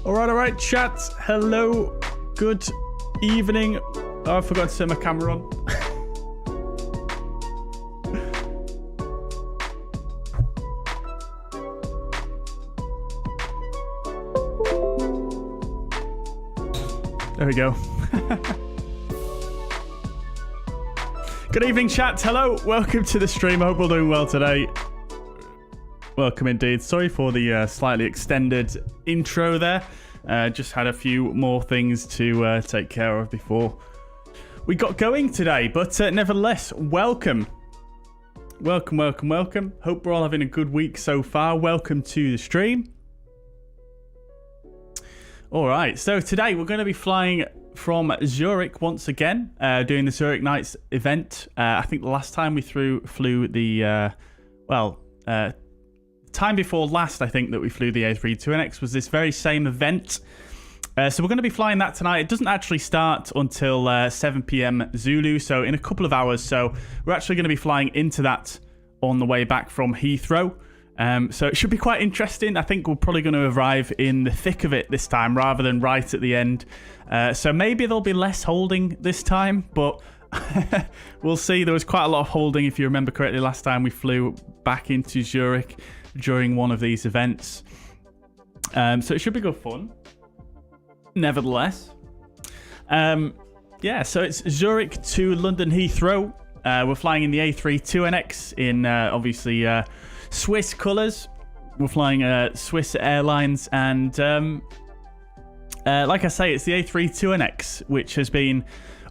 All right, chat. Hello. Good evening. Oh, I forgot to turn my camera on. There we go. Good evening, chat. Hello. Welcome to the stream. I hope we're doing well today. Welcome indeed. Sorry for the slightly extended intro there. Just had a few more things to take care of before we got going today. But nevertheless, welcome. Welcome. Hope we're all having a good week so far. Welcome to the stream. All right, so today we're going to be flying from Zurich once again, doing the Zurich Nights event. I think the last time we flew the, time before last, I think, that we flew the A32NX was this very same event. So we're going to be flying that tonight. It doesn't actually start until 7 p.m. Zulu, so in a couple of hours. So we're actually going to be flying into that on the way back from Heathrow. So it should be quite interesting. I think we're probably going to arrive in the thick of it this time rather than right at the end. So maybe there'll be less holding this time, but we'll see. There was quite a lot of holding, if you remember correctly, last time we flew back into Zurich during one of these events. So it should be good fun. Nevertheless. So it's Zurich to London Heathrow. We're flying in the A32NX in obviously Swiss colours. We're flying Swiss Airlines, and like I say, it's the A32NX, which has been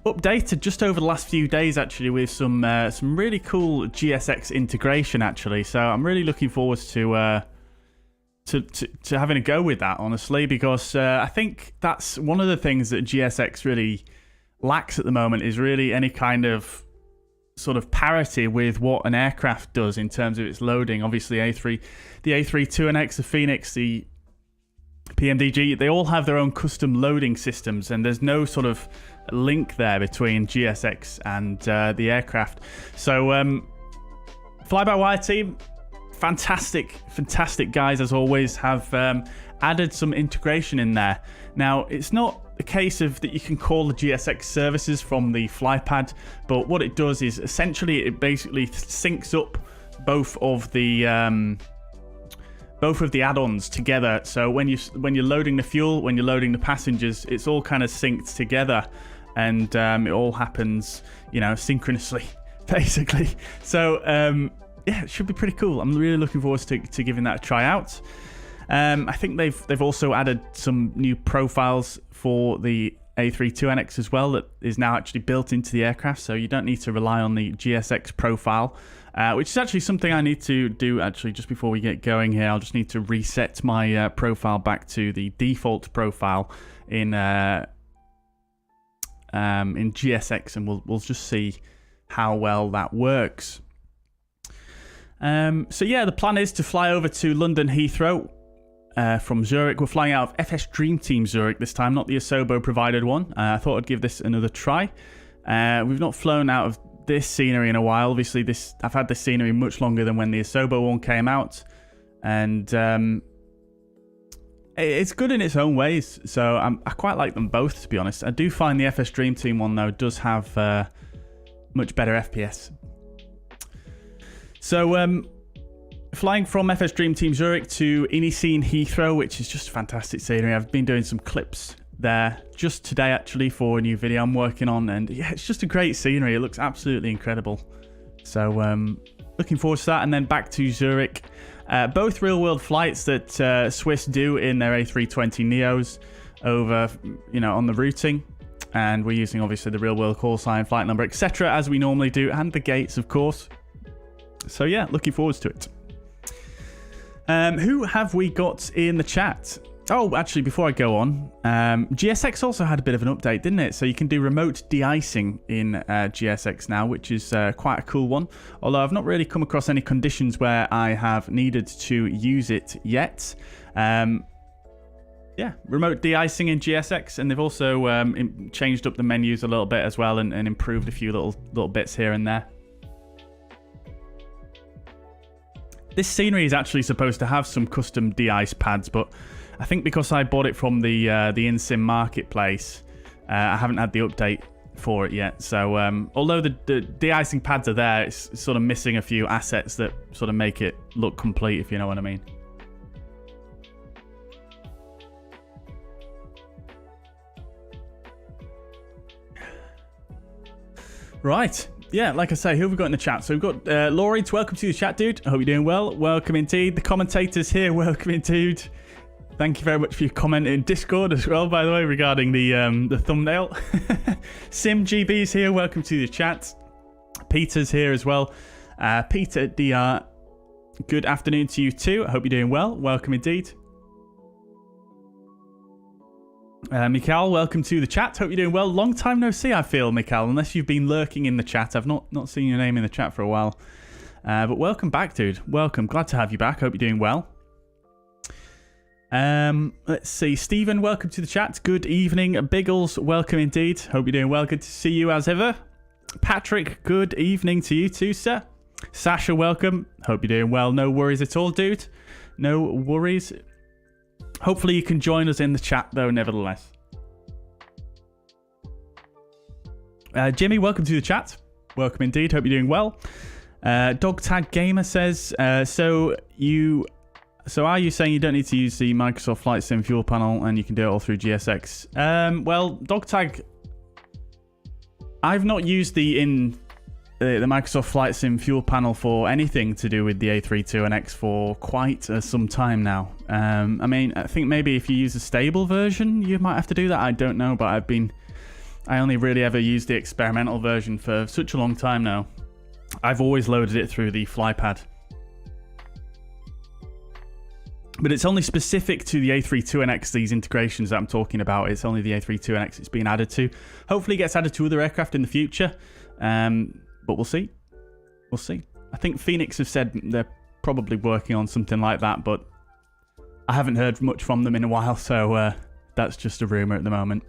updated just over the last few days, actually, with some really cool GSX integration, actually. So I'm really looking forward to having a go with that, honestly, because I think that's one of the things that GSX really lacks at the moment, is really any kind of sort of parity with what an aircraft does in terms of its loading. Obviously, the A32NX, the Fenix, the PMDG, they all have their own custom loading systems, and there's no sort of link there between GSX and the aircraft. So fly-by-wire team, fantastic guys as always, have added some integration in there. Now, it's not a case of that you can call the GSX services from the flypad, but what it does is essentially it basically syncs up both of the add-ons together. So when you're loading the fuel, when you're loading the passengers, it's all kind of synced together, and it all happens, synchronously, basically. So it should be pretty cool. I'm really looking forward to giving that a try out. I think they've also added some new profiles for the A32NX as well that is now actually built into the aircraft, so you don't need to rely on the GSX profile, which is actually something I need to do actually just before we get going here. I'll just need to reset my profile back to the default profile in GSX, and we'll just see how well that works. So yeah, the plan is to fly over to London Heathrow from Zurich. We're flying out of FSDreamteam Zurich this time, not the Asobo provided one. I thought I'd give this another try. We've not flown out of this scenery in a while. Obviously, I've had this scenery much longer than when the Asobo one came out, and it's good in its own ways. So I quite like them both, to be honest. I do find the FSDreamteam one, though, does have much better FPS. So flying from FSDreamteam Zurich to iniScene Heathrow, which is just fantastic scenery. I've been doing some clips there just today, actually, for a new video I'm working on, and yeah, it's just a great scenery. It looks absolutely incredible. So looking forward to that, and then back to Zurich. Both real-world flights that Swiss do in their A320neos over, on the routing, and we're using obviously the real-world call sign, flight number, etc., as we normally do, and the gates, of course. So yeah, looking forward to it. Who have we got in the chat? Oh, actually, before I go on, GSX also had a bit of an update, didn't it? So you can do remote de-icing in GSX now, which is quite a cool one. Although I've not really come across any conditions where I have needed to use it yet. Yeah, remote de-icing in GSX, and they've also changed up the menus a little bit as well, and improved a few little bits here and there. This scenery is actually supposed to have some custom de-ice pads, but I think because I bought it from the iniScene marketplace, I haven't had the update for it yet. So although the de-icing pads are there, it's sort of missing a few assets that sort of make it look complete, if you know what I mean. Right. Yeah, like I say, who have we got in the chat? So we've got Lawrence. Welcome to the chat, dude. I hope you're doing well. Welcome indeed. The commentators here, welcome indeed. Thank you very much for your comment in Discord as well, by the way, regarding the thumbnail. SimGB's here. Welcome to the chat. Peter's here as well. Peter DR, good afternoon to you too. I hope you're doing well. Welcome indeed. Mikhail, welcome to the chat. Hope you're doing well. Long time no see, I feel, Mikhail, unless you've been lurking in the chat. I've not seen your name in the chat for a while. But welcome back, dude. Welcome. Glad to have you back. Hope you're doing well. Let's see. Stephen, welcome to the chat. Good evening. Biggles, welcome indeed. Hope you're doing well. Good to see you as ever. Patrick, good evening to you too, sir. Sasha, welcome. Hope you're doing well. No worries at all, dude. No worries. Hopefully you can join us in the chat, though, nevertheless. Jimmy, welcome to the chat. Welcome indeed. Hope you're doing well. Dogtag Gamer says, so are you saying you don't need to use the Microsoft Flight Sim fuel panel and you can do it all through GSX? Well, Dogtag, I've not used the Microsoft Flight Sim fuel panel for anything to do with the A32NX for quite some time now. I mean, I think maybe if you use a stable version, you might have to do that. I don't know, but I only really ever used the experimental version for such a long time now. I've always loaded it through the FlyPad. But it's only specific to the A32NX, these integrations that I'm talking about. It's only the A32NX it's being added to. Hopefully it gets added to other aircraft in the future. But we'll see. We'll see. I think Fenix have said they're probably working on something like that, but I haven't heard much from them in a while, so that's just a rumour at the moment.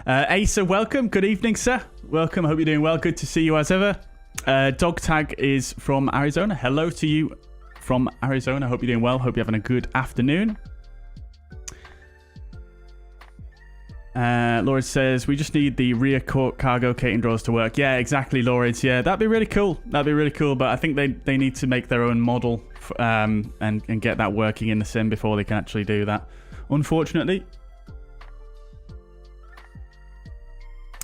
Asa, welcome. Good evening, sir. Welcome. Hope you're doing well. Good to see you as ever. Dogtag is from Arizona. Hello to you from Arizona. Hope you're doing well. Hope you're having a good afternoon. Lawrence says, we just need the rear cargo catering drawers to work. Yeah, exactly, Lawrence. Yeah, that'd be really cool. That'd be really cool, but I think they need to make their own model and get that working in the sim before they can actually do that, unfortunately.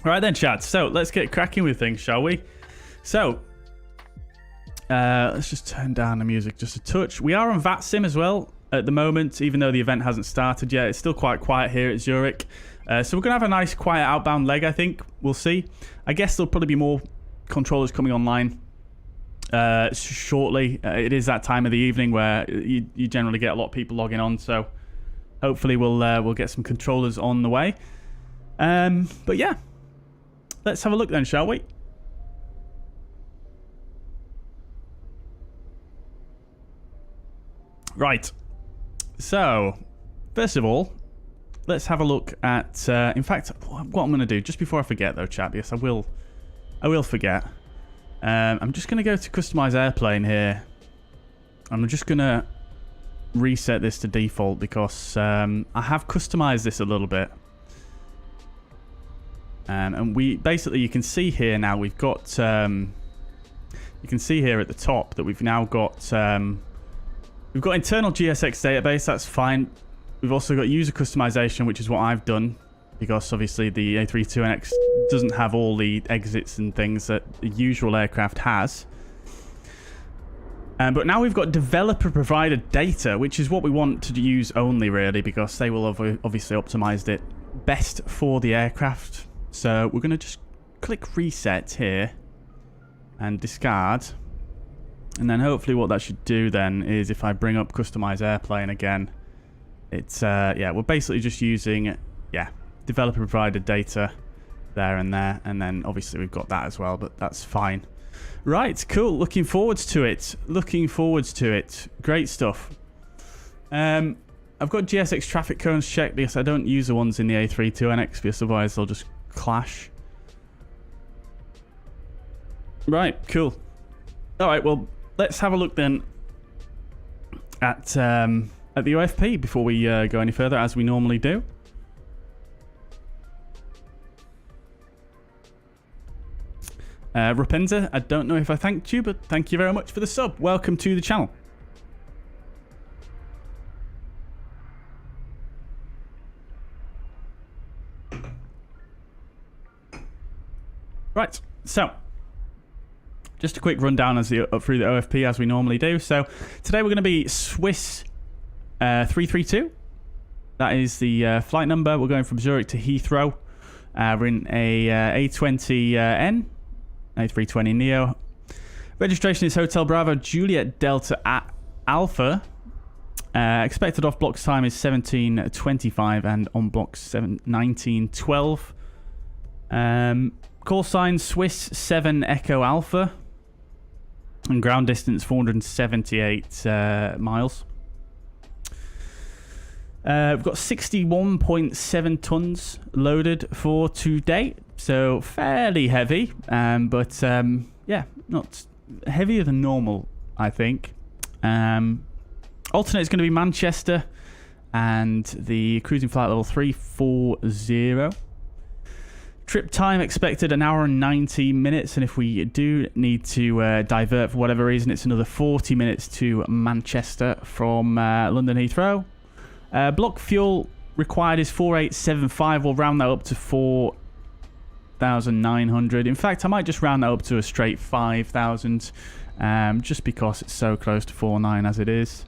All right then, chat. So let's get cracking with things, shall we? So let's just turn down the music just a touch. We are on VATSIM as well at the moment, even though the event hasn't started yet. It's still quite quiet here at Zurich. So we're going to have a nice quiet outbound leg, I think. We'll see. I guess there'll probably be more controllers coming online shortly. It is that time of the evening where you generally get a lot of people logging on. So hopefully we'll get some controllers on the way. But yeah, let's have a look then, shall we? Right. So, first of all, let's have a look at, in fact, what I'm going to do, just before I forget though, chat, because I will forget. I'm just going to go to Customize Airplane here. I'm just going to reset this to default because I have customized this a little bit. And we, basically, you can see here now, we've got, you can see here at the top that we've now got, we've got internal GSX database, that's fine. We've also got user customization, which is what I've done, because obviously the A32NX doesn't have all the exits and things that the usual aircraft has. But now we've got developer provided data, which is what we want to use only, really, because they will have obviously optimized it best for the aircraft. So we're going to just click reset here and discard. And then hopefully what that should do then is if I bring up Customize Airplane again, it's, yeah, we're basically just using, yeah, developer provided data there. And then obviously we've got that as well, but that's fine. Right, cool. Looking forwards to it. Looking forwards to it. Great stuff. I've got GSX traffic cones checked because I don't use the ones in the A32NX because otherwise they'll just clash. Right, cool. All right, well, let's have a look then at at the OFP before we go any further, as we normally do. Rapunzel, I don't know if I thanked you, but thank you very much for the sub. Welcome to the channel. Right, so just a quick rundown through the OFP as we normally do. So today we're going to be Swiss 332. That is the flight number. We're going from Zurich to Heathrow. We're in a A20N, A320neo. Registration is Hotel Bravo Juliet Delta Alpha. Expected off blocks time is 17:25 and on blocks 19:12. Call sign Swiss 7 Echo Alpha. And ground distance 478 miles. We've got 61.7 tons loaded for today. So fairly heavy. But yeah, not heavier than normal, I think. Alternate is going to be Manchester. And the cruising flight level 340. Trip time expected 1 hour and 90 minutes, and if we do need to divert for whatever reason, it's another 40 minutes to Manchester from London Heathrow. Block fuel required is 4875. We'll round that up to 4,900. In fact, I might just round that up to a straight 5,000, just because it's so close to 4.9 as it is.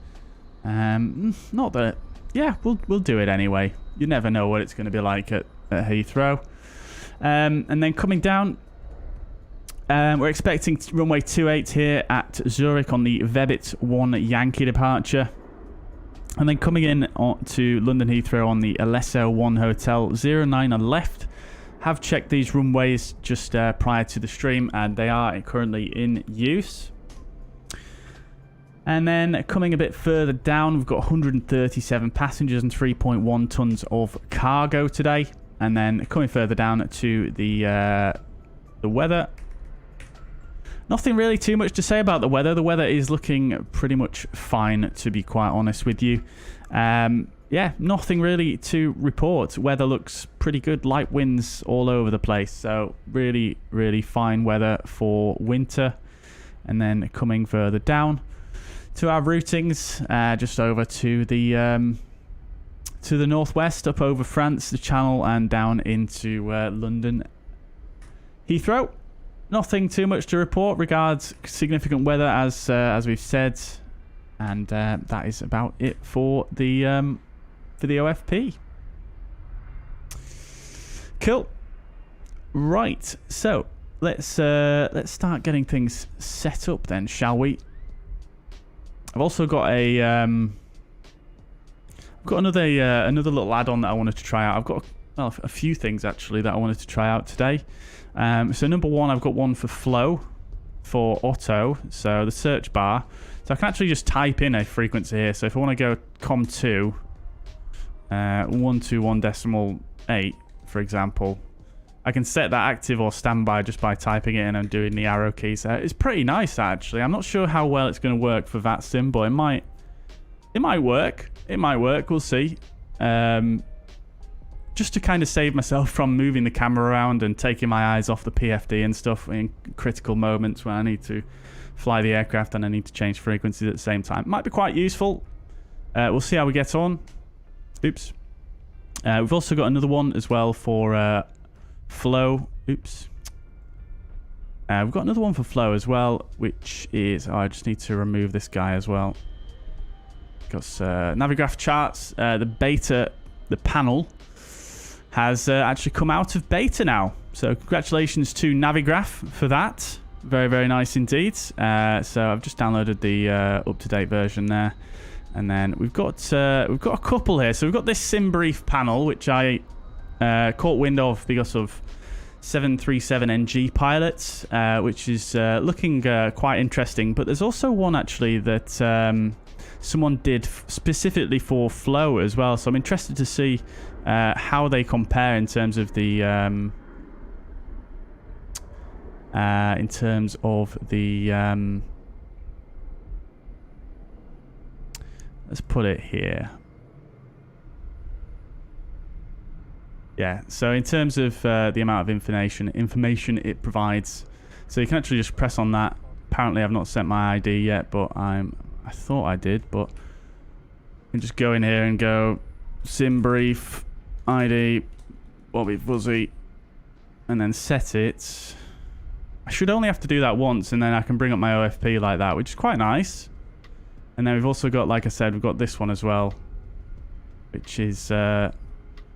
Not that, yeah, we'll do it anyway. You never know what it's going to be like at Heathrow. And then coming down, we're expecting runway 28 here at Zurich on the Vebit 1 Yankee departure. And then coming in to London Heathrow on the Alesso 1 Hotel 09 on left. Have checked these runways just prior to the stream, and they are currently in use. And then coming a bit further down, we've got 137 passengers and 3.1 tons of cargo today. And then coming further down to the weather. Nothing really too much to say about the weather. The weather is looking pretty much fine, to be quite honest with you. Yeah, nothing really to report. Weather looks pretty good. Light winds all over the place. So really, really fine weather for winter. And then coming further down to our routings, just over to the northwest, up over France, the Channel, and down into London Heathrow. Nothing too much to report regards significant weather, as we've said, and that is about it for the OFP. Cool. Right, so let's start getting things set up then, shall we? I've also got a got another little add-on that I wanted to try out. I've got a few things actually that I wanted to try out today. So number one, I've got one for flow for auto, so the search bar. So I can actually just type in a frequency here. So if I want to go COM2 121.8, for example, I can set that active or standby just by typing it in and doing the arrow keys. It's pretty nice actually. I'm not sure how well it's going to work for VATSIM, but it might work. It might work. We'll see. Just to kind of save myself from moving the camera around and taking my eyes off the PFD and stuff in critical moments when I need to fly the aircraft and I need to change frequencies at the same time. Might be quite useful. We'll see how we get on. Oops. We've also got another one as well for flow. Oops. We've got another one for flow as well, which is... Oh, I just need to remove this guy as well. Because Navigraph charts, the panel has actually come out of beta now. So congratulations to Navigraph for that. Very, very nice indeed. So I've just downloaded the up-to-date version there. And then we've got a couple here. So we've got this SimBrief panel, which I caught wind of because of 737NG pilots, which is looking quite interesting. But there's also one actually that someone did specifically for flow as well. So I'm interested to see how they compare in terms of the let's put it here. Yeah, so in terms of the amount of information it provides, so you can actually just press on that. Apparently I've not sent my ID yet, but I thought I did, but you can just go in here and go sim brief ID Bobby Fuzzy and then set it. I should only have to do that once, and then I can bring up my OFP like that, which is quite nice. And then we've also got, like I said, we've got this one as well, which is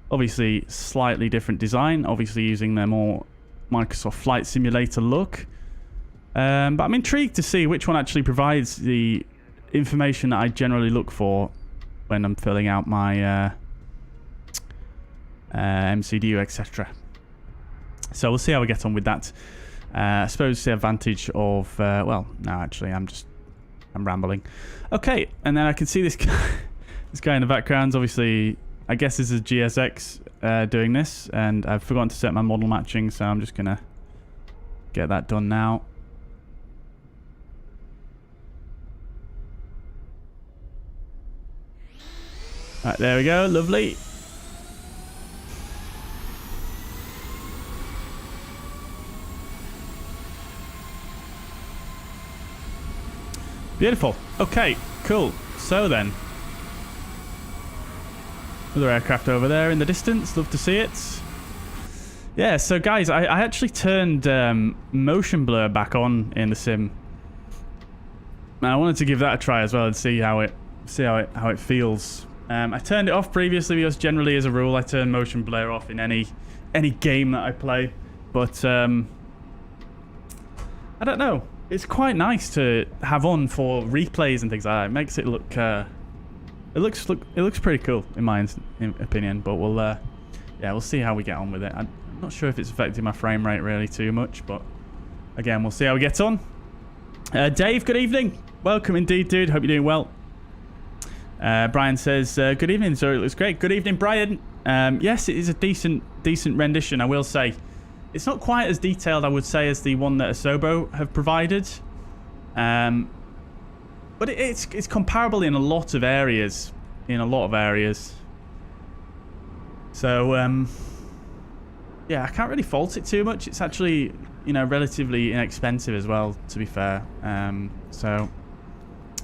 obviously slightly different design, obviously using their more Microsoft Flight Simulator look. But I'm intrigued to see which one actually provides the information that I generally look for when I'm filling out my MCDU, etc. So we'll see how we get on with that. I suppose the advantage of well, no, actually, I'm rambling. Okay, and then I can see this guy, this guy in the background. Obviously, I guess this is GSX doing this, and I've forgotten to set my model matching, so I'm just gonna get that done now. Right, there we go, lovely. Beautiful. Okay, cool. So then, another aircraft over there in the distance. Love to see it. Yeah, so guys, I actually turned motion blur back on in the sim. Now I wanted to give that a try as well and see how it feels. I turned it off previously because generally, as a rule, I turn motion blur off in any game that I play. But I don't know. It's quite nice to have on for replays and things like that. It makes it look. It looks pretty cool in my opinion. But we'll see how we get on with it. I'm not sure if it's affecting my frame rate really too much, but again, we'll see how we get on. Dave, good evening. Welcome indeed, dude. Hope you're doing well. Brian says, good evening, sir. It looks great. Good evening, Brian. Yes, it is a decent rendition, I will say. It's not quite as detailed, I would say, as the one that Asobo have provided. But it's comparable in a lot of areas. So, yeah, I can't really fault it too much. It's actually, relatively inexpensive as well, to be fair. So,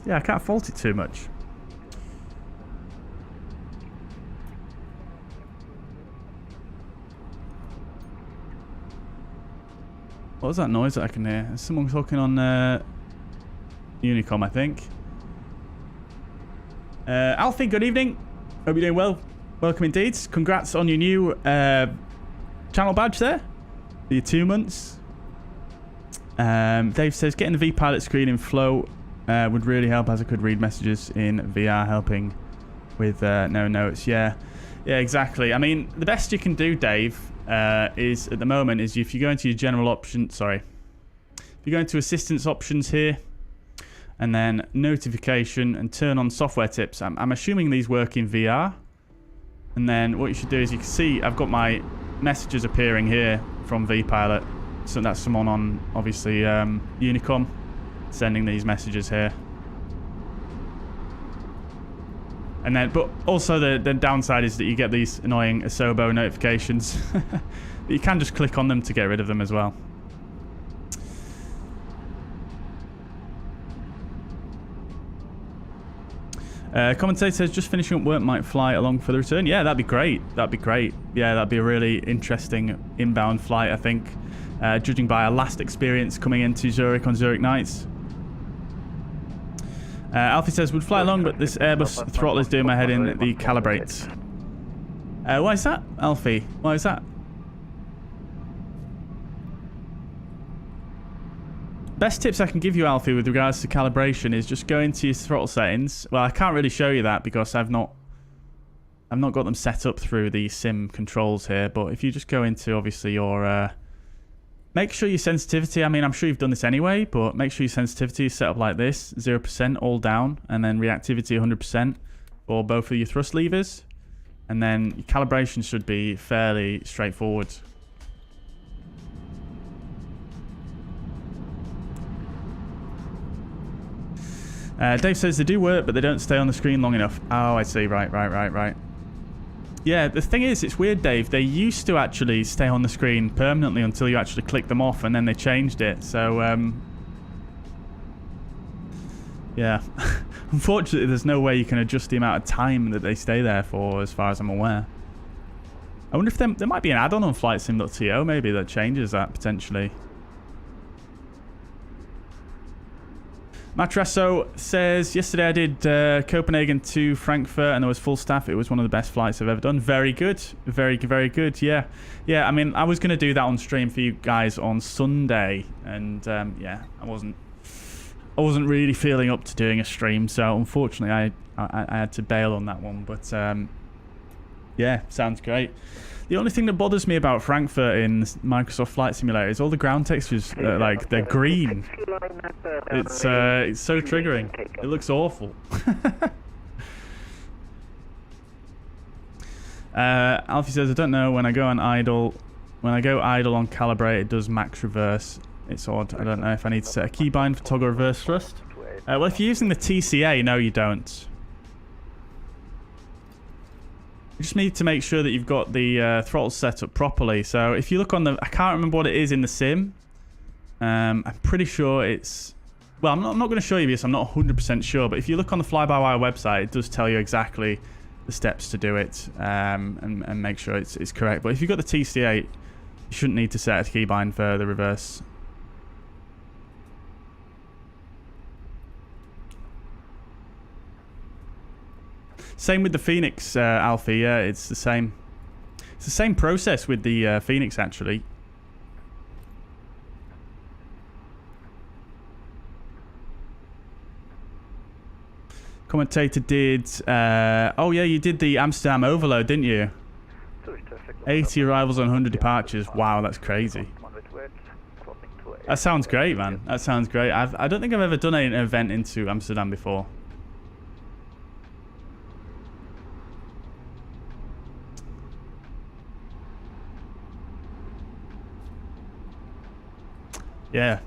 yeah, I can't fault it too much. What was that noise that I can hear? There's someone talking on Unicom, I think. Alfie, good evening. Hope you're doing well. Welcome indeed. Congrats on your new channel badge there. Your 2 months. Dave says, getting the vPilot screen in Flow would really help, as I could read messages in VR, helping with no notes. Yeah, exactly. I mean, the best you can do, Dave, is at the moment is if you go into your general options, if you go into assistance options here and then notification and turn on software tips. I'm assuming these work in VR, and then what you should do is you can see I've got my messages appearing here from vPilot, so that's someone on obviously Unicom sending these messages here. And then, but also the downside is that you get these annoying Asobo notifications. You can just click on them to get rid of them as well. Commentator says, just finishing up work, might fly along for the return. Yeah, that'd be great. That'd be great. Yeah, that'd be a really interesting inbound flight, I think. Judging by our last experience coming into Zurich on Zurich nights. Alfie says, would fly along, but this Airbus throttle is doing my head in the calibrate. Why is that, Alfie? Why is that? Best tips I can give you, Alfie, with regards to calibration is just go into your throttle settings. Well, I can't really show you that because I've not got them set up through the sim controls here. But if you just go into, obviously, your... make sure your sensitivity, I mean, I'm sure you've done this anyway, but make sure your sensitivity is set up like this, 0% all down, and then reactivity 100% for both of your thrust levers. And then your calibration should be fairly straightforward. Dave says they do work, but they don't stay on the screen long enough. Oh, I see. Right. Yeah, the thing is, it's weird, Dave. They used to actually stay on the screen permanently until you actually click them off, and then they changed it. So, yeah. Unfortunately, there's no way you can adjust the amount of time that they stay there for, as far as I'm aware. I wonder if there might be an add-on on FlightSim.to maybe that changes that, potentially. Matrasso says, yesterday I did Copenhagen to Frankfurt and there was full staff. It was one of the best flights I've ever done. Very good. Very good. Yeah. I mean, I was going to do that on stream for you guys on Sunday. And, yeah, I wasn't really feeling up to doing a stream. So, unfortunately, I had to bail on that one. But, yeah, sounds great. The only thing that bothers me about Frankfurt in Microsoft Flight Simulator is all the ground textures, like, they're green. It's so triggering. It looks awful. Alfie says, I don't know, when I go idle on calibrate, it does max reverse. It's odd. I don't know if I need to set a keybind for toggle reverse thrust. Well, if you're using the TCA, no, you don't. You just need to make sure that you've got the throttle set up properly. So if you look on the... I can't remember what it is in the sim. I'm pretty sure it's... Well, I'm not going to show you this. I'm not 100% sure. But if you look on the Fly-by-Wire website, it does tell you exactly the steps to do it and make sure it's correct. But if you've got the TCA, you shouldn't need to set a keybind for the reverse. Same with the Fenix, Alfie. Yeah, it's the same. It's the same process with the Fenix, actually. Commentator did... oh, yeah, you did the Amsterdam overload, didn't you? 80 arrivals on 100 departures. Wow, that's crazy. That sounds great, man. That sounds great. I don't think I've ever done an event into Amsterdam before. Yeah,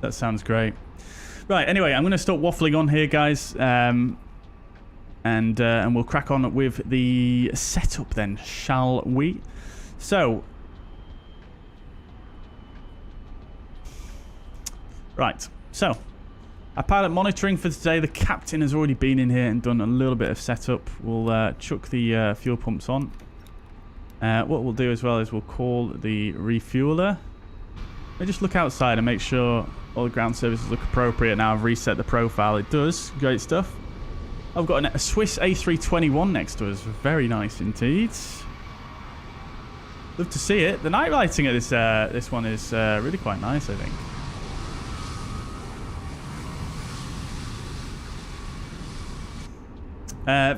that sounds great. Right, anyway, I'm going to stop waffling on here, guys. And we'll crack on with the setup then, shall we? So, right. So, our pilot monitoring for today. The captain has already been in here and done a little bit of setup. We'll chuck the fuel pumps on. What we'll do as well is we'll call the refueler. I just look outside and make sure all the ground services look appropriate. Now I've reset the profile. It does. Great stuff. I've got a Swiss A321 next to us. Very nice indeed. Love to see it. The night lighting at this one is really quite nice, I think.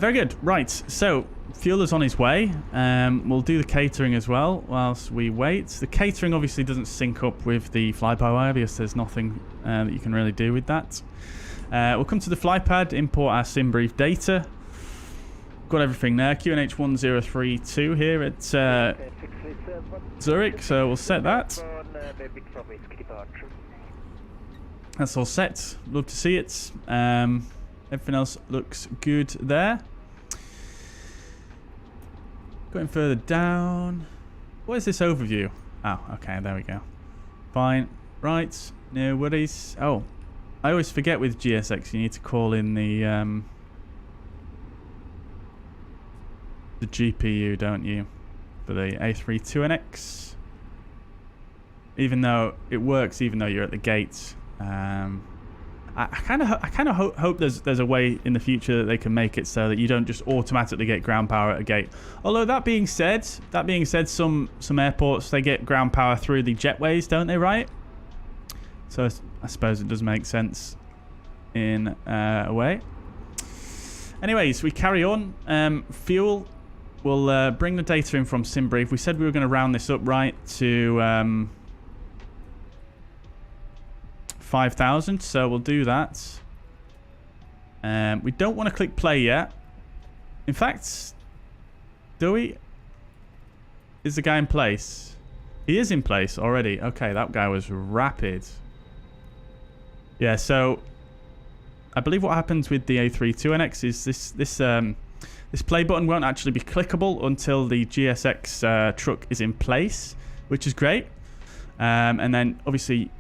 Very good. Right. So fuel is on his way. We'll do the catering as well whilst we wait. The catering obviously doesn't sync up with the fly-by-wire because there's nothing that you can really do with that. We'll come to the fly pad, import our sim brief data. Got everything there. QNH 1032 here at Zurich, so we'll set that. That's all set. Love to see it. Everything else looks good there. Going further down. What is this overview? Oh, okay, there we go. Fine. Right. No worries. Oh, I always forget with GSX you need to call in the GPU, don't you? For the A32NX. Even though it works, even though you're at the gate. I kind of hope there's a way in the future that they can make it so that you don't just automatically get ground power at a gate. Although that being said, some airports they get ground power through the jetways, don't they? Right. So I suppose it does make sense in a way. Anyways, we carry on. Fuel. We'll bring the data in from SimBrief. We said we were going to round this up right to 5,000, so we'll do that. We don't want to click play yet. In fact, do we? Is the guy in place? He is in place already. Okay, that guy was rapid. Yeah, so I believe what happens with the A32NX is this play button won't actually be clickable until the GSX truck is in place, which is great. And then obviously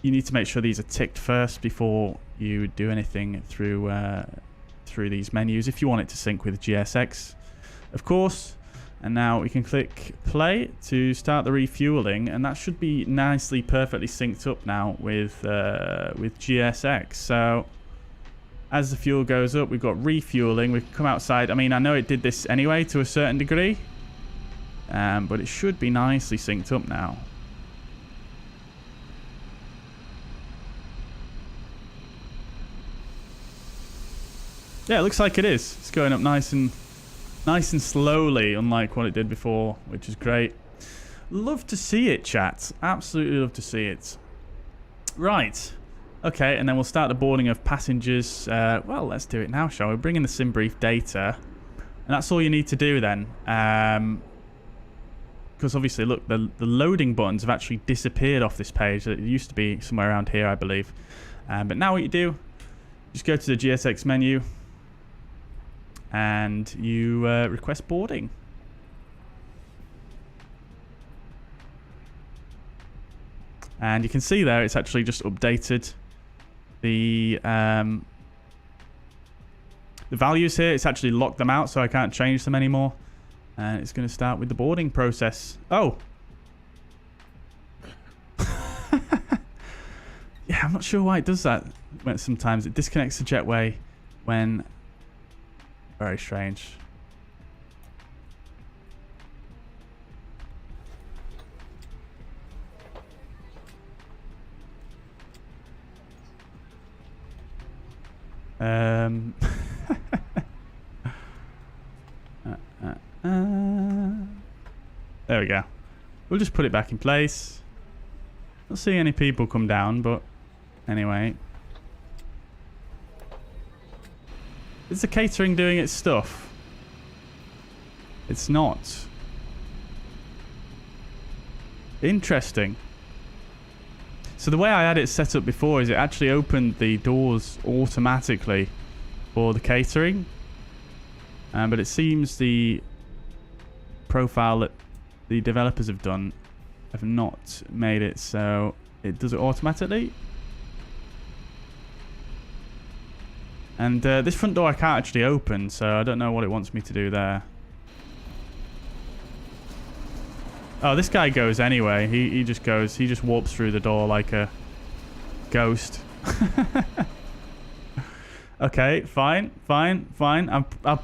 you need to make sure these are ticked first before you do anything through these menus if you want it to sync with GSX, of course. And now we can click play to start the refueling, and that should be nicely, perfectly synced up now with GSX. So as the fuel goes up, we've got refueling. We can come outside. I mean, I know it did this anyway to a certain degree, but it should be nicely synced up now. Yeah, it looks like it is. It's going up nice and slowly, unlike what it did before, which is great. Love to see it, chat. Absolutely love to see it. Right. Okay, and then we'll start the boarding of passengers. Well, let's do it now, shall we? Bring in the sim brief data. And that's all you need to do then. Because obviously, look, the loading buttons have actually disappeared off this page. It used to be somewhere around here, I believe. But now what you do, just go to the GSX menu. And you request boarding. And you can see there it's actually just updated the values here. It's actually locked them out, so I can't change them anymore. And it's going to start with the boarding process. Oh! Yeah, I'm not sure why it does that. Sometimes it disconnects the jetway when... Very strange. There we go. We'll just put it back in place. Not seeing any people come down, but anyway. Is the catering doing its stuff? It's not. Interesting. So the way I had it set up before is it actually opened the doors automatically for the catering. But it seems the profile that the developers have done have not made it so it does it automatically. And this front door I can't actually open, so I don't know what it wants me to do there. Oh, this guy goes anyway. He just goes. He just warps through the door like a ghost. Okay, fine. I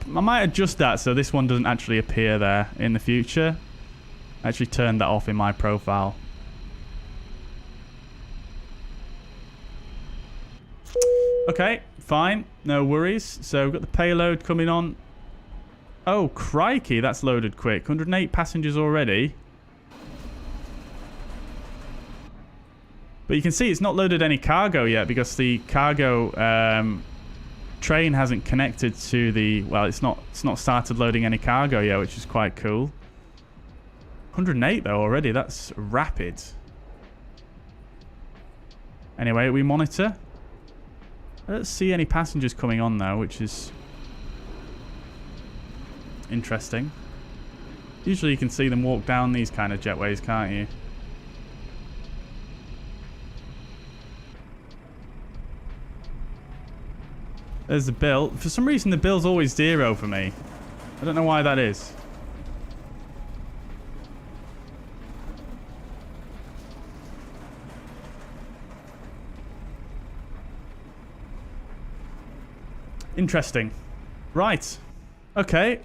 might adjust that so this one doesn't actually appear there in the future. I actually turned that off in my profile. Okay, fine. No worries. So we've got the payload coming on. Oh, crikey. That's loaded quick. 108 passengers already. But you can see it's not loaded any cargo yet because the cargo train hasn't connected to the... Well, it's not started loading any cargo yet, which is quite cool. 108 though already. That's rapid. Anyway, we monitor. I don't see any passengers coming on though, which is interesting. Usually you can see them walk down these kind of jetways, can't you? There's the bill. For some reason the bill's always 0 for me. I don't know why that is. Interesting. Right. Okay.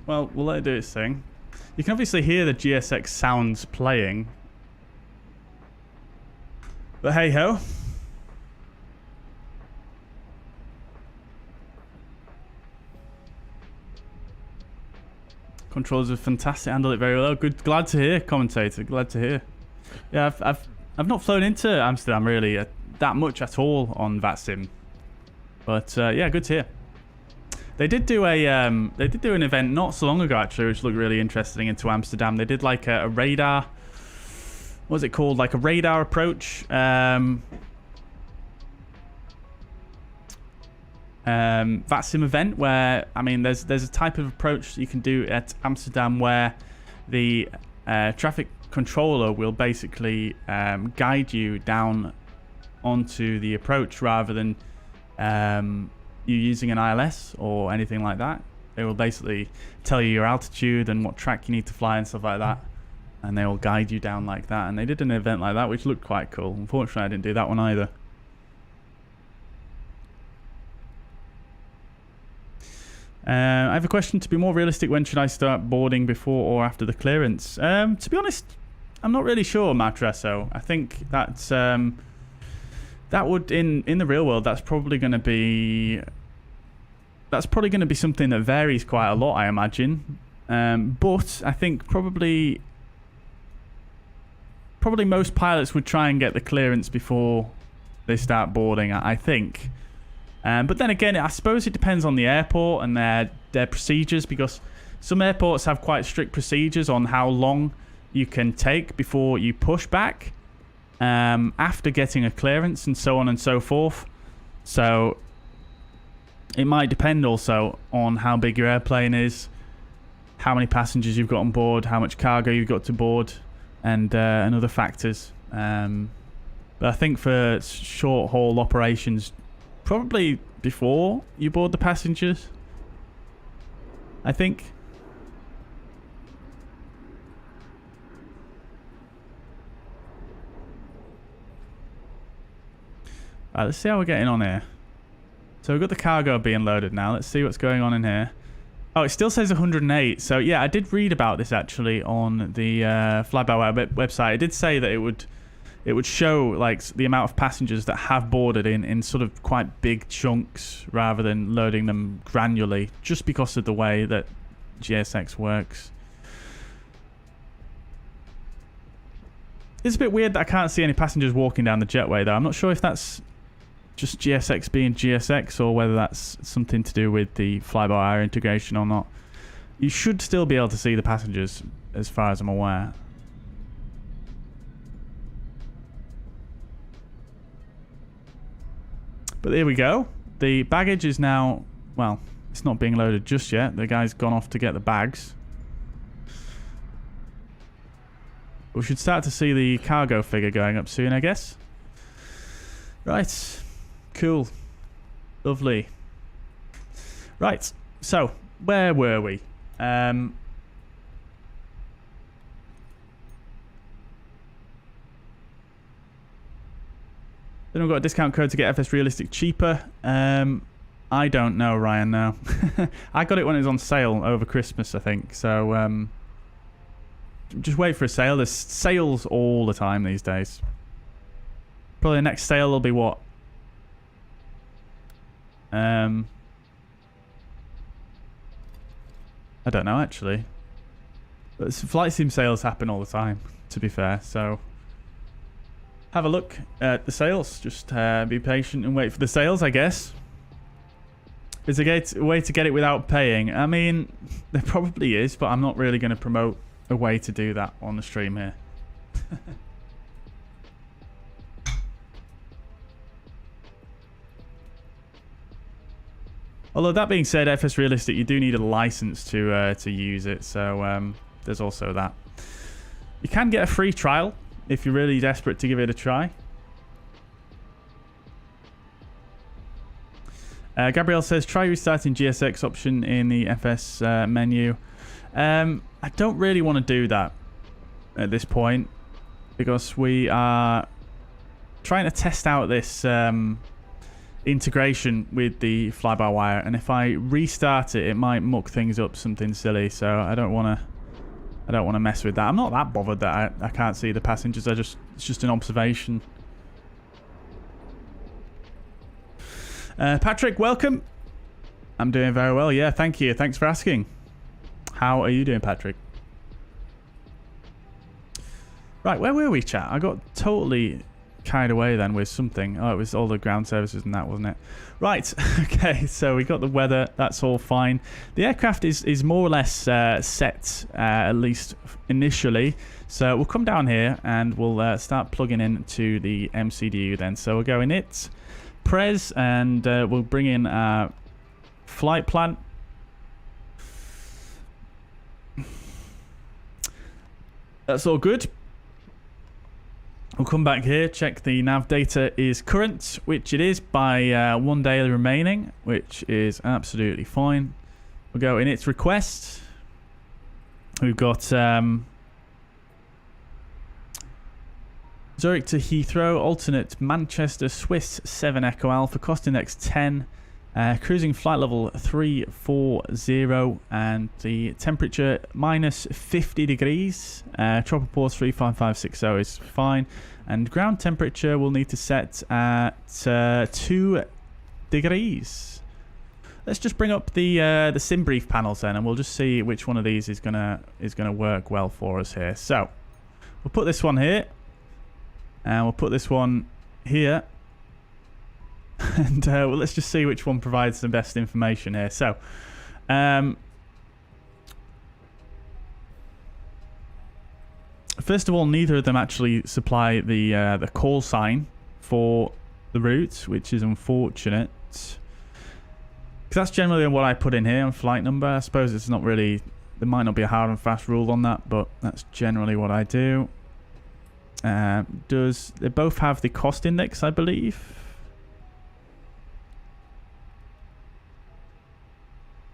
Well, we'll let it do its thing. You can obviously hear the GSX sounds playing. But hey ho. Controllers are fantastic. Handle it very well. Good. Glad to hear, commentator. Glad to hear. Yeah, I've not flown into Amsterdam really that much at all on VATSIM. But yeah, good to hear. They did do an event not so long ago actually, which looked really interesting into Amsterdam. They did like a radar. What was it called? Like a radar approach. VATSIM event where, I mean, there's a type of approach you can do at Amsterdam where the traffic controller will basically guide you down onto the approach rather than you using an ILS or anything like that. They will basically tell you your altitude and what track you need to fly and stuff like that, and they will guide you down like that. And they did an event like that which looked quite cool. Unfortunately I didn't do that one either. I have a question. To be more realistic, when should I start boarding, before or after the clearance? To be honest, I'm not really sure, Matresso. I think that's that would in the real world, that's probably going to be something that varies quite a lot, I imagine. But I think probably most pilots would try and get the clearance before they start boarding, I think. But then again, I suppose it depends on the airport and their procedures, because some airports have quite strict procedures on how long you can take before you push back after getting a clearance and so on and so forth. So it might depend also on how big your airplane is, how many passengers you've got on board, how much cargo you've got to board, and other factors. But I think for short haul operations, probably before you board the passengers, I think. Right, let's see how we're getting on here. So we've got the cargo being loaded now. Let's see what's going on in here. Oh, it still says 108. So yeah, I did read about this actually on the flybywire website. It did say that it would show like the amount of passengers that have boarded in sort of quite big chunks rather than loading them granularly, just because of the way that GSX works. It's a bit weird that I can't see any passengers walking down the jetway though. I'm not sure if that's just GSX being GSX or whether that's something to do with the fly-by-wire integration or not. You should still be able to see the passengers as far as I'm aware. But there we go. The baggage is now, well, it's not being loaded just yet. The guy's gone off to get the bags. We should start to see the cargo figure going up soon, I guess. Right. Cool. Lovely. Right. So, where were we? Then we've got a discount code to get FS Realistic cheaper. I don't know, Ryan, now. I got it when it was on sale over Christmas, I think. So, just wait for a sale. There's sales all the time these days. Probably the next sale will be what? I don't know, actually. But flight sim sales happen all the time, to be fair. So, have a look at the sales. Just be patient and wait for the sales, I guess. Is there a way to get it without paying? I mean, there probably is, but I'm not really going to promote a way to do that on the stream here. Although that being said, FS Realistic, you do need a license to use it, so there's also that. You can get a free trial if you're really desperate to give it a try. Gabrielle says, try restarting GSX option in the FS menu. I don't really want to do that at this point because we are trying to test out this integration with the fly-by-wire, and if I restart it, it might muck things up something silly. So I don't want to mess with that. I'm not that bothered that I can't see the passengers. It's just an observation. Patrick, welcome. I'm doing very well. Yeah, thank you. Thanks for asking. How are you doing, Patrick? Right, where were we, chat? I got totally carried away then with something. Oh, it was all the ground services and that, wasn't it? Right, okay, so we got the weather. That's all fine. The aircraft is more or less set, at least initially. So we'll come down here and we'll start plugging into the MCDU then. So we'll go in it, Prez, and we'll bring in our flight plan. That's all good. We'll come back here, check the nav data is current, which it is by 1 day remaining, which is absolutely fine. We'll go in its request. We've got Zurich to Heathrow, alternate Manchester, Swiss 7 Echo Alpha, cost index 10, cruising flight level 340, and the temperature minus 50 degrees. Tropopause 35560 is fine, and ground temperature we'll need to set at 2 degrees. Let's just bring up the sim brief panels then, and we'll just see which one of these is gonna work well for us here. So we'll put this one here, and we'll put this one here. And well, let's just see which one provides the best information here. So, first of all, neither of them actually supply the call sign for the route, which is unfortunate. Because that's generally what I put in here on flight number. I suppose it's not really... There might not be a hard and fast rule on that, but that's generally what I do. They both have the cost index, I believe?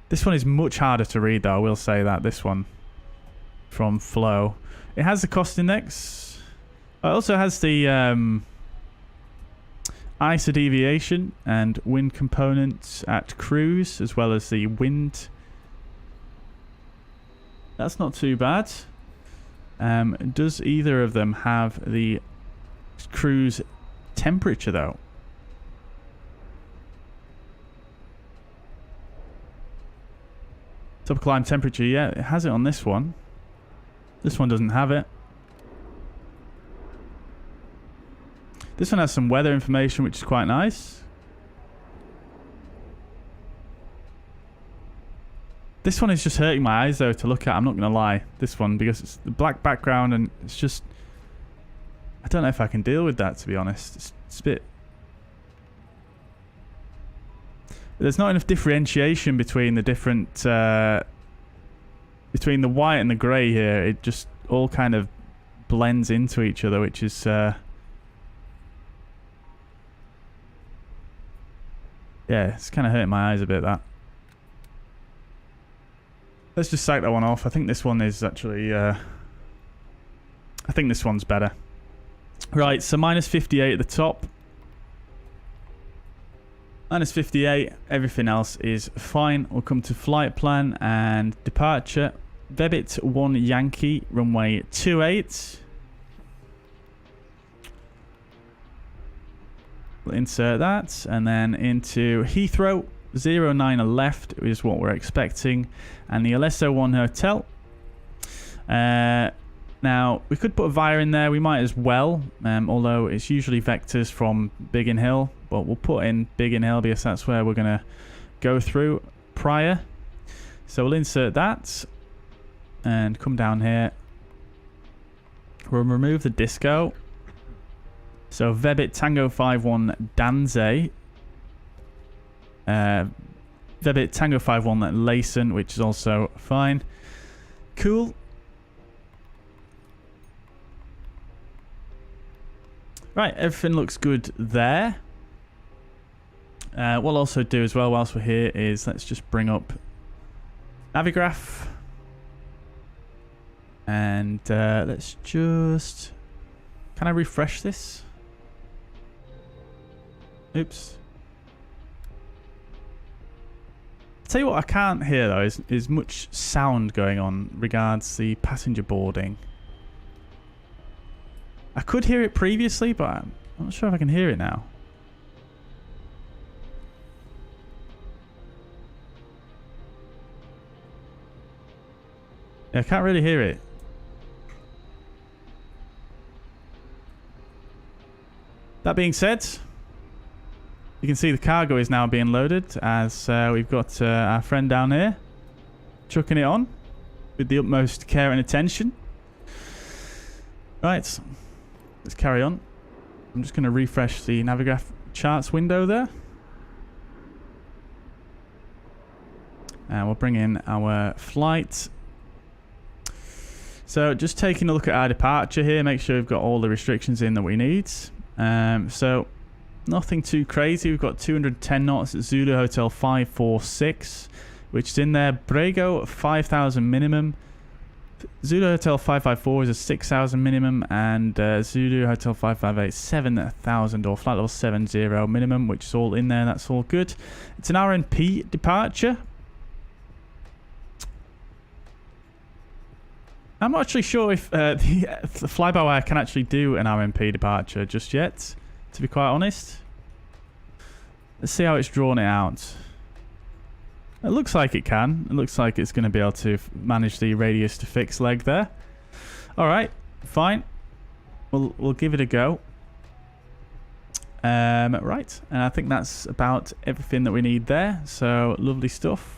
This one is much harder to read, though. I will say that. This one from Flow. It has the cost index. It also has the ISO deviation and wind components at cruise, as well as the wind. That's not too bad. Does either of them have the cruise temperature, though? Top climb temperature, yeah, it has it on this one. This one doesn't have it. This one has some weather information, which is quite nice. This one is just hurting my eyes, though, to look at. I'm not going to lie. This one, because it's the black background, and it's just... I don't know if I can deal with that, to be honest. It's a bit... There's not enough differentiation between the different... between the white and the grey here. It just all kind of blends into each other, which is... yeah, it's kind of hurting my eyes a bit, that. Let's just sack that one off. I think this one is actually... I think this one's better. Right, so minus 58 at the top. Minus 58, everything else is fine. We'll come to flight plan and departure. Vebit 1 Yankee, runway 28. We'll insert that, and then into Heathrow. 09 left is what we're expecting, and the LSZH hotel. Now, we could put a via in there. We might as well, although it's usually vectors from Biggin Hill. But we'll put in Biggin Hill because that's where we're going to go through prior. So we'll insert that and come down here. We'll remove the disco. So Vebit Tango 51 Danze. Vebit Tango 51 Layson, which is also fine. Cool. Right, everything looks good there. What I'll also do as well whilst we're here is let's just bring up Navigraph. And let's just... Can I refresh this? Oops. Tell you what I can't hear though is much sound going on regards the passenger boarding. I could hear it previously, but I'm not sure if I can hear it now. Yeah, I can't really hear it. That being said, you can see the cargo is now being loaded as we've got our friend down here chucking it on with the utmost care and attention. Right, let's carry on. I'm just going to refresh the Navigraph charts window there. And we'll bring in our flight. So just taking a look at our departure here, make sure we've got all the restrictions in that we need. So nothing too crazy. We've got 210 knots at Zulu Hotel 546, which is in there. Brego 5,000 minimum. Zulu Hotel 554 is a 6,000 minimum, and Zulu Hotel 558 7,000 or flight level 70 minimum, which is all in there. That's all good. It's an RNP departure. I'm not actually sure if the fly-by-wire can actually do an RMP departure just yet, to be quite honest. Let's see how it's drawn it out. It looks like it can. It looks like it's going to be able to manage the radius to fix leg there. Alright, fine. We'll give it a go. Right, and I think that's about everything that we need there. So, lovely stuff.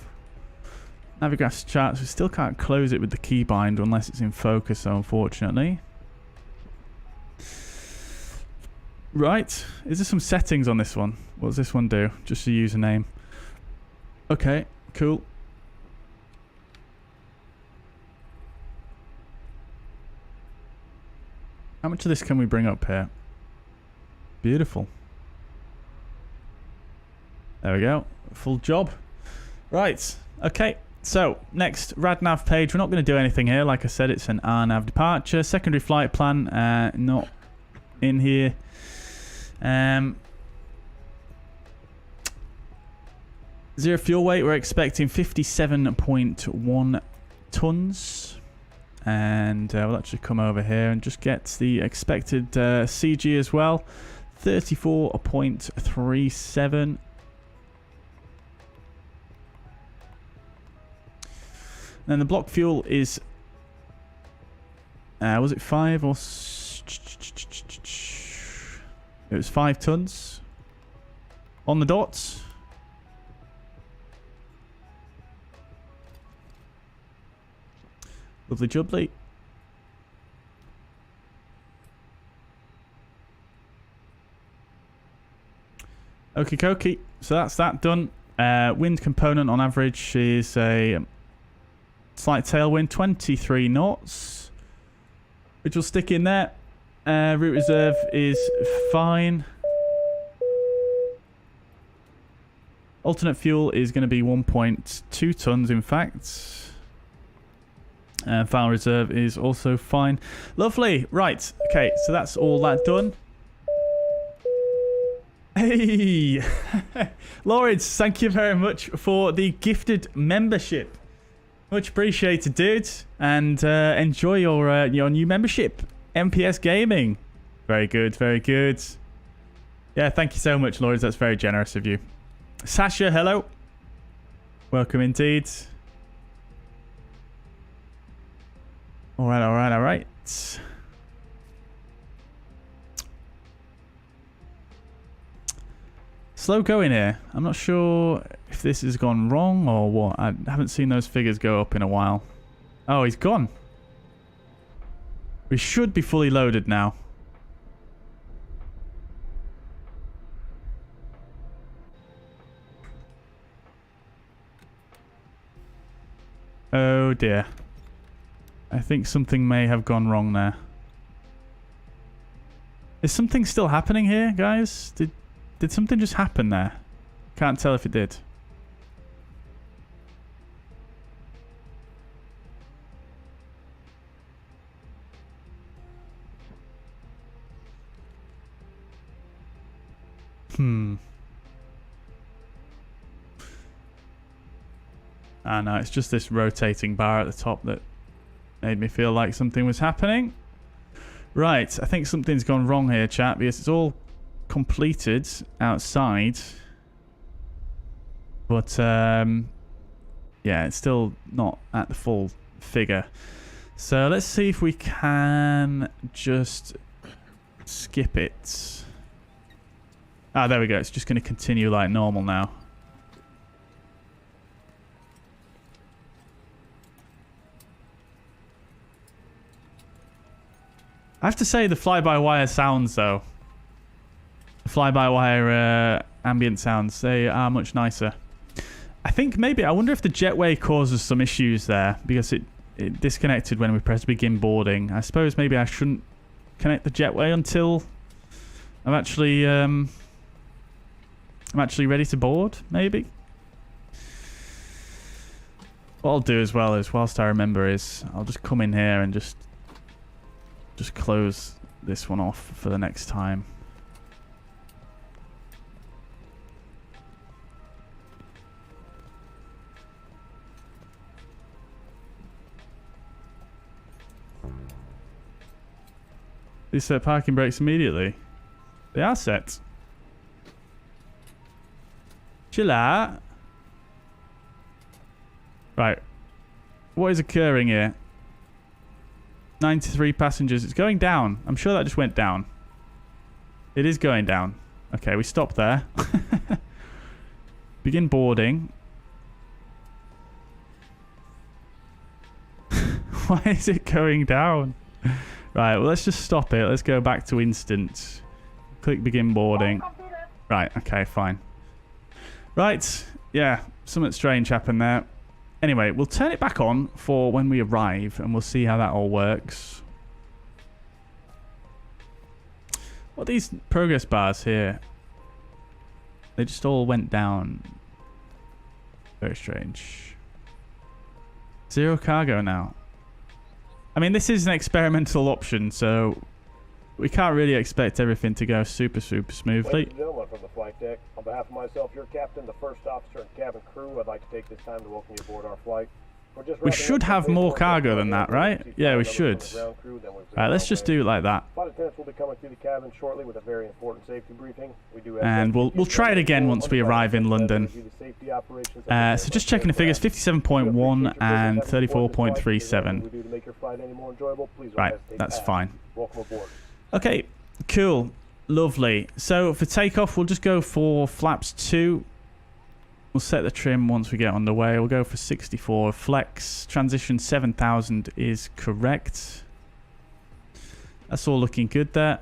Navigraph's charts, we still can't close it with the keybind unless it's in focus, so unfortunately. Right, is there some settings on this one? What does this one do? Just a username. Okay, cool. How much of this can we bring up here? Beautiful. There we go, full job. Right, okay. So, next, RadNav page. We're not going to do anything here. Like I said, it's an RNAV departure. Secondary flight plan, not in here. Zero fuel weight, we're expecting 57.1 tons. And we'll actually come over here and just get the expected CG as well. 34.37. Then the block fuel is, was it 5 or... It was 5 tons. On the dot. Lovely jubbly. Okie dokie. So that's that done. Wind component on average is a... slight tailwind, 23 knots, which will stick in there. Route reserve is fine. Alternate fuel is going to be 1.2 tons, in fact. Final reserve is also fine. Lovely. Right. Okay, so that's all that done. Hey! Lawrence, thank you very much for the gifted membership. Much appreciated, dude, and enjoy your new membership, MPS Gaming. Very good, very good. Yeah, thank you so much, Lawrence. That's very generous of you. Sasha, hello. Welcome indeed. All right, all right, all right. Slow going here. I'm not sure if this has gone wrong or what. I haven't seen those figures go up in a while. Oh, he's gone. We should be fully loaded now. Oh dear. I think something may have gone wrong there. Is something still happening here, guys? Did something just happen there? Can't tell if it did. Ah, no, it's just this rotating bar at the top that made me feel like something was happening. Right, I think something's gone wrong here, chat, because it's all completed outside. But, yeah, it's still not at the full figure. So let's see if we can just skip it. Ah, there we go. It's just going to continue like normal now. I have to say the fly-by-wire sounds, though. The fly-by-wire ambient sounds. They are much nicer. I think maybe, I wonder if the jetway causes some issues there because it disconnected when we pressed begin boarding. I suppose maybe I shouldn't connect the jetway until I'm actually ready to board, maybe. What I'll do as well is, whilst I remember, is I'll just come in here and just close this one off for the next time. These set parking brakes immediately. They are set. Chill out. Right. What is occurring here? 93 passengers. It's going down. I'm sure that just went down. It is going down. Okay, we stop there. Begin boarding. Why is it going down? Right, well, let's just stop it. Let's go back to instant. Click begin boarding. Right, okay, fine. Right, yeah, something strange happened there. Anyway, we'll turn it back on for when we arrive, and we'll see how that all works. What are these progress bars here? They just all went down. Very strange. 0 cargo now. I mean, this is an experimental option, so we can't really expect everything to go super smoothly. Ladies and gentlemen from the flight deck, on behalf of myself, your captain, the first officer, and cabin crew, I'd like to take this time to welcome you aboard our flight. We should have more cargo than that, right? Yeah, we should. Right, let's just do it like that. Flight attendants will be coming through the cabin shortly with a very important safety briefing. And we'll try it again once we arrive in London. So just checking the figures, 57.1 and 34.37. Right, that's fine. Okay, cool. Lovely. So for takeoff, we'll just go for flaps 2. We'll set the trim once we get underway. We'll go for 64 flex. Transition 7000 is correct. That's all looking good there.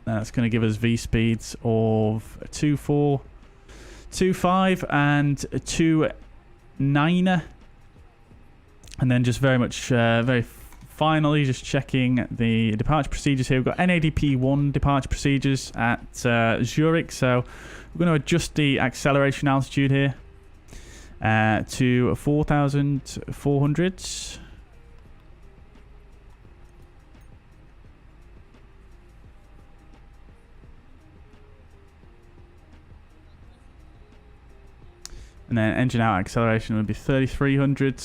That's going to give us V speeds of 2.4, 2.5 and 2.9. And then just very much, very finally, just checking the departure procedures here. We've got NADP1 departure procedures at Zurich. So we're going to adjust the acceleration altitude here to 4,400. And then engine out acceleration would be 3,300.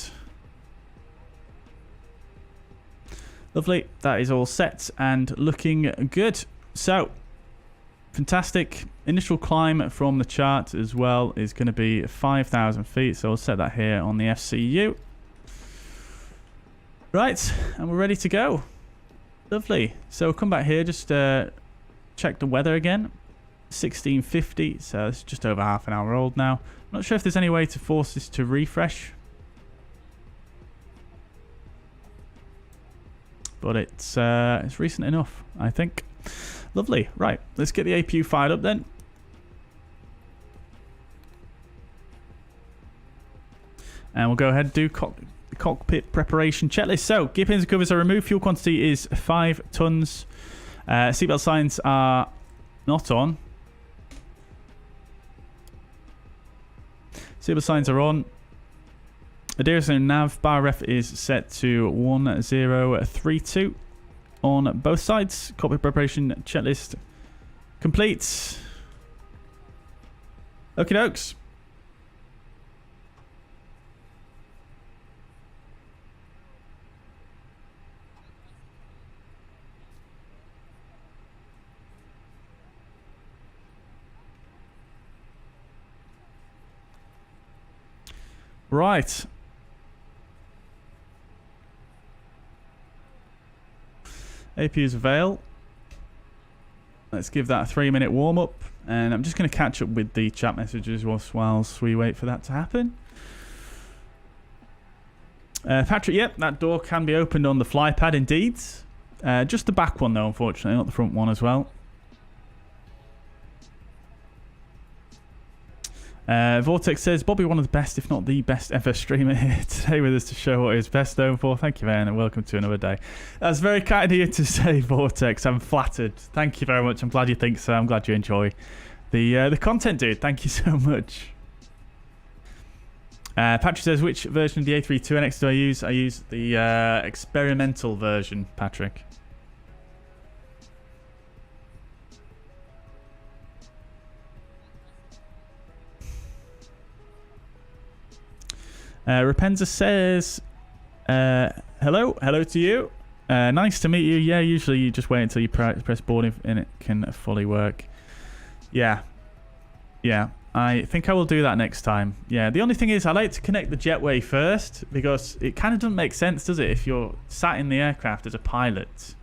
Lovely. That is all set and looking good. So, fantastic. Initial climb from the chart as well is going to be 5,000 feet. So, we'll set that here on the FCU. Right. And we're ready to go. Lovely. So, we'll come back here. Just check the weather again. 1650. So, it's just over half an hour old now. I'm not sure if there's any way to force this to refresh. But it's recent enough, I think. Lovely. Right, let's get the APU fired up then. And we'll go ahead and do cockpit preparation checklist. So, gear pins and covers are removed. Fuel quantity is 5 tons. Seatbelt signs are not on. Seatbelt signs are on. Addressing nav bar ref is set to 1032 on both sides. Cockpit preparation checklist complete. Okie dokes. Right. APU's avail. Let's give that a 3-minute warm-up. And I'm just going to catch up with the chat messages whilst we wait for that to happen. Patrick, yep, that door can be opened on the fly pad indeed. Just the back one though, unfortunately, not the front one as well. Vortex says, Bobby, one of the best, if not the best FS streamer here today with us to show what he's best known for. Thank you, man, and welcome to another day. That's very kind of you to say, Vortex. I'm flattered. Thank you very much. I'm glad you think so. I'm glad you enjoy the content, dude. Thank you so much. Patrick says, which version of the A32NX do I use? I use the experimental version, Patrick. Rapenza says, hello to you. Nice to meet you. Yeah, usually you just wait until you press board and it can fully work. Yeah, I think I will do that next time. Yeah, the only thing is I like to connect the jetway first because it kind of doesn't make sense, does it, if you're sat in the aircraft as a pilot.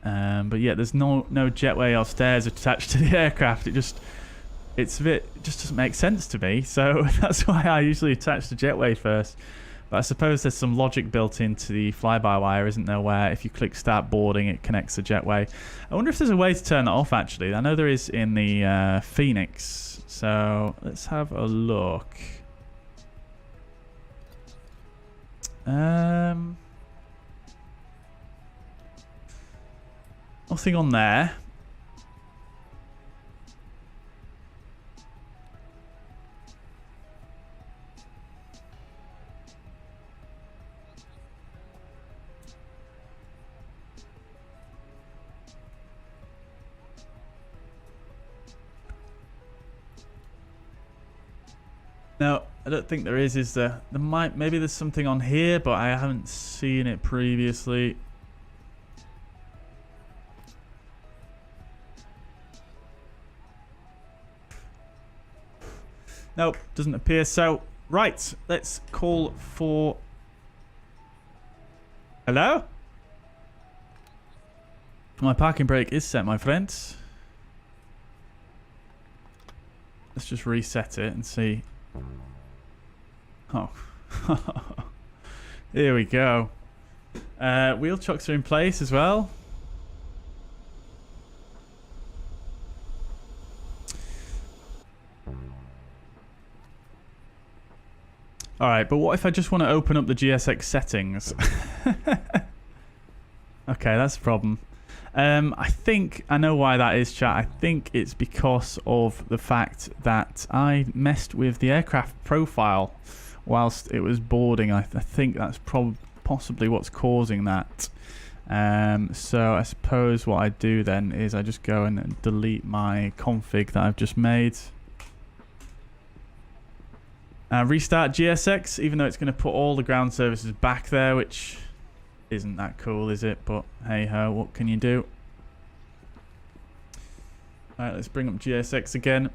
But yeah, there's no jetway or stairs attached to the aircraft. It just doesn't make sense to me. So that's why I usually attach the jetway first. But I suppose there's some logic built into the fly-by-wire, isn't there, where if you click start boarding, it connects the jetway. I wonder if there's a way to turn that off, actually. I know there is in the Fenix. So let's have a look. Nothing on there. No, I don't think there is there? Maybe there's something on here, but I haven't seen it previously. Nope, doesn't appear. So, right, let's call for... Hello? My parking brake is set, my friends. Let's just reset it and see. Oh. Here we go. Wheel chocks are in place as well. Alright, but what if I just want to open up the GSX settings? Okay, that's a problem. I think I know why that is, chat. I think it's because of the fact that I messed with the aircraft profile whilst it was boarding. I think that's possibly what's causing that. So I suppose what I do then is I just go and delete my config that I've just made. Restart GSX, even though it's going to put all the ground services back there, which isn't that cool, is it? But hey ho, what can you do? Alright, let's bring up GSX again.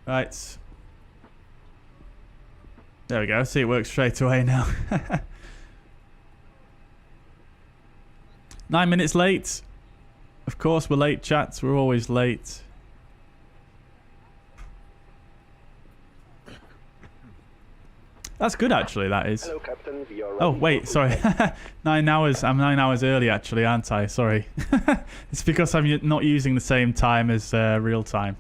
Right. There we go. See, it works straight away now. 9 minutes late. Of course, we're late, chats. We're always late. That's good, actually, that is. Hello, Captain. Oh, wait, sorry. 9 hours. I'm 9 hours early, actually, aren't I? Sorry. It's because I'm not using the same time as real time.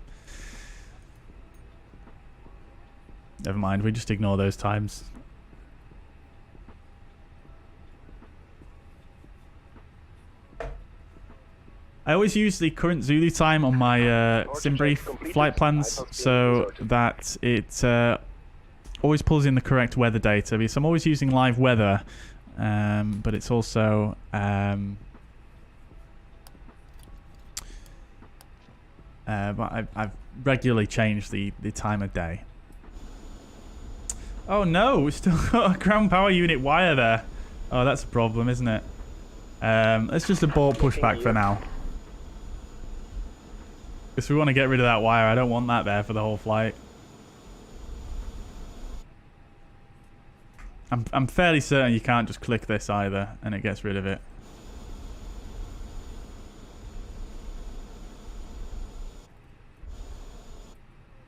Never mind, we just ignore those times. I always use the current Zulu time on my SimBrief flight plans so that it always pulls in the correct weather data, because I'm always using live weather, but it's also but I've regularly changed the time of day. Oh no, we still got a ground power unit wire there. Oh, that's a problem, isn't it? Let's just abort pushback for now. Because we want to get rid of that wire. I don't want that there for the whole flight. I'm fairly certain you can't just click this either and it gets rid of it.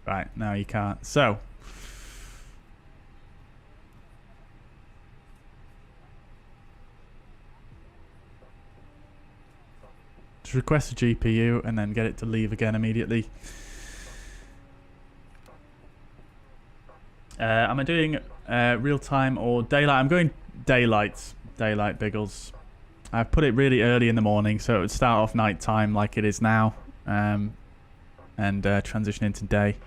Right, no you can't. So Just request a GPU and then get it to leave again immediately. Am I doing real time or daylight? I'm going daylight. Daylight, Biggles. I've put it really early in the morning so it would start off night time like it is now. And transition into day.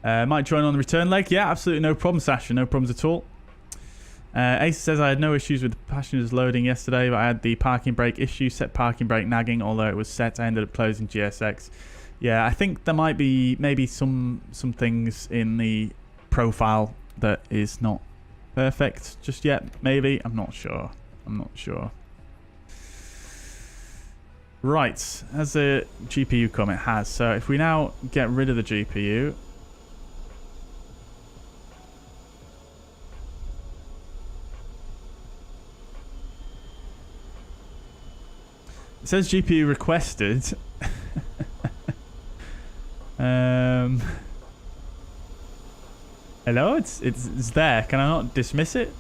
Might join on the return leg. Yeah, absolutely no problem, Sasha. No problems at all. Ace says I had no issues with passengers loading yesterday, but I had the parking brake issue, set parking brake nagging. Although it was set, I ended up closing GSX. Yeah, I think there might be maybe some things in the profile that is not perfect just yet. Maybe, I'm not sure. I'm not sure. Right, has the GPU come? It has. So if we now get rid of the GPU. It says GPU requested. Hello, it's there. Can I not dismiss it?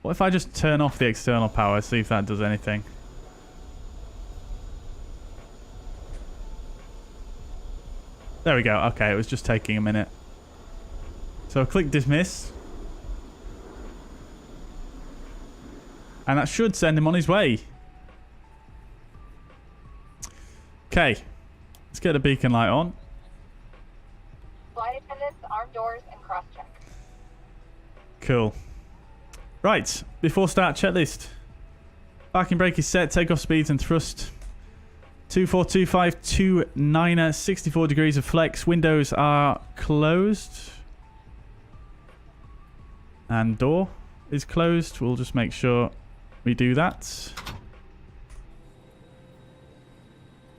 What if I just turn off the external power, see if that does anything? There we go. Okay, it was just taking a minute. So click dismiss. And that should send him on his way. Okay. Let's get the beacon light on. Flight attendants, armed doors, and cross-check. Cool. Right. Before start, checklist. Parking brake is set. Takeoff speeds and thrust. 242529er, 64 degrees of flex. Windows are closed. And door is closed. We'll just make sure we do that.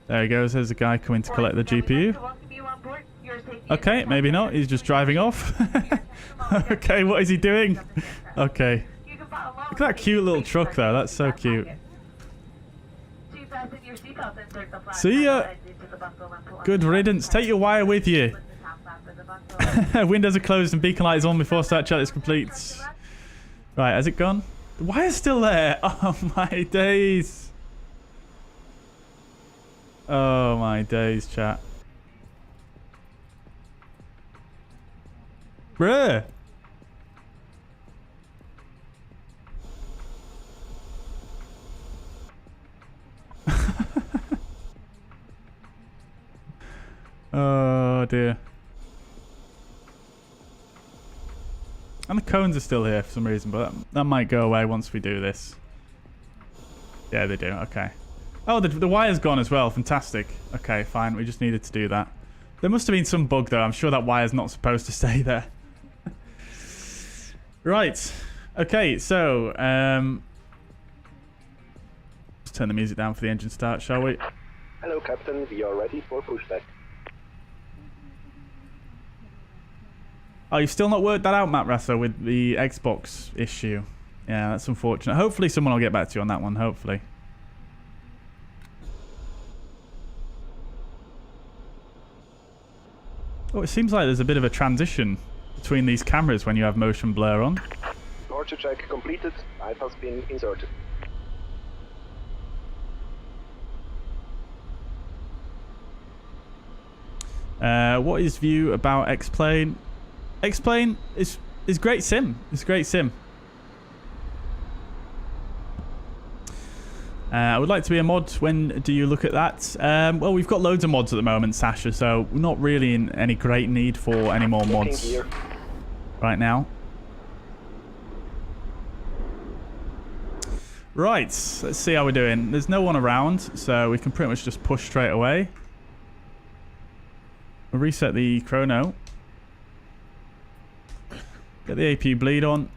There he goes. There's a guy coming to collect the GPU. Okay, maybe not. He's just driving off. Okay, what is he doing? Okay. Look at that cute little truck though. That's so cute. See ya. Good riddance. Take your wire with you. Windows are closed and beacon light is on before start checklist completes. Right, has it gone? The wire's still there. Oh my days. Oh my days, chat. Bruh. Oh dear. And the cones are still here for some reason, but that might go away once we do this. Yeah, they do. Okay. Oh, the wire's gone as well. Fantastic. Okay, fine. We just needed to do that. There must have been some bug, though. I'm sure that wire's not supposed to stay there. Right. Okay, so... let's turn the music down for the engine start, shall we? Hello, Captain. We are ready for pushback. Oh, you've still not worked that out, Matt Rasser, with the Xbox issue. Yeah, that's unfortunate. Hopefully someone will get back to you on that one, hopefully. Oh, it seems like there's a bit of a transition between these cameras when you have motion blur on. Departure check completed. Light has been inserted. What is view about X-Plane? X-Plane is great sim. It's great sim. I would like to be a mod. When do you look at that? Well, we've got loads of mods at the moment, Sasha, so we're not really in any great need for any more mods right now. Right, let's see how we're doing. There's no one around, so we can pretty much just push straight away. We'll reset the chrono. Get the APU bleed on.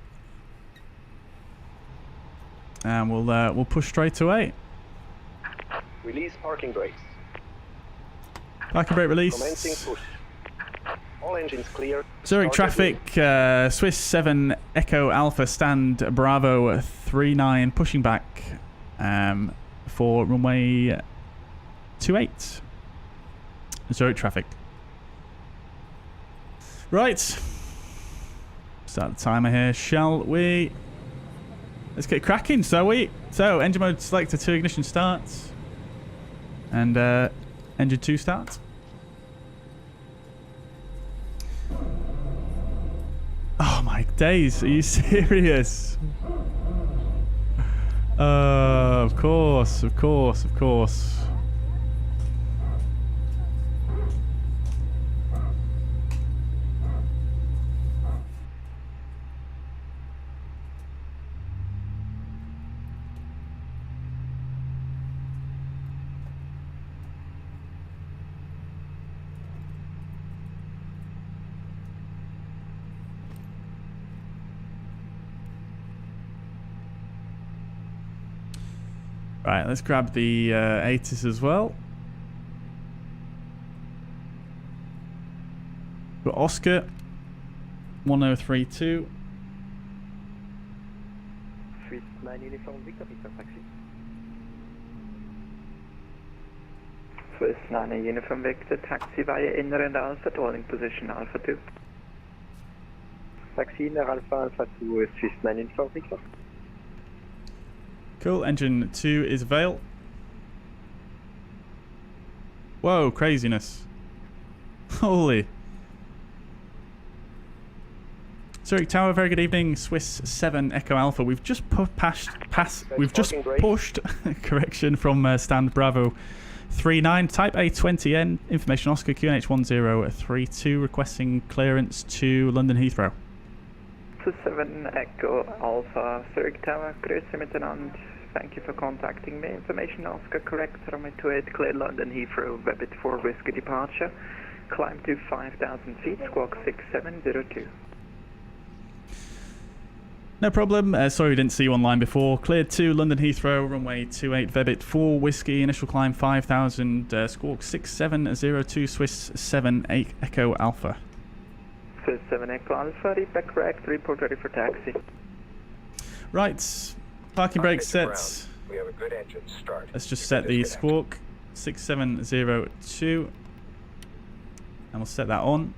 And we'll push straight away. Release parking brakes. Parking brake release. Commencing push. All engines clear. Zurich traffic, Swiss 7 Echo Alpha stand Bravo 39 pushing back for runway 28. Zurich traffic. Right. Start the timer here, shall we? Let's get cracking, shall we? So, engine mode selector 2 ignition starts. And engine 2 starts. Oh my days, are you serious? Of course, of course, of course. Right, let's grab the ATIS as well. Got Oscar 1032. Swiss 9 Uniform Victor Victor Taxi. Swiss 9 Uniform Victor Taxi via inner and Alpha, holding position Alpha 2. Taxi inner Alpha Alpha 2 Swiss 9 Uniform Victor. Cool, engine 2 is avail. Whoa, craziness. Holy. Zurich Tower, very good evening. Swiss 7 Echo Alpha. We've just pushed correction from stand Bravo 39, type A20N, information Oscar QNH 1032, requesting clearance to London Heathrow. 7 Echo Alpha, Zurich Tower, grüße miteinander. Thank you for contacting me. Information Oscar correct, runway 28, clear London Heathrow, Rabbit 4 Whiskey departure. Climb to 5,000 feet, squawk 6702. No problem. Sorry we didn't see you online before. Cleared to London Heathrow, runway 28, Rabbit 4 Whiskey, initial climb 5,000, squawk 6702, Swiss 7 Echo Alpha. Swiss 7 Echo Alpha, read correct, report ready for taxi. Right, parking brake set. We have a good engine start. Let's just set the squawk 6702 and we'll set that on.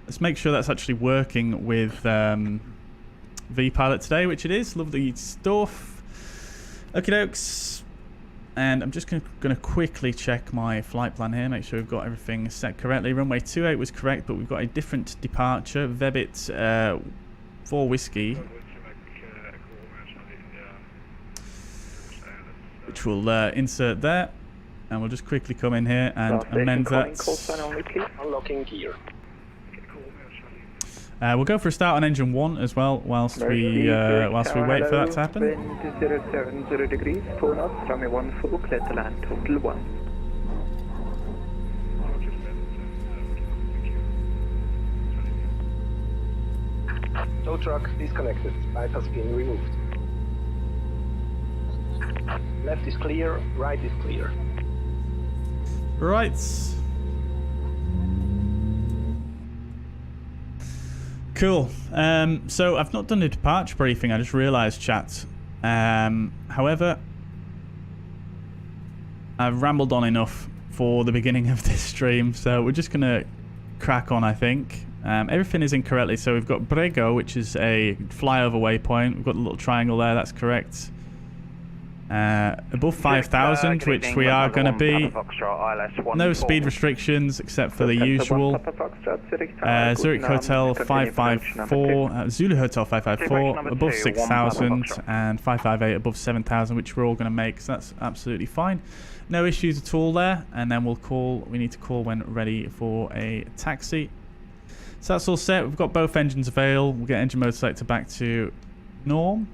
Let's make sure that's actually working with VPilot today, which it is. Lovely stuff. Okie dokes. And I'm just going to quickly check my flight plan here, make sure we've got everything set correctly. Runway 28 was correct, but we've got a different departure. Vebit 4 Whiskey, which we'll insert there. And we'll just quickly come in here and amend that. Unlocking gear. We'll go for a start on engine 1 as well, whilst we wait for that to happen. Wind 070 degrees, 4 knots, runway 1 full, clear to land, total 1. Tow truck disconnected. Pipe has been removed. Left is clear, right is clear. Right. Cool. So I've not done a departure briefing, I just realised, chat. However, I've rambled on enough for the beginning of this stream, so we're just going to crack on, I think. Everything is incorrectly, so we've got Brego, which is a flyover waypoint. We've got the little triangle there, that's correct. Above 5,000, which we are going to be. No speed restrictions except for the usual. Zurich Hotel 554, Zulu Hotel 554 above 6,000, and 558 above 7,000, which we're all going to make, so that's absolutely fine. No issues at all there, and then we need to call when ready for a taxi. So that's all set. We've got both engines available. We'll get engine mode selector back to norm.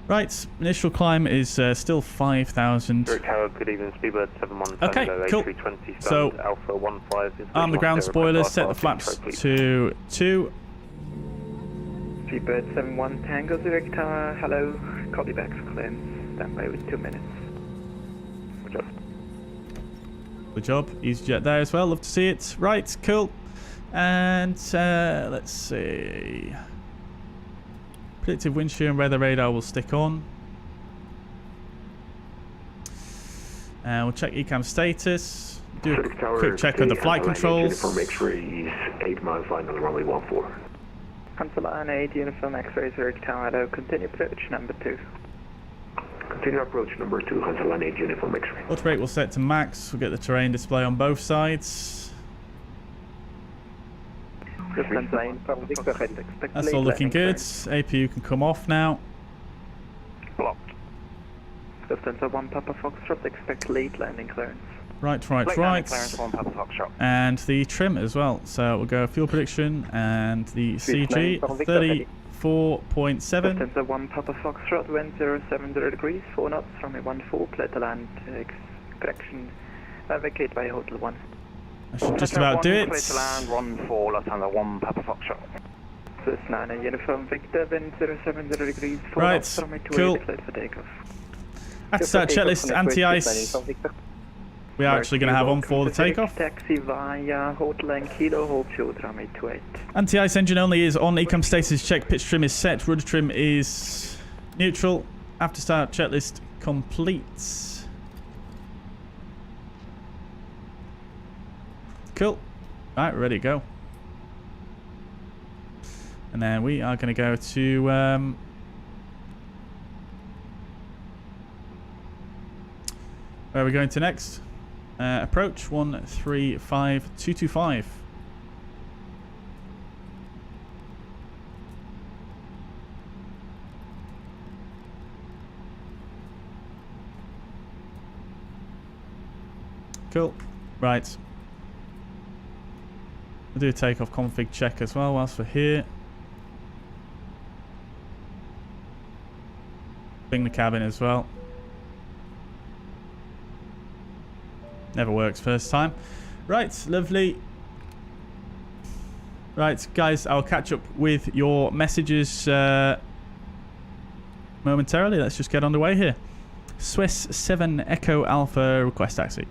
Right, initial climb is still 5,000. Zurich Tower, good evening, Speedbird 71. Okay, cool. A320, so, Alpha 15. arm the ground spoilers, set the flaps to 2. Speedbird 71 Tango, Zurich Tower, hello. Call you back for clearance. Stand by with 2 minutes. Good job. Good job. EasyJet there as well. Love to see it. Right, cool. And let's see. Predictive wind shear and weather radar will stick on. We'll check ECAM status. Do Zurich a Tower quick check of the flight controls. Uniform X-ray, 8 miles line on the runway 14. Cancel line 8, Uniform X-ray, Zurich Tower, continue approach number 2. Continue approach number 2, Cancel line 8, Uniform X-ray. Auto brake will set to max. We'll get the terrain display on both sides. That's all looking good. APU can come off now. Blocked. Lufthansa 1 Papa Foxtrot, expect late landing clearance. Right. Clearance 1 Papa Foxtrot. And the trim as well. So we'll go fuel prediction and the CG 34.7. Lufthansa 1 Papa Foxtrot, wind 070 degrees, 4 knots, runway 14, clear to land, correction, vacate by Hotel 1. I should just about do it. Clear to land, 14, Lufthansa 1 Papa Foxtrot. First 9, Uniform Victor, wind 070 degrees, 4 Right, knots, runway 28, cool. clear for takeoff. After start checklist, anti-ice. We are actually going to have on for the takeoff. Taxi via Hotel and Kilo, hold short, runway 28. Anti-ice engine only is on. Ecom status check. Pitch trim is set. Rudder trim is neutral. After start checklist complete. Cool. Right, ready to go. And then we are going to go to where are we going to next? Approach 135225. Cool. Right. We'll do a takeoff config check as well whilst we're here. Bring the cabin as well. Never works first time. Right, lovely. Right, guys, I'll catch up with your messages momentarily. Let's just get underway here. Swiss 7 Echo Alpha request taxi.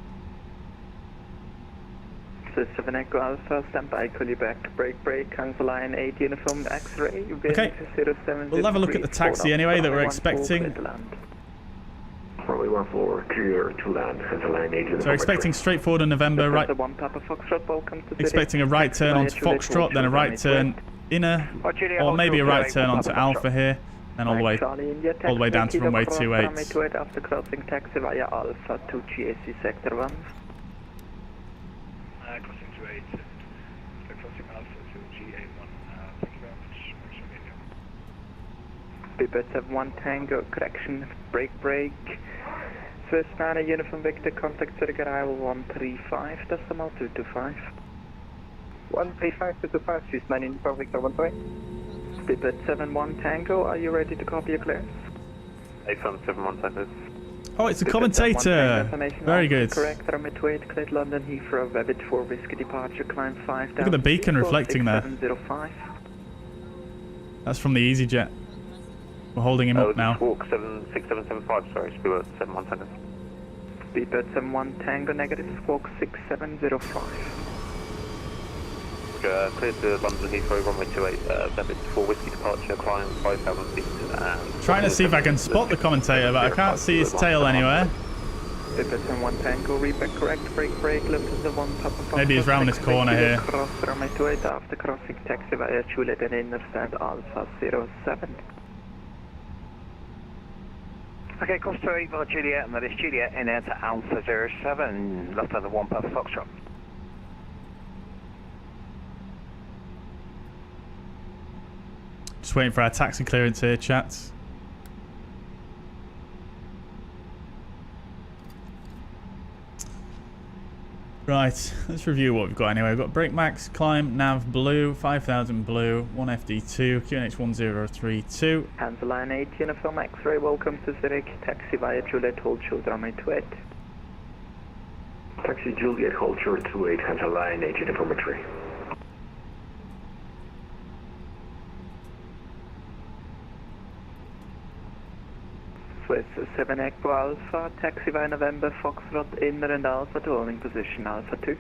Swiss 7 Echo Alpha, stand by, call you back. Break, cancel line 8, Uniform X-ray. Okay, we'll have a look at the taxi anyway that we're expecting. Runway 14, clear to land, Cancel line 8, Uniform So we're expecting straightforward in November, right? Expecting a right turn onto Foxtrot, then a right turn inner, or maybe a right turn onto Alpha here, and all the way down to runway 28. After crossing taxi via Alpha to GSC sector 1. Crossing 28, crossing Alpha to GA1. Thank you very much. Bibet 1 Tango, correction, break. Swiss 9 Uniform Victor, contact Zurich arrival 135, decimal 225. 135, 225, Swiss 9 Uniform Victor 128. Bibet 1 Tango, are you ready to copy your clearance? 871 seconds. Oh, it's a commentator. Very good. Correct, runway 28, cleared London Heathrow, Rabbit 4 whiskey departure, climb 5 down. Look at the beacon reflecting there. 705. That's from the EasyJet. We're holding him up now. Squawk 6775, sorry, speedbird 71 seconds. Speedbird 1 Tango, negative, squawk 6705. Clear to London Heathrow, runway 28, Rabbit 4 whiskey departure, climb 5,000 feet and... Trying to see if I can spot the commentator, but I can't see his tail anywhere. Speedbird 1 Tango, reback correct, break, left to 1 Papa. Maybe he's round this corner here. Cross runway 28 after crossing taxi via Juliet and inner stand Alpha 07. Okay, cross to Eva Juliet, and that is Juliet in air to Alpha 07, Lufthansa 1 Papa Foxtrot. Just waiting for our taxi clearance here, chats. Right, let's review what we've got anyway. We've got brake max, climb, nav blue, 5000 blue, 1 FD2, QNH 1032. Cancel line 8, Uniform X-ray, welcome to Zurich, taxi via Juliet, hold short runway 28. Taxi Juliet, hold short 28, Cancel line 8, Uniform X-ray. Swiss 7 Echo Alpha, taxi via November, Foxtrot, inner and Alpha to holding position Alpha 2.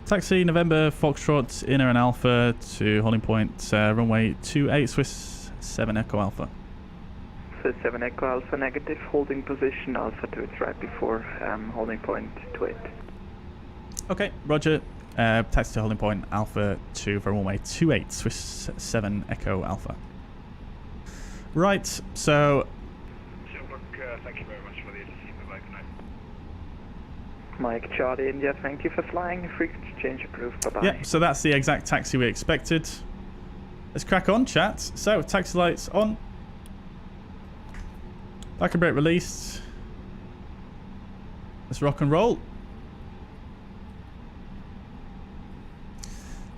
Taxi November, Foxtrot, inner and Alpha to holding point, runway 28, Swiss 7 Echo Alpha. Swiss 7 Echo Alpha negative, holding position Alpha 2, it's right before holding point 28. Okay, roger. Taxi to holding point Alpha 2 for runway 28, Swiss 7 Echo Alpha. Right, so... thank you very much for the agency. Bye-bye, good night. Mike Charlie India, thank you for flying. Frequency change approved, bye-bye. Yep, so that's the exact taxi we expected. Let's crack on, chat. So, taxi lights on. Back brake released. Let's rock and roll.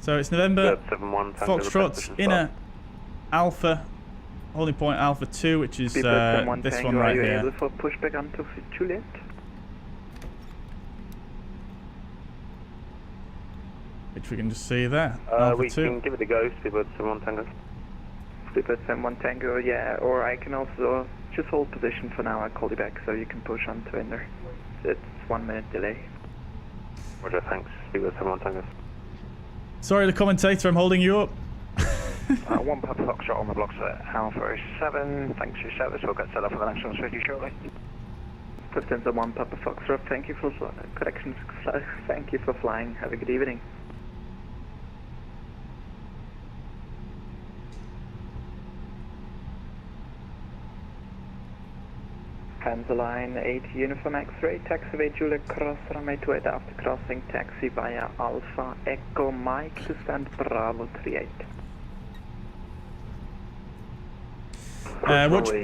So it's November, Foxtrot, inner Alpha, holding point Alpha 2, which is this one right here. Are you able for pushback onto Juliet? Which we can just see there. We can give it a go, Speedbird 71 Tango. Speedbird 71 Tango, yeah, or I can also just hold position for now. I'll call you back so you can push onto inner. It's 1 minute delay. Roger, thanks. Speedbird 71 Tango. Sorry, the commentator, I'm holding you up. 1 Papa Foxtrot on the blocks at Alpha 7. Thanks for your service. We'll get set up for the next one with you shortly. 15-1 Papa Foxtrot. Thank you for corrections. Thank you for flying. Have a good evening. Cancel line 8 Uniform X-ray, taxiway Juliet cross runway 28 after crossing taxi via Alpha Echo Mike to stand Bravo 38.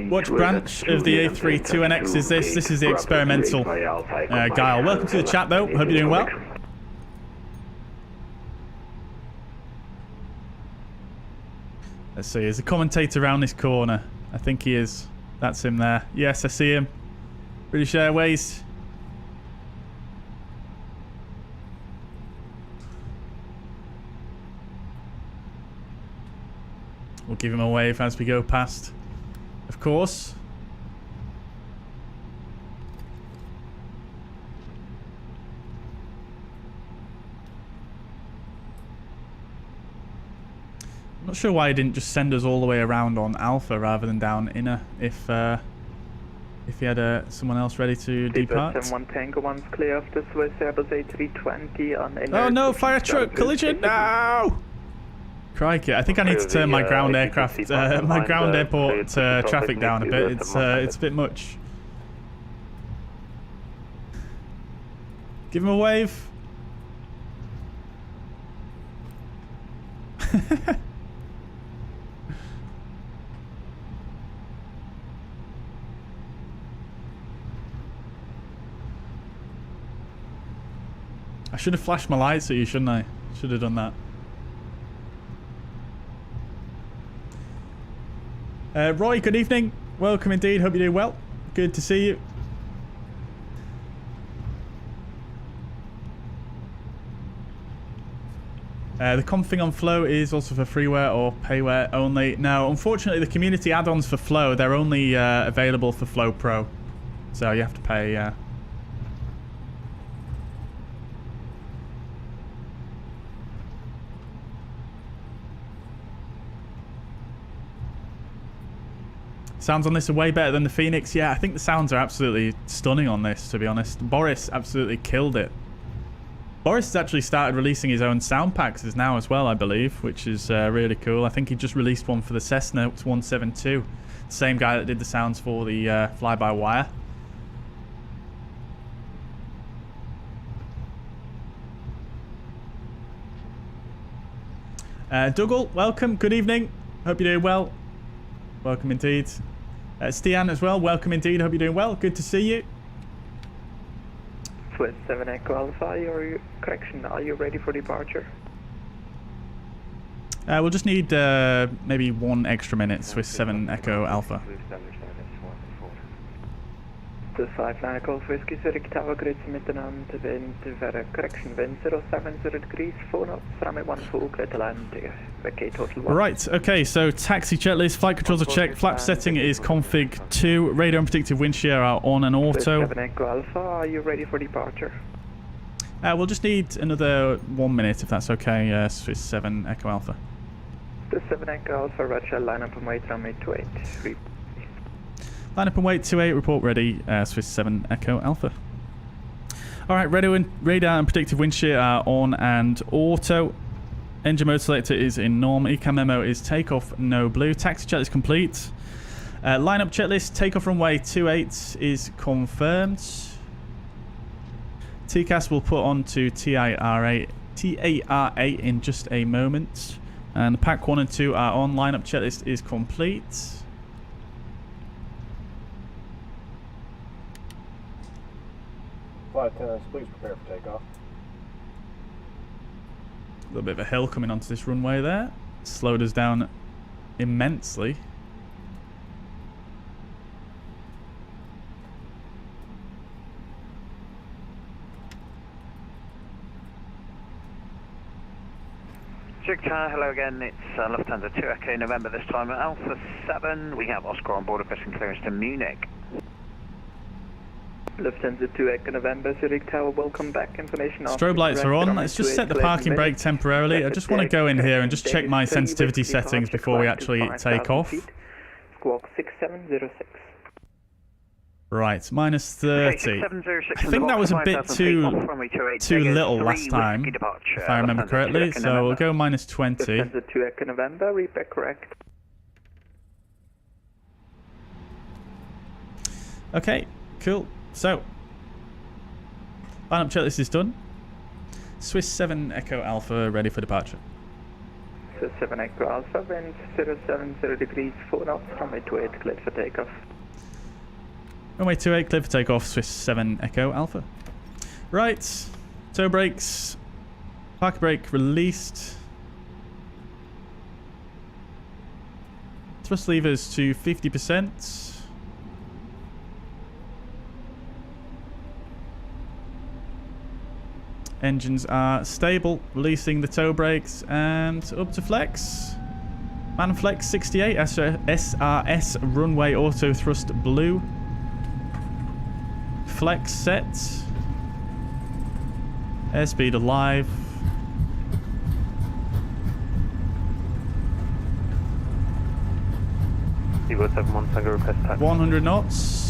Which branch of the A32NX is this? This is the experimental. Guile, welcome to the chat though, hope you're doing well. Let's see, is the commentator around this corner? I think he is. That's him there. Yes, I see him. British Airways. We'll give him a wave as we go past. Of course. I'm not sure why he didn't just send us all the way around on Alpha rather than down inner if he had someone else ready to depart. 71 Tango 1's clear of the Swiss Airbus A320 on inner. Oh no, fire truck collision! No! Crikey, I think I need to turn my ground aircraft, my ground airport traffic down a bit. It's a bit much. Give him a wave. I should have flashed my lights at you, shouldn't I? Should have done that. Roy, good evening. Welcome indeed. Hope you're doing well. Good to see you. The config on Flow is also for freeware or payware only. Now, unfortunately, the community add-ons for Flow, they're only available for Flow Pro. So you have to pay... Sounds on this are way better than the Fenix. Yeah, I think the sounds are absolutely stunning on this, to be honest. Boris absolutely killed it. Boris has actually started releasing his own sound packs now as well, I believe, which is really cool. I think he just released one for the Cessna 172. Same guy that did the sounds for the fly-by-wire. Dougal, welcome. Good evening. Hope you're doing well. Welcome indeed. Stian as well, welcome indeed. Hope you're doing well. Good to see you. Swiss 7 Echo Alpha, are you ready for departure? We'll just need maybe 1 extra minute. Swiss 7 Echo Alpha. The 59 Golf Whiskey Zurich Tower grids miteinander, wind for correction, wind 070 degrees, 4 knots, runway 1 full, clear to land, vacate total 1. Right, okay, so taxi checklist, flight controls are checked, flap setting is config 2, radar and predictive wind shear are on and auto. 7 Echo Alpha, are you ready for departure? We'll just need another 1 minute if that's okay, Swiss 7 Echo Alpha. The 7 Echo Alpha, roger, line up and wait runway 28. Line up and wait, 28, report ready, Swiss 7 Echo Alpha. Alright, radar and predictive wind shear are on and auto. Engine mode selector is in norm. ECAM memo is takeoff no blue. Taxi checklist complete. Lineup checklist, takeoff runway 28 is confirmed. TCAS will put on to TARA in just a moment. And pack 1 and 2 are on. Lineup checklist is complete. Flight attendants, please prepare for takeoff. A little bit of a hill coming onto this runway there. Slowed us down immensely. Zurich Tower, hello again, it's Lufthansa 2 Echo November this time at Alpha 7. We have Oscar on board requesting clearance to Munich. Lufthansa 2 Echo November, Zurich Tower, welcome back. Information Strobe lights are on. Let's just set the parking brake temporarily. I just want to go in here and just check my sensitivity settings before we actually take off. Squawk 6706. Right, minus 30. I think that was a bit too little last time, if I remember correctly, so we'll go minus 20. Lufthansa 2 Echo November, read back correct. Okay, cool. So, lineup checklist is done. Swiss 7 Echo Alpha ready for departure. Swiss 7 Echo Alpha, wind 070 degrees, 4 knots, runway 28 cleared for takeoff. Runway 28 cleared for takeoff, Swiss 7 Echo Alpha. Right, toe brakes, park brake released. Thrust levers to 50%. Engines are stable, releasing the toe brakes and up to flex. Man flex 68, SRS runway auto thrust blue. Flex set. Airspeed alive. Evo 71 Tango request taxi. 100 knots.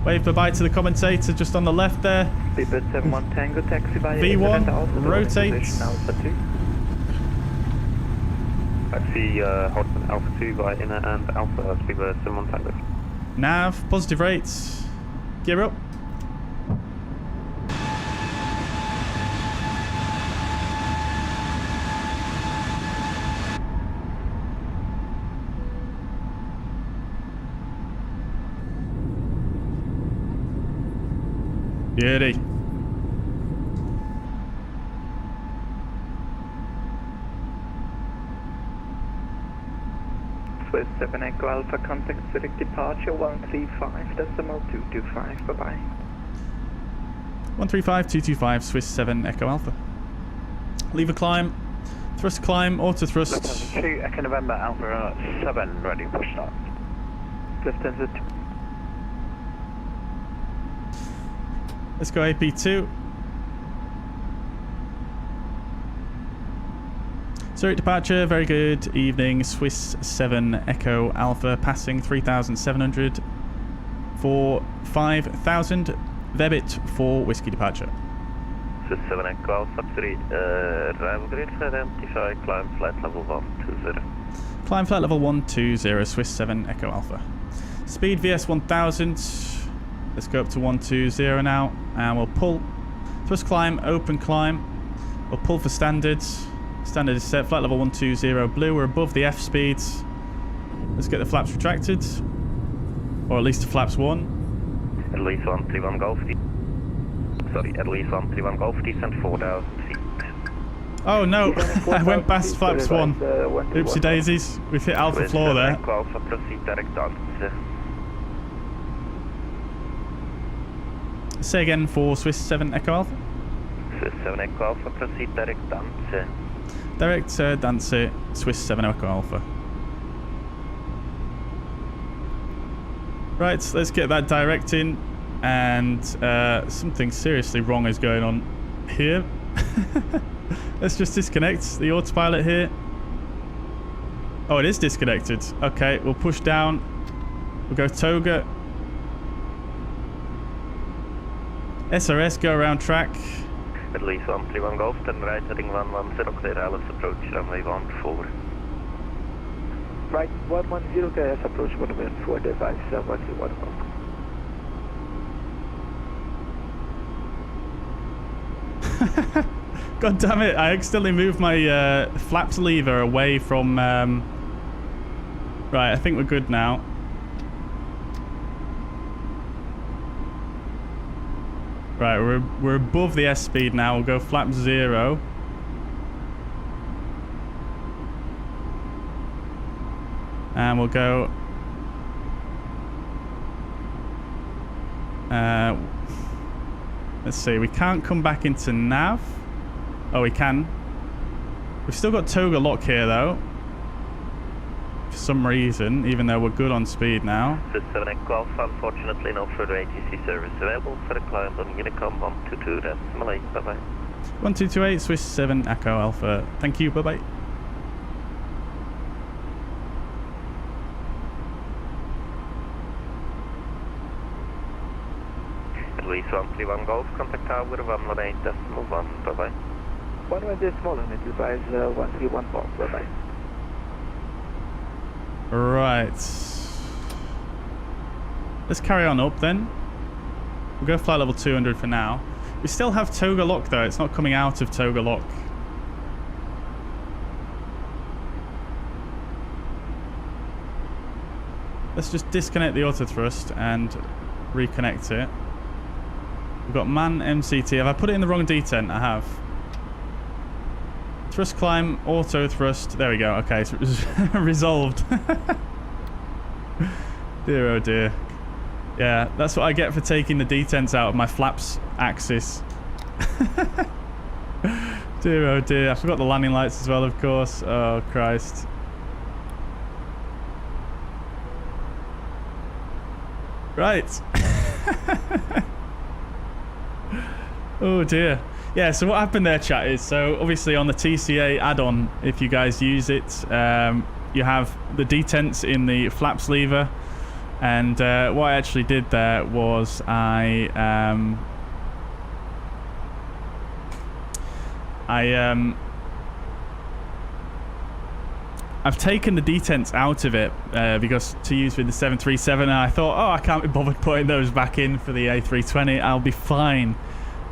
Wave bye-bye to the commentator just on the left there. Speedbird 71 Tango, taxi by V1, rotate. Taxi Hodgson Alpha 2 by Inner and Alpha Speedbird 71 Tango. Nav, positive rates. Gear up. Beauty. Swiss 7 Echo Alpha, contact Zurich departure 135.225, bye-bye. 135.225, Swiss 7 Echo Alpha. Lever climb, thrust climb, auto thrust. Lufthansa 2 Echo November Alpha 7, ready push start. Lufthansa 2. Let's go AP2. Zurich departure, very good evening. Swiss 7 Echo Alpha passing 3,700 for 5,000. Verbit for whiskey departure. Swiss 7 Echo Alpha 3, arrival grid for identify, climb flight level 120. Climb flight level 120, Swiss 7 Echo Alpha. Speed VS 1000. Let's go up to 120 now, and we'll pull. Thrust climb, open climb. We'll pull for standard. Standard is set, flight level 120 blue. We're above the F speeds. Let's get the flaps retracted, or at least the flaps 1. At least 131 Golf. Sorry, at least 131 Golf, descent 4,000 feet. Oh no, I went past flaps 1. Oopsie daisies, we've hit alpha floor there. Alpha, proceed direct on. Say again for Swiss 7 Echo Alpha. Swiss 7 Echo Alpha, proceed direct dance. Direct dance, Swiss 7 Echo Alpha. Right, let's get that direct in. And something seriously wrong is going on here. Let's just disconnect the autopilot here. Oh, it is disconnected. Okay, we'll push down. We'll go toga. SRS, go around track. Middle East 131 Golf, turn right, heading 110, clear Alice approach, runway 14. Right, 110, clear Alice approach, runway 14, device 121 Golf. God damn it, I accidentally moved my flaps lever away from... Right, I think we're good now. Right, we're above the S speed now. We'll go flap 0. And we'll go... let's see, we can't come back into nav. Oh, we can. We've still got toga lock here, though. For some reason, even though we're good on speed now. 7 Echo Alpha, unfortunately no further ATC service available for the client on Unicom 122, that's Malay, bye-bye. 1228, Swiss 7 Echo Alpha. Thank you, bye-bye. Louise 131 Golf, contact tower 118.1, bye-bye. 118.1, advise 131 Golf, bye-bye. Right. Let's carry on up then. We'll go flight level 200 for now. We still have toga lock though, it's not coming out of toga lock. Let's just disconnect the auto thrust and reconnect it. We've got man MCT. Have I put it in the wrong detent? I have. Thrust climb, auto thrust. There we go. Okay, so it's resolved. Dear oh dear. Yeah, that's what I get for taking the detents out of my flaps axis. Dear oh dear. I forgot the landing lights as well, of course. Oh Christ. Right. Oh dear. Yeah, so what happened there, chat, is so obviously on the TCA add-on, if you guys use it, you have the detents in the flaps lever, and what I actually did there was I've taken the detents out of it because to use with the 737, and I thought, oh, I can't be bothered putting those back in for the A320, I'll be fine.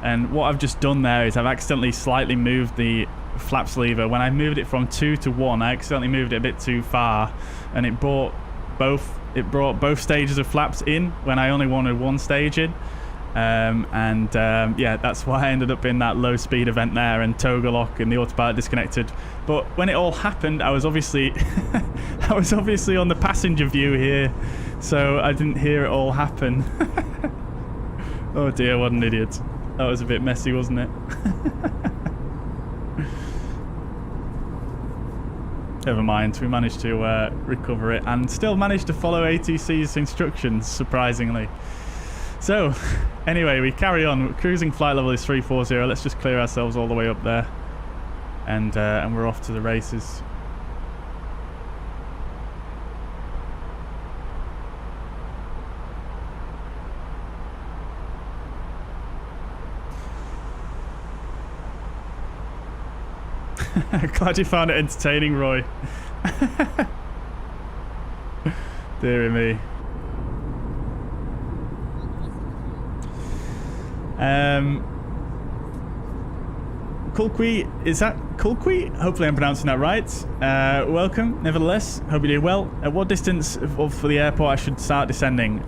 And what I've just done there is I've accidentally slightly moved the flaps lever. When I moved it from 2 to 1, I accidentally moved it a bit too far, and it brought both stages of flaps in when I only wanted one stage in. Yeah, that's why I ended up in that low speed event there, and toga lock and the autopilot disconnected. But when it all happened, I was obviously on the passenger view here, so I didn't hear it all happen. Oh dear, what an idiot. That was a bit messy, wasn't it? Never mind, we managed to recover it and still managed to follow ATC's instructions, surprisingly. So, anyway, we carry on. Cruising flight level is 340. Let's just clear ourselves all the way up there. And we're off to the races. Glad you found it entertaining, Roy. Dear me. Kulqui, is that Kulqui? Hopefully I'm pronouncing that right. Welcome, nevertheless. Hope you're doing well. At what distance for the airport I should start descending?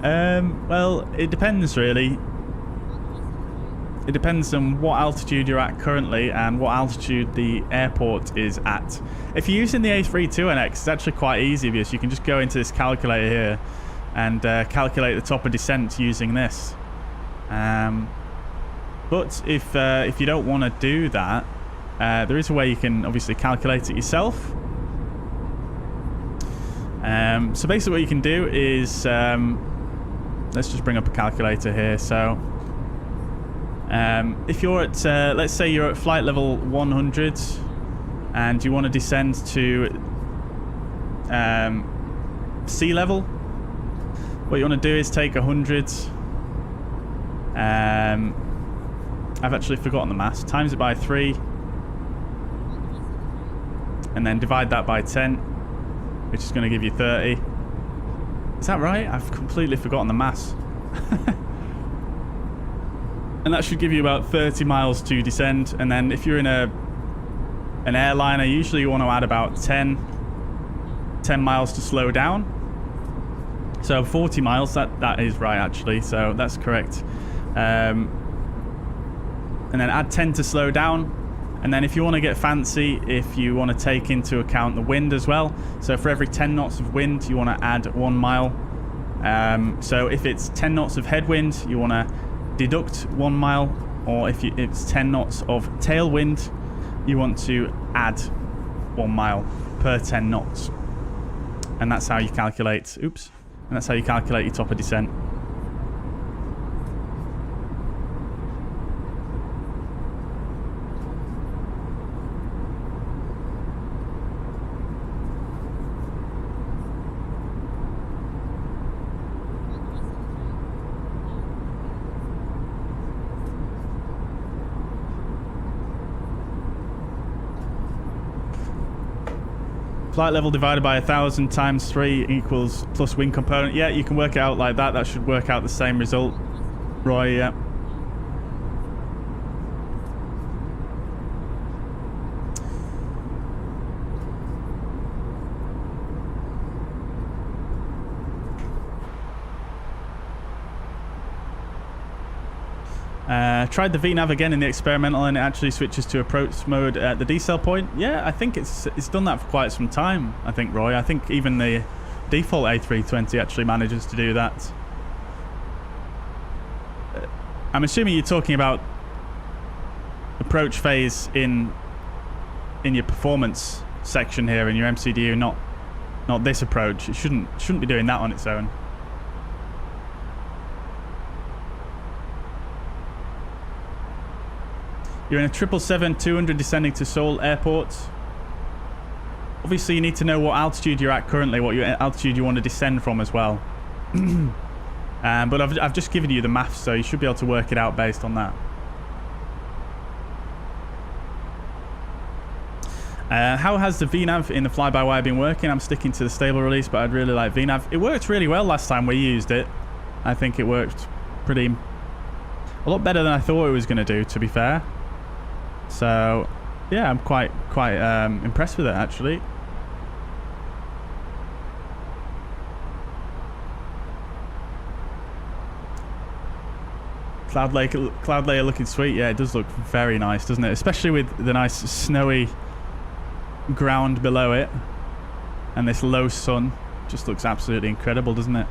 Well, it depends really. It depends on what altitude you're at currently and what altitude the airport is at. If you're using the A32NX, it's actually quite easy because you can just go into this calculator here and calculate the top of descent using this. But if you don't want to do that, there is a way you can obviously calculate it yourself. So basically what you can do is, let's just bring up a calculator here. So if you're at, let's say you're at flight level 100 and you want to descend to sea level, what you want to do is take 100, I've actually forgotten the mass. Times it by 3. And then divide that by 10, which is going to give you 30. Is that right? I've completely forgotten the mass. And that should give you about 30 miles to descend. And then if you're in an airliner, usually you want to add about 10 miles to slow down. So 40 miles, that is right actually, so that's correct. And then add 10 to slow down. And then if you want to get fancy, if you want to take into account the wind as well. So for every 10 knots of wind, you want to add 1 mile. So if it's 10 knots of headwind, you want to deduct 1 mile. Or if it's 10 knots of tailwind, you want to add 1 mile per 10 knots. And that's how you calculate, and that's how you calculate your top of descent. Flight level divided by 1,000 times 3 equals plus wind component. Yeah, you can work it out like that. That should work out the same result. Roy, yeah. Tried the VNav again in the experimental and it actually switches to approach mode at the decel point. Yeah, I think it's done that for quite some time, I think, Roy. I think even the default A320 actually manages to do that. I'm assuming you're talking about approach phase in your performance section here in your MCDU, not this approach. It shouldn't be doing that on its own. You're in a 777-200 descending to Seoul Airport. Obviously, you need to know what altitude you're at currently, what your altitude you want to descend from as well. But I've just given you the maths, so you should be able to work it out based on that. How has the VNav in the fly-by-wire been working? I'm sticking to the stable release, but I'd really like VNav. It worked really well last time we used it. I think it worked a lot better than I thought it was going to do, to be fair. So, yeah, I'm quite impressed with it, actually. Cloud layer looking sweet. Yeah, it does look very nice, doesn't it? Especially with the nice snowy ground below it and this low sun. Just looks absolutely incredible, doesn't it?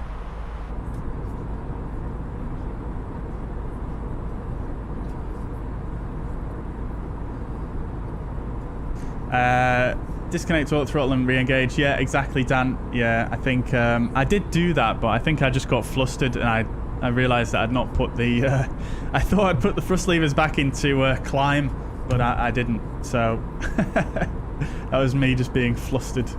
Disconnect auto throttle and re-engage. Yeah, exactly, Dan. Yeah, I think I did do that, but I think I just got flustered and I realised that I'd not put the I thought I'd put the thrust levers back into climb, but I didn't. So that was me just being flustered.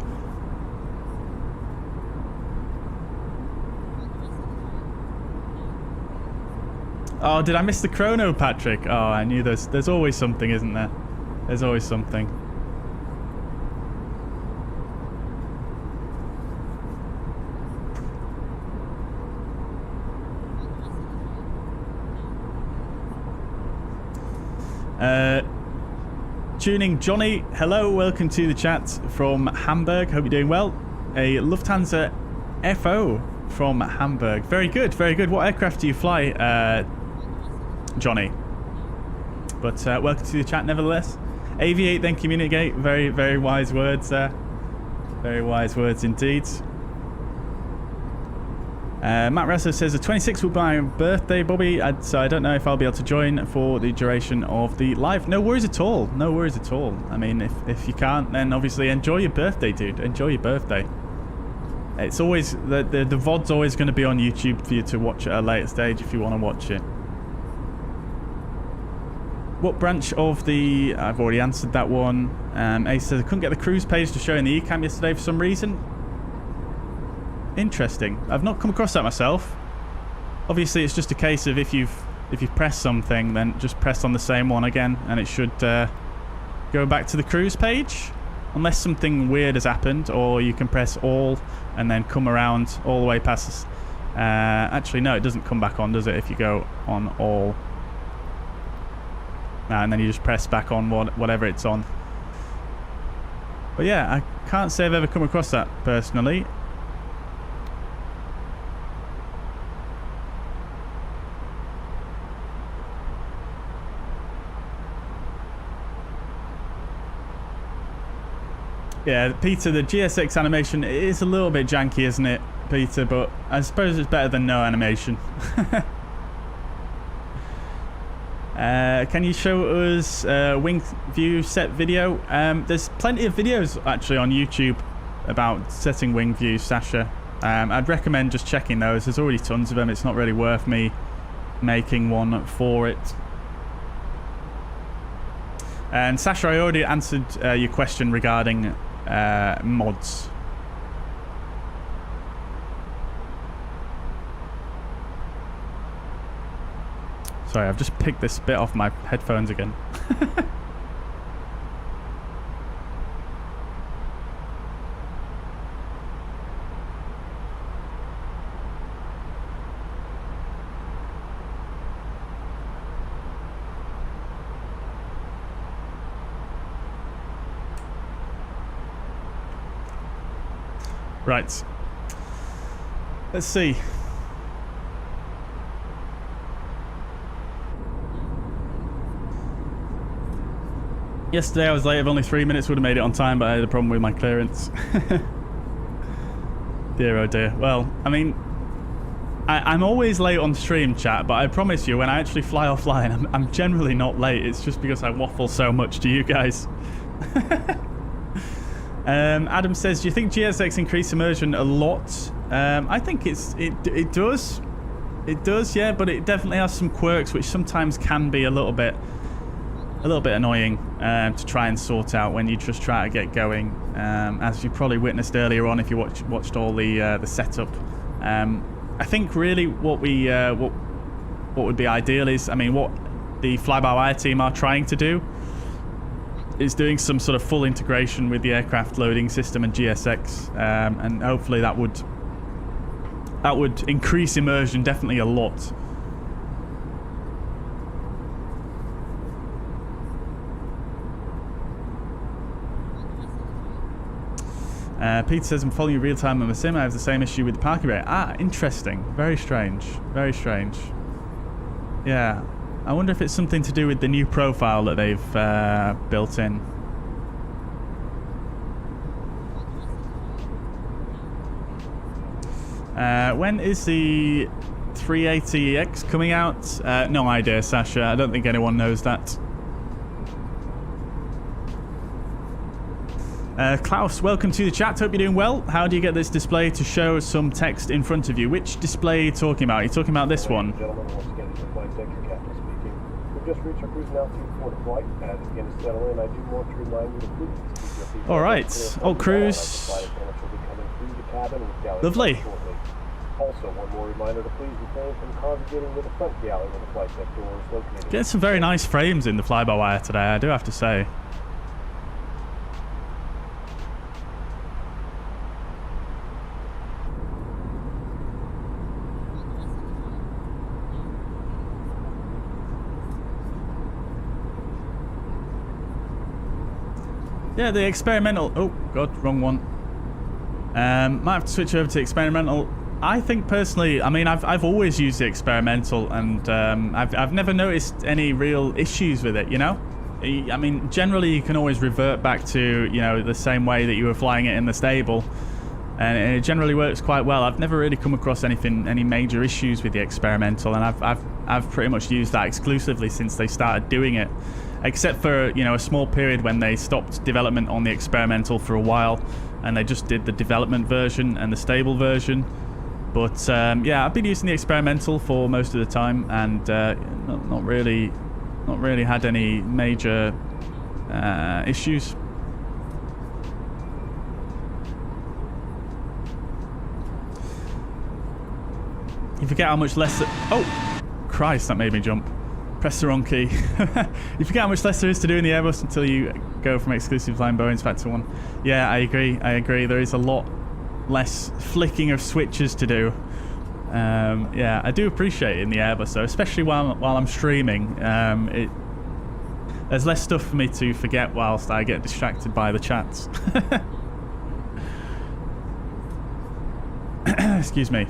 Oh, did I miss the chrono, Patrick? Oh, I knew there's always something, isn't there? There's always something. Tuning Johnny, hello, welcome to the chat from Hamburg. Hope you're doing well. A Lufthansa FO from Hamburg. Very good, very good. What aircraft do you fly, Johnny? But welcome to the chat nevertheless. Aviate, then communicate. Very, very wise words there. Very wise words indeed. Matt Ressa says the 26th will be my birthday, Bobby, so I don't know if I'll be able to join for the duration of the live. No worries at all. No worries at all. I mean, if you can't, then obviously enjoy your birthday, dude. Enjoy your birthday. It's always the VOD's always going to be on YouTube for you to watch at a later stage if you want to watch it. What branch of the... I've already answered that one. Ace says I couldn't get the cruise page to show in the eCam yesterday for some reason. Interesting. I've not come across that myself. Obviously, it's just a case of if you've if you press something, then just press on the same one again, and it should go back to the cruise page. Unless something weird has happened, or you can press all and then come around all the way past this. Actually, no, it doesn't come back on, does it, if you go on all? And then you just press back on whatever it's on. But yeah, I can't say I've ever come across that personally. Yeah, Peter, the GSX animation is a little bit janky, isn't it, Peter? But I suppose it's better than no animation. Can you show us wing view set video? There's plenty of videos actually on YouTube about setting wing views, Sasha. I'd recommend just checking those. There's already tons of them. It's not really worth me making one for it. And Sasha, I already answered your question regarding mods. Sorry, I've just picked this bit off my headphones again. Right. Let's see. Yesterday I was late of only 3 minutes, would have made it on time, but I had a problem with my clearance. Dear oh dear. Well, I mean, I'm always late on stream, chat, but I promise you, when I actually fly offline, I'm generally not late. It's just because I waffle so much to you guys. Adam says, do you think GSX increased immersion a lot? I think it does. It does, yeah, but it definitely has some quirks which sometimes can be a little bit annoying to try and sort out when you just try to get going. As you probably witnessed earlier on, if you watched all the setup. I think really what would be ideal is, I mean, what the fly-by-wire team are trying to do is doing some sort of full integration with the aircraft loading system and GSX, and hopefully that would increase immersion definitely a lot. Peter says, I'm following you real time on the sim. I have the same issue with the parking brake. Ah, interesting. Very strange. Very strange. Yeah. I wonder if it's something to do with the new profile that they've built in. When is the 380EX coming out? No idea, Sasha. I don't think anyone knows that. Klaus, welcome to the chat. Hope you're doing well. How do you get this display to show some text in front of you? Which display are you talking about? Are you talking about this one? Gentlemen, once again, this is flight deck, your captain speaking. We've just reached our cruising altitude for the flight. As we begin to settle in, I do want to remind you to please keep your feet all right. Alt cruise. Lovely. Also, one more reminder to please refrain from congregating with the front galley when the flight deck door is located. Getting some very nice frames in the fly-by-wire today, I do have to say. Yeah, the experimental. Oh god, wrong one. Might have to switch over to experimental. I think personally, I mean, I've always used the experimental, and I've never noticed any real issues with it. You know, I mean, generally you can always revert back to, you know, the same way that you were flying it in the stable, and it generally works quite well. I've never really come across any major issues with the experimental, and I've pretty much used that exclusively since they started doing it. Except for, you know, a small period when they stopped development on the experimental for a while, and they just did the development version and the stable version. But yeah, I've been using the experimental for most of the time, and not really had any major issues. You forget how much less. Oh, Christ, that made me jump. Press the wrong key. You forget how much less there is to do in the Airbus until you go from exclusive line Boeing's back to one. Yeah, I agree. There is a lot less flicking of switches to do. Yeah, I do appreciate it in the Airbus though, especially while I'm streaming. There's less stuff for me to forget whilst I get distracted by the chats. Excuse me.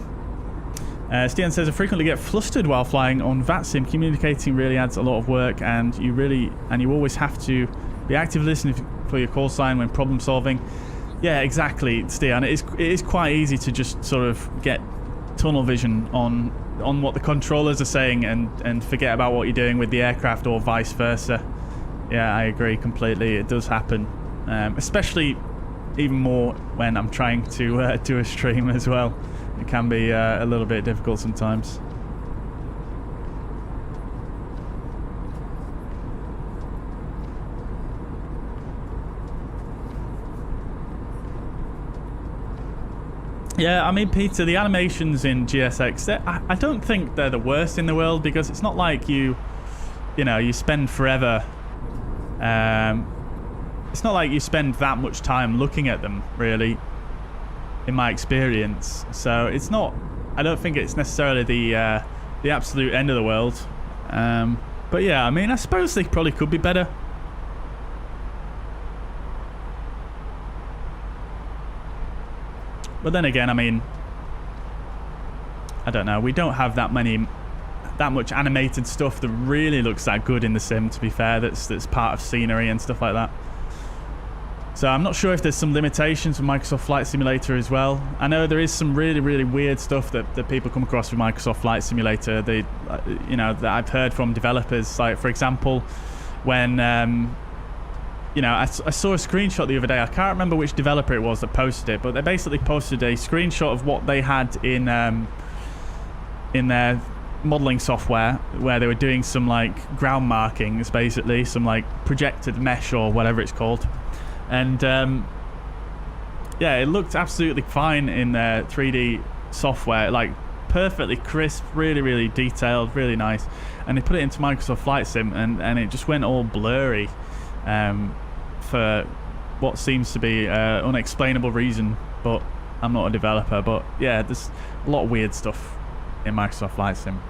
Stian says, I frequently get flustered while flying on VATSIM. Communicating really adds a lot of work, and you always have to be active listening for your call sign when problem solving. Yeah, exactly, Stian. It is quite easy to just sort of get tunnel vision on what the controllers are saying and forget about what you're doing with the aircraft, or vice versa. Yeah, I agree completely. It does happen, especially even more when I'm trying to do a stream as well. It can be a little bit difficult sometimes. Yeah, I mean, Peter, the animations in GSX, I don't think they're the worst in the world, because it's not like you spend forever. It's not like you spend that much time looking at them, really, in my experience. So it's not, I don't think it's necessarily the absolute end of the world. But yeah, I mean, I suppose they probably could be better. But then again, I mean, I don't know. We don't have that much animated stuff that really looks that good in the sim, to be fair, that's part of scenery and stuff like that. So I'm not sure if there's some limitations with Microsoft Flight Simulator as well. I know there is some really, really weird stuff that people come across with Microsoft Flight Simulator. That I've heard from developers. Like, for example, when I saw a screenshot the other day. I can't remember which developer it was that posted it, but they basically posted a screenshot of what they had in their modeling software, where they were doing some like ground markings, basically some like projected mesh or whatever it's called. And yeah, it looked absolutely fine in their 3D software, like perfectly crisp, really, really detailed, really nice. And they put it into Microsoft Flight Sim, and it just went all blurry for what seems to be an unexplainable reason. But I'm not a developer. But yeah, there's a lot of weird stuff in Microsoft Flight Sim.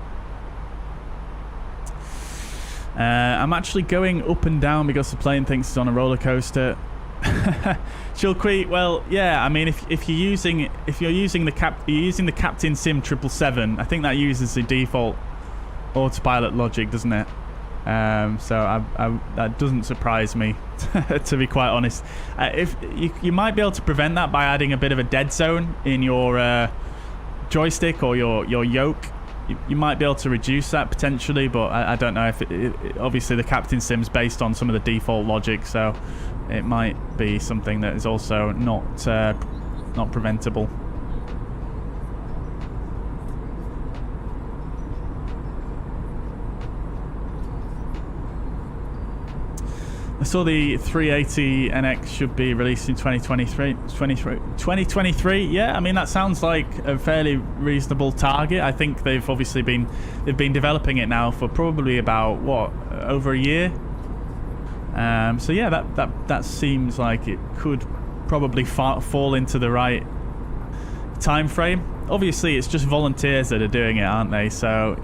I'm actually going up and down because the plane thinks it's on a roller coaster. Chilqueet, well, yeah, I mean, if you're using the Captain Sim 777, I think that uses the default autopilot logic, doesn't it? So that doesn't surprise me, to be quite honest. If you might be able to prevent that by adding a bit of a dead zone in your joystick or your yoke. You might be able to reduce that potentially, but I don't know if obviously the Captain Sim's based on some of the default logic, so it might be something that is also not preventable. I saw the 380NX should be released in 2023. Yeah, I mean, that sounds like a fairly reasonable target. I think they've been developing it now for probably about over a year. So yeah, that seems like it could probably fall into the right time frame. Obviously, it's just volunteers that are doing it, aren't they? So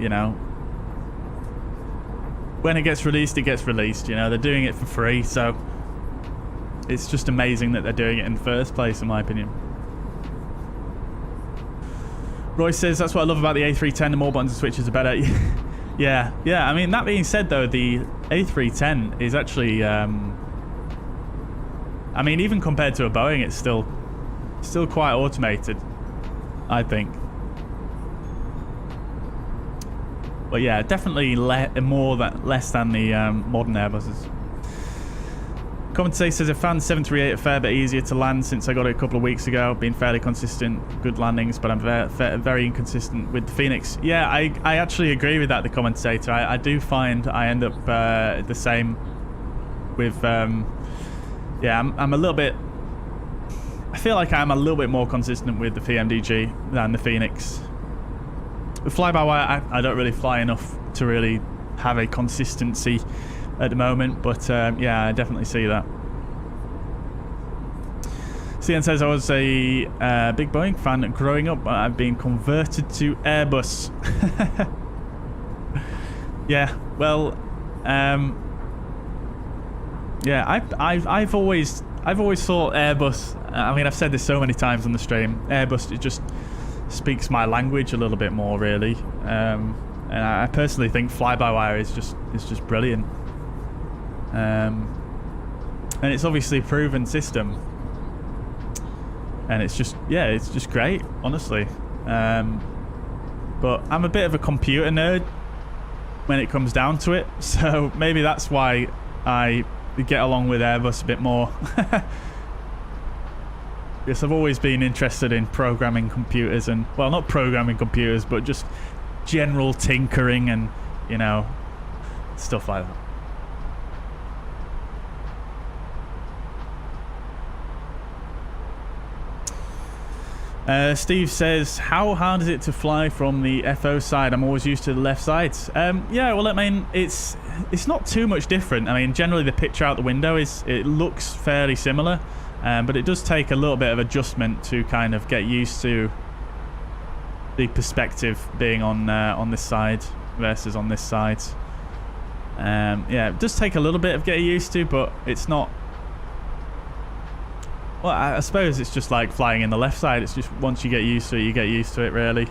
when it gets released, it gets released. They're doing it for free, so it's just amazing that they're doing it in the first place, in my opinion. Roy says, that's what I love about the A310, the more buttons and switches, the better. Yeah. I mean, that being said, though, the A310 is actually, I mean, even compared to a Boeing, it's still quite automated, I think. But yeah, definitely less than the modern Airbuses. Commentator says, I found 738 a fair bit easier to land since I got it a couple of weeks ago. Been fairly consistent, good landings, but I'm very inconsistent with the Fenix. Yeah, I actually agree with that, the commentator. I do find I end up the same with... yeah, I'm a little bit... I feel like I'm a little bit more consistent with the PMDG than the Fenix. With fly-by-wire, I don't really fly enough to really have a consistency at the moment, but yeah, I definitely see that. CN says, I was a big Boeing fan growing up, but I've been converted to Airbus. Yeah, well, yeah, I've always thought Airbus. I mean, I've said this so many times on the stream. Airbus, it just speaks my language a little bit more, really. And I personally think fly-by-wire is just brilliant. And it's obviously a proven system. And it's just, yeah, it's just great, honestly. But I'm a bit of a computer nerd when it comes down to it, so maybe that's why I get along with Airbus a bit more. Because I've always been interested in programming computers and, well, not programming computers, but just general tinkering and, you know, stuff like that. Steve says, how hard is it to fly from the FO side? I'm always used to the left side. Yeah, well, I mean, it's not too much different. I mean, generally the picture out the window it looks fairly similar, but it does take a little bit of adjustment to kind of get used to the perspective being on this side versus on this side. Yeah, it does take a little bit of getting used to, but it's not. Well, I suppose it's just like flying in the left side. It's just once you get used to it, you get used to it, really.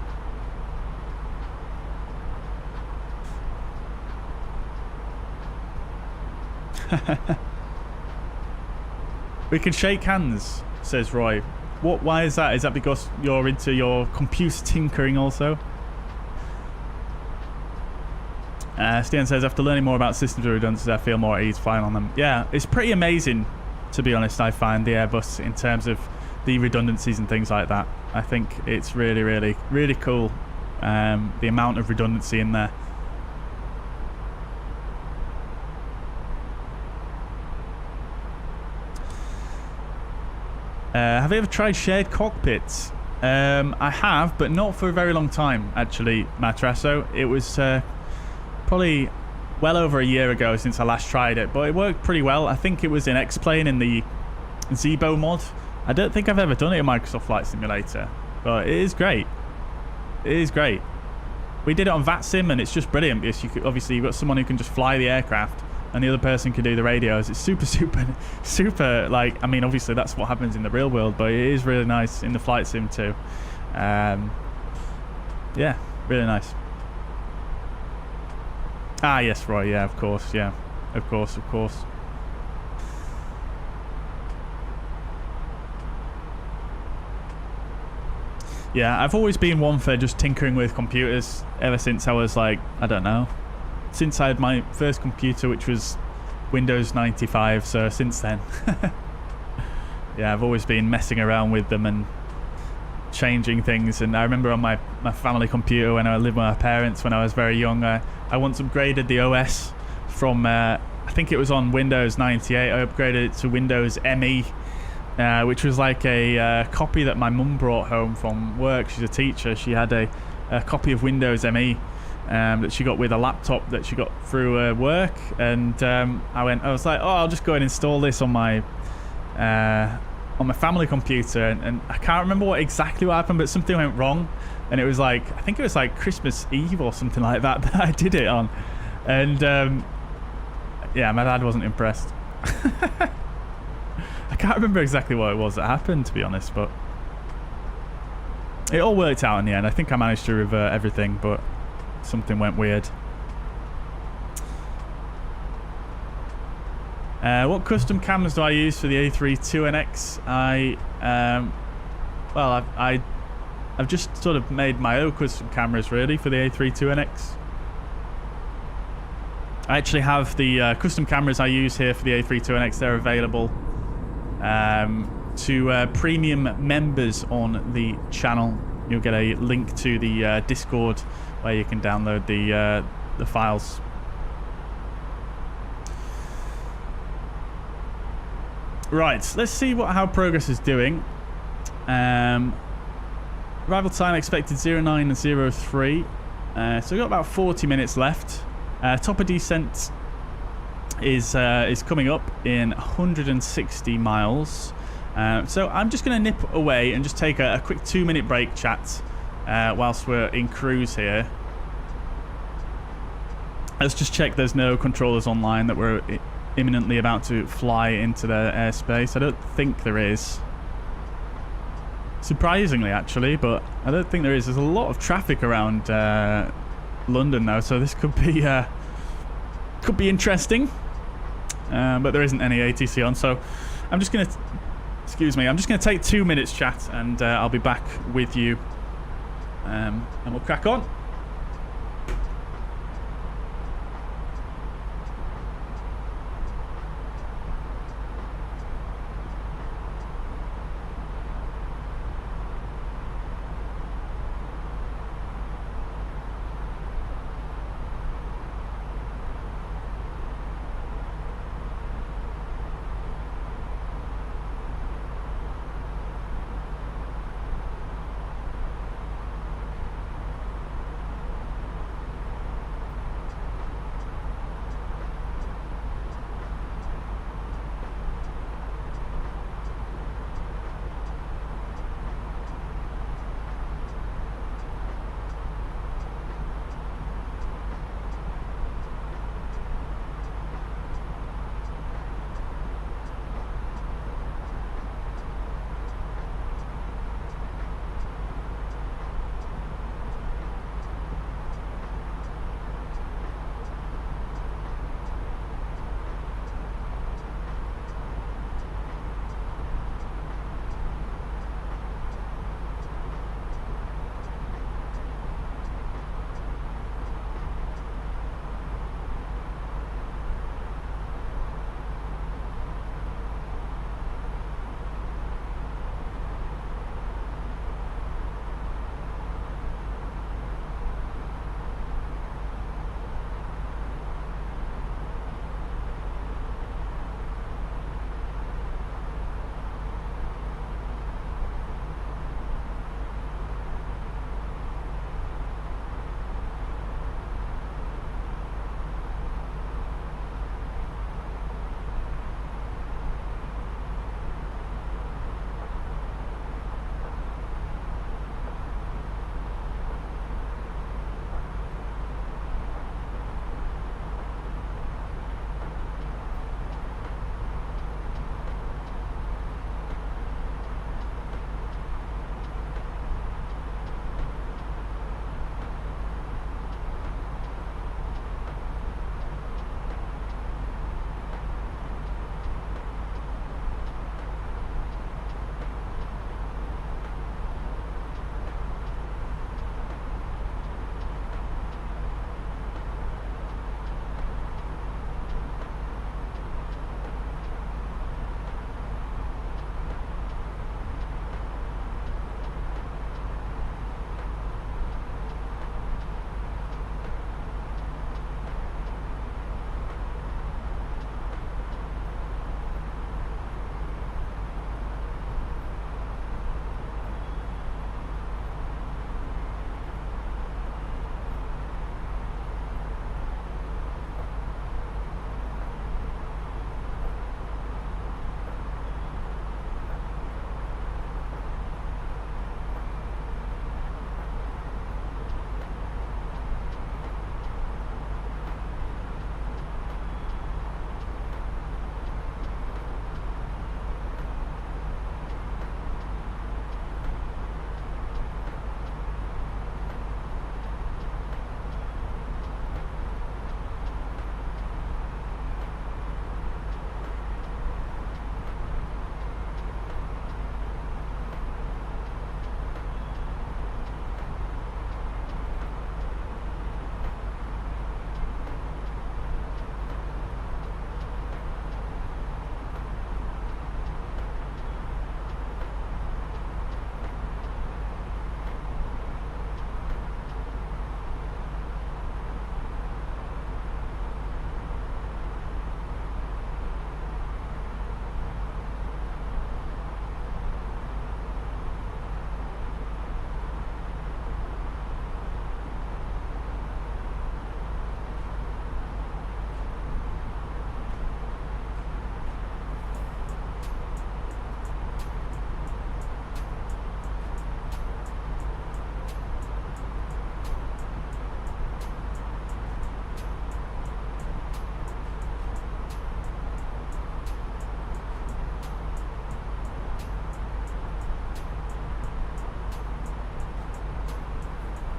We can shake hands, says Roy. Why is that? Is that because you're into your computer tinkering also? Stian says, after learning more about systems redundancies, I feel more at ease flying on them. Yeah, it's pretty amazing. To be honest, I find the Airbus in terms of the redundancies and things like that. I think it's really, really, really cool. The amount of redundancy in there. Have you ever tried shared cockpits? I have, but not for a very long time, actually, Matrasso. It was probably well over a year ago since I last tried it, but it worked pretty well. I think it was in X-Plane in the Zebo mod. I don't think I've ever done it in Microsoft Flight Simulator, but it is great. It is great. We did it on VATSIM, and it's just brilliant because obviously you've got someone who can just fly the aircraft, and the other person can do the radios. It's super, like, I mean, obviously that's what happens in the real world, but it is really nice in the flight sim too. Yeah, really nice. Ah, yes, Roy, yeah, of course, yeah. Of course. Yeah, I've always been one for just tinkering with computers ever since I was like, I don't know, since I had my first computer, which was Windows 95, so since then. Yeah, I've always been messing around with them and changing things. And I remember on my family computer when I lived with my parents when I was very young, I once upgraded the OS from I think it was on Windows 98. I upgraded it to Windows ME, which was like a copy that my mum brought home from work. She's a teacher. She had a copy of Windows ME that she got with a laptop that she got through work, and I was like, oh, I'll just go and install this on my family computer, and I can't remember exactly what happened, but something went wrong, and it was like, I think it was like Christmas Eve or something like that that I did it on, and yeah, my dad wasn't impressed. I can't remember exactly what it was that happened, to be honest, but it all worked out in the end. I think I managed to revert everything, but something went weird. What custom cameras do I use for the A32NX? I've just sort of made my own custom cameras really for the A32NX. I actually have the custom cameras I use here for the A32NX. They're available to premium members on the channel. You'll get a link to the Discord where you can download the files. Right, let's see how progress is doing. Arrival time expected 09 and 03. So we've got about 40 minutes left. Top of descent is coming up in 160 miles. So I'm just going to nip away and just take a quick 2-minute break, chat, whilst we're in cruise here. Let's just check there's no controllers online that we're imminently about to fly into the airspace. I don't think there is. Surprisingly, actually, but I don't think there is. There's a lot of traffic around London now, so this could be interesting. But there isn't any ATC on, so I'm just going to... Excuse me. I'm just going to take 2 minutes, chat, and I'll be back with you. And we'll crack on.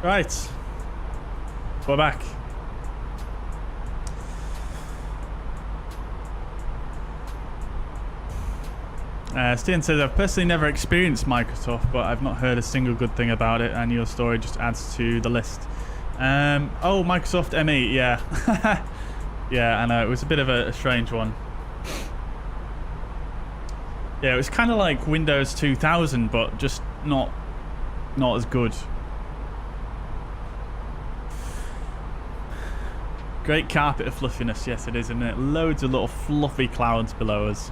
Right. We're back. Stian says, I've personally never experienced Microsoft, but I've not heard a single good thing about it, and your story just adds to the list. Oh, Microsoft ME, yeah. Yeah, I know, it was a bit of a strange one. Yeah, it was kind of like Windows 2000, but just not as good. Great carpet of fluffiness, yes it is, isn't it? Loads of little fluffy clouds below us.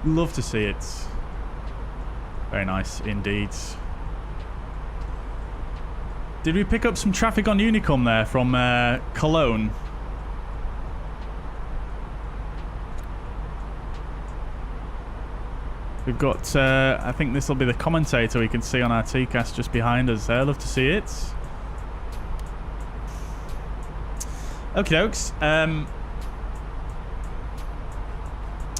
Love to see it. Very nice indeed. Did we pick up some traffic on Unicom there from Cologne? We've got, I think this will be the commentator we can see on our TCAS just behind us there. Love to see it. Okie dokes.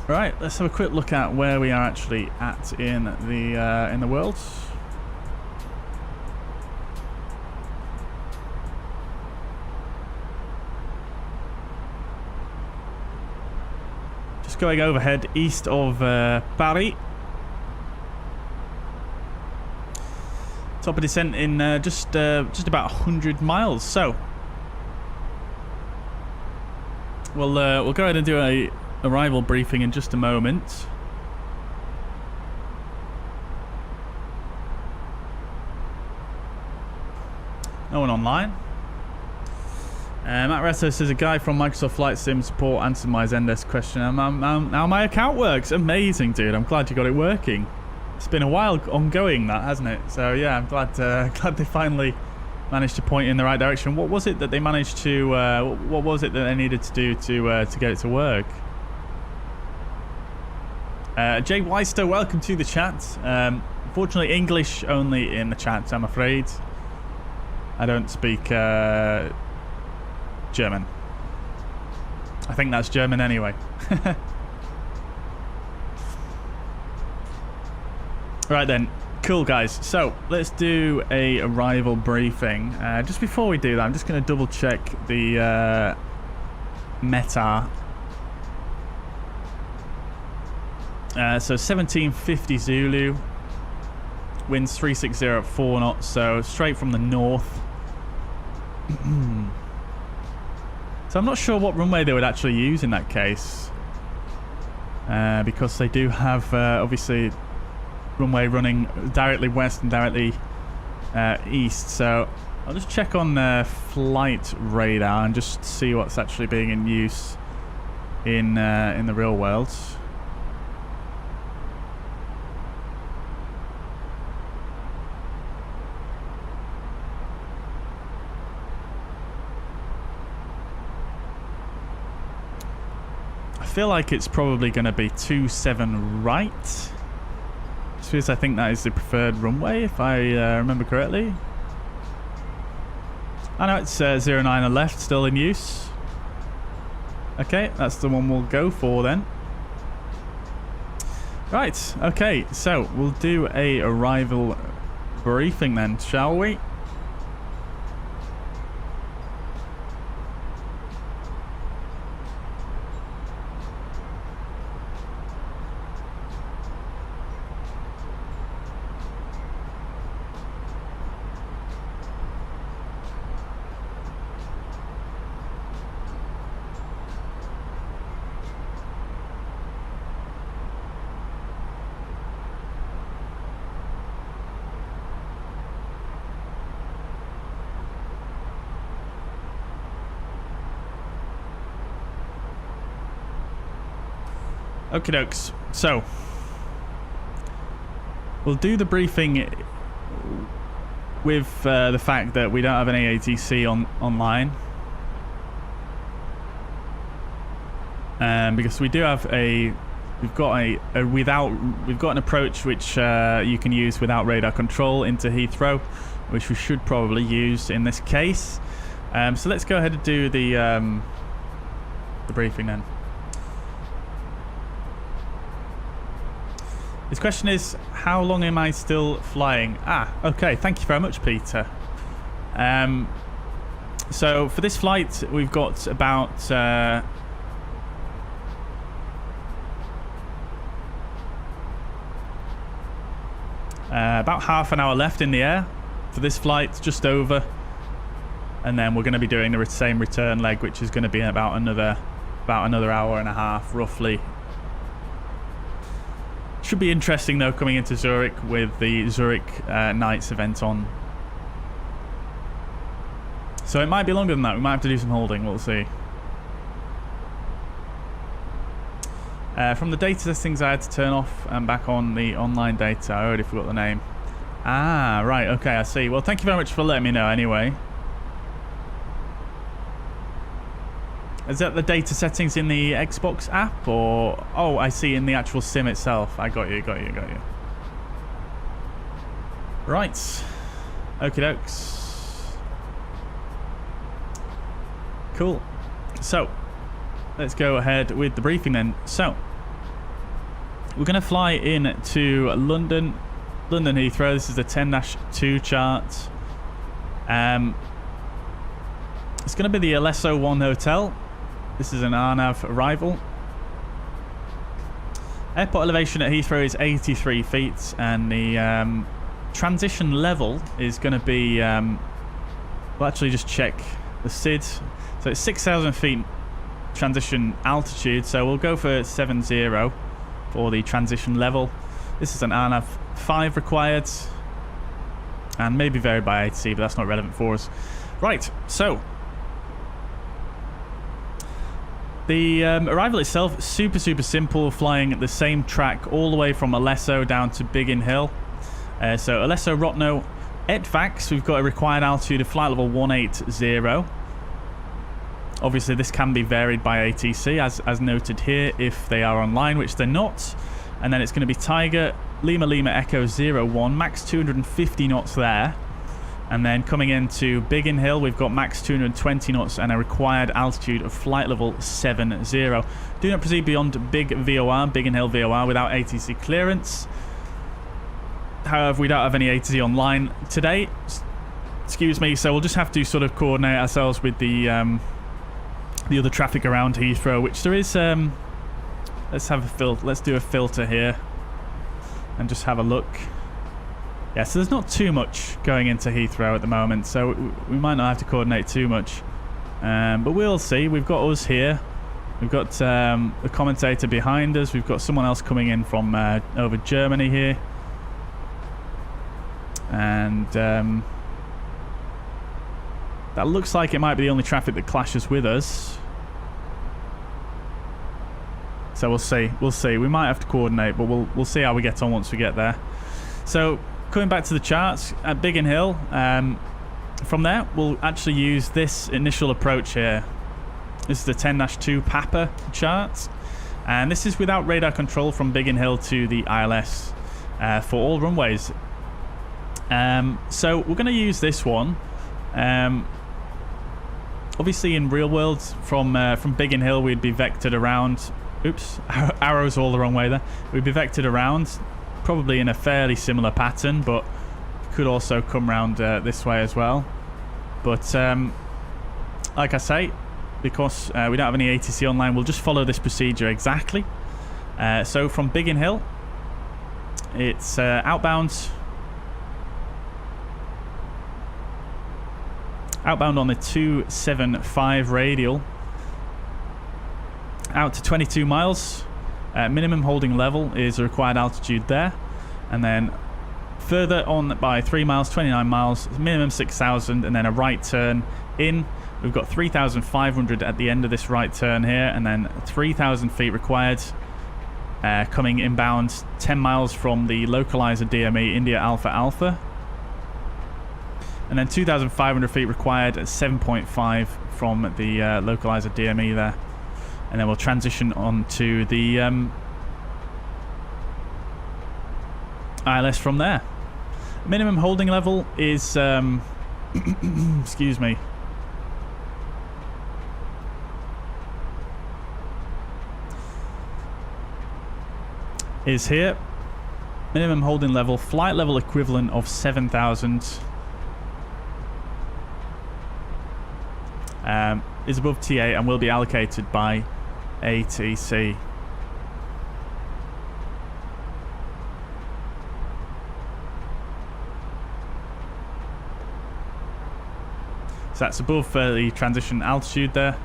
Right, let's have a quick look at where we are actually at in the world. Just going overhead east of Paris. Top of descent in just about 100 miles. So we'll go ahead and do a arrival briefing in just a moment. No one online. Matt Resso says a guy from Microsoft Flight Sim support answered my Zendesk question. Now my account works. Amazing, dude. I'm glad you got it working. It's been a while ongoing, that, hasn't it? So yeah, I'm glad they finally managed to point in the right direction. What was it that they managed to? What was it that they needed to do to get it to work? Jay Weister, welcome to the chat. Unfortunately, English only in the chat, I'm afraid. I don't speak German. I think that's German anyway. Right then, cool guys. So let's do a arrival briefing. Just before we do that, I'm just going to double check the METAR. So 1750 Zulu, winds 360 at 4 knots, so straight from the north. So I'm not sure what runway they would actually use in that case, because they do have obviously runway running directly west and directly east. So I'll just check on their flight radar and just see what's actually being in use in the real world. I feel like it's probably going to be 27 right. Because I think that is the preferred runway, if I remember correctly. I know it's 09 on the left, still in use. Okay, that's the one we'll go for then. Right, okay, so we'll do a arrival briefing then, shall we? Okie dokes. So we'll do the briefing with the fact that we don't have an AATC online, because we do have we've got an approach which you can use without radar control into Heathrow, which we should probably use in this case. So let's go ahead and do the briefing then. His question is, how long am I still flying? Ah, okay, thank you very much, Peter. So for this flight, we've got about half an hour left in the air for this flight, just over. And then we're going to be doing the same return leg, which is going to be about another hour and a half, roughly. Should be interesting, though, coming into Zurich with the Zurich Nights event on. So it might be longer than that. We might have to do some holding. We'll see. From the data settings, I had to turn off and back on the online data. I already forgot the name. Ah, right. Okay, I see. Well, thank you very much for letting me know anyway. Is that the data settings in the Xbox app, or... Oh, I see, in the actual sim itself. I got you. Right. Okie dokes. Cool. So, let's go ahead with the briefing then. So, we're going to fly in to London Heathrow. This is the 10-2 chart. It's going to be the LSZH hotel. This is an RNAV arrival. Airport elevation at Heathrow is 83 feet, and the transition level is going to be... we'll actually just check the SID. So it's 6,000 feet transition altitude, so we'll go for 70 for the transition level. This is an RNAV 5 required, and maybe varied by ATC, but that's not relevant for us. Right, so... The arrival itself, super simple, flying the same track all the way from Alesso down to Biggin Hill. So Alesso Rotno ETVAX, we've got a required altitude of flight level 180. Obviously this can be varied by ATC as noted here if they are online, which they're not. And then it's going to be Tiger Lima Echo 01, max 250 knots there. And then coming into Biggin Hill, we've got max 220 knots and a required altitude of flight level 70. Do not proceed beyond Biggin Hill VOR, without ATC clearance. However, we don't have any ATC online today. Excuse me, so we'll just have to sort of coordinate ourselves with the other traffic around Heathrow, which there is. Let's do a filter here and just have a look. Yeah, so there's not too much going into Heathrow at the moment, so we might not have to coordinate too much. But we'll see. We've got us here. We've got the commentator behind us. We've got someone else coming in from over Germany here. And that looks like it might be the only traffic that clashes with us. So we'll see. We'll see. We might have to coordinate, but we'll see how we get on once we get there. So... Coming back to the charts at Biggin Hill, from there we'll actually use this initial approach here. This is the 10-2 Papa chart, and this is without radar control from Biggin Hill to the ILS for all runways. So we're going to use this one. Obviously in real world from Biggin Hill we'd be vectored around. Oops, arrows all the wrong way there. We'd be vectored around. Probably in a fairly similar pattern, but could also come round this way as well. But like I say, because we don't have any ATC online, we'll just follow this procedure exactly. So from Biggin Hill, it's outbound on the 275 radial out to 22 miles. Minimum holding level is a required altitude there, and then further on by 3 miles, 29 miles, minimum 6,000, and then a right turn in. We've got 3,500 at the end of this right turn here, and then 3,000 feet required coming inbound 10 miles from the localizer DME India Alpha Alpha, and then 2,500 feet required at 7.5 from the localizer DME there. And then we'll transition on to the ILS from there. Minimum holding level is, excuse me, is here. Minimum holding level, flight level equivalent of 7,000. is above T8 and will be allocated by ATC. So that's above the transition altitude there,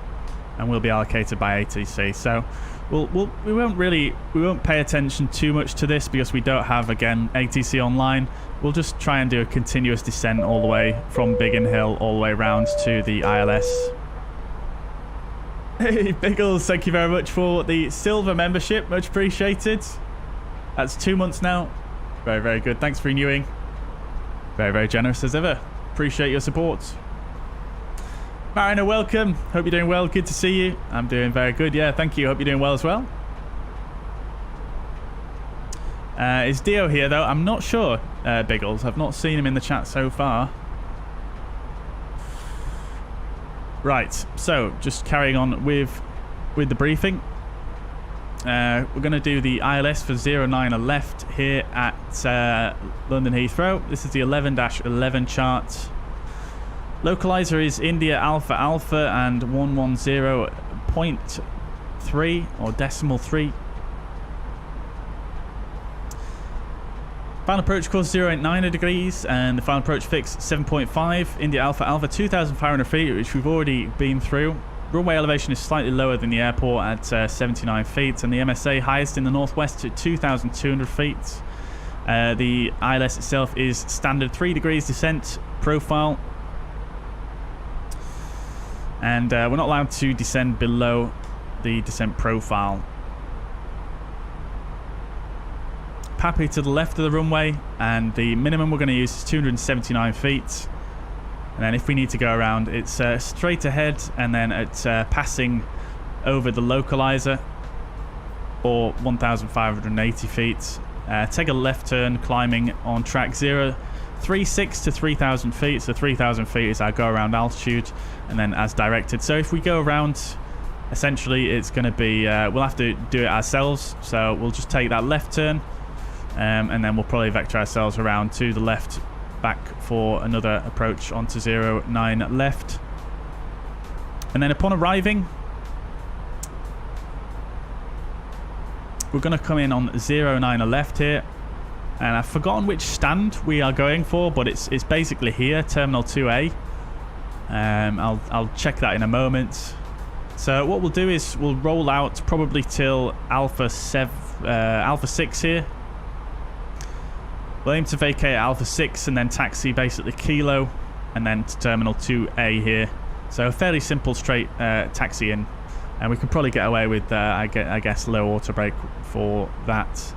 and will be allocated by ATC. So we won't pay attention too much to this because we don't have, again, ATC online. We'll just try and do a continuous descent all the way from Biggin Hill all the way around to the ILS. Hey Biggles, thank you very much for the silver membership, much appreciated. That's 2 months now. Very, very good. Thanks for renewing. Very, very generous as ever. Appreciate your support. Mariner, welcome. Hope you're doing well. Good to see you. I'm doing very good. Yeah, thank you. Hope you're doing well as well. Is Dio here, though? I'm not sure, Biggles. I've not seen him in the chat so far. Right, so just carrying on with the briefing. We're going to do the ILS for 09 left here at London Heathrow. This is the 11-11 chart. Localizer is India Alpha Alpha and 110.3 or decimal 3. Final approach course 089 degrees and the final approach fix 7.5. India Alpha Alpha 2,500 feet, which we've already been through. Runway elevation is slightly lower than the airport at 79 feet, and the MSA highest in the northwest at 2,200 feet. The ILS itself is standard 3 degrees descent profile. And we're not allowed to descend below the descent profile. Pappy to the left of the runway, and the minimum we're going to use is 279 feet. And then if we need to go around, it's straight ahead, and then it's passing over the localizer, or 1,580 feet. Take a left turn, climbing on track 036 to 3,000 feet. So 3,000 feet is our go around altitude, and then as directed. So if we go around, essentially it's going to be we'll have to do it ourselves. So we'll just take that left turn, and then we'll probably vector ourselves around to the left, back for another approach onto 09 left. And then upon arriving, we're going to come in on 09 left here. And I've forgotten which stand we are going for, but it's basically here, Terminal 2A. I'll check that in a moment. So what we'll do is we'll roll out probably till Alpha 6 here. We'll aim to vacate Alpha 6 and then taxi basically Kilo, and then to Terminal 2A here. So a fairly simple straight taxi in, and we could probably get away with I guess low auto brake for that.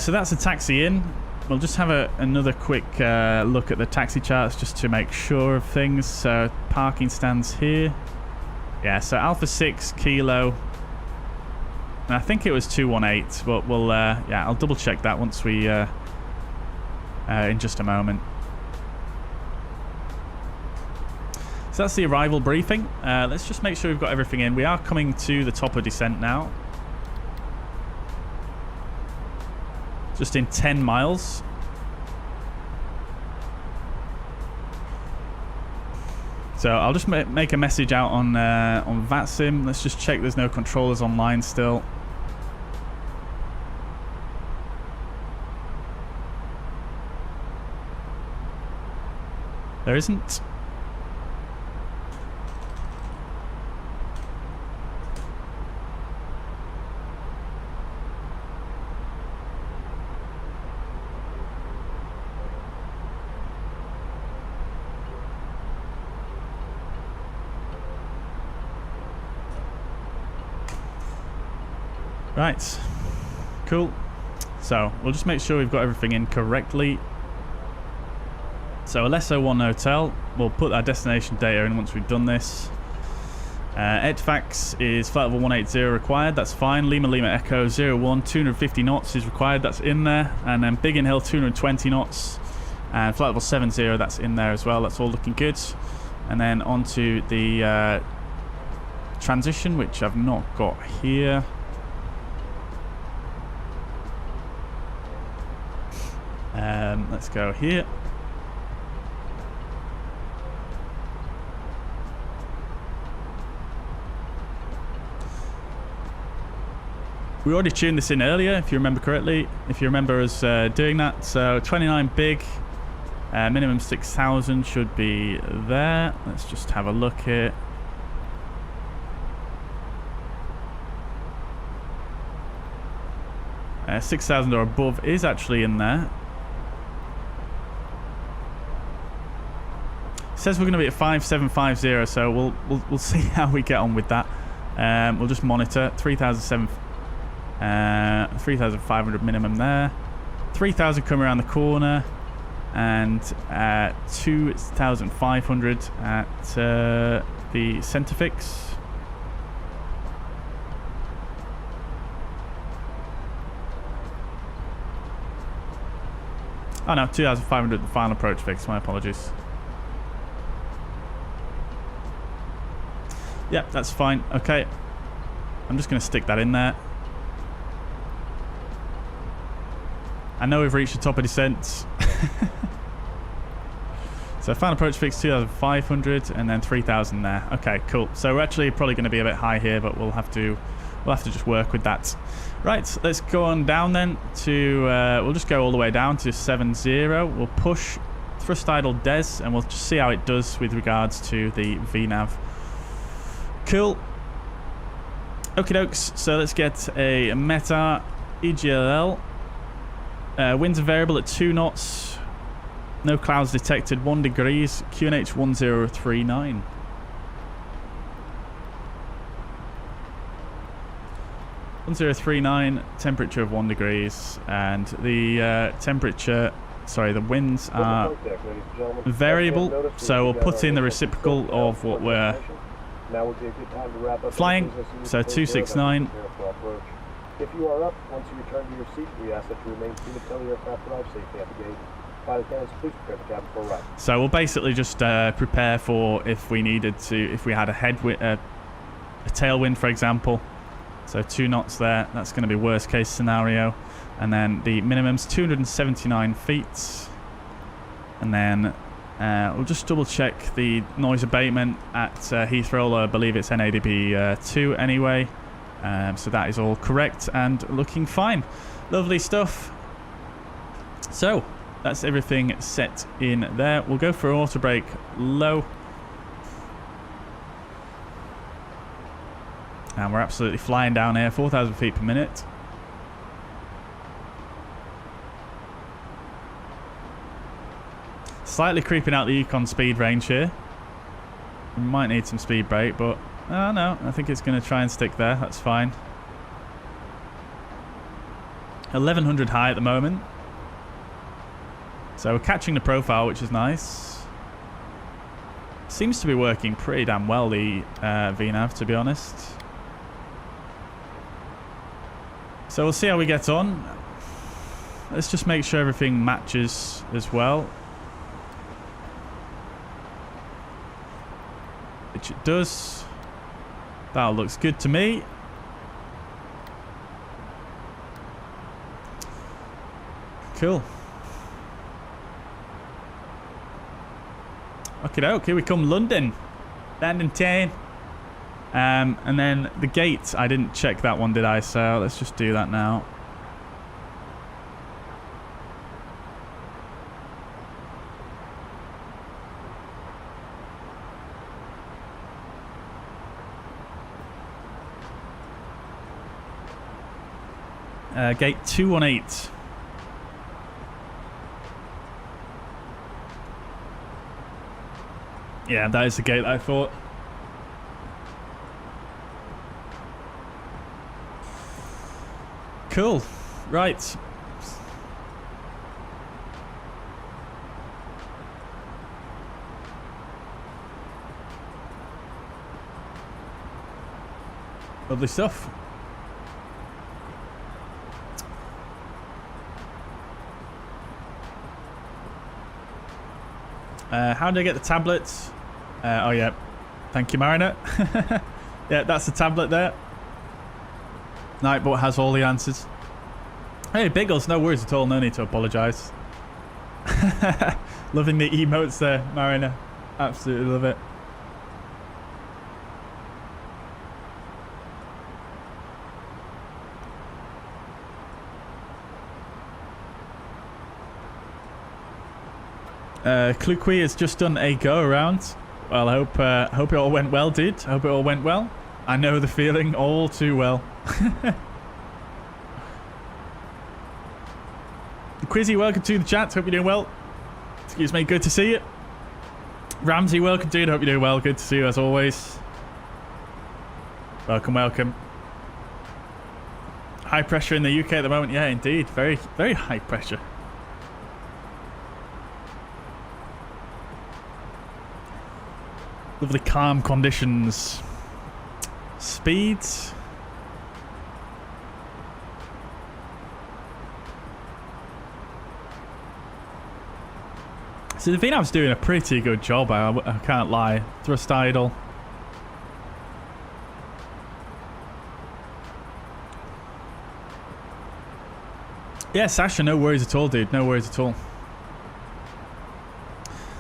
So that's a taxi in. We'll just have another quick look at the taxi charts just to make sure of things. So parking stands here. Yeah, so Alpha 6 Kilo. And I think it was 218, but we'll yeah, I'll double check that once we in just a moment. So that's the arrival briefing. Let's just make sure we've got everything in. We are coming to the top of descent now. Just in 10 miles. So I'll just make a message out on VATSIM. Let's just check there's no controllers online still. There isn't. Right, cool. So we'll just make sure we've got everything in correctly. So LSZH hotel, we'll put our destination data in once we've done this. EDFAX is flight level 180 required, that's fine. Lima Lima Echo 01, 250 knots is required, that's in there. And then Biggin Hill 220 knots. And flight level 70, that's in there as well, that's all looking good. And then onto the transition, which I've not got here. Let's go here. We already tuned this in earlier, if you remember correctly. If you remember us doing that. So 29 big, minimum 6,000 should be there. Let's just have a look here. Uh, 6,000 or above is actually in there. It says we're going to be at 5750, so we'll see how we get on with that. We'll just monitor 3,500 minimum there. 3,000 coming around the corner, and 2,500 at the centre fix. Oh no, 2,500 the final approach fix, my apologies. Yeah, that's fine. Okay. I'm just going to stick that in there. I know we've reached the top of descent. So final approach fix 2,500 and then 3,000 there. Okay, cool. So we're actually probably going to be a bit high here, but we'll have to just work with that. Right, let's go on down then to we'll just go all the way down to 70. We'll push thrust idle des and we'll just see how it does with regards to the VNav. Cool. Okie dokes. So let's get a Meta EGLL. Winds are variable at 2 knots. No clouds detected. 1 degrees. QNH 1039. Temperature of 1 degrees, and the the winds are variable, so we'll put in the reciprocal of what we're flying, so 269. If you are up, once you return to your seat, we ask that you remain seated until the aircraft arrives safely at the gate. Pilot attendants, please prepare the cabin for arrival. So we'll basically just prepare for if we needed to, if we had a tailwind, for example. So 2 knots there, that's going to be worst case scenario. And then the minimum's 279 feet. And then we'll just double check the noise abatement at Heathrow. I believe it's NADB 2 anyway. So that is all correct and looking fine. Lovely stuff. So that's everything set in there. We'll go for auto brake low. And we're absolutely flying down here, 4,000 feet per minute. Slightly creeping out the econ speed range here. We might need some speed brake, but no, I think it's going to try and stick there. That's fine. 1,100 high at the moment. So we're catching the profile, which is nice. Seems to be working pretty damn well, the VNav, to be honest. So we'll see how we get on. Let's just make sure everything matches as well. Which it does. That looks good to me. Cool. Okay, we come London. Landing 10. And then the gate, I didn't check that one, did I? So let's just do that now. Gate 218. Yeah, that is the gate I thought. Cool. Right. Lovely stuff. How did I get the tablets? Oh yeah, thank you, Mariner. Yeah, that's the tablet there. Nightbot has all the answers. Hey, Biggles, no worries at all. No need to apologise. Loving the emotes there, Mariner. Absolutely love it. Klukwi has just done a go-around. Well, I hope it all went well, dude. I hope it all went well. I know the feeling all too well. Quizzy, welcome to the chat. Hope you're doing well. Excuse me, good to see you. Ramsey, welcome, dude. Hope you're doing well. Good to see you as always. Welcome, welcome. High pressure in the UK at the moment. Yeah, indeed. Very, very high pressure. Lovely calm conditions. Speeds. So the VNav's doing a pretty good job, I can't lie. Thrust idle. Yeah, Sasha, no worries at all, dude. No worries at all.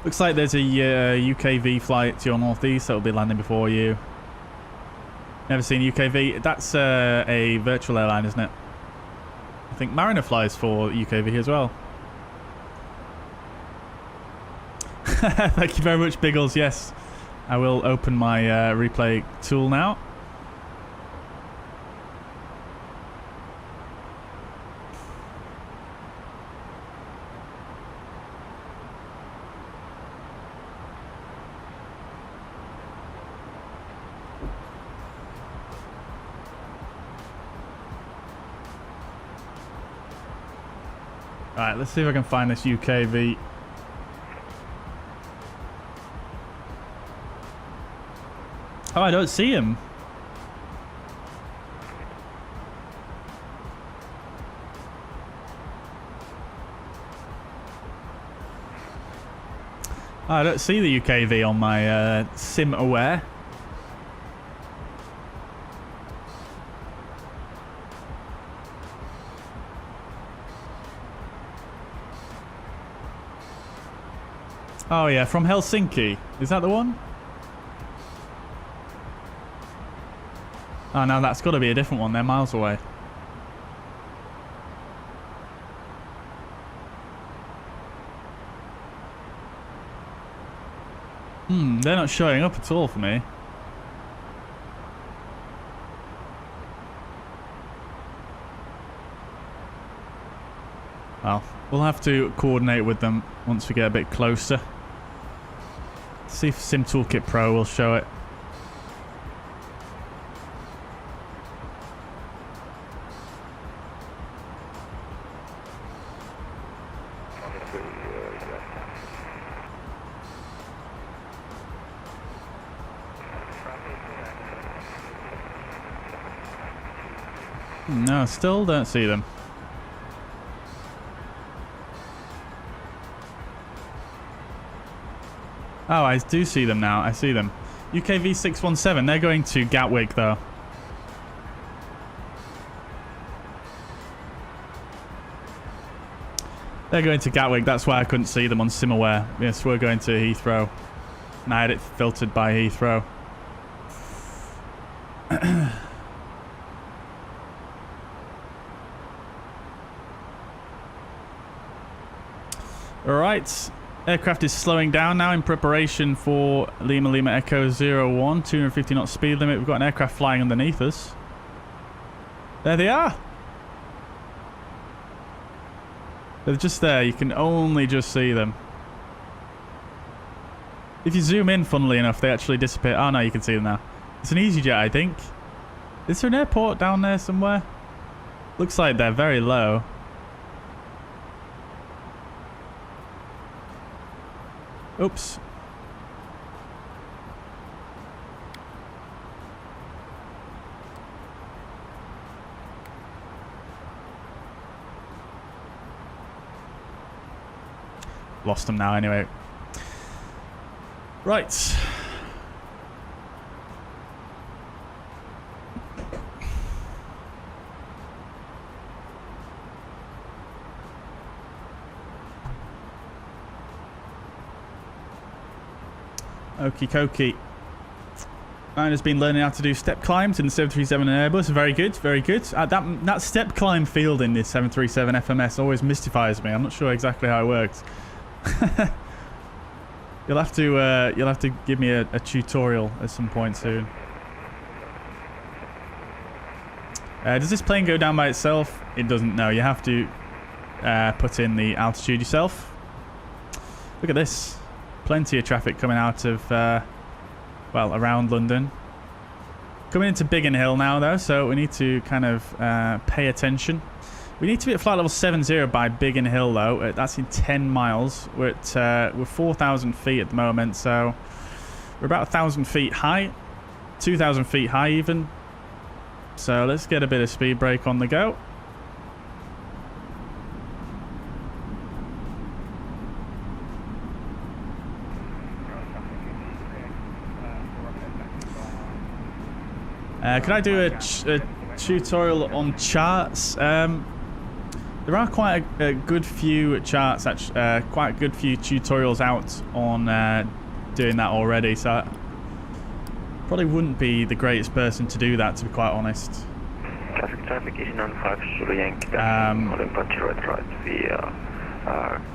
Looks like there's a UKV flight to your northeast that will be landing before you. Never seen UKV. That's a virtual airline, isn't it? I think Mariner flies for UKV as well. Thank you very much, Biggles. Yes, I will open my replay tool now. Alright, let's see if I can find this UKV. Oh, I don't see him. Oh, I don't see the UKV on my sim aware. Oh yeah, from Helsinki. Is that the one? Oh no, that's got to be a different one. They're miles away. They're not showing up at all for me. Well, we'll have to coordinate with them once we get a bit closer. See if SimToolkitPro will show it. No, still don't see them. Oh, I do see them now. I see them. UKV 617. They're going to Gatwick, though. They're going to Gatwick. That's why I couldn't see them on SimAware. Yes, we're going to Heathrow. And I had it filtered by Heathrow. Alright. Aircraft is slowing down now in preparation for Lima Lima Echo 01. 250 knot speed limit. We've got an aircraft flying underneath us. There they are. They're just there. You can only just see them. If you zoom in, funnily enough, they actually disappear. Oh no, you can see them now. It's an EasyJet, I think. Is there an airport down there somewhere? Looks like they're very low. Oops. Lost them now anyway. Right. Okie dokie. Ryan has been learning how to do step climbs in the 737 and Airbus. Very good, very good. That step climb field in this 737 FMS always mystifies me. I'm not sure exactly how it works. You'll have to give me a tutorial at some point soon. Does this plane go down by itself? It doesn't. No, you have to put in the altitude yourself. Look at this. Plenty of traffic coming out of, well, around London. Coming into Biggin Hill now, though, so we need to kind of pay attention. We need to be at flight level 70 by Biggin Hill, though. That's in 10 miles. We're 4,000 feet at the moment, so we're about 1,000 feet high. 2,000 feet high, even. So let's get a bit of speed brake on the go. Can I do a tutorial on charts? There are quite a good few charts, actually, quite a good few tutorials out on doing that already, so I probably wouldn't be the greatest person to do that, to be quite honest. Traffic is on 5 Zulu Yankee.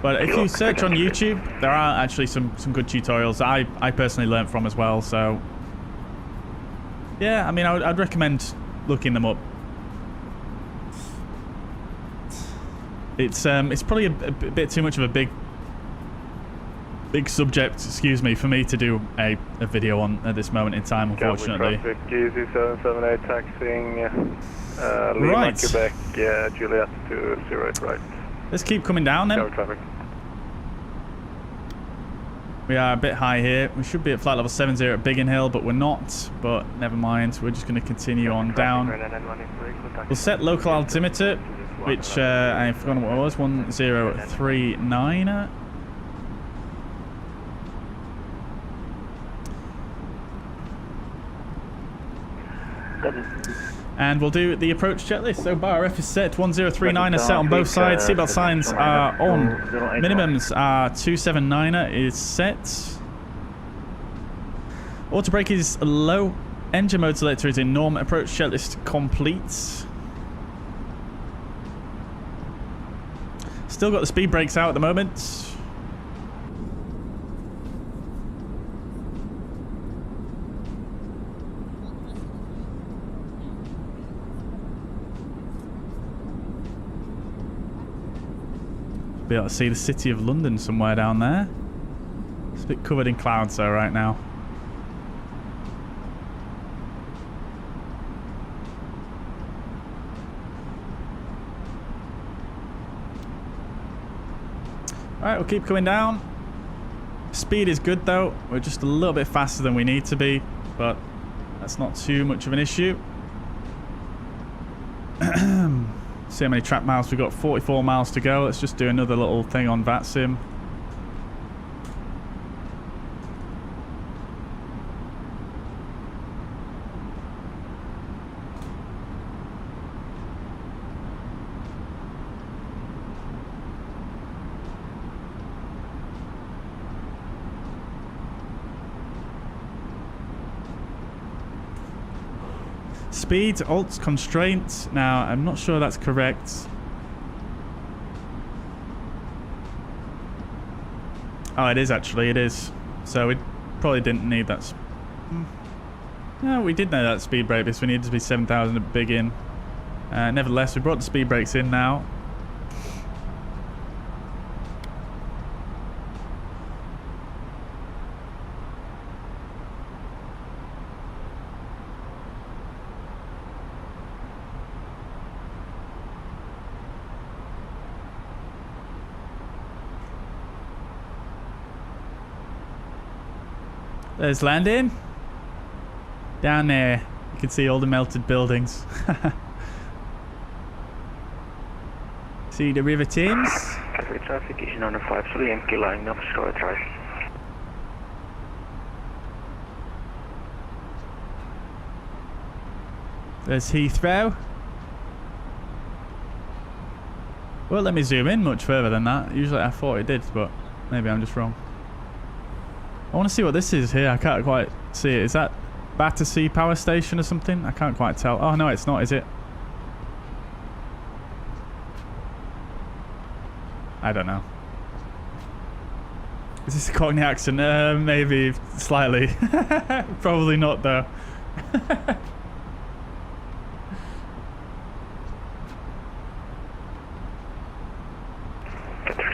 But if you search on YouTube, there are actually some good tutorials that I personally learned from as well, so yeah, I mean, I'd recommend looking them up. It's probably a bit too much of a big subject, excuse me, for me to do a video on at this moment in time, unfortunately. Traffic, GZ778 taxiing, right. Quebec, Juliet to 08 right. Let's keep coming down then. Traffic. We are a bit high here. We should be at flight level 70 at Biggin Hill, but we're not. But never mind. We're just going to continue on down. We'll set local altimeter, which I've forgotten what it was. 1039. And we'll do the approach checklist. So bar F is set, 1039 is set on both sides, seatbelt signs are on, minimums are 279 is set. Auto brake is low, engine mode selector is in norm, approach checklist complete. Still got the speed brakes out at the moment. Be able to see the city of London somewhere down there. It's a bit covered in clouds though right now. Alright, we'll keep coming down. Speed is good though. We're just a little bit faster than we need to be, but that's not too much of an issue. See how many track miles we've got. 44 miles to go. Let's just do another little thing on VATSIM. Speed, alt, constraint. Now, I'm not sure that's correct. Oh, it is actually, it is. So we probably didn't need that. No, we did know that speed brake because we needed to be 7,000 at Biggin. Nevertheless, we brought the speed brakes in now. There's landing. Down there. You can see all the melted buildings. See the River Thames. Traffic is on 5 Zulu Yankee line up straight right. There's Heathrow. Well, let me zoom in much further than that. Usually I thought it did, but maybe I'm just wrong. I want to see what this is here. I can't quite see it. Is that Battersea power station or something? I can't quite tell. Oh, no, it's not, is it? I don't know. Is this a Cockney accent? Maybe slightly. Probably not though.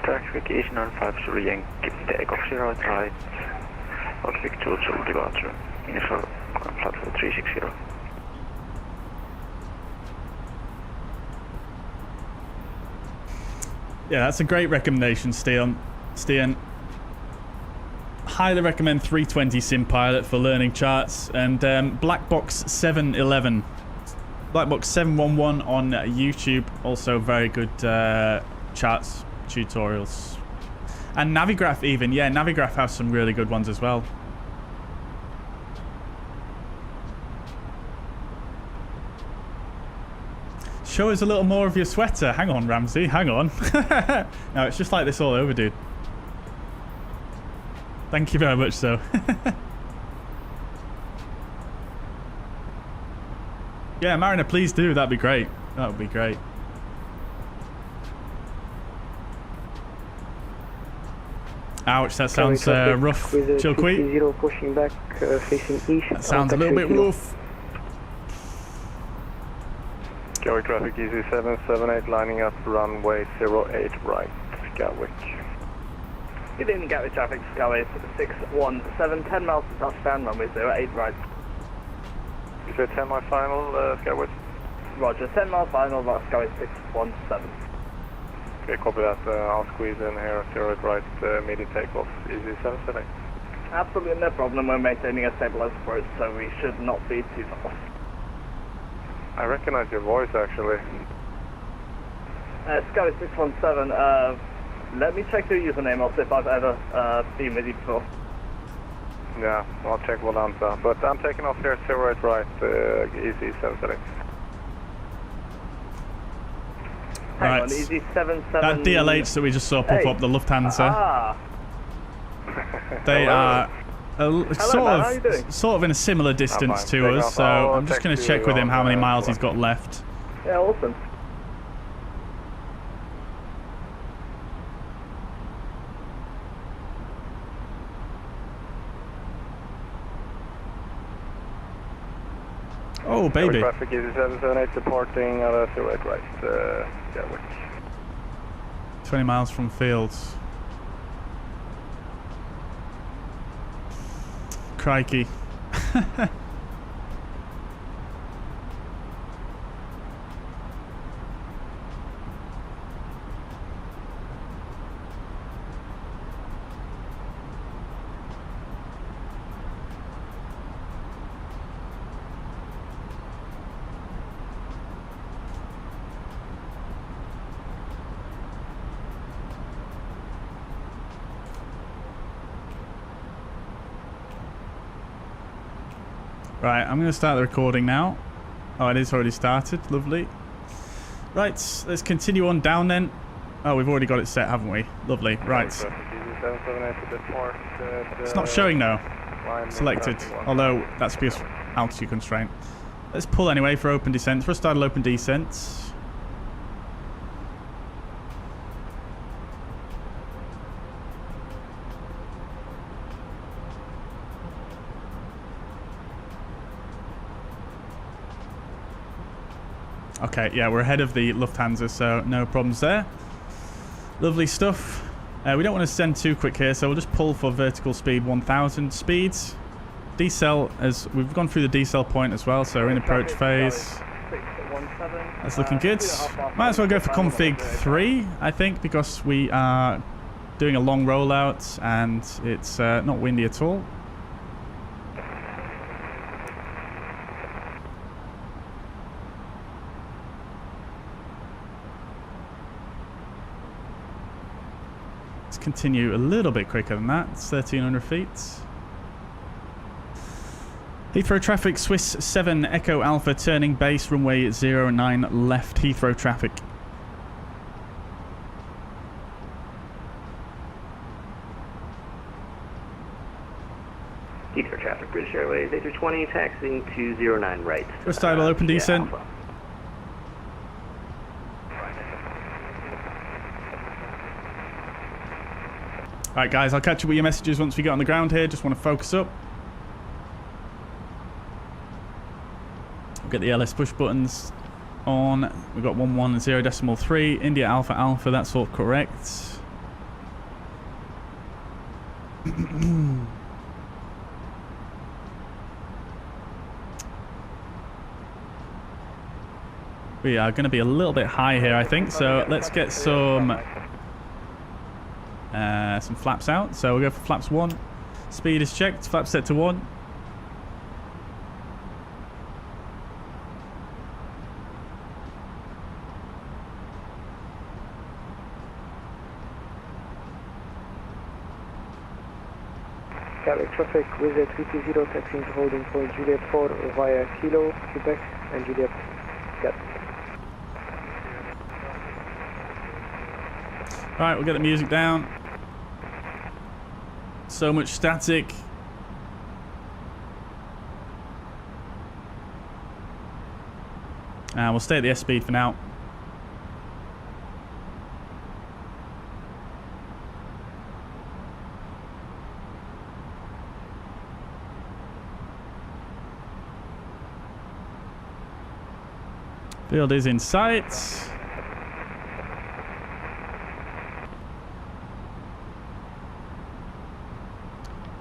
Taxification on 53 and keep takeoff 0 at right. Outlook to departure. Initial platform 360. Yeah, that's a great recommendation, Stian. Highly recommend 320 SimPilot for learning charts, and Blackbox 711. Blackbox 711 on YouTube, also very good charts tutorials. And Navigraph even, yeah, Navigraph has some really good ones as well. Show us a little more of your sweater. Hang on, Ramsey, hang on. No, it's just like this all over, dude. Thank you very much, so. Yeah, Mariner, please do. That'd be great. That would be great. Ouch, that sounds rough. Chilqueet. Pushing back, facing east. That sounds a little bit rough. Gatwick traffic easy 778 lining up runway 08 right, Gatwick. Good evening, Gatwick traffic, Skyway 617, 10 miles to touchdown, runway 08 right. You said 10 mile final, Skyway? Roger, 10 mile final, Skyway 617. Okay, copy that. I'll squeeze in here, 08 right, immediate takeoff, easy 778. Absolutely no problem, we're maintaining a stabilized approach, so we should not be too fast. I recognize your voice, actually. Skyway 617, let me check your username. I'll see if I've ever been with you before. Yeah, I'll check Volanta. But I'm taking off here, 08 right, easy 778. Hang on, easy 77. That DLH that we just saw pop up, the Lufthansa. Ah. They are sort of in a similar distance to us, so I'm just going to check with him how many miles he's got left. Yeah, awesome. Oh, baby. Traffic is 778 departing at 08 right, Gatwick. 20 miles from Fields. Crikey. Right, I'm going to start the recording now. Oh, it is already started. Lovely. Right, let's continue on down then. Oh, we've already got it set, haven't we? Lovely. Right. It's not showing now. Selected. Although, that's because altitude constraint. Let's pull anyway for open descent. First start open descent. Okay, yeah, we're ahead of the Lufthansa, so no problems there. Lovely stuff. We don't want to descend too quick here, so we'll just pull for vertical speed 1000 speeds. Decel, as we've gone through the decel point as well, so we're in approach phase. That's looking good. Might as well go for config 3, I think, because we are doing a long rollout and it's not windy at all. Continue a little bit quicker than that. It's 1300 feet. Heathrow traffic, Swiss 7 Echo Alpha turning base runway 09 left. Heathrow traffic. Heathrow traffic, British Airways A3220 taxiing to 09 right. First tidal open descent. Alpha. Alright guys, I'll catch up with your messages once we get on the ground here. Just want to focus up. We'll get the LS push buttons on. We've got 110.3. India Alpha Alpha, that's all correct. We are going to be a little bit high here, I think. So let's get some flaps out. So we'll go for flaps 1. Speed is checked. Flaps set to 1. Gatwick traffic with a 320 taxiing to holding for Juliet 4 via Kilo, Quebec, and Juliet Gatwick. Alright, we'll get the music down. So much static. We'll stay at the S speed for now. Field is in sight.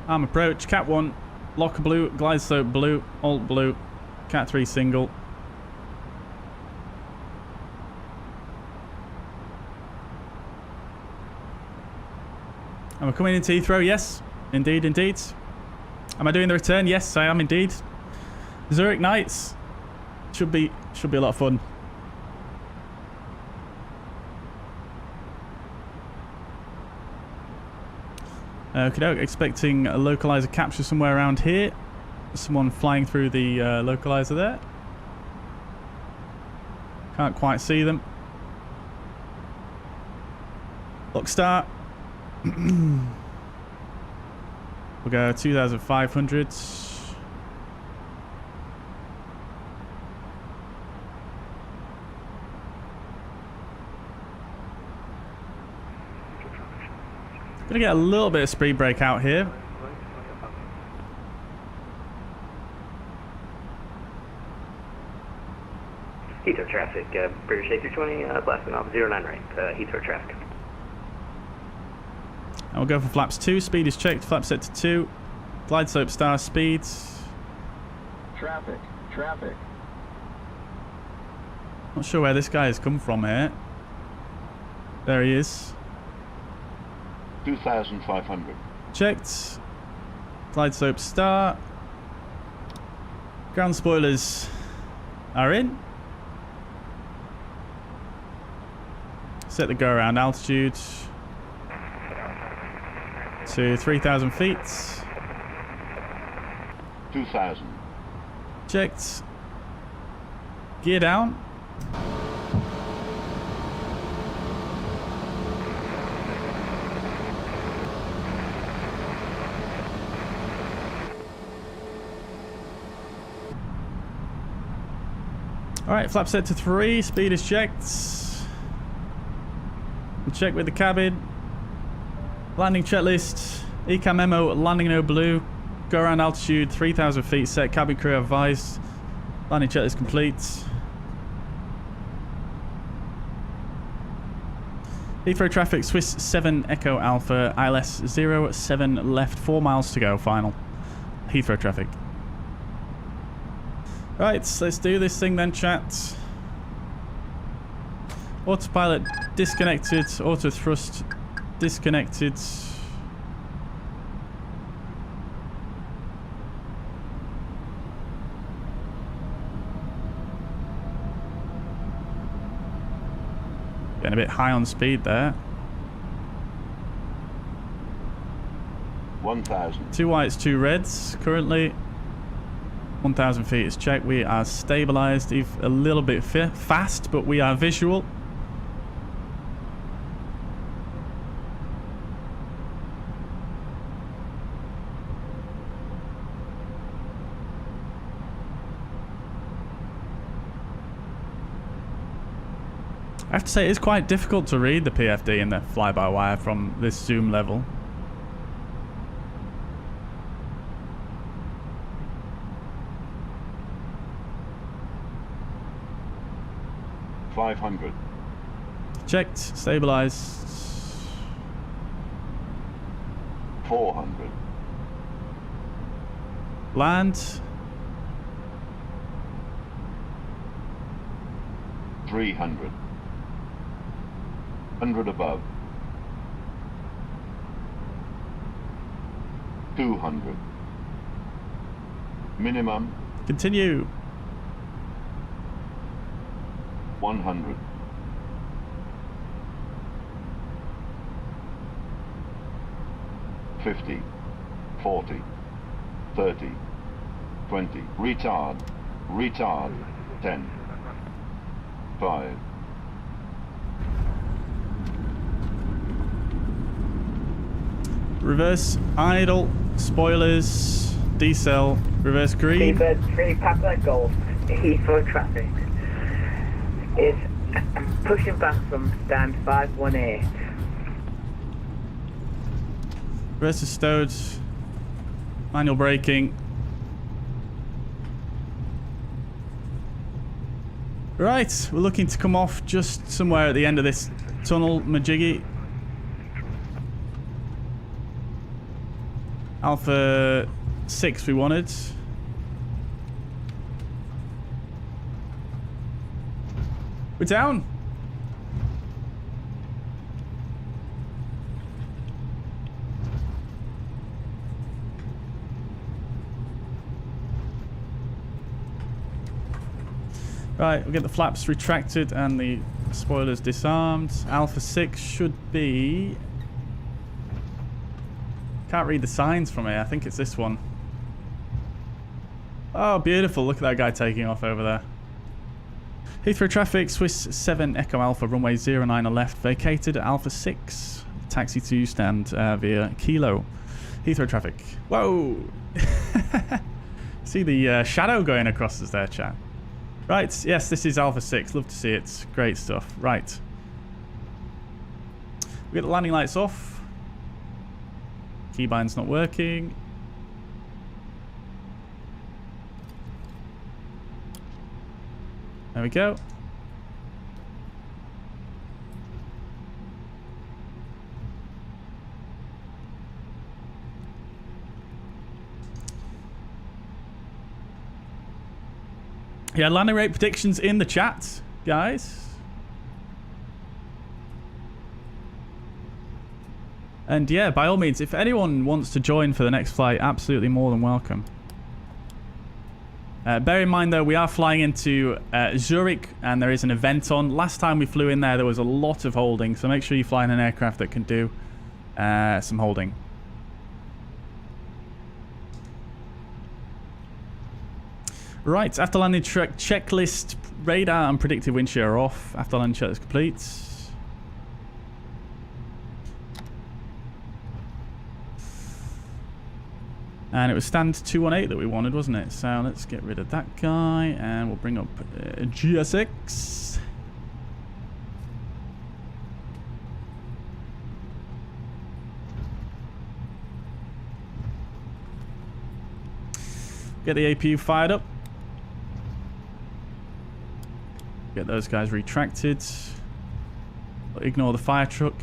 Arm approach, Cat 1, locker blue, glide slope blue, alt blue, Cat 3 single. Am I coming into Heathrow? Yes, indeed, indeed. Am I doing the return? Yes, I am indeed. Zurich nights should be a lot of fun. Okay, expecting a localizer capture somewhere around here. Someone flying through the localizer there. Can't quite see them. Lock start. We'll go 2,500. Gonna get a little bit of speed break out here. Heathrow traffic, British A320, blasting off 09 right, Heathrow traffic. And we'll go for flaps 2. Speed is checked. Flap set to 2. Glide slope star speed. Traffic. Not sure where this guy has come from here. There he is. 2,500. Checked. Glide slope star. Ground spoilers are in. Set the go around altitude to 3,000 feet. 2,000. Checked. Gear down. Alright, flap set to 3, speed is checked. We'll check with the cabin. Landing checklist. ECAM memo, landing no blue. Go around altitude, 3,000 feet set. Cabin crew advised. Landing checklist complete. Heathrow traffic, Swiss 7 Echo Alpha, ILS 07 left, 4 miles to go, final. Heathrow traffic. Right, let's do this thing then, chat. Autopilot disconnected, auto thrust disconnected. Getting a bit high on speed there. 1,000. 2 whites, 2 reds currently. 1,000 feet is checked. We are stabilized, a little bit fast, but we are visual. I have to say, it's quite difficult to read the PFD and the fly-by-wire from this zoom level. 500. Checked. Stabilized. 400. Land. 300. 100 above. 200. Minimum. Continue. 100. 50. 40. 30. 20. Retard. Retard. 10. 5. Reverse idle. Spoilers. Decel. Reverse green. Seabird 3 Papa Golf. Heathrow traffic is pushing back from stand 518. Reverse is stowed. Manual braking. Right, we're looking to come off just somewhere at the end of this tunnel, Majiggy. Alpha 6 we wanted. We're down. Right, we'll get the flaps retracted and the spoilers disarmed. Alpha 6 should be... Can't read the signs from here. I think it's this one. Oh, beautiful. Look at that guy taking off over there. Heathrow traffic, Swiss 7 Echo Alpha, runway 09 on left, vacated at Alpha 6. Taxi to stand via Kilo. Heathrow traffic. Whoa! See the shadow going across us there, chat. Right, yes, this is Alpha 6. Love to see it. Great stuff. Right. We get the landing lights off. Keybind's not working. There we go. Yeah, landing rate predictions in the chat, guys. And yeah, by all means, if anyone wants to join for the next flight, absolutely more than welcome. Bear in mind, though, we are flying into Zurich, and there is an event on. Last time we flew in there was a lot of holding, so make sure you fly in an aircraft that can do some holding. Right, after landing checklist, radar and predictive wind shear are off. After landing checklist complete. And it was stand 218 that we wanted, wasn't it? So let's get rid of that guy, and we'll bring up GSX. Get the APU fired up. Get those guys retracted. Ignore the fire truck.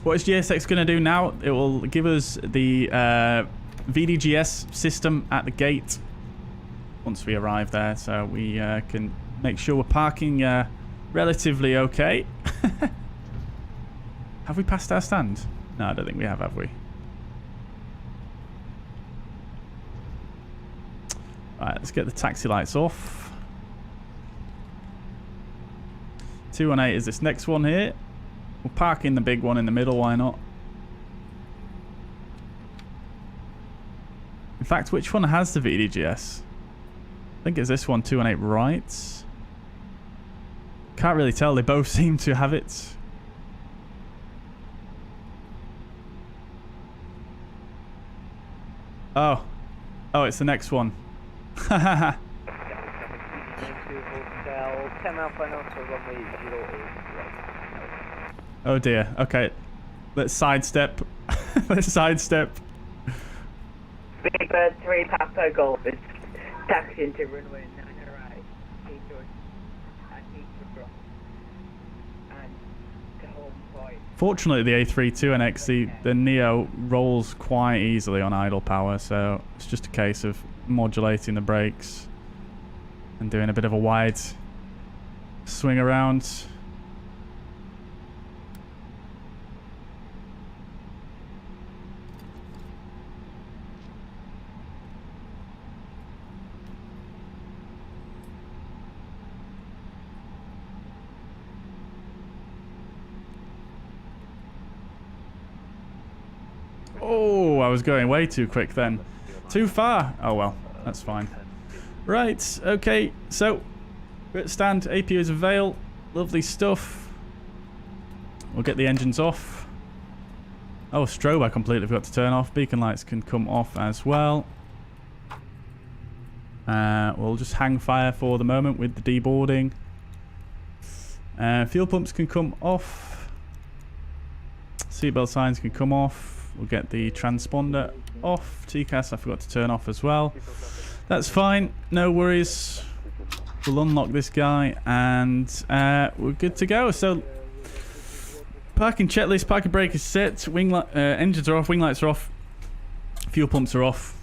What is GSX going to do now? It will give us the VDGS system at the gate once we arrive there, so we can make sure we're parking relatively okay. Have we passed our stand? No, I don't think we have we? Right, let's get the taxi lights off. 218 is this next one here. We'll park in the big one in the middle, why not? In fact, which one has the VDGS? I think it's this one, 218 right. Can't really tell, they both seem to have it. Oh. Oh, it's the next one. Hahaha. Oh dear. Okay. Let's sidestep. Let's sidestep. Big Bird 3 Papa Golf is Taxi into runway 9 right, Heathrow and Heathrow drop. And to home point. Fortunately, the A32NX, the Neo rolls quite easily on idle power, so it's just a case of modulating the brakes and doing a bit of a wide swing around. Oh, I was going way too quick then. Too far. Oh well, that's fine. Right, okay, so we're at stand, APU is avail, lovely stuff. We'll get the engines off. Oh, strobe I completely forgot to turn off. Beacon lights can come off as well. We'll just hang fire for the moment with the deboarding. Fuel pumps can come off. Seatbelt signs can come off. We'll get the transponder off. TCAS I forgot to turn off as well. That's fine, no worries. We'll unlock this guy and we're good to go. So parking checklist, parking brake is set, engines are off, wing lights are off, fuel pumps are off.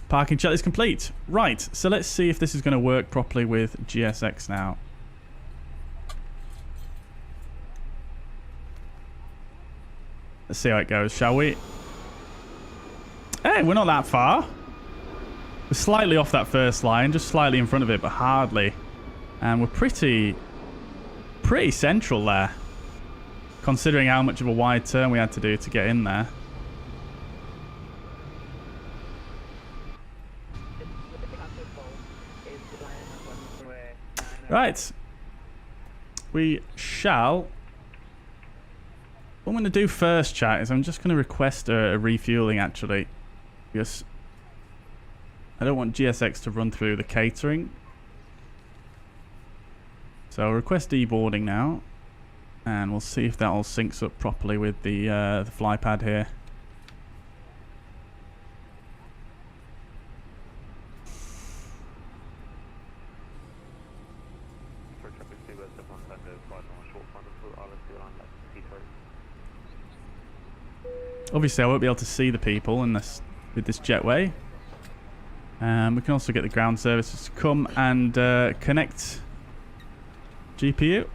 Parking checklist complete. Right, so let's see if this is going to work properly with GSX now. Let's see how it goes, shall we? Hey, we're not that far. We're slightly off that first line, just slightly in front of it, but hardly. And we're pretty central there, considering how much of a wide turn we had to do to get in there. Right. We shall... What I'm going to do first, chat, is I'm just going to request a refueling, actually. Because I don't want GSX to run through the catering. So I'll request deboarding now. And we'll see if that all syncs up properly with the fly pad here. Obviously, I won't be able to see the people in this with this jetway. We can also get the ground services to come and connect GPU.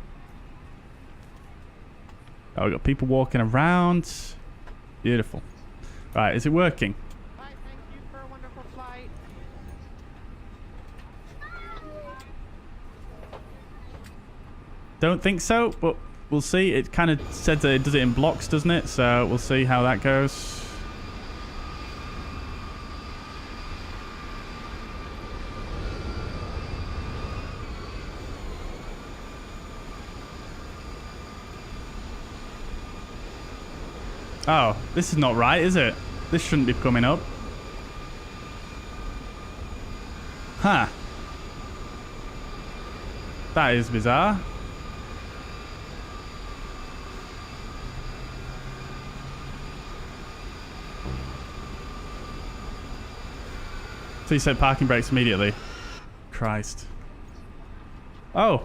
Oh, we've got people walking around. Beautiful. Right, is it working? Hi, thank you for a wonderful flight. Don't think so, but we'll see. It kind of said that it does it in blocks, doesn't it? So we'll see how that goes. Oh, this is not right, is it? This shouldn't be coming up. Huh. That is bizarre. So you said parking brakes immediately. Christ. Oh.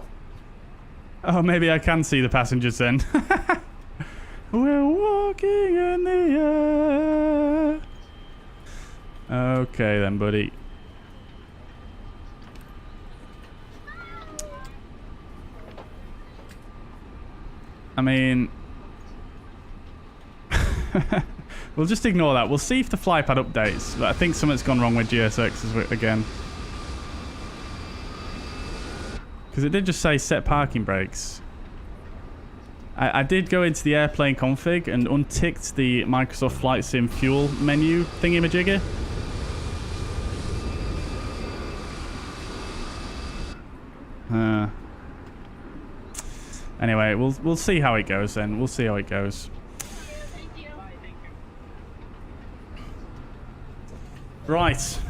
Oh, maybe I can see the passengers then. We're walking in the air. Okay then, buddy. I mean... We'll just ignore that. We'll see if the flypad updates. But I think something's gone wrong with GSX again. Because it did just say set parking brakes. I did go into the airplane config and unticked the Microsoft Flight Sim fuel menu thingy-majigger. Anyway, we'll see how it goes then. We'll see how it goes. Right.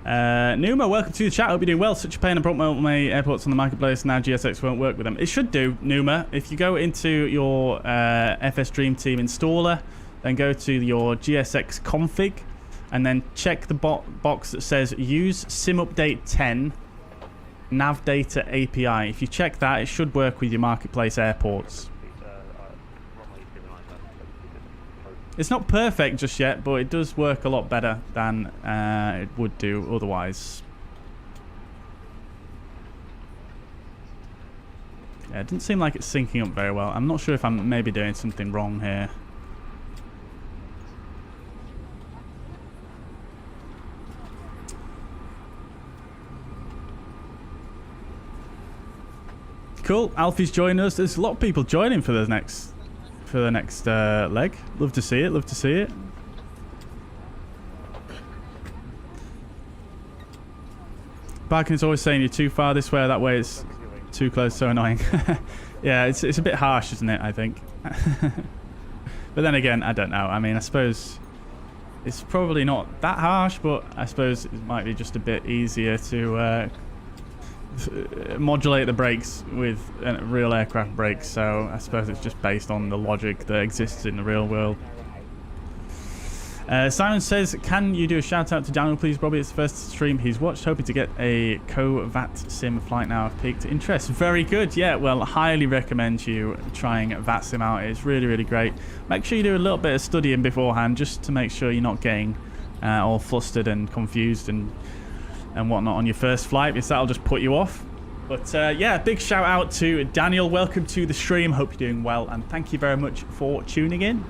Numa, welcome to the chat. Hope you're doing well. Such a pain. I brought my airports on the marketplace. Now GSX won't work with them. It should do, Numa. If you go into your FSDreamteam installer then go to your GSX config, and then check the box that says use SimUpdate 10 nav data API. If you check that, it should work with your marketplace airports. It's not perfect just yet, but it does work a lot better than it would do otherwise. Yeah, it doesn't seem like it's syncing up very well. I'm not sure if I'm maybe doing something wrong here. Cool. Alfie's joining us. There's a lot of people joining for the next leg. Love to see it. Love to see it. Barkin is always saying you're too far this way or that way. It's too close, so annoying. Yeah, it's a bit harsh, isn't it, I think? But then again, I don't know. I mean, I suppose it's probably not that harsh, but I suppose it might be just a bit easier to modulate the brakes with real aircraft brakes. So I suppose it's just based on the logic that exists in the real world. Simon says, can you do a shout out to Daniel, please, Bobby? It's the first stream he's watched, hoping to get a VATSIM flight now. I've piqued interest. Very good. Yeah, well, highly recommend you trying VATSIM out. It's really, really great. Make sure you do a little bit of studying beforehand, just to make sure you're not getting all flustered and confused and whatnot on your first flight, because that'll just put you off. But yeah, big shout out to Daniel. Welcome to the stream. Hope you're doing well, and thank you very much for tuning in.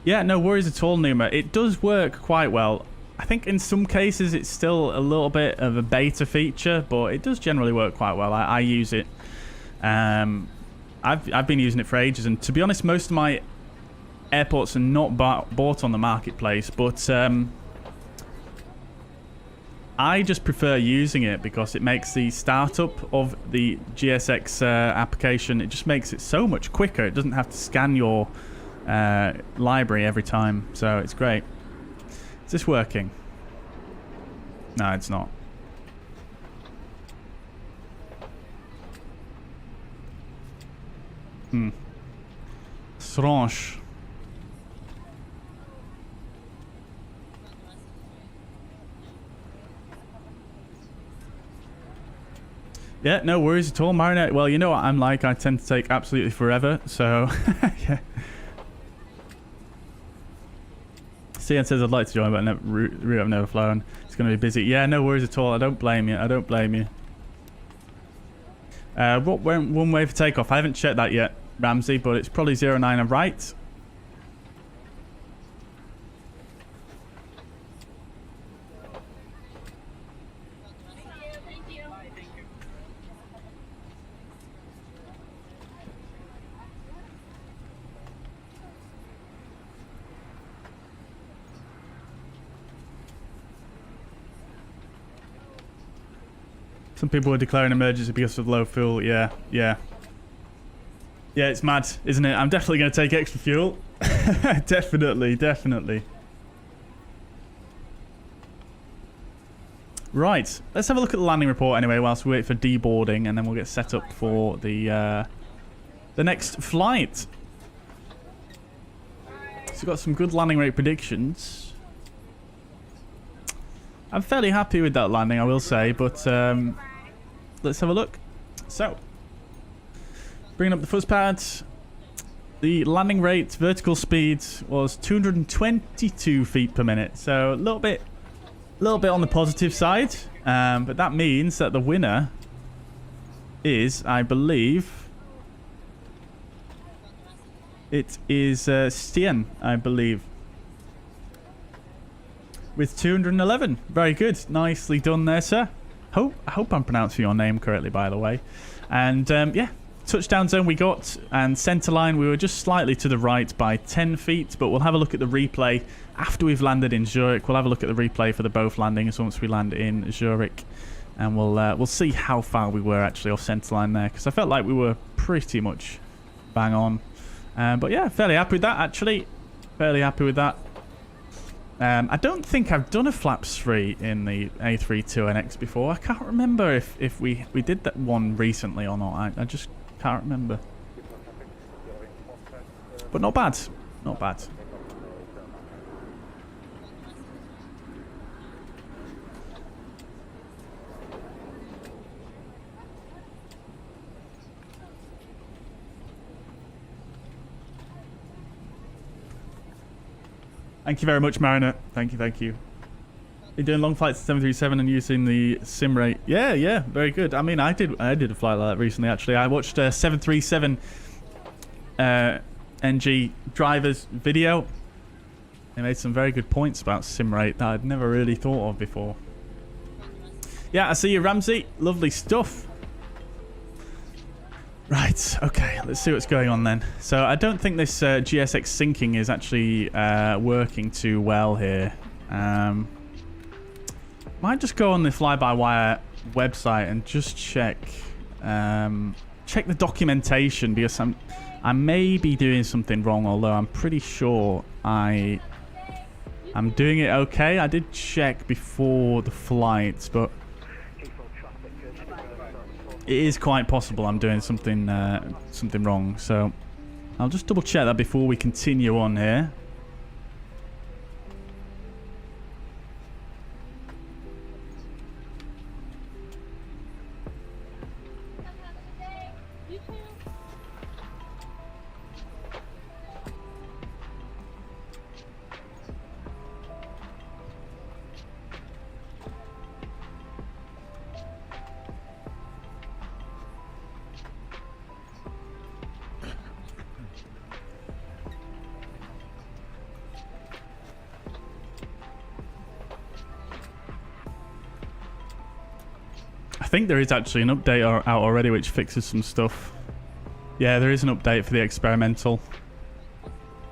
Yeah, no worries at all, Numa. It does work quite well. I think in some cases it's still a little bit of a beta feature, but it does generally work quite well. I use it. I've been using it for ages, and to be honest, most of my airports are not bought on the marketplace, but I just prefer using it because it makes the startup of the GSX application, it just makes it so much quicker. It doesn't have to scan your library every time, so it's great. Is this working? No, it's not. Strange. Yeah, no worries at all, Marinette. Well, you know what I'm like. I tend to take absolutely forever, so yeah. CN says I'd like to join, but I've never flown. It's going to be busy. Yeah, no worries at all. I don't blame you. I don't blame you. What went one way for takeoff? I haven't checked that yet, Ramsey, but it's probably 09 and right. Some people are declaring emergency because of low fuel. Yeah. Yeah, it's mad, isn't it? I'm definitely going to take extra fuel. Definitely. Right. Let's have a look at the landing report anyway whilst we wait for deboarding, and then we'll get set up for the next flight. So we've got some good landing rate predictions. I'm fairly happy with that landing, I will say, but let's have a look. So, bringing up the fuzz pad. The landing rate, vertical speed, was 222 feet per minute. So a little bit on the positive side, but that means that the winner is, I believe, it is Stien, I believe, with 211. Very good. Nicely done there, sir. I hope I'm pronouncing your name correctly, by the way. And yeah, touchdown zone we got, and center line we were just slightly to the right by 10 feet, but we'll have a look at the replay after we've landed in Zurich. We'll have a look at the replay for the both landings once we land in Zurich, and we'll see how far we were actually off center line there, because I felt like we were pretty much bang on. But yeah, fairly happy with that, actually. Fairly happy with that. I don't think I've done a flaps 3 in the A32NX before. I can't remember if we did that one recently or not. I just can't remember. But not bad. Not bad. Thank you very much, Mariner. Thank you, thank you. You're doing long flights to 737 and using the sim rate. Yeah, very good. I mean, I did a flight like that recently, actually. I watched a 737 NG driver's video. They made some very good points about sim rate that I'd never really thought of before. Yeah, I see you, Ramsey. Lovely stuff. Right, okay, let's see what's going on then. So I don't think this GSX syncing is actually working too well here. Might just go on the fly-by-wire website and just check check the documentation, because I may be doing something wrong, although I'm pretty sure I'm doing it okay. I did check before the flight, but it is quite possible I'm doing something wrong, so I'll just double check that before we continue on here. I think there is actually an update out already which fixes some stuff. Yeah, there is an update for the experimental.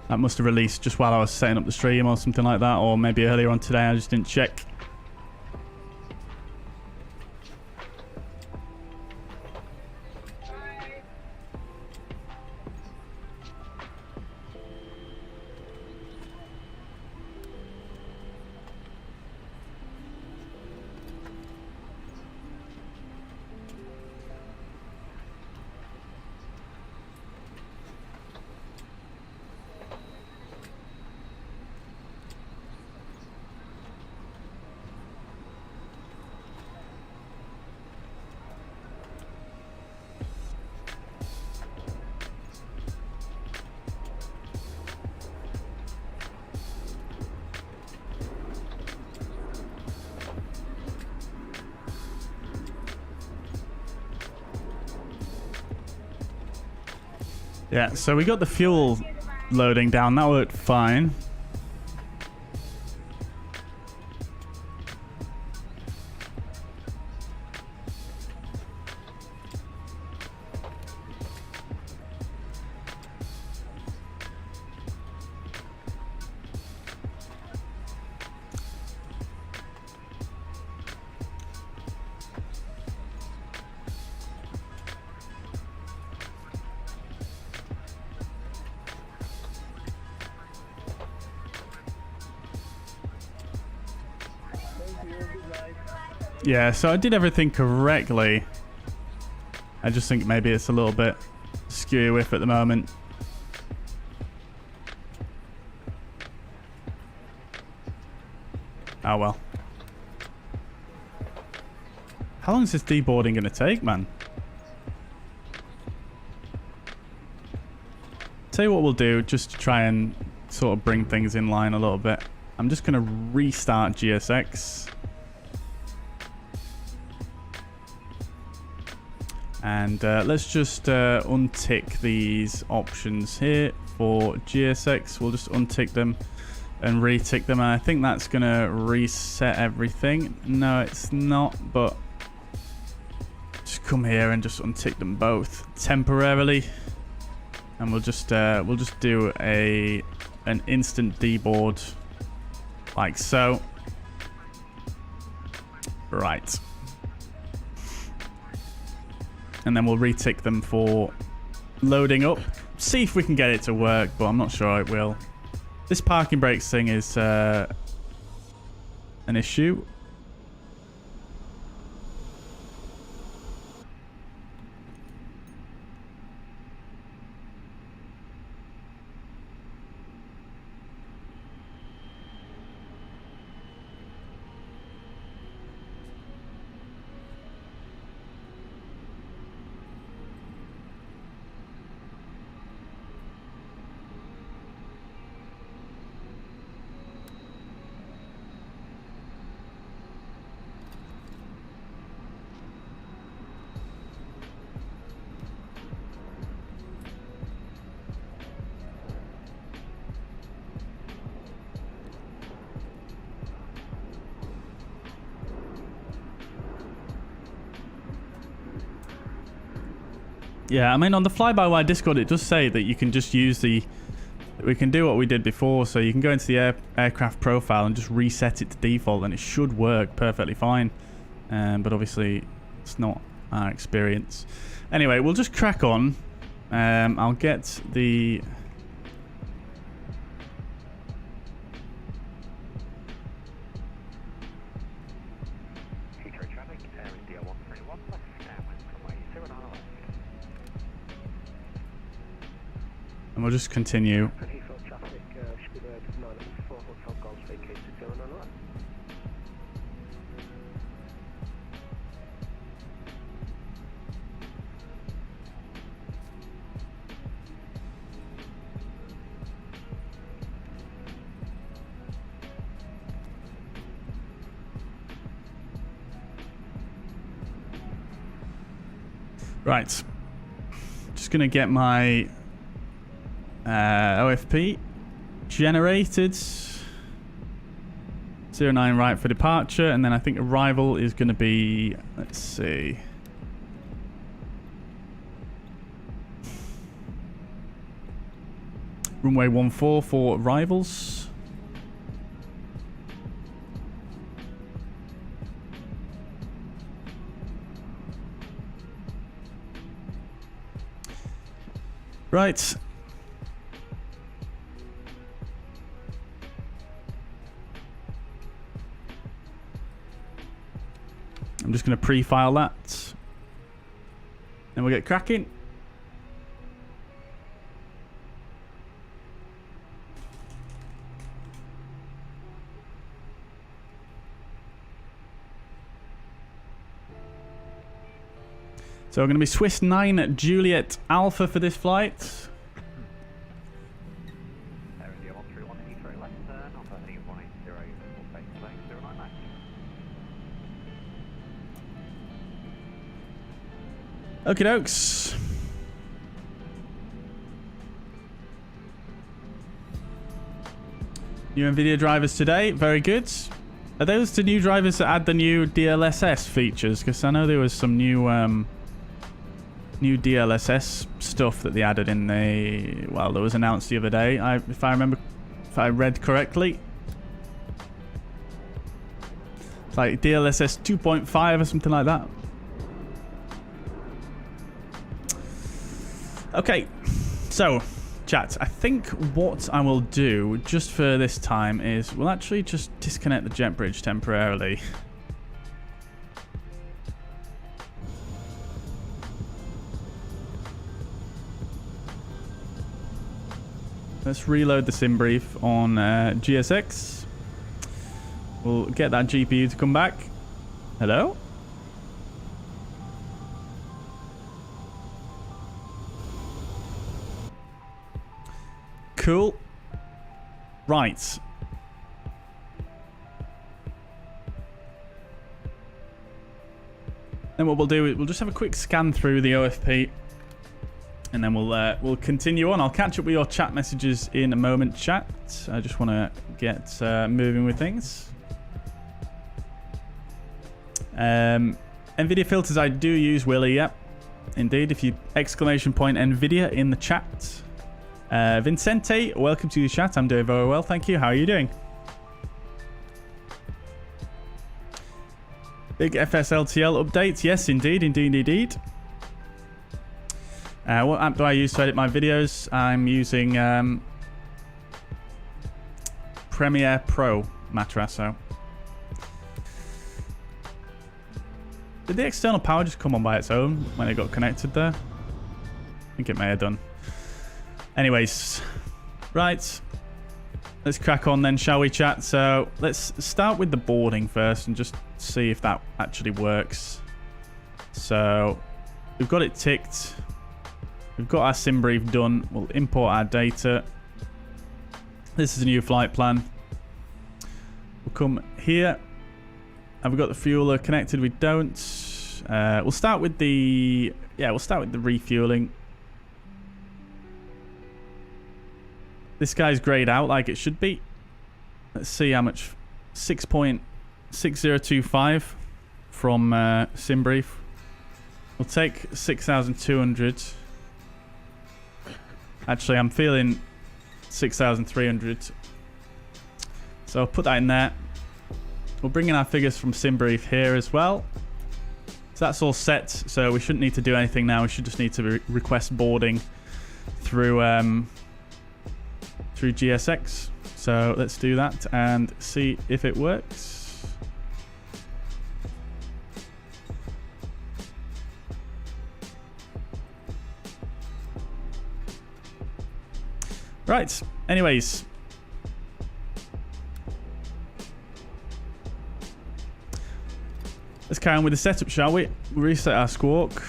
That must have released just while I was setting up the stream or something like that, or maybe earlier on today. I just didn't check. Yeah, so we got the fuel loading down. That worked fine. Yeah, so I did everything correctly. I just think maybe it's a little bit skewy with at the moment. Oh well. How long is this deboarding going to take, man? Tell you what we'll do, just to try and sort of bring things in line a little bit. I'm just going to restart GSX. And let's just untick these options here for GSX. We'll just untick them and retick them. And I think that's going to reset everything. No, it's not, but just come here and just untick them both temporarily. And we'll just do an instant deboard like so. Right. And then we'll retick them for loading up. See if we can get it to work, but I'm not sure it will. This parking brakes thing is an issue. Yeah, I mean, on the fly-by-wire Discord, it does say that you can just use the... We can do what we did before, so you can go into the aircraft profile and just reset it to default, and it should work perfectly fine. But obviously, it's not our experience. Anyway, we'll just crack on. I'll get the... And we'll just continue. Heathrow traffic should be there to 904 Hotel Golf vacated 091. Right. Just going to get my OFP generated. 09 right for departure, and then I think arrival is going to be, let's see, runway 14 for arrivals. Right. I'm just going to pre-file that. Then we'll get cracking. So we're going to be Swiss 9 Juliet Alpha for this flight. Okie dokes. New NVIDIA drivers today. Very good. Are those the new drivers that add the new DLSS features? Because I know there was some new new DLSS stuff that they added in the... Well, that was announced the other day. If I remember, if I read correctly. It's like DLSS 2.5 or something like that. Okay, so, chat, I think what I will do just for this time is we'll actually just disconnect the jet bridge temporarily. Let's reload the sim brief on GSX. We'll get that GPU to come back. Hello? Cool. Right. Then what we'll do is we'll just have a quick scan through the OFP, and then we'll continue on. I'll catch up with your chat messages in a moment, chat. I just want to get moving with things. NVIDIA filters I do use, Willie. Yep, indeed. If you exclamation point NVIDIA in the chat. Vincente, welcome to the chat. I'm doing very well, thank you. How are you doing? Big FSLTL updates. Yes, indeed. What app do I use to edit my videos? I'm using Premiere Pro, Matrasso. Did the external power just come on by its own when it got connected there? I think it may have done. Anyways, right. Let's crack on then, shall we, chat? So let's start with the boarding first and just see if that actually works. So we've got it ticked. We've got our sim brief done. We'll import our data. This is a new flight plan. We'll come here. Have we got the fueler connected? We don't. We'll start with the refueling. This guy's grayed out like it should be. Let's see how much. 6.6025 from SimBrief. We'll take 6,200. Actually, I'm feeling 6,300. So I'll put that in there. We'll bring in our figures from SimBrief here as well. So that's all set. So we shouldn't need to do anything now. We should just need to request boarding through GSX. So let's do that and see if it works. Right. Anyways. Let's carry on with the setup, shall we? We'll reset our squawk.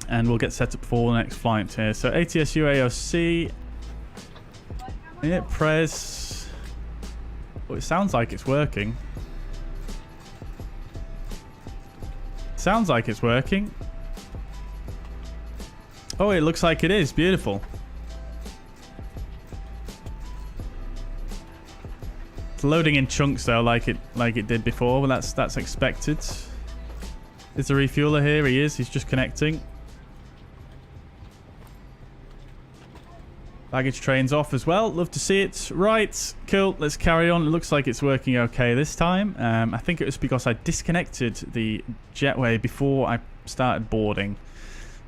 And we'll get set up for the next flight here. So ATSU AOC. Hit press. Oh, it sounds like it's working. Sounds like it's working. Oh, it looks like it is. Beautiful. It's loading in chunks though, like it did before, but that's expected. There's a refueler here. He is. He's just connecting. Baggage train's off as well. Love to see it. Right, cool. Let's carry on. It looks like it's working okay this time. I think it was because I disconnected the jetway before I started boarding.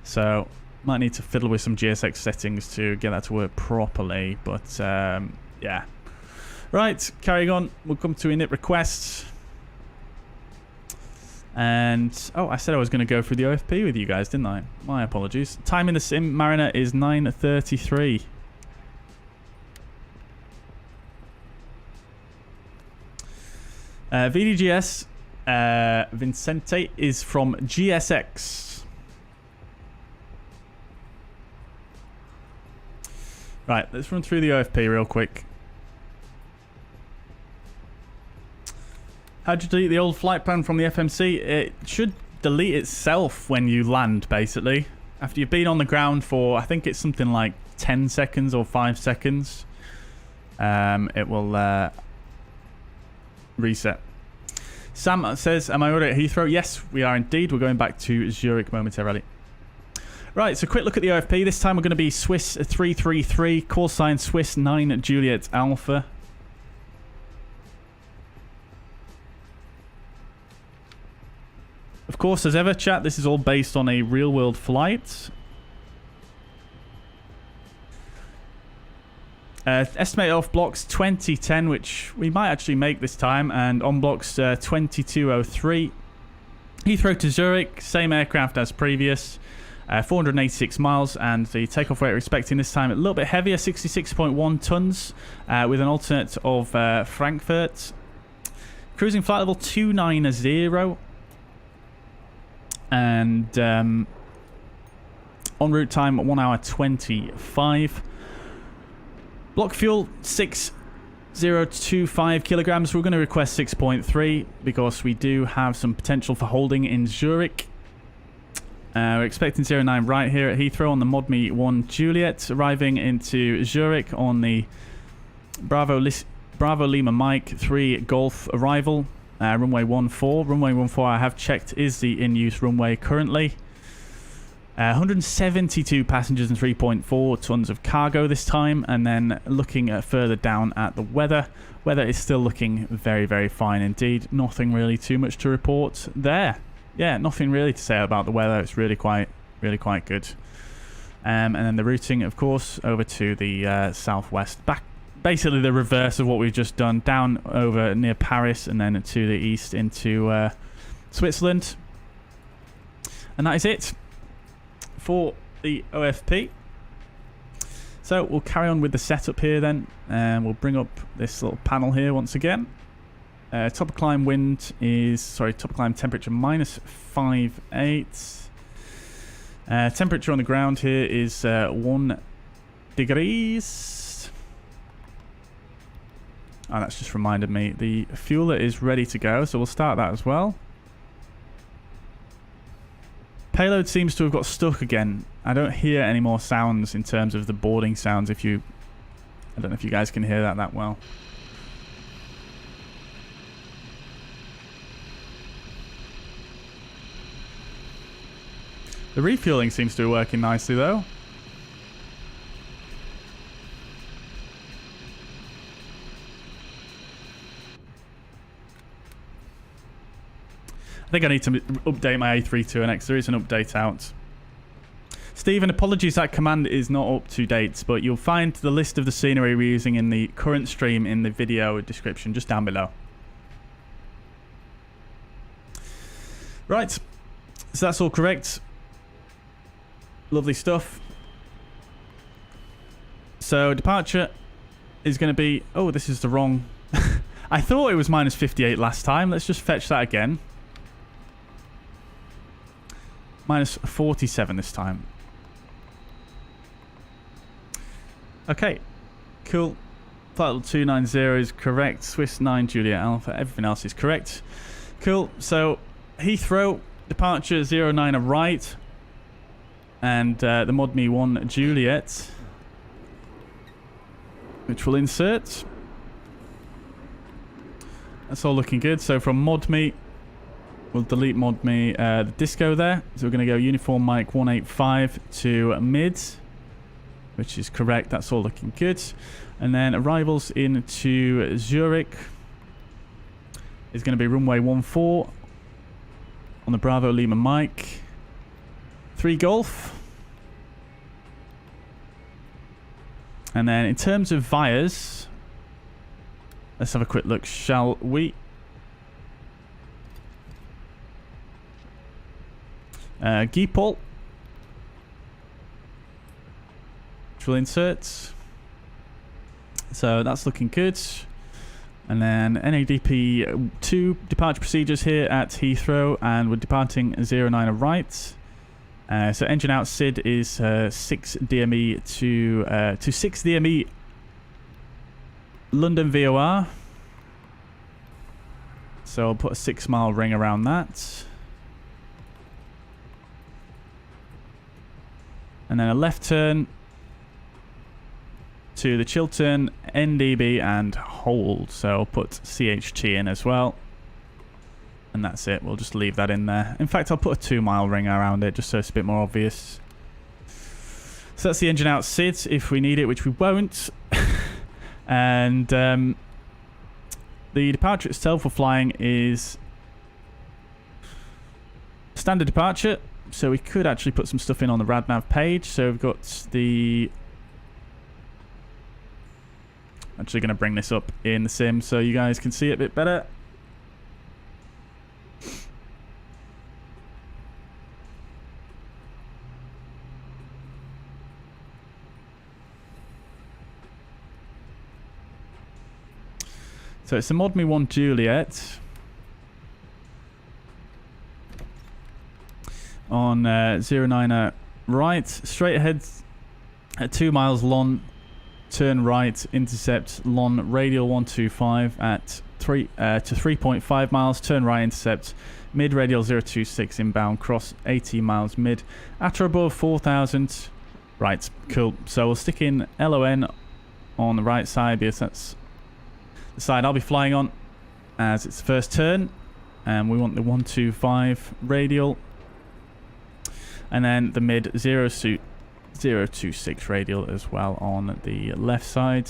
So might need to fiddle with some GSX settings to get that to work properly. But yeah. Right, carrying on. We'll come to init requests. And, oh, I said I was going to go through the OFP with you guys, didn't I? My apologies. Time in the sim Mariner is 9:33. VDGS Vincente is from GSX. Right, let's run through the OFP real quick. How'd you delete the old flight plan from the FMC? It should delete itself when you land, basically. After you've been on the ground for, I think it's something like 10 seconds or 5 seconds, it will reset. Sam says, am I already at Heathrow? Yes, we are indeed. We're going back to Zurich momentarily. Right, so quick look at the OFP. This time we're going to be Swiss 333, Callsign Swiss 9 Juliet Alpha. Of course, as ever, chat, this is all based on a real-world flight. Estimate off blocks 2010, which we might actually make this time, and on blocks 2203. Heathrow to Zurich, same aircraft as previous, 486 miles, and the takeoff weight we're expecting this time a little bit heavier, 66.1 tons, with an alternate of Frankfurt. Cruising flight level 290. And en route time 1 hour 25. Block fuel 6025 kilograms. We're going to request 6.3 because we do have some potential for holding in Zurich. We're expecting 09 right here at Heathrow on the ModMe 1 Juliet, arriving into Zurich on the Bravo Lima Mike 3 Golf arrival. Runway 14. Runway 14 I have checked is the in-use runway currently. 172 passengers and 3.4 tons of cargo this time. And then looking further down at the weather. Weather is still looking very, very fine indeed. Nothing really too much to report there. Yeah, nothing really to say about the weather. It's really quite good. And then the routing, of course, over to the southwest. Back. Basically the reverse of what we've just done, down over near Paris and then to the east into Switzerland. And that is it for the OFP. So we'll carry on with the setup here then, and we'll bring up this little panel here once again. Top of climb wind is, top of climb temperature -5.8. Temperature on the ground here is 1 degrees. Oh, that's just reminded me. The fueler is ready to go, so we'll start that as well. Payload seems to have got stuck again. I don't hear any more sounds in terms of the boarding sounds. I don't know if you guys can hear that well. The refueling seems to be working nicely though. I think I need to update my A32NX. There is an update out. Stephen, apologies that command is not up to date, but you'll find the list of the scenery we're using in the current stream in the video description just down below. Right, so that's all correct. Lovely stuff. So departure is going to be... Oh, this is the wrong... I thought it was -58 last time. Let's just fetch that again. -47 this time. Okay, cool. Flight level 290 is correct. Swiss 9 Juliet Alpha. Everything else is correct. Cool. So Heathrow departure 09 right, and the ModMe 1 Juliet, which we'll insert. That's all looking good. So from ModMe, we'll delete ModMe the disco there. So we're going to go uniform mic 185 to mid, which is correct. That's all looking good. And then arrivals into Zurich is going to be runway 14 on the Bravo Lima mic. 3 Golf. And then in terms of vias, let's have a quick look, shall we? Geepol, which we'll insert. So that's looking good. And then NADP 2 departure procedures here at Heathrow, and we're departing 09 right. So engine out SID is 6 DME to 6 DME London VOR. So I'll put a 6-mile ring around that. And then a left turn to the Chiltern, NDB, and hold. So I'll put CHT in as well. And that's it. We'll just leave that in there. In fact, I'll put a 2-mile ring around it just so it's a bit more obvious. So that's the engine out SID if we need it, which we won't. And the departure itself for flying is standard departure. So we could actually put some stuff in on the RadNav page. So we've got the... Actually going to bring this up in the sim so you guys can see it a bit better. So it's the ModMe 1 Juliet on 09 right, straight ahead at 2 miles long, turn right, intercept long radial 125 at 3.5 miles, turn right, intercept mid radial 026 inbound, cross 18 miles mid, at or above 4,000. Right, cool. So we'll stick in LON on the right side because that's the side I'll be flying on as it's the first turn, and we want the 125 radial, and then the mid 026 radial as well on the left side.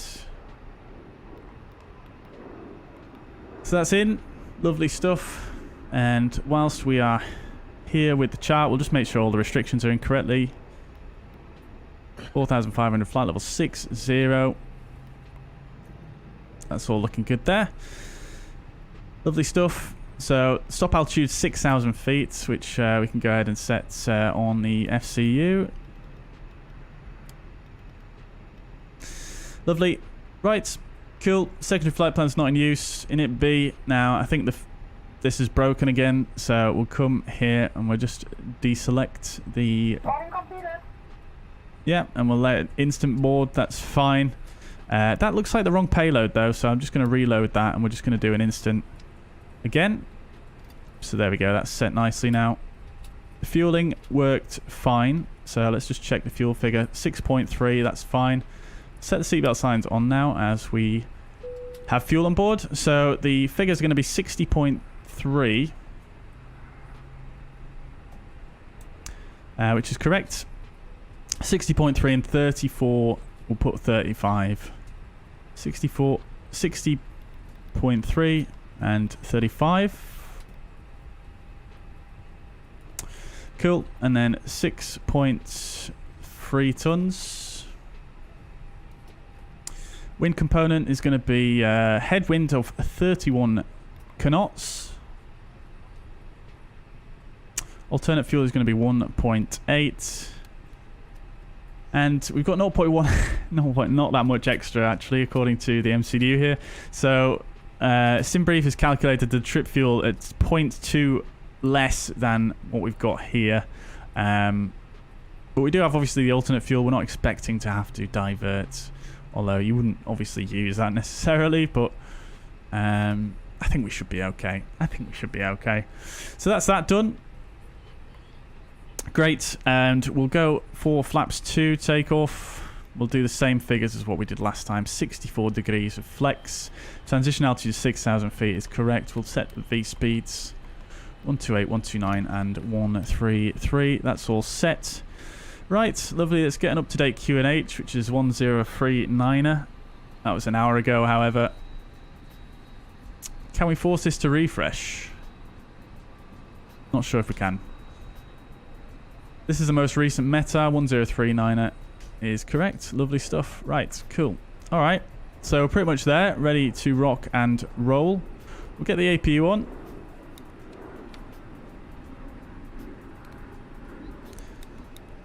So that's in. Lovely stuff. And whilst we are here with the chart, we'll just make sure all the restrictions are in correctly. 4,500 flight level 60. That's all looking good there. Lovely stuff. So stop altitude 6,000 feet, which we can go ahead and set on the FCU. Lovely. Right. Cool. Secondary flight plan's not in use. Init B. Now, I think this is broken again, so we'll come here and we'll just deselect the... Yeah, and we'll let it instant board. That's fine. That looks like the wrong payload, though, so I'm just going to reload that, and we're just going to do an instant again. So there we go. That's set nicely now. The fueling worked fine, so let's just check the fuel figure. 6.3, that's fine. Set the seatbelt signs on now as we have fuel on board. So the figures are going to be 60.3, which is correct. 60.3 and 34, we'll put 35. 60.3 and 35. Cool. And then 6.3 tons. Wind component is going to be headwind of 31 knots. Alternate fuel is going to be 1.8. And we've got 0.1, not that much extra actually, according to the MCDU here. So SimBrief has calculated the trip fuel at 0.2 less than what we've got here. But we do have obviously the alternate fuel. We're not expecting to have to divert, although you wouldn't obviously use that necessarily, but I think we should be okay. So that's that done. Great, and we'll go for flaps 2 takeoff. We'll do the same figures as what we did last time. 64 degrees of flex. Transition altitude 6,000 feet is correct. We'll set the V speeds 128, 129 and 133. That's all set. Right, lovely. Let's get an up-to-date QNH, which is 1039er. That was an hour ago, however. Can we force this to refresh? Not sure if we can. This is the most recent meta. 1039er is correct. Lovely stuff. Right, cool. All right, so we're pretty much there, ready to rock and roll. We'll get the APU on.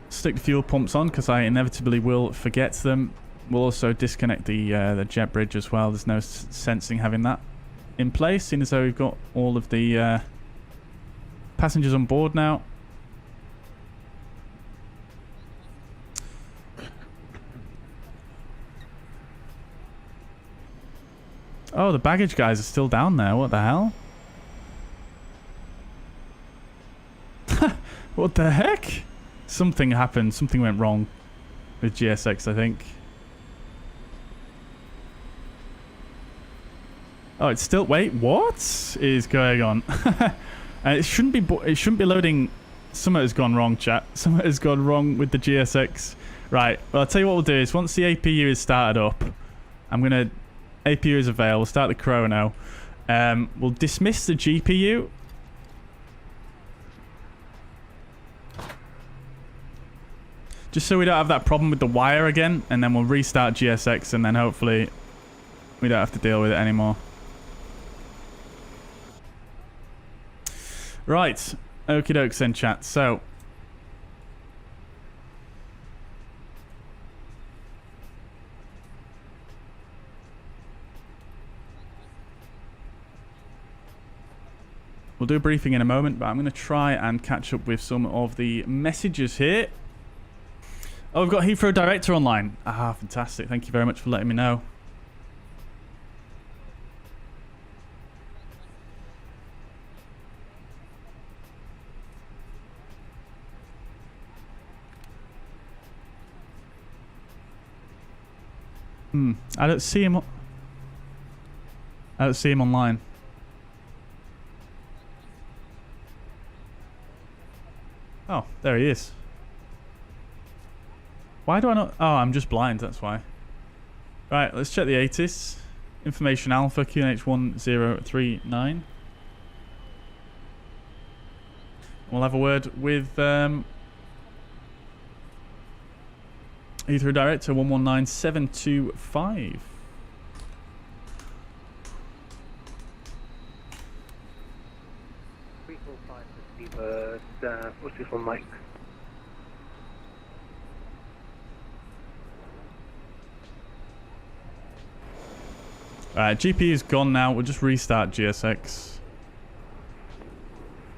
Stick the fuel pumps on because I inevitably will forget them. We'll also disconnect the jet bridge as well. There's no sensing having that in place, seeing as though we've got all of the passengers on board now. Oh, the baggage guys are still down there. What the hell? What the heck? Something happened. Something went wrong with GSX, I think. Oh, it's still... Wait, what is going on? And it shouldn't be loading... Something has gone wrong, chat. Something has gone wrong with the GSX. Right. Well, I'll tell you what we'll do is once the APU is started up, I'm going to... APU is available. We'll start the chrono. We'll dismiss the GPU. Just so we don't have that problem with the wire again. And then we'll restart GSX and then hopefully we don't have to deal with it anymore. Right. Okie dokes then, chat. So... we'll do a briefing in a moment, but I'm going to try and catch up with some of the messages here. Oh, we've got Heathrow Director online. Ah, fantastic. Thank you very much for letting me know. I don't see him. I don't see him online. Oh, there he is. Why do I not... Oh, I'm just blind, that's why. Right, let's check the ATIS. Information Alpha, QNH1039. We'll have a word with Heathrow Director 119725. Speedbird 461 Mike. Alright, GP is gone now. We'll just restart GSX.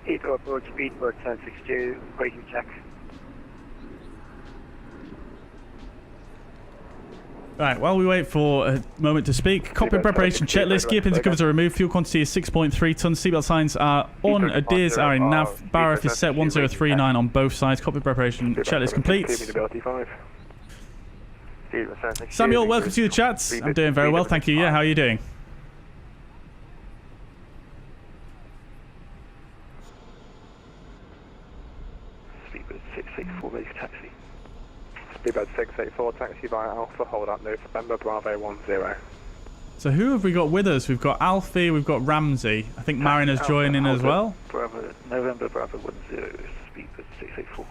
Heathrow approach Speedbird 1062, braking check. Right, while we wait for a moment to speak, cockpit preparation checklist. Gear pins and covers are removed. Fuel quantity is 6.3 tons. Seatbelt signs are on. Adheres are in nav. Bar F is set 1039 on both sides. Cockpit preparation checklist complete. Samuel, welcome to the chats. I'm doing very well, thank you. Yeah, how are you doing? Speedbird 684, ready for taxi. Speedbird 684, taxi via Alpha, hold up November Bravo 10. So who have we got with us? We've got Alfie, we've got Ramsey. I think Mariner's joining as well. Bravo, November Bravo 10, Speedbird 684.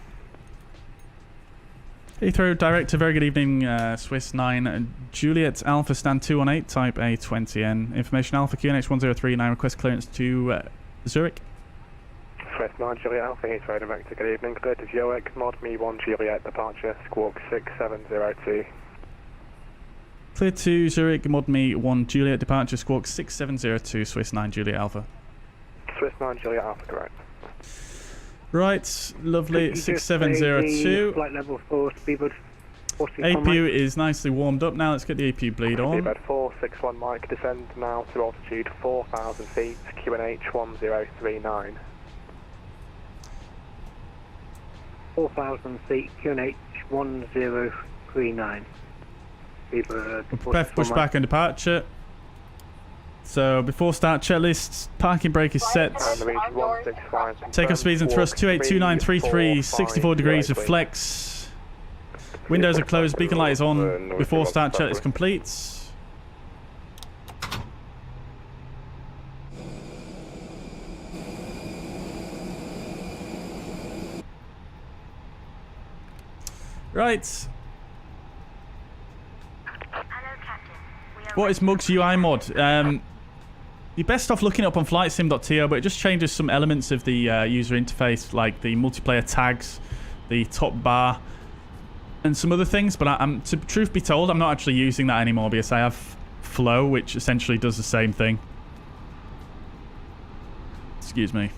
Heathrow Director, very good evening, Swiss 9, Juliet Alpha Stand 218, Type A20N. Information Alpha QNH 1039, request clearance to Zurich. Swiss 9 Juliet Alpha, Heathrow Director, good evening, clear to Zurich, Mod Me 1 Juliet, departure, squawk 6702. Clear to Zurich, Mod Me 1 Juliet, departure, squawk 6702, Swiss 9 Juliet Alpha. Swiss 9 Juliet Alpha, correct. Right, lovely, 6702. Flight level 4, Speedbird 461 APU is nicely warmed up now. Let's get the APU bleed on. Speedbird 461 Mike, descend now to altitude 4,000 feet, QNH 1039. 4,000 feet, QNH 1039. Speedbird Prepare for pushback and departure. So before start checklists, parking brake is set. Takeoff speeds and thrust 282933, 64 degrees of flex. Windows are closed, beacon light is on. Before start checklist complete. Right. What is Mugz UI mod? You're best off looking it up on flightsim.to, but it just changes some elements of the user interface, like the multiplayer tags, the top bar, and some other things. But to truth be told, I'm not actually using that anymore because I have Flow, which essentially does the same thing. Excuse me.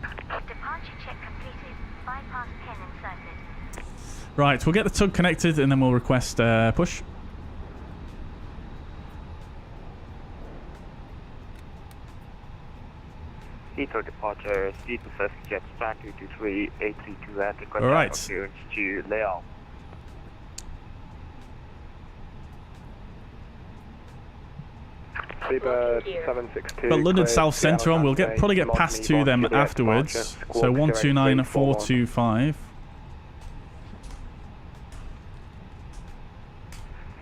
Departure check completed. Bypass pin inserted. Right, we'll get the tug connected and then we'll request push. Heathrow departure, speed to first jet, SPAD 223, 832 at request Alright. clearance to layout. Speedbird 762. Got London South Centre on. We'll probably get past to them afterwards. So 129425.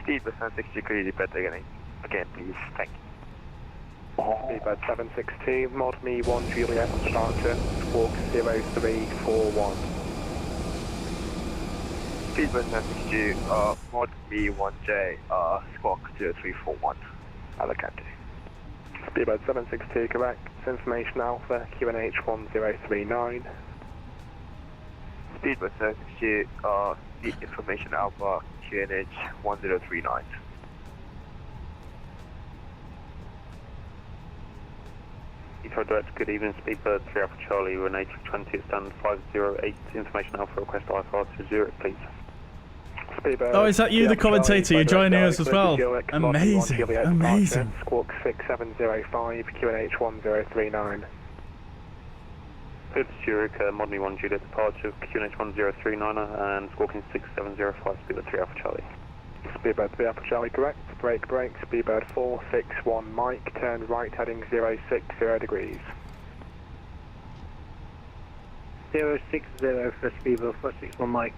Speedbird 760, could you repeat again, please? Thank you. Speedbird 762, Mod Me 1 Juliet, departure, squawk 0341. Speedbird 762, Mod Me 1J, squawk 0341. Alicante. Speedbird 762, correct. Information Alpha, QNH 1039. Speedbird 762, Information Alpha, QNH 1039. Heathrow Direct, good evening, Speedbird 3 Alpha Charlie, we're native 20, stand 508, information Alpha, request IFR to Zurich, please. Speedbird, oh, is that you, the commentator? You're joining us as well. Zurich, Amazing, amazing. Squawk 6705, QNH 1039. Good Zurich, Mod Me 1 Juliet departure, QNH 1039 and squawking 6705, Speedbird 3 Alpha Charlie. Speedbird 3 Alpha Charlie, correct. Brake, Speedbird 461 Mike, turn right heading 060 degrees. 060 for Speedbird 461 Mike.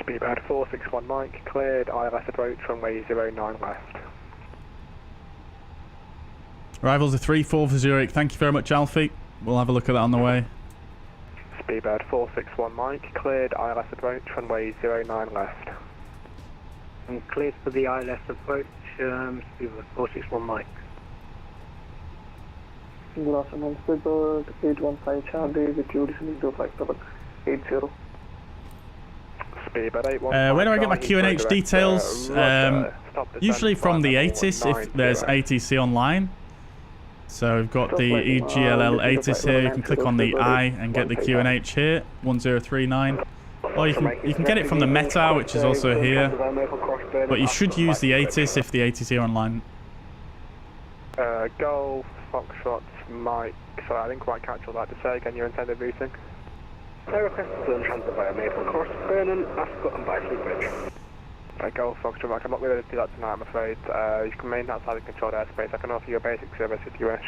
Speedbird 461 Mike, cleared ILS approach runway 09 left. Arrivals are 3-4 for Zurich. Thank you very much, Alfie. We'll have a look at that on the way. Speedbird 461 Mike, cleared ILS approach runway 09 left. And cleared for the ILS approach, Speedbird 461 Mike. Good afternoon, Speedbird 815 Charlie with you descending to flight level 80. Speedbird 815. Where do I get my QNH details? Usually from the ATIS if there's ATC online. So we've got the EGLL ATIS here. You can click on the I and get the QNH here, 1039. Or you can get it from the Meta, which is also here. But you should use the ATIS if the ATC are online. Golf, Foxtrot, Mike. Sorry, I didn't quite catch all that to say. Again, your intended routing? I request a turn transfer via Maple Course, Vernon, Ascot and Bisley Bridge. Golf, Foxtrot, Mike. I'm not going to do that tonight, I'm afraid. You can remain outside the controlled airspace. I can offer you a basic service if you wish.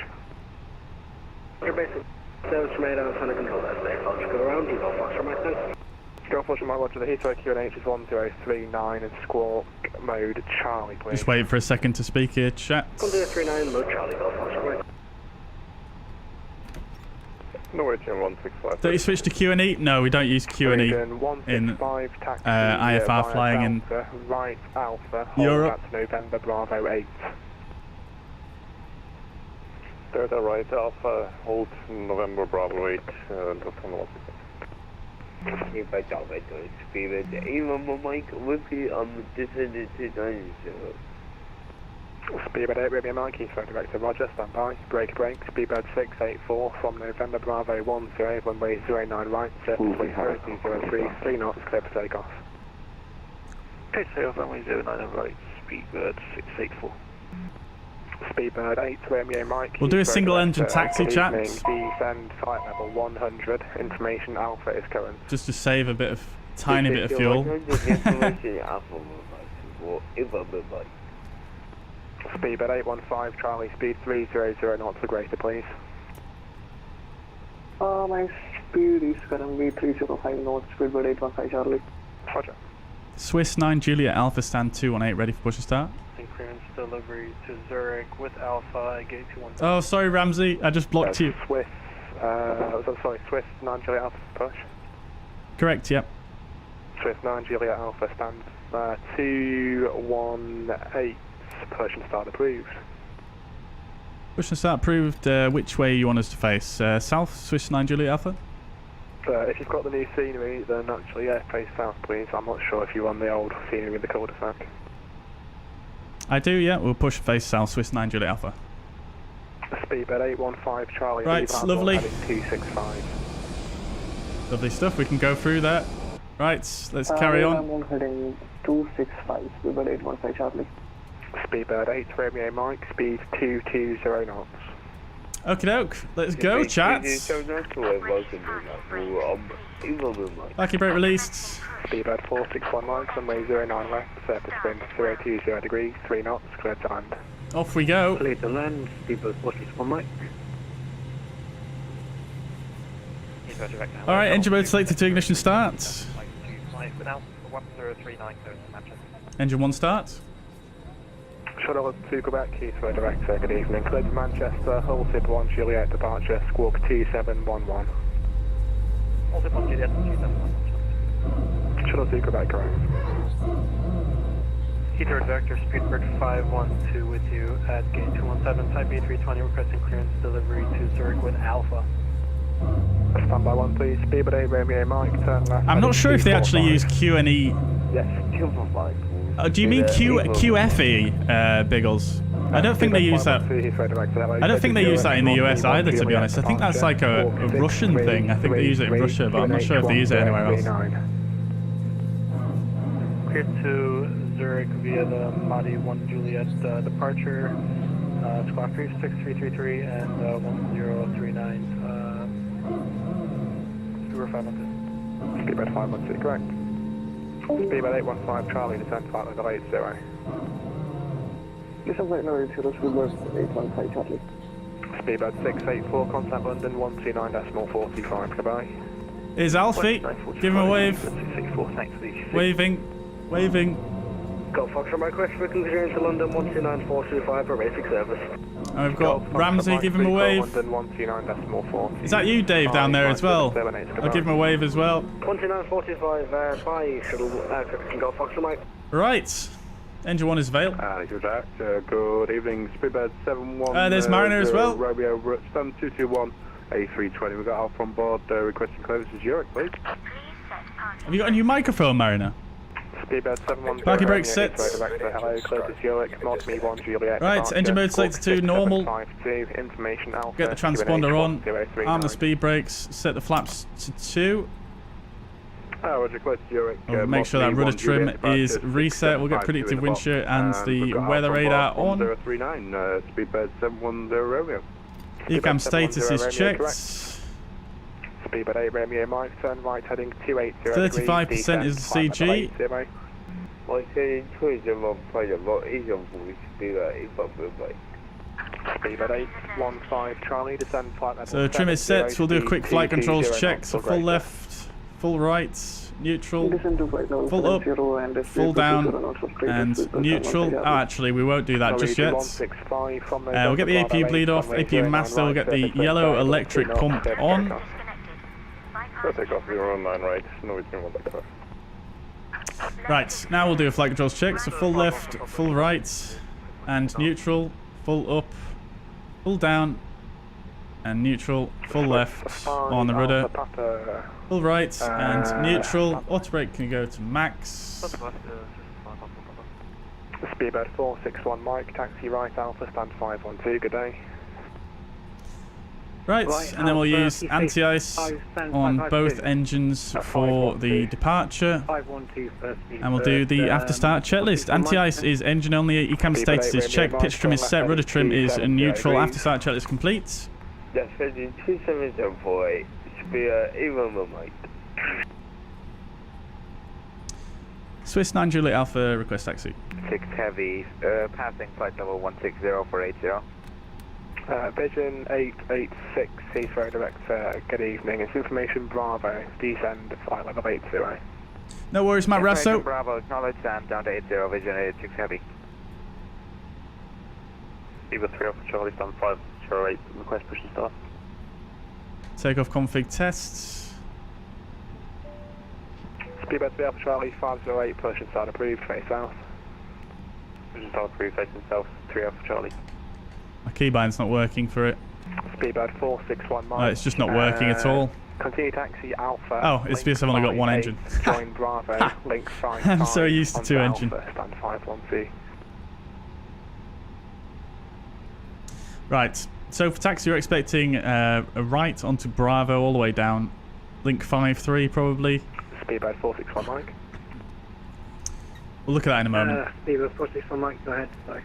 Your basic service remain outside the controlled airspace. I'll just go around. You go Foxtrot, Mike, thanks. Golf, Foxtrot, Mike, Roger. The Heathrow QNH is 1039 and squawk mode Charlie, please. Just wait for a second to speak here, chat. 1039 mode Charlie, Golf, Foxtrot, Mike. Norwich in 165. Don't you switch to Q&E? No, we don't use Q&E in IFR flying in right Alpha, Europe. That's November Bravo 8. Delta right Alpha, hold November Bravo 8, Delta 165. If I thought I don't speed it, even my mic would be descended to 90. Speedbird 8, Romeo Mike, Heathrow Director, Roger, stand by. Break, Speedbird 684 from November Bravo 10, runway 09 right, circle 3003, 3 knots, clear for takeoff. Okay, so runway 09 right, Speedbird 684. Speedbird 8, Romeo Mike. We'll do a single engine taxi, chat. Descend flight level 100, information Alpha is current. Just to save a bit of, tiny bit of fuel. Speedbird 815, Charlie, speed 300 knots for greater, please. My speed is currently 305 knots, Speedbird 815 Charlie. Roger. Swiss 9 Juliet Alpha stand 218, ready for push and start. Clearance delivery to Zurich with Alpha, gate 217. Oh, sorry, Ramsey, I just blocked you. Swiss 9 Juliet Alpha, push. Correct, yep. Swiss 9 Juliet Alpha, stand 218. Push and start approved. Push and start approved. Which way you want us to face? South, Swiss 9 Juliet Alpha? If you've got the new scenery, then actually, yeah, face south, please. I'm not sure if you run the old scenery with the cul-de-sac. I do, yeah. We'll push face south, Swiss 9 Juliet Alpha. Speedbird 815, Charlie. Right, lovely. 265. Lovely stuff. We can go through that. Right, let's carry on. I'm heading 265, Speedbird 815 Charlie. Speedbird 8, Romeo Mike, speed 220 knots. Okie doke, let's go, chats. Back your brake released. Speedbird 461 Mike, runway 09 left, surface wind 020 degrees, 3 knots, clear to land. Off we go. Clear to land, Speedbird 461 Mike. Alright, engine mode selected to ignition start. Engine 1 start. Shuttle to Quebec, Heathrow Director, good evening. Clear to Manchester, Hull Tip 1 Juliet departure, squawk 2711. Hull Tip 1 Juliet, 2711. Shuttle to Quebec, correct. Heathrow Director, Speedbird 512 with you at gate 217, Type A320, requesting clearance delivery to Zurich with Alpha. Stand by 1 please, Speedbird 8 Romeo Mike, turn left. I'm not sure if they actually use Q&E. Yes, 245. Do you mean QFE, Biggles? I don't think they use that. I don't think they use that in the US either, to be honest. I think that's like a Russian thing. I think they use it in Russia, but I'm not sure if they use it anywhere else. Clear to Zurich via the Madi 1 Juliet departure, squawk 6333 and 1039. Speedbird 512. Speedbird 512, correct. Speedbird 815 Charlie, descend flight level 80. Descend flight level 80, Speedbird 815 Charlie. Speedbird 684, contact London 129.45, goodbye. Here's Alfie, give him a wave. Waving. Go Foxtrot, my request for clearance to London 129.425 for basic service. And we've got Ramsey, give him a wave. Is that you, Dave, down there as well? I'll give him a wave as well. 129.45 by shuttle, Go Foxtrot, Mike. Right. Engine 1 is Vale. Good evening, Speedbird 71. There's Mariner as well. Romeo, stand 221, A320. We've got Alpha on board, requesting close to Zurich, please. Have you got a new microphone, Mariner? Speedbird 71. Parking brake set. Hello, close to Zurich, North Me 1, Juliet. Right, engine mode selected to normal. Information Alpha. Get the transponder on. Arm the speed brakes. Set the flaps to 2. Roger, close to Zurich. Make sure that rudder trim is reset. We'll get predictive wind shear and the weather radar on. 039, Speedbird 710 Romeo. ECAM status is checked. Speedbird 8 Romeo, Mike, turn right heading 280. 35% is the CG. Speedbird 8, 15 Charlie, descend flight level. So trim is set. We'll do a quick flight controls check. So full left, full right, neutral, full up, full down, and neutral. Oh, actually, we won't do that just yet. We'll get the APU bleed off. APU master will get the yellow electric pump on. Right, now we'll do a flight controls check. So full left, full right, and neutral, full up, full down, and neutral, full left on the rudder, full right, and neutral. Auto brake can go to max. Speedbird 461 Mike, taxi right Alpha, stand 512, good day. Right, and then we'll use anti-ice on both engines for the departure. And we'll do the after-start checklist. Anti-ice is engine only, ECAM status is checked, pitch trim is set, rudder trim is neutral, after-start checklist complete. That's 2748, even the mic. Swiss 9 Juliet Alpha, request taxi. 6 Heavy, passing flight level 160-480. Bijan 886, Heathrow Director, good evening. It's information Bravo, descend flight level 80. No worries, Matt Rasso. Bravo, acknowledge, and down to 80, Vision 86 Heavy. Eva 3 Alpha Charlie, stand 508, request push and start. Takeoff config tests. Speedbird 3 Alpha Charlie, 508, push and start approved, face south. Push and start approved, facing south, 3 Alpha Charlie. My keybind's not working for it. Speedbird 461 Mike. Oh, it's just not working at all. Continue taxi Alpha. Oh, it's because I've only got one engine. Join Bravo, link 5. I'm so used to 2 engine. Stand 512. Right, so for taxi, you're expecting a right onto Bravo all the way down. Link 5-3 probably. Speedbird 461 Mike. We'll look at that in a moment. Speedbird 461 Mike, go ahead. Sorry.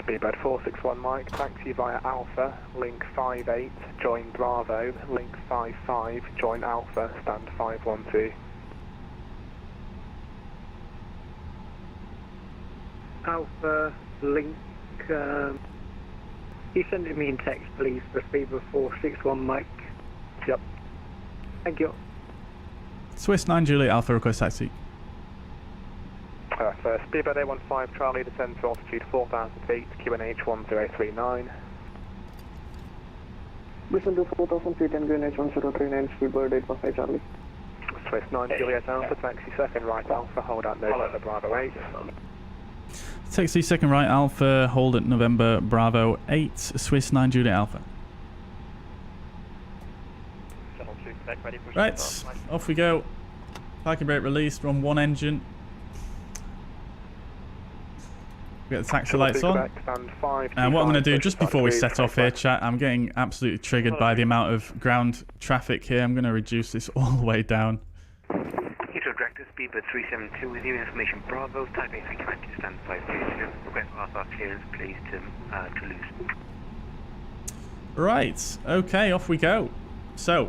Speedbird 461 Mike, taxi via Alpha, link 58, join Bravo, link 55, join Alpha, stand 512. Alpha, link, you send it me in text please for Speedbird 461 Mike. Yep. Thank you. Swiss 9 Juliet Alpha, request taxi. For Speedbird 815 Charlie, descend to altitude 4,000 feet, QNH 1039. Listen to 4,000 feet and QNH 1039, Speedbird 815 Charlie. Swiss 9 Juliet Alpha, taxi second right Alpha, hold out November Bravo 8. Taxi second right Alpha, hold at November Bravo 8, Swiss 9 Juliet Alpha. Right, off we go. Parking brake released, run one engine. Get the taxi lights on. And what I'm going to do just before we set off here, chat, I'm getting absolutely triggered by the amount of ground traffic here. I'm going to reduce this all the way down. Heathrow Director, Speedbird 372 with you, information Bravo, type A320, stand 532, request RFR clearance, please, to Toulouse. Right, okay, off we go. So,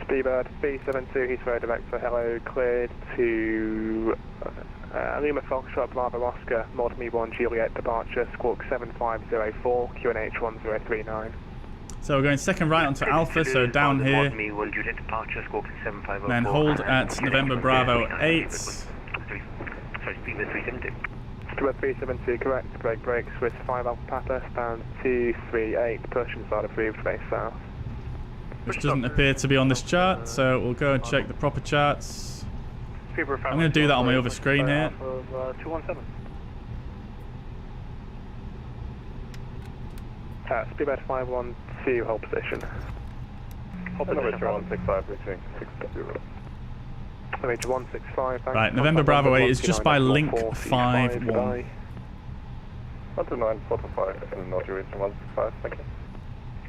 Speedbird 372, Heathrow Director, hello, cleared to Lima Foxtrot Bravo Oscar, Mortimer 1 Juliet departure, squawk 7504, QNH 1039. So we're going second right onto Alpha, so down here. Mortimer 1 Juliet departure, squawk 7504. Then hold at November Bravo 8. Sorry, Speedbird 372. Speedbird 372, correct, brake, Swiss 5 Alpha Papa, stand 238, push and start approved, face south. Which doesn't appear to be on this chart, so we'll go and check the proper charts. I'm going to do that on my other screen here. Speedbird 512, hold position. Hold position. 165, reaching 6W. Range 165, thanks. Right, November Bravo 8 is just by link 51. 12945 and Naughty reaching 165, thank you.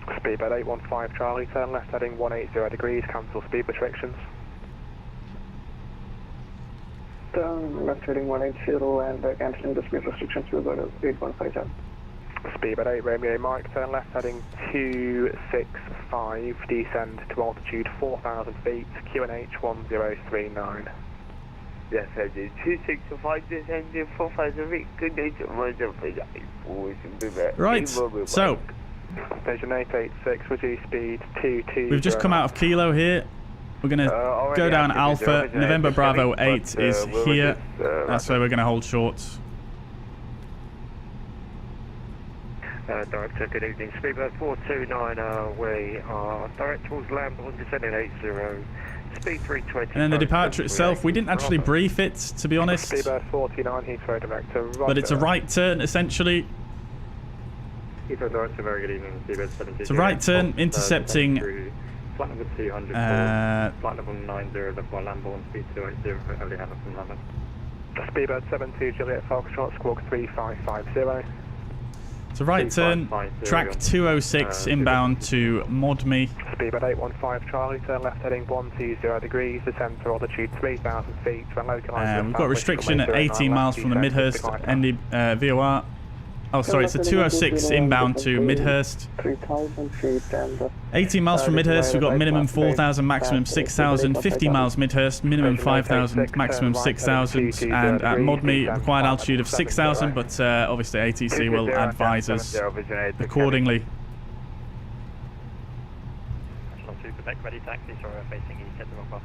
Speedbird 815 Charlie, turn left heading 180 degrees, cancel speed restrictions. Turn left heading 180 and cancelling the speed restrictions, we'll go to 815 Charlie. Speedbird 8 Romeo Mike, turn left heading 265, descend to altitude 4,000 feet, QNH 1039. Yes, I did. 265, descend to 4,000 feet, good day to Right, so Station 886, reduce speed 22. we've just come out of Kilo here. We're going to go down Alpha. November Bravo 8 is here. That's where we're going to hold short. Director, good evening. Speedbird 429, we are direct towards Lambourne, descending 80. Speed 320. And then the departure itself, we didn't actually brief it, to be honest. Speedbird 49, Heathrow Director. Right, but it's a right turn, essentially. Heathrow Director, very good evening. Speedbird 70. It's a right turn, intercepting. Flight number 200, flight level 90, level Lambourne, speed 280, only have from London. Speedbird 72, Juliet Foxtrot, squawk 3550. It's a right turn, track 206 inbound to Modme. Speedbird 815 Charlie, turn left heading 120 degrees, descend to altitude 3,000 feet. We've got restriction at 18 miles from the Midhurst ND VOR. Oh, sorry, it's a 206 inbound to Midhurst. 3,000 feet and 18 miles from Midhurst, we've got minimum 4,000, maximum 6,000. 50 miles Midhurst, minimum 5,000, maximum 6,000. And at Modme, required altitude of 6,000, but obviously ATC will advise us accordingly. Quebec ready taxi, sorry, we're facing east at the wrong path.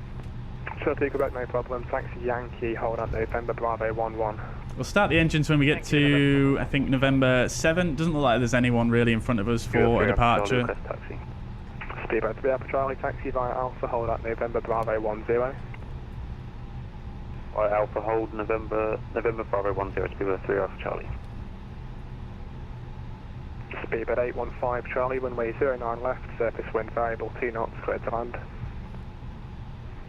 Sure, to Quebec, no problem. Taxi Yankee, hold on, November Bravo 11. We'll start the engines when we get to, I think, November 7. Doesn't look like there's anyone really in front of us for a departure. Speedbird 3 Alpha Charlie, taxi via Alpha, hold at November Bravo 10. Right, Alpha, hold November Bravo 10, Speedbird 3 Alpha Charlie. Speedbird 815 Charlie, runway 09 left, surface wind variable 2 knots, clear to land.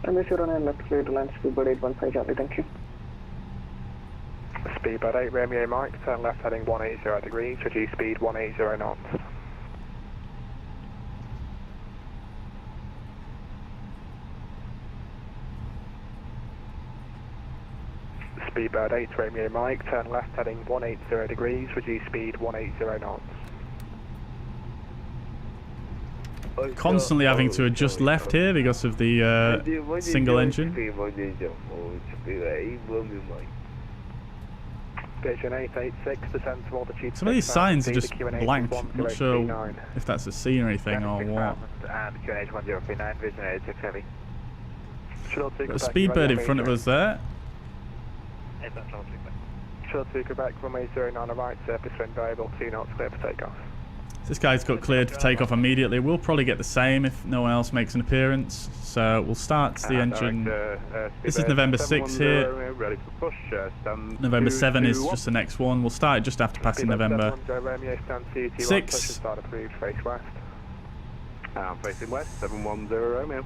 Runway 09 left, clear to land, Speedbird 815 Charlie, thank you. Speedbird 8 Romeo Mike, turn left heading 180 degrees, reduce speed 180 knots. Speedbird 8 Romeo Mike, turn left heading 180 degrees, reduce speed 180 knots. Constantly having to adjust left here because of the single engine. Vision 886, descend to altitude. Some of these signs are just blank. I'm not sure if that's a scenery thing or what. And QNH 1039, Vision 886 heavy. Got a Speedbird in front of us there. Short to Quebec, runway 09 on right, surface wind variable 2 knots, clear for takeoff. This guy's got cleared for takeoff immediately. We'll probably get the same if no one else makes an appearance. So we'll start the engine. This is November 6 here. November 7 is just the next one. We'll start it just after passing November 6. Facing west, 710 Romeo.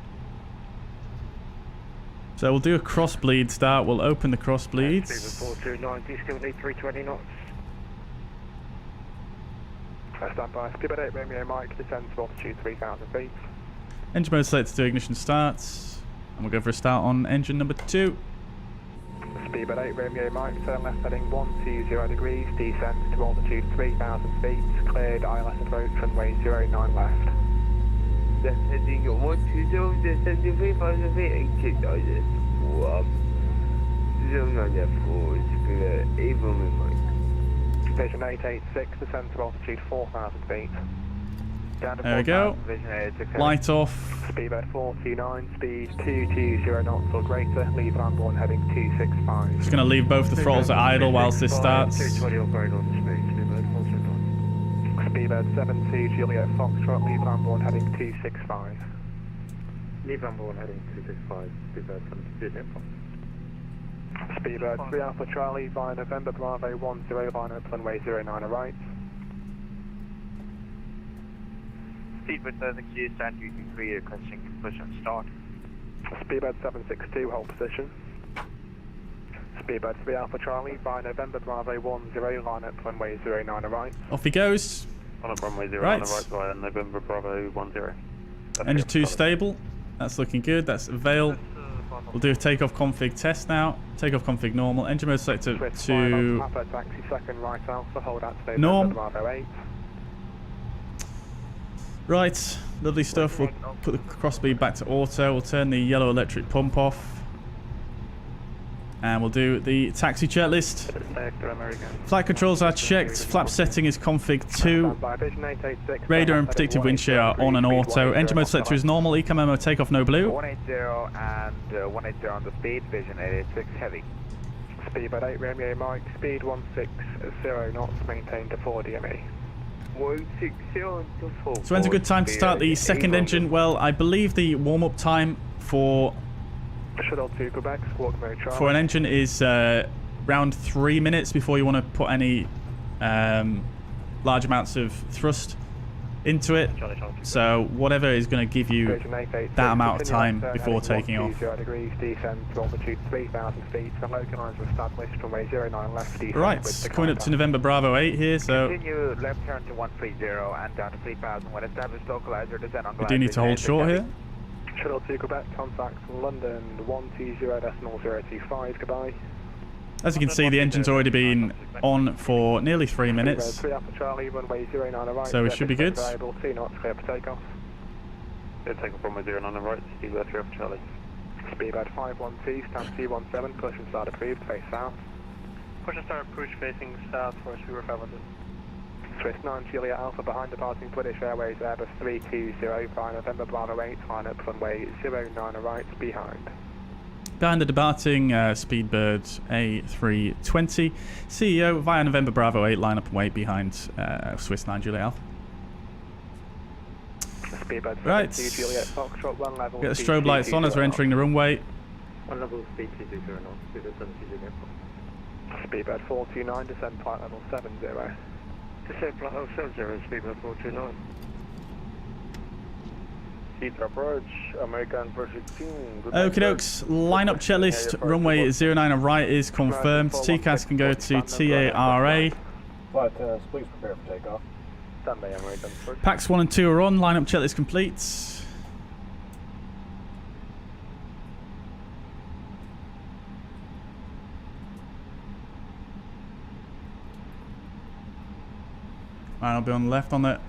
So we'll do a cross bleed start. We'll open the cross bleeds. 4290, still need 320 knots. Stand by. Speedbird 8 Romeo Mike, descend to altitude 3,000 feet. Engine mode selected to ignition starts. And we'll go for a start on engine number 2. Speedbird 8 Romeo Mike, turn left heading 120 degrees, descend to altitude 3,000 feet, cleared ILS approach, runway 09 left. Descending 120, descending 3,000 feet, and kick digest. 09 left forward, Speedbird 8 Romeo Mike. Vision 886, descend to altitude 4,000 feet. Down to there we go. Light off. Speedbird 429, speed 220 knots or greater, leave Lambourne heading 265. Just going to leave both the throttles at idle whilst this starts. 220 or greater on the speed, Speedbird 429. Speedbird 72, Juliet Foxtrot, leave Lambourne heading 265. Leave Lambourne heading 265, Speedbird 72, Juliet Foxtrot. Speedbird 3 Alpha Charlie via November Bravo 10, line up runway 09 right. Speedbird 762, stand 223, requesting push-on start. Speedbird 762, hold position. Speedbird 3 Alpha Charlie, by November Bravo 10, line up runway 09 right. Off he goes. On up runway 0 Right. on the right by November Bravo 10. Engine 2 stable. That's looking good. That's Veil. We'll do a takeoff config test now. Takeoff config normal. Engine mode selector to Papa taxi second right Alpha, hold out to norm. November Bravo 8. Right, lovely stuff. We'll put the cross speed back to auto. We'll turn the yellow electric pump off. And we'll do the taxi checklist. Flight controls are checked. Flap setting is config 2. Radar and predictive wind shear are on and auto. Engine mode selector is normal. Ecam memo takeoff no blue. 180 and 180 on the speed, Vision 886 heavy. Speedbird 8 Romeo Mike, speed 160 knots, maintained to 4 DME. 160 on to 4. So when's a good time to start the second engine? Well, I believe the warm-up time for Shuttle to Quebec, squawk mode Charlie. for an engine is around 3 minutes before you want to put any large amounts of thrust into it. So whatever is going to give you that amount of time before taking off. 0 degrees, descend to altitude 3,000 feet. The localizer established from way 09 left. Right, coming up to November Bravo 8 here, so Continue left turn to 130 and down to 3,000 when established localizer descend on we do need to hold short here. Shuttle to Quebec, contact London 120.025, goodbye. As you can see, the engine's already been on for nearly 3 minutes, 3 Alpha Charlie, runway 09 right. so we should be good. 2 knots, clear for takeoff. Takeoff runway 09 on the right, Speedbird 3 Alpha Charlie. Speedbird 512, stand T17, push and start approved, face south. Push and start approach facing south for Sweeper 500. Swiss 9 Juliet Alpha behind departing British Airways Airbus 320 by November Bravo 8, line up runway 09 right, behind. Behind the departing Speedbird A320, CEO via November Bravo 8, line up and wait behind Swiss 9 Juliet Alpha. Speedbird Right, Juliet Foxtrot, 1 level. get the strobe lights on as we're entering the runway. 1 level speed 220 knots, Speedbird 7 Juliet. Speedbird 429, descend flight level 70. Descend flight level 70, Speedbird 429. Heathrow approach, American 416. Okie dokes, lineup checklist, runway 09 and right is confirmed. TCAS can go to TARA. Flight please prepare for takeoff. Standby American first. Packs 1 and 2 are on, lineup checklist complete. Right, I'll be on the left on the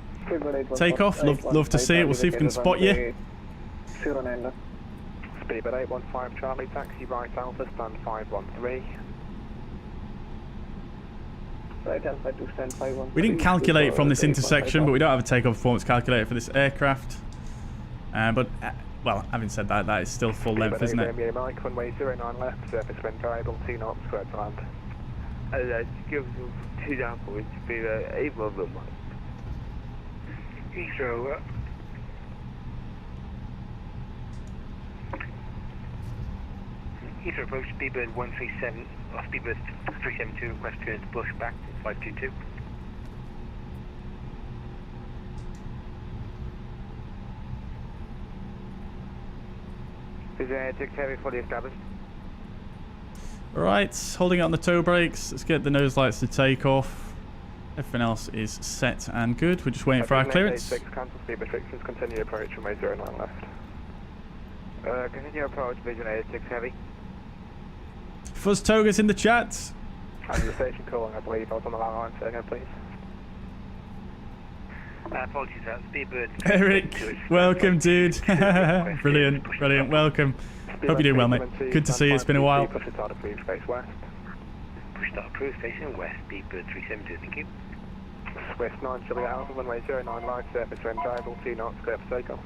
takeoff. Love to see it. We'll see if we can spot you. Speedbird 815 Charlie, taxi right Alpha, stand 513. We didn't calculate from this intersection, but we don't have a takeoff performance calculator for this aircraft. Well, having said that, that is still full length, isn't it? Mike, runway 09 left, surface wind variable, 2 knots, clear to land. That gives you 2 down for it to be 8 of them. Heathrow, Heathrow approach, Speedbird 137, or Speedbird 372, request clearance push back to 522. Zinertek heavy fully established. Right, holding it on the toe brakes. Let's get the nose lights to take off. Everything else is set and good. We're just waiting for our clearance. Cancel speed restrictions, continue approach from way 09 left. Continue approach, Vision 86 heavy. Fuzz Toga's in the chat. And the station calling, I believe. I was on the line, say again, please. Apologies, Speedbird. Eric, welcome, dude. Brilliant, brilliant. Welcome. Hope you're doing well, mate. Good to see you. It's been a while. Push start approved, face west. Push start approved, facing west, Speedbird 372, thank you. Swiss 9 Juliet Alpha, runway 09 right, surface wind variable, 2 knots, clear for takeoff.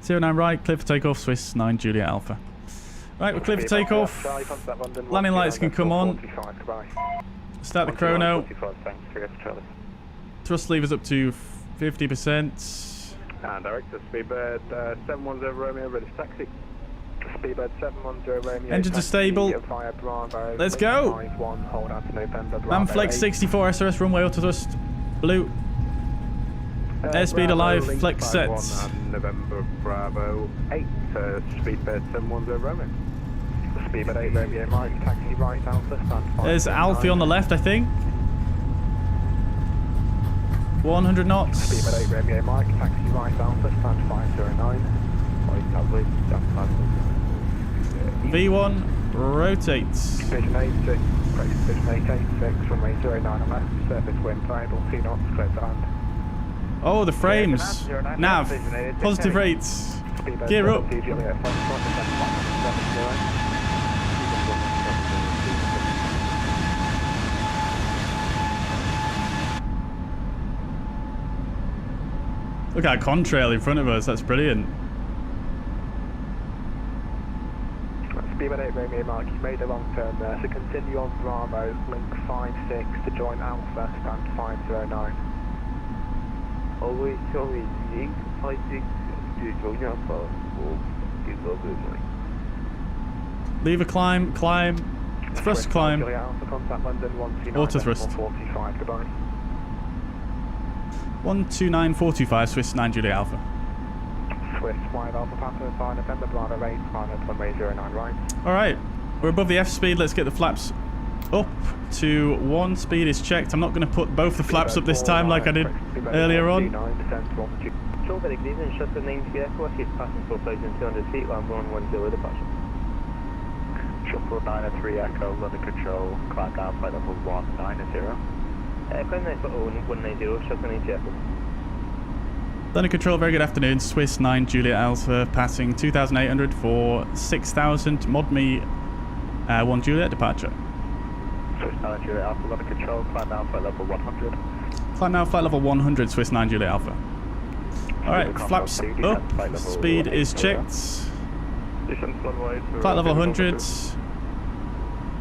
09 right, clear for takeoff, Swiss 9 Juliet Alpha. Right, we're clear for takeoff. Landing lights can come on. Start the chrono. Thrust levers up to 50%. And direct to Speedbird 710 Romeo, British taxi. Speedbird 710 Romeo. Engines are stable. Let's go. Hold out to November. Manflex 64 SRS runway auto thrust. Blue. Airspeed alive, flex set. November Bravo 8, speedbird 710 Roman. Speedbird 8 Romeo Mike, taxi right Alpha, stand 5. There's Alfie on the left, I think. 100 knots. Speedbird 8 Romeo Mike, taxi right Alpha, stand 509. V1, rotates. Vision 86, Vision 886, runway 09 on left, surface wind variable, 2 knots, clear to land. Oh, the frames. Nav, positive rates. Gear up. Look at that contrail in front of us, that's brilliant. Speedbird 8 Romeo Mike, you've made a long turn there, so continue on Bravo, link 56 to join Alpha, stand 509. Always link 56 to join Alpha, or give up with me. Lever climb, climb, thrust climb, Alpha, contact London 129, auto thrust. 45, goodbye. 129.45, Swiss 9 Juliet Alpha. Swiss 5 Alpha Papa, 5 November Bravo 8, final runway 09 right. Alright, we're above the F speed, let's get the flaps up to 1. Speed is checked. I'm not going to put both the flaps up this time like I did earlier on. Control, very good evening, shuttle 9 vehicle, if passing 4,200 feet, land 110 departure. Shuttle 903 Echo, London Control, climb down flight level 190. Climb 190, shuttle 9 vehicle. London Control, very good afternoon. Swiss 9 Juliet Alpha, passing 2,800 for 6,000. Mod me 1 Juliet, departure. Swiss 9 Juliet Alpha, London Control, climb down flight level 100. Climb now, flight level 100, Swiss 9 Juliet Alpha. Alright, flaps up, speed is checked. Flight level 100.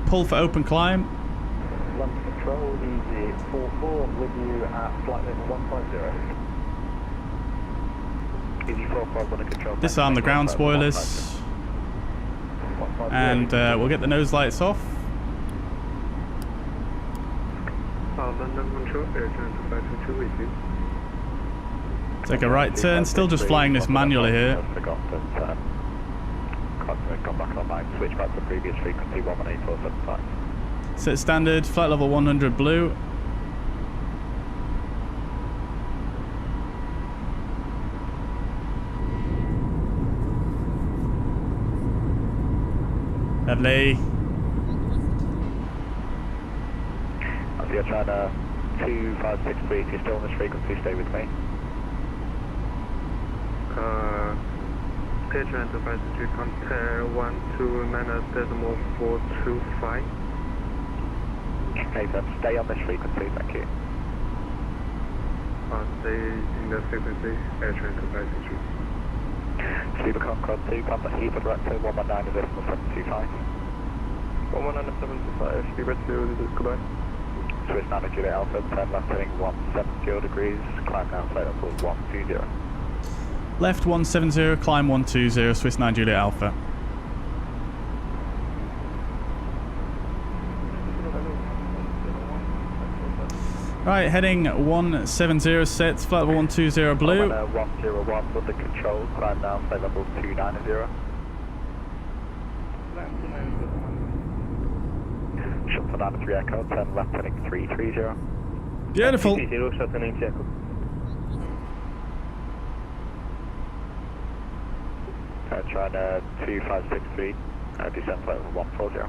Pull for open climb. London Control, easy 44 with you at flight level 150. Easy 44, London Control. Disarm the ground spoilers. And we'll get the nose lights off. London Control, Air Transit 522 with you. Take a right turn, still just flying this manually here. Come back online, switch back to previous frequency 118.475. Set standard, flight level 100 blue. Lovely. As you're trying to 2563, if you're still on this frequency, stay with me. Air Transit 523, contact 12.425. Okay, then stay on this frequency, thank you. Stay in that frequency, Air Transit 523. Sleeper Concorde 2, contact Heathrow Director 119.725. 119.725, Sleeper 2, this is goodbye. Swiss 9 Juliet Alpha, turn left heading 170 degrees, climb down flight level 120. Left 170, climb 120, Swiss 9 Juliet Alpha. Right, heading 170 set, flight level 120 blue. 101 with the control, climb down flight level 290. Shuttle 93 Echo, turn left heading 330. Beautiful. 330, shuttle 90 Echo. Trying 2563, descend flight level 140.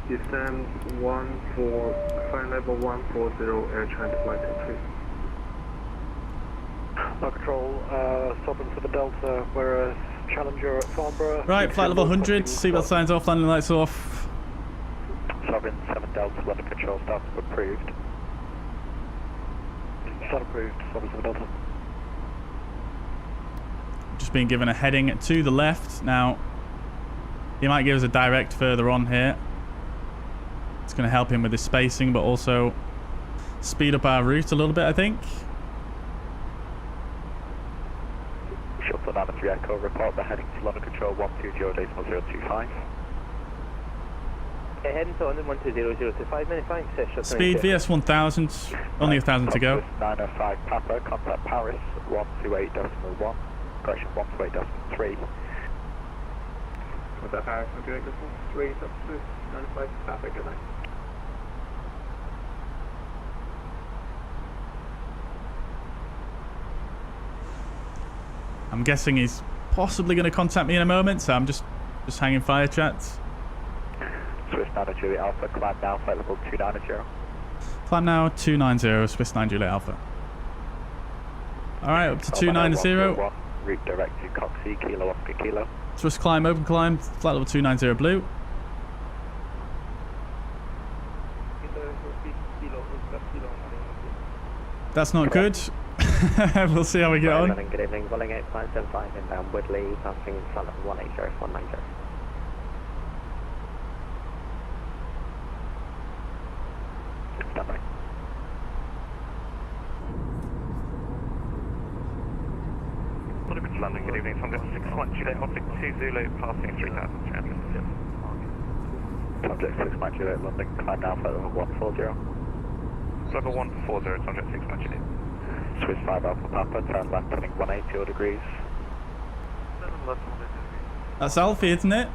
Descend 14, flight level 140, Air Transit 523. Control, stopping for the Delta, whereas Challenger at Farnborough. Right, flight level 100, seatbelt signs off, landing lights off. Sovereign 7 Delta, London Control, start approved. Start approved, Sovereign 7 Delta. Just being given a heading to the left. Now, he might give us a direct further on here. It's going to help him with his spacing, but also speed up our route a little bit, I think. Shuttle 93 Echo, report the heading to London Control 120.025. Heading to London 1200 to 5 minutes, thanks. Speed VS 1000, only 1,000 to go. 905 Papa, contact Paris 128.1, correction 128.3. Contact Paris 128.3, up to 905 Papa, good night. I'm guessing he's possibly going to contact me in a moment, so I'm just hanging fire, chats. Swiss 9 Juliet Alpha, climb now, flight level 290. Climb now, 290, Swiss 9 Juliet Alpha. Alright, up to 290. Route direct to Coxie, Kilo Oscar Kilo. Swiss climb, open climb, flight level 290 blue. That's not good. We'll see how we get on. Good evening, Boeing 8575 inbound Woodley, passing flight level 180, 190. Standby. London, good evening, Sunday 6 Juliet, Optic 2 Zulu, passing 3,300. Subject 6 Juliet, London, climb now, flight level 140. Level 140, Subject 6 Juliet. Swiss 5 Alpha Papa, turn left turning 180 degrees. That's Alfie, isn't it?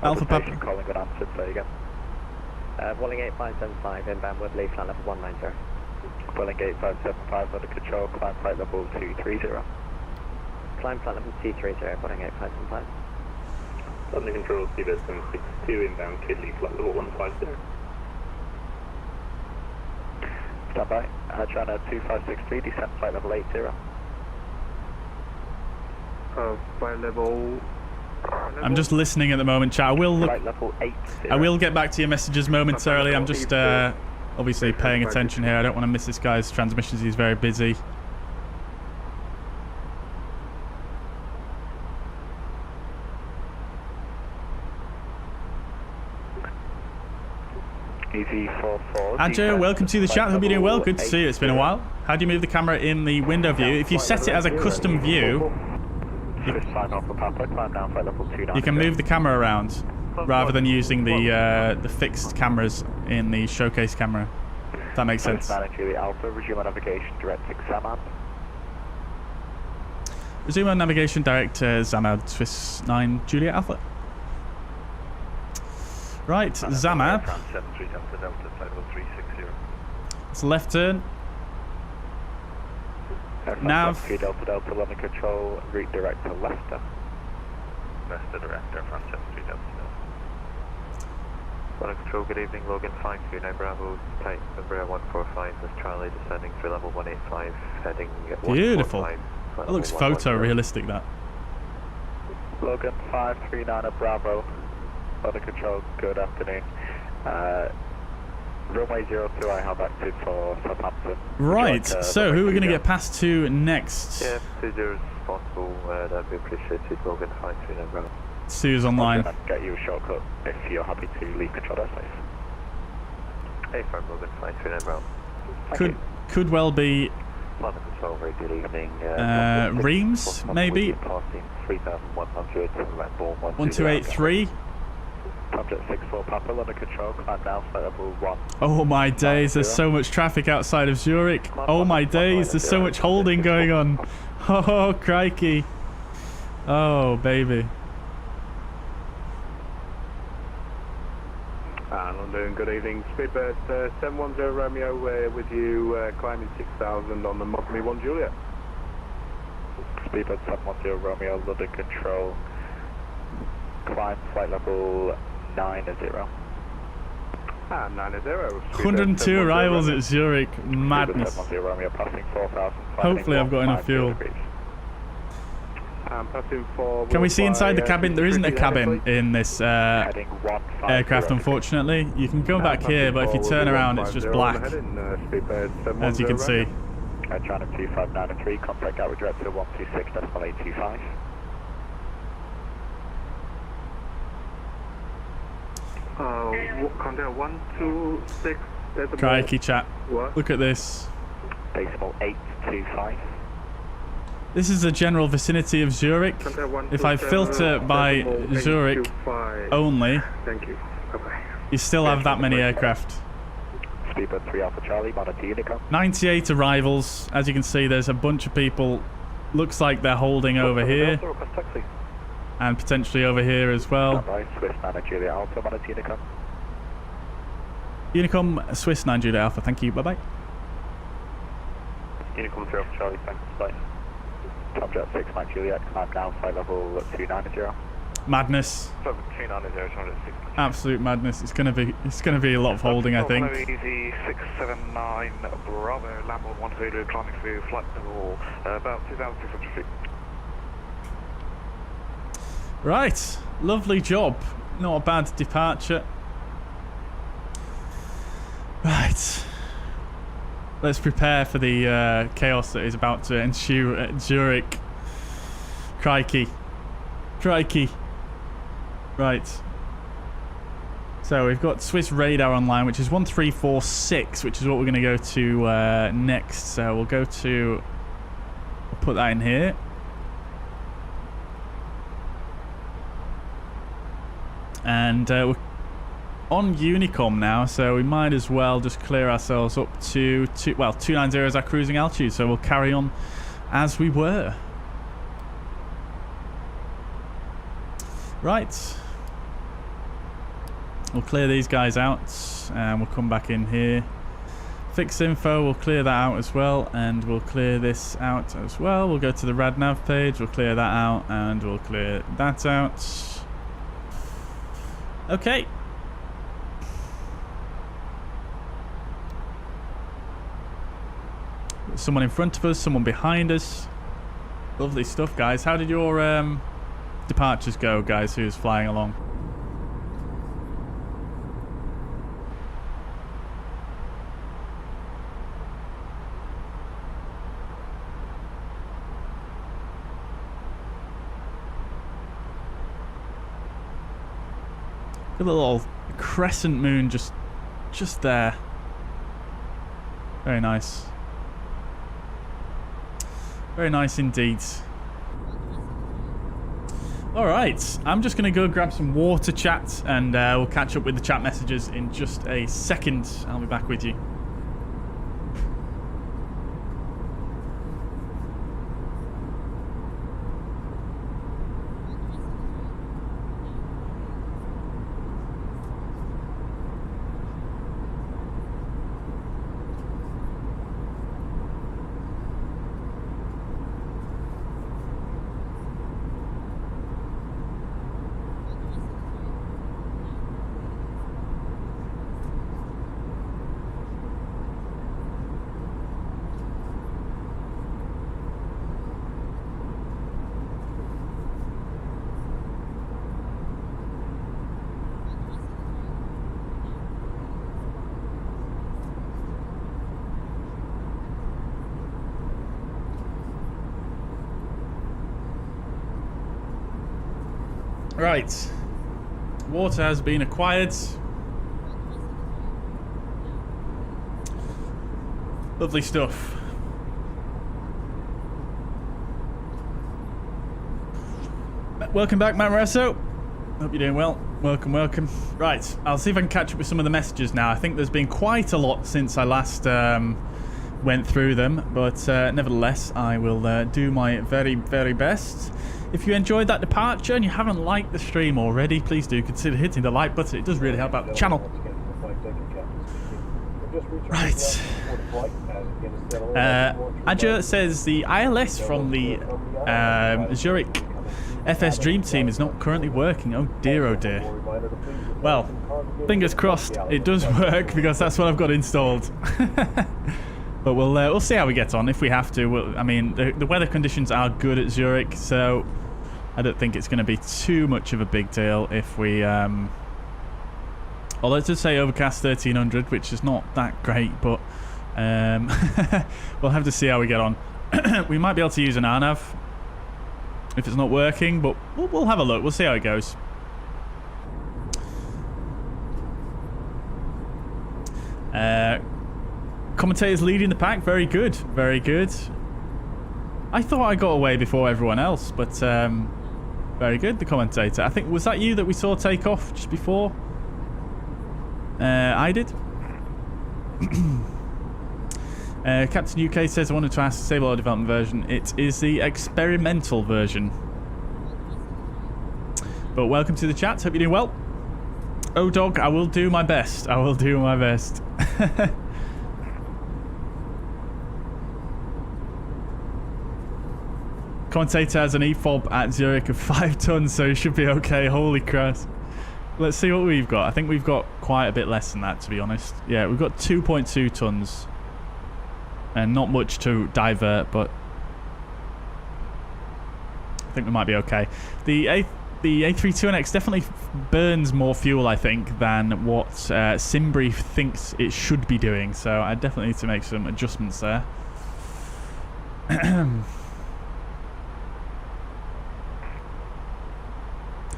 Alpha Papa. Calling unanswered, say again. Boeing 8575 inbound Woodley, flight level 190. Boeing 8575 under control, climb flight level 230. Climb flight level 230, Boeing 8575. London control, Seabird 762 inbound Kidley, flight level 150. Standby. China 2563, descent flight level 80. Flight level... I'm just listening at the moment, chat. I will look. Flight level 80. I will get back to your messages momentarily. I'm just obviously paying attention here. I don't want to miss this guy's transmissions. He's very busy. Adjo, welcome to the chat. Hope you're doing well. Good to see you. It's been a while. How do you move the camera in the window view? If you set it as a custom view, you can move the camera around rather than using the fixed cameras in the showcase camera. If that makes sense. Resume on navigation direct to Zamad. Resume on navigation direct to Zamad, Swiss 9 Juliet Alpha. Right, Zamad. It's left turn. Nav. Delta Delta London control, route direct to Leicester. Leicester direct, Air France 73 Delta Delta. London control, good evening, Logan 529 Bravo, type Embraer 145, with Charlie descending through level 185, heading at 145. Beautiful. That looks photorealistic, that. Logan 539 Bravo. Under control, good afternoon. Runway 02, I have active for Southampton. Right, so who are we going to get past to next? Yeah, Sue's responsible, that'd be appreciated. Logan 539 Bravo. Sue's online. Get you a shortcut if you're happy to leave control airspace. Hey, firm Logan 539 Bravo. Could well be. London control, very good evening. Reams, maybe. Passing 3,100, Red Bull 1283. Subject 64 Papa, under control, climb down, flight level 1. Oh my days, there's so much traffic outside of Zurich. Oh my days, there's so much holding going on. Oh, crikey. Oh, baby. London, good evening. Speedbird 710 Romeo, we're with you, climbing 6,000 on the Mugz 1 Juliet. Speedbird 710 Romeo, London control, climb flight level 90. 90. 102 arrivals at Zurich. Madness. Hopefully I've got enough fuel. Can we see inside the cabin? There isn't a cabin in this aircraft, unfortunately. You can go back here, but if you turn around, it's just black, as you can see. China 2593, contact Gatwick direct to 126.825. Contact 126. Crikey, chat. What? Look at this. Decimal 825. This is the general vicinity of Zurich. If I filter by Zurich only, Thank you. Bye-bye. You still have that many aircraft. Speedbird 3 Alpha Charlie, Monarch Unicom. 98 arrivals. As you can see, there's a bunch of people. Looks like they're holding over here. And potentially over here as well. Swiss 9 Julia Alpha, Monarch Unicom. Unicom, Swiss 9 Julia Alpha, thank you, bye-bye. Unicom 3 Alpha Charlie, thanks, bye. Tomjet 6 9 Juliet, climb down, flight level 290. Madness. 290, Absolute madness. It's gonna be a lot of holding, I think. Easy 679 Bravo, landlord 1 Zulu, climbing through flight level about 2,600 feet. Right, lovely job. Not a bad departure. Right. Let's prepare for the chaos that is about to ensue at Zurich. Crikey. Crikey. Right. So we've got Swiss radar online, which is 1346, which is what we're going to go to next. So we'll go to... I'll put that in here. And we're on Unicom now, so we might as well just clear ourselves up to 290 is our cruising altitude, so we'll carry on as we were. Right. We'll clear these guys out and we'll come back in here. Fix info, we'll clear that out as well, and we'll clear this out as well. We'll go to the RadNav page, we'll clear that out, and we'll clear that out. Okay. Someone in front of us, someone behind us. Lovely stuff, guys. How did your departures go, guys, who's flying along? A little crescent moon just there. Very nice. Very nice indeed. Alright, I'm just going to go grab some water, chat, and we'll catch up with the chat messages in just a second. I'll be back with you. Right, water has been acquired. Lovely stuff. Welcome back, Matt Moresso. Hope you're doing well. Welcome, welcome. Right, I'll see if I can catch up with some of the messages now. I think there's been quite a lot since I last went through them, but nevertheless, I will do my very, very best. If you enjoyed that departure and you haven't liked the stream already, please do consider hitting the like button. It does really help out the channel. Right. Adja says the ILS from the Zurich FS Dream Team is not currently working. Oh dear, oh dear. Well, fingers crossed it does work, because that's what I've got installed. But we'll see how we get on if we have to. I mean, the weather conditions are good at Zurich, so I don't think it's going to be too much of a big deal if we... well, let's just say overcast 1300, which is not that great, but we'll have to see how we get on. We might be able to use an RNAV if it's not working, but we'll have a look. We'll see how it goes. Commentators leading the pack. Very good. Very good. I thought I got away before everyone else, but very good, the commentator. I think, was that you that we saw take off just before? I did. Captain UK says, I wanted to ask, stable or development version. It is the experimental version. But welcome to the chat. Hope you're doing well. Oh, dog, I will do my best. I will do my best. Commentator has an EFOB at Zurich of 5 tons, so he should be okay. Holy crap. Let's see what we've got. I think we've got quite a bit less than that, to be honest. Yeah, we've got 2.2 tons. And not much to divert, but I think we might be okay. The A32NX definitely burns more fuel, I think, than what SimBrief thinks it should be doing. So I definitely need to make some adjustments there.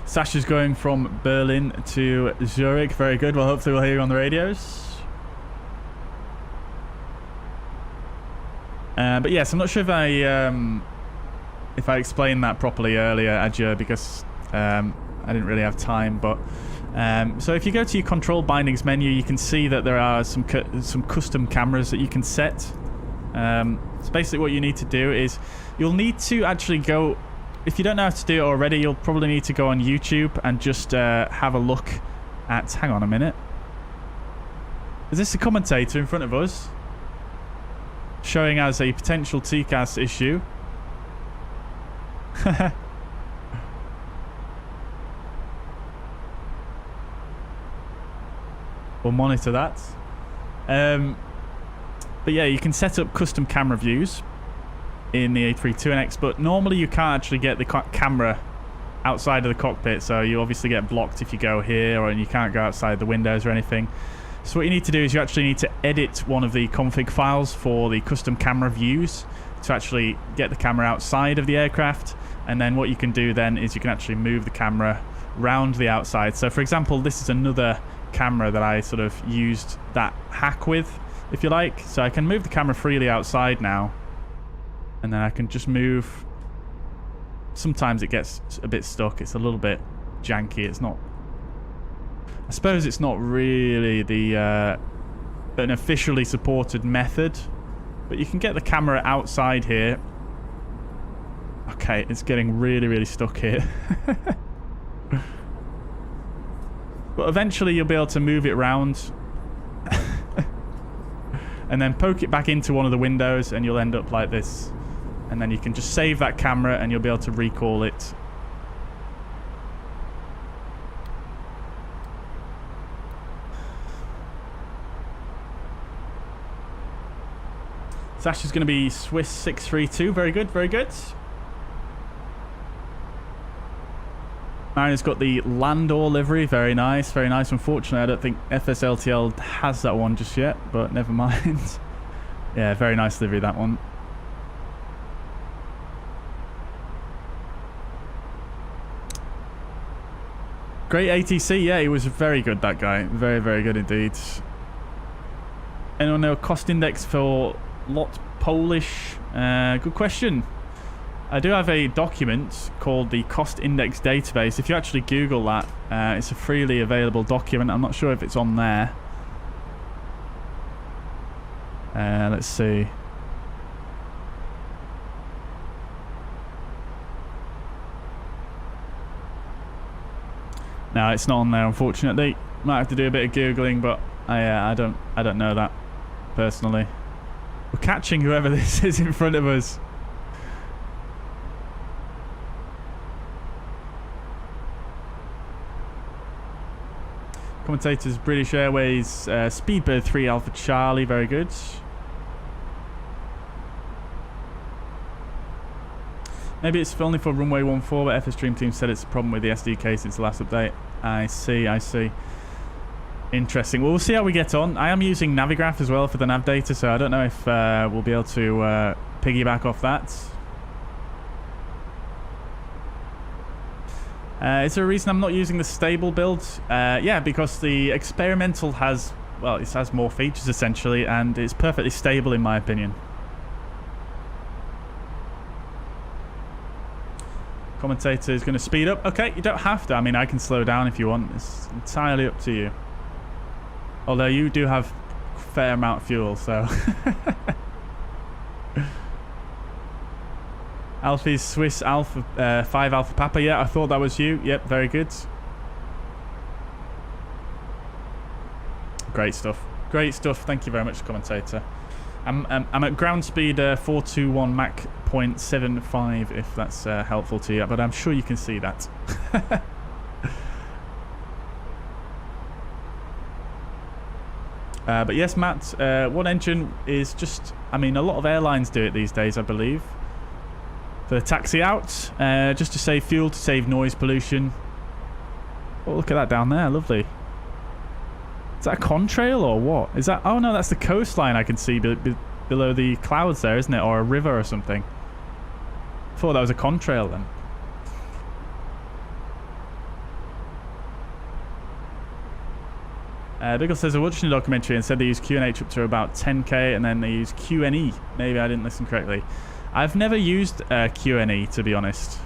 Sasha's going from Berlin to Zurich. Very good. Well, hopefully we'll hear you on the radios. But yes, I'm not sure if I explained that properly earlier, Adja, because I didn't really have time. But so if you go to your control bindings menu, you can see that there are some custom cameras that you can set. So basically what you need to do is you'll need to actually go, if you don't know how to do it already, you'll probably need to go on YouTube and just have a look at, hang on a minute. Is this a commentator in front of us? Showing as a potential TCAS issue. We'll monitor that. But yeah, you can set up custom camera views in the A32NX, but normally you can't actually get the camera outside of the cockpit, so you obviously get blocked if you go here, or you can't go outside the windows or anything. So what you need to do is you actually need to edit one of the config files for the custom camera views to actually get the camera outside of the aircraft, and then what you can do then is you can actually move the camera round the outside. So for example, this is another camera that I sort of used that hack with, if you like. So I can move the camera freely outside now, and then I can just move. Sometimes it gets a bit stuck, it's a little bit janky, it's not, I suppose it's not really the an officially supported method, but you can get the camera outside here. Okay, it's getting really, really stuck here. But eventually you'll be able to move it around and then poke it back into one of the windows, and you'll end up like this. And then you can just save that camera and you'll be able to recall it. Sasha's going to be Swiss 632. Very good, very good. Mariner's got the Landor livery. Very nice, very nice. Unfortunately, I don't think FSLTL has that one just yet, but never mind. Yeah, very nice livery, that one. Great ATC. Yeah, he was very good, that guy. Very, very good indeed. Anyone know a cost index for lot Polish? Good question. I do have a document called the Cost Index Database. If you actually Google that, it's a freely available document. I'm not sure if it's on there. Let's see. No, it's not on there, unfortunately. Might have to do a bit of Googling, but I don't know that personally. We're catching whoever this is in front of us. Commentators, British Airways, Speedbird 3 Alpha Charlie, very good. Maybe it's only for runway 14, but FS Dream Team said it's a problem with the SDK since the last update. I see, I see. Interesting. Well, we'll see how we get on. I am using Navigraph as well for the nav data, so I don't know if we'll be able to piggyback off that. Is there a reason I'm not using the stable build? Yeah, because the experimental has, well, it has more features essentially, and it's perfectly stable in my opinion. Commentator is going to speed up. Okay, you don't have to. I mean, I can slow down if you want. It's entirely up to you. Although you do have a fair amount of fuel, so. Alfie's Swiss Alpha 5 Alpha Papa. Yeah, I thought that was you. Yep, very good. Great stuff. Great stuff. Thank you very much, commentator. I'm at ground speed 421 Mach 0.75, if that's helpful to you, but I'm sure you can see that. But yes, Matt, one engine is just, I mean, a lot of airlines do it these days, I believe. For the taxi out, just to save fuel, to save noise pollution. Oh, look at that down there, lovely. Is that a contrail or what? Is that? Oh no, that's the coastline I can see below the clouds there, isn't it? Or a river or something. I thought that was a contrail then. Biggle says, I watched a documentary and said they use QNH up to about 10k and then they use QNE. Maybe I didn't listen correctly. I've never used QNE, to be honest.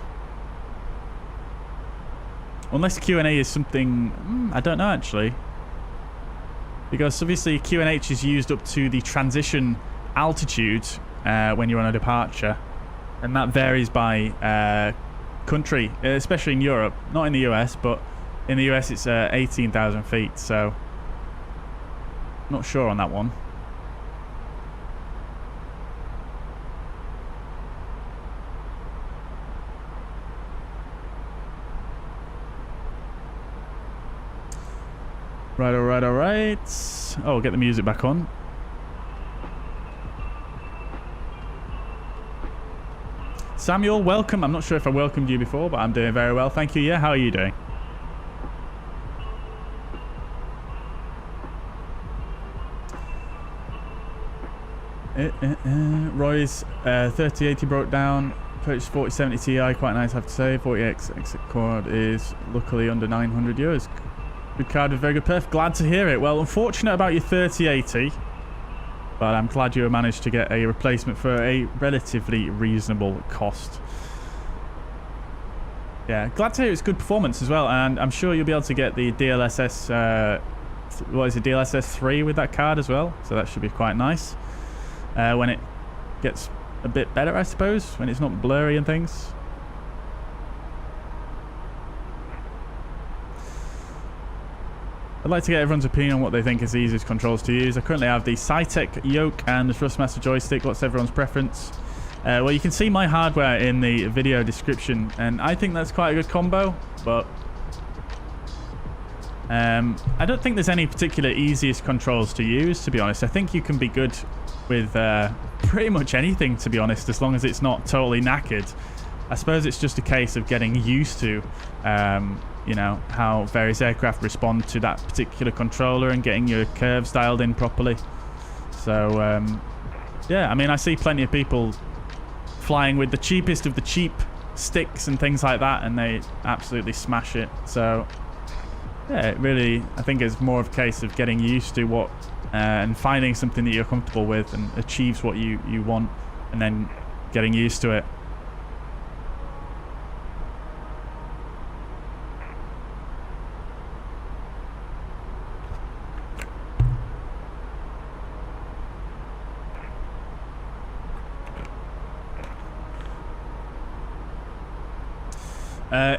Unless QNE is something... I don't know, actually. Because obviously QNH is used up to the transition altitude when you're on a departure. And that varies by country, especially in Europe. Not in the US, but in the US it's 18,000 feet, so... Not sure on that one. Right, alright, alright. Oh, get the music back on. Samuel, welcome. I'm not sure if I welcomed you before, but I'm doing very well. Thank you. Yeah, how are you doing? Roy's 3080 broke down. Purchased 4070 Ti, quite nice, I have to say. 40X exit cord is luckily under 900 euros. Good card with very good perf. Glad to hear it. Well, unfortunate about your 3080, but I'm glad you managed to get a replacement for a relatively reasonable cost. Yeah, glad to hear it's good performance as well, and I'm sure you'll be able to get the DLSS, what is it, DLSS 3 with that card as well, so that should be quite nice. When it gets a bit better, I suppose, when it's not blurry and things. I'd like to get everyone's opinion on what they think is the easiest controls to use. I currently have the Cytec yoke and the Thrustmaster joystick. What's everyone's preference? Well, you can see my hardware in the video description, and I think that's quite a good combo, but I don't think there's any particular easiest controls to use, to be honest. I think you can be good with pretty much anything, to be honest, as long as it's not totally knackered. I suppose it's just a case of getting used to, you know, how various aircraft respond to that particular controller and getting your curves dialed in properly. So, yeah, I mean, I see plenty of people flying with the cheapest of the cheap sticks and things like that, and they absolutely smash it. So, yeah, it really, I think it's more of a case of getting used to what and finding something that you're comfortable with and achieves what you want, and then getting used to it.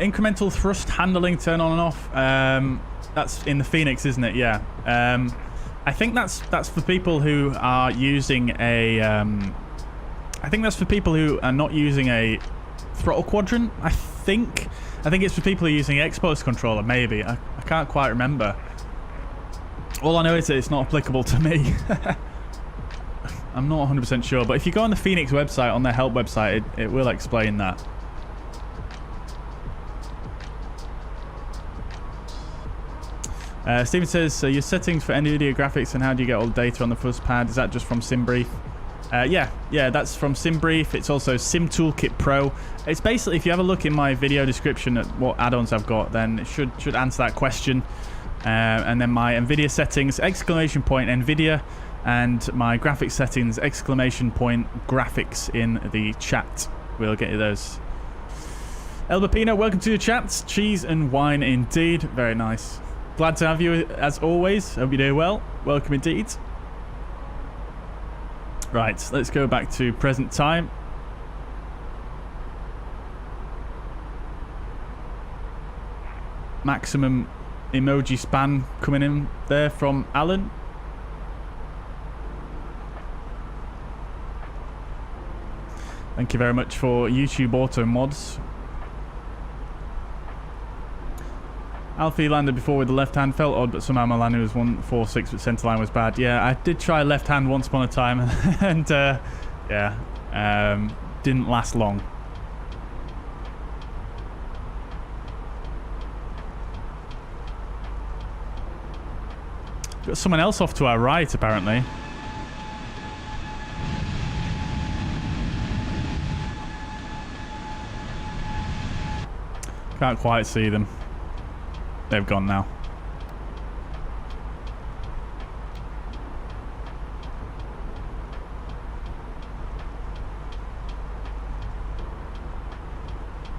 Incremental thrust handling, turn on and off. That's in the Fenix, isn't it? Yeah. I think that's for people who are using a. I think that's for people who are not using a throttle quadrant. I think it's for people who are using Xbox controller. Maybe I can't quite remember. All I know is that it's not applicable to me. I'm not 100% sure, but if you go on the Fenix website, on their help website, it will explain that. Steven says, your settings for NVIDIA graphics and how do you get all the data on the fuzz pad? Is that just from SimBrief? Yeah, that's from SimBrief. It's also SimToolkitPro. It's basically, if you have a look in my video description at what add-ons I've got, then it should answer that question. And then my NVIDIA settings, exclamation point NVIDIA, and my graphics settings, exclamation point graphics in the chat. We'll get you those. El Bapino, welcome to the chat. Cheese and wine indeed. Very nice. Glad to have you as always. Hope you're doing well. Welcome indeed. Right, let's go back to present time. Maximum emoji spam coming in there from Alan. Thank you very much for YouTube Auto Mods. Alfie landed before with the left hand, felt odd, but somehow my landing was 146, but centre line was bad. Yeah, I did try left hand once upon a time, and didn't last long. Got someone else off to our right, apparently. Can't quite see them. They've gone now.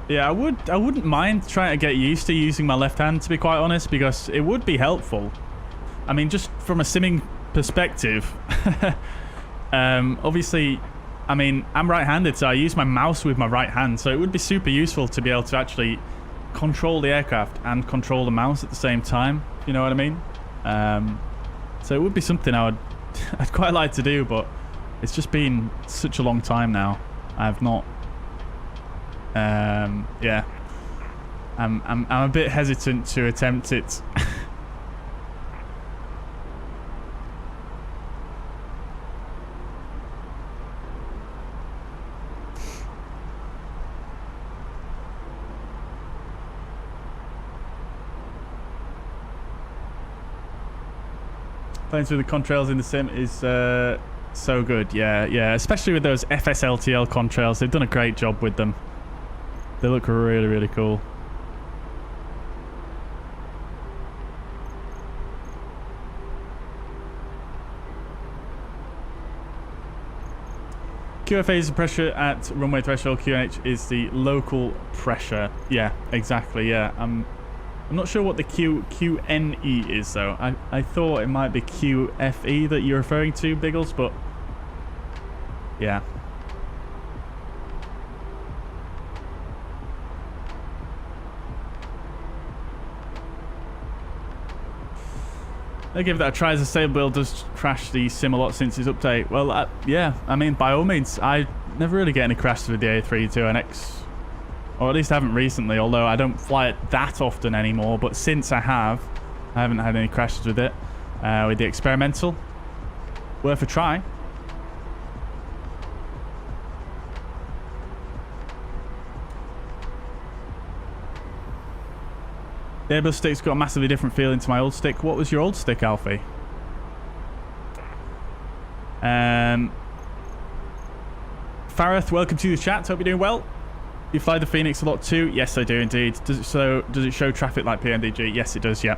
Yeah, I wouldn't mind trying to get used to using my left hand, to be quite honest, because it would be helpful. I mean, just from a simming perspective, obviously, I mean, I'm right-handed, so I use my mouse with my right hand, so it would be super useful to be able to actually control the aircraft and control the mouse at the same time, you know what I mean? So it would be something I'd quite like to do, but it's just been such a long time now. I've not yeah, I'm a bit hesitant to attempt it. Playing through the contrails in the sim is so good. Yeah, especially with those FSLTL contrails. They've done a great job with them. They look really, really cool. QFA is the pressure at runway threshold. QNH is the local pressure. Yeah, exactly. Yeah, I'm not sure what the QNE is though. I thought it might be QFE that you're referring to, Biggles, but yeah. I give that a try as a stable build does crash the sim a lot since its update. Well, yeah, I mean, by all means, I never really get any crashes with the A32NX. Or at least I haven't recently, although I don't fly it that often anymore. But since I haven't had any crashes with it. With the experimental. Worth a try. The Airbus stick's got a massively different feeling to my old stick. What was your old stick, Alfie? Fareth, welcome to the chat. Hope you're doing well. You fly the Fenix a lot too? Yes, I do indeed. Does it show traffic like PMDG? Yes, it does, yeah.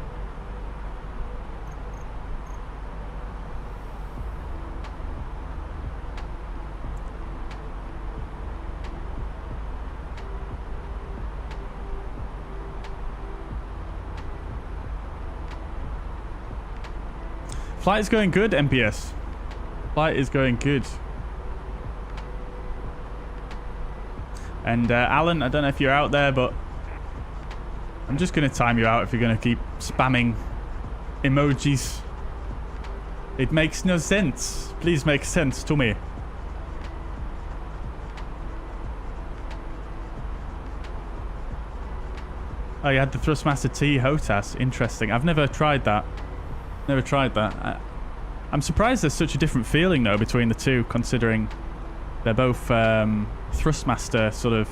Flight is going good, MPS. Flight is going good. And Alan, I don't know if you're out there, but I'm just going to time you out if you're going to keep spamming emojis. It makes no sense. Please make sense to me. Oh, you had the Thrustmaster T HOTAS. Interesting. I've never tried that. Never tried that. I'm surprised there's such a different feeling though between the two, considering they're both Thrustmaster sort of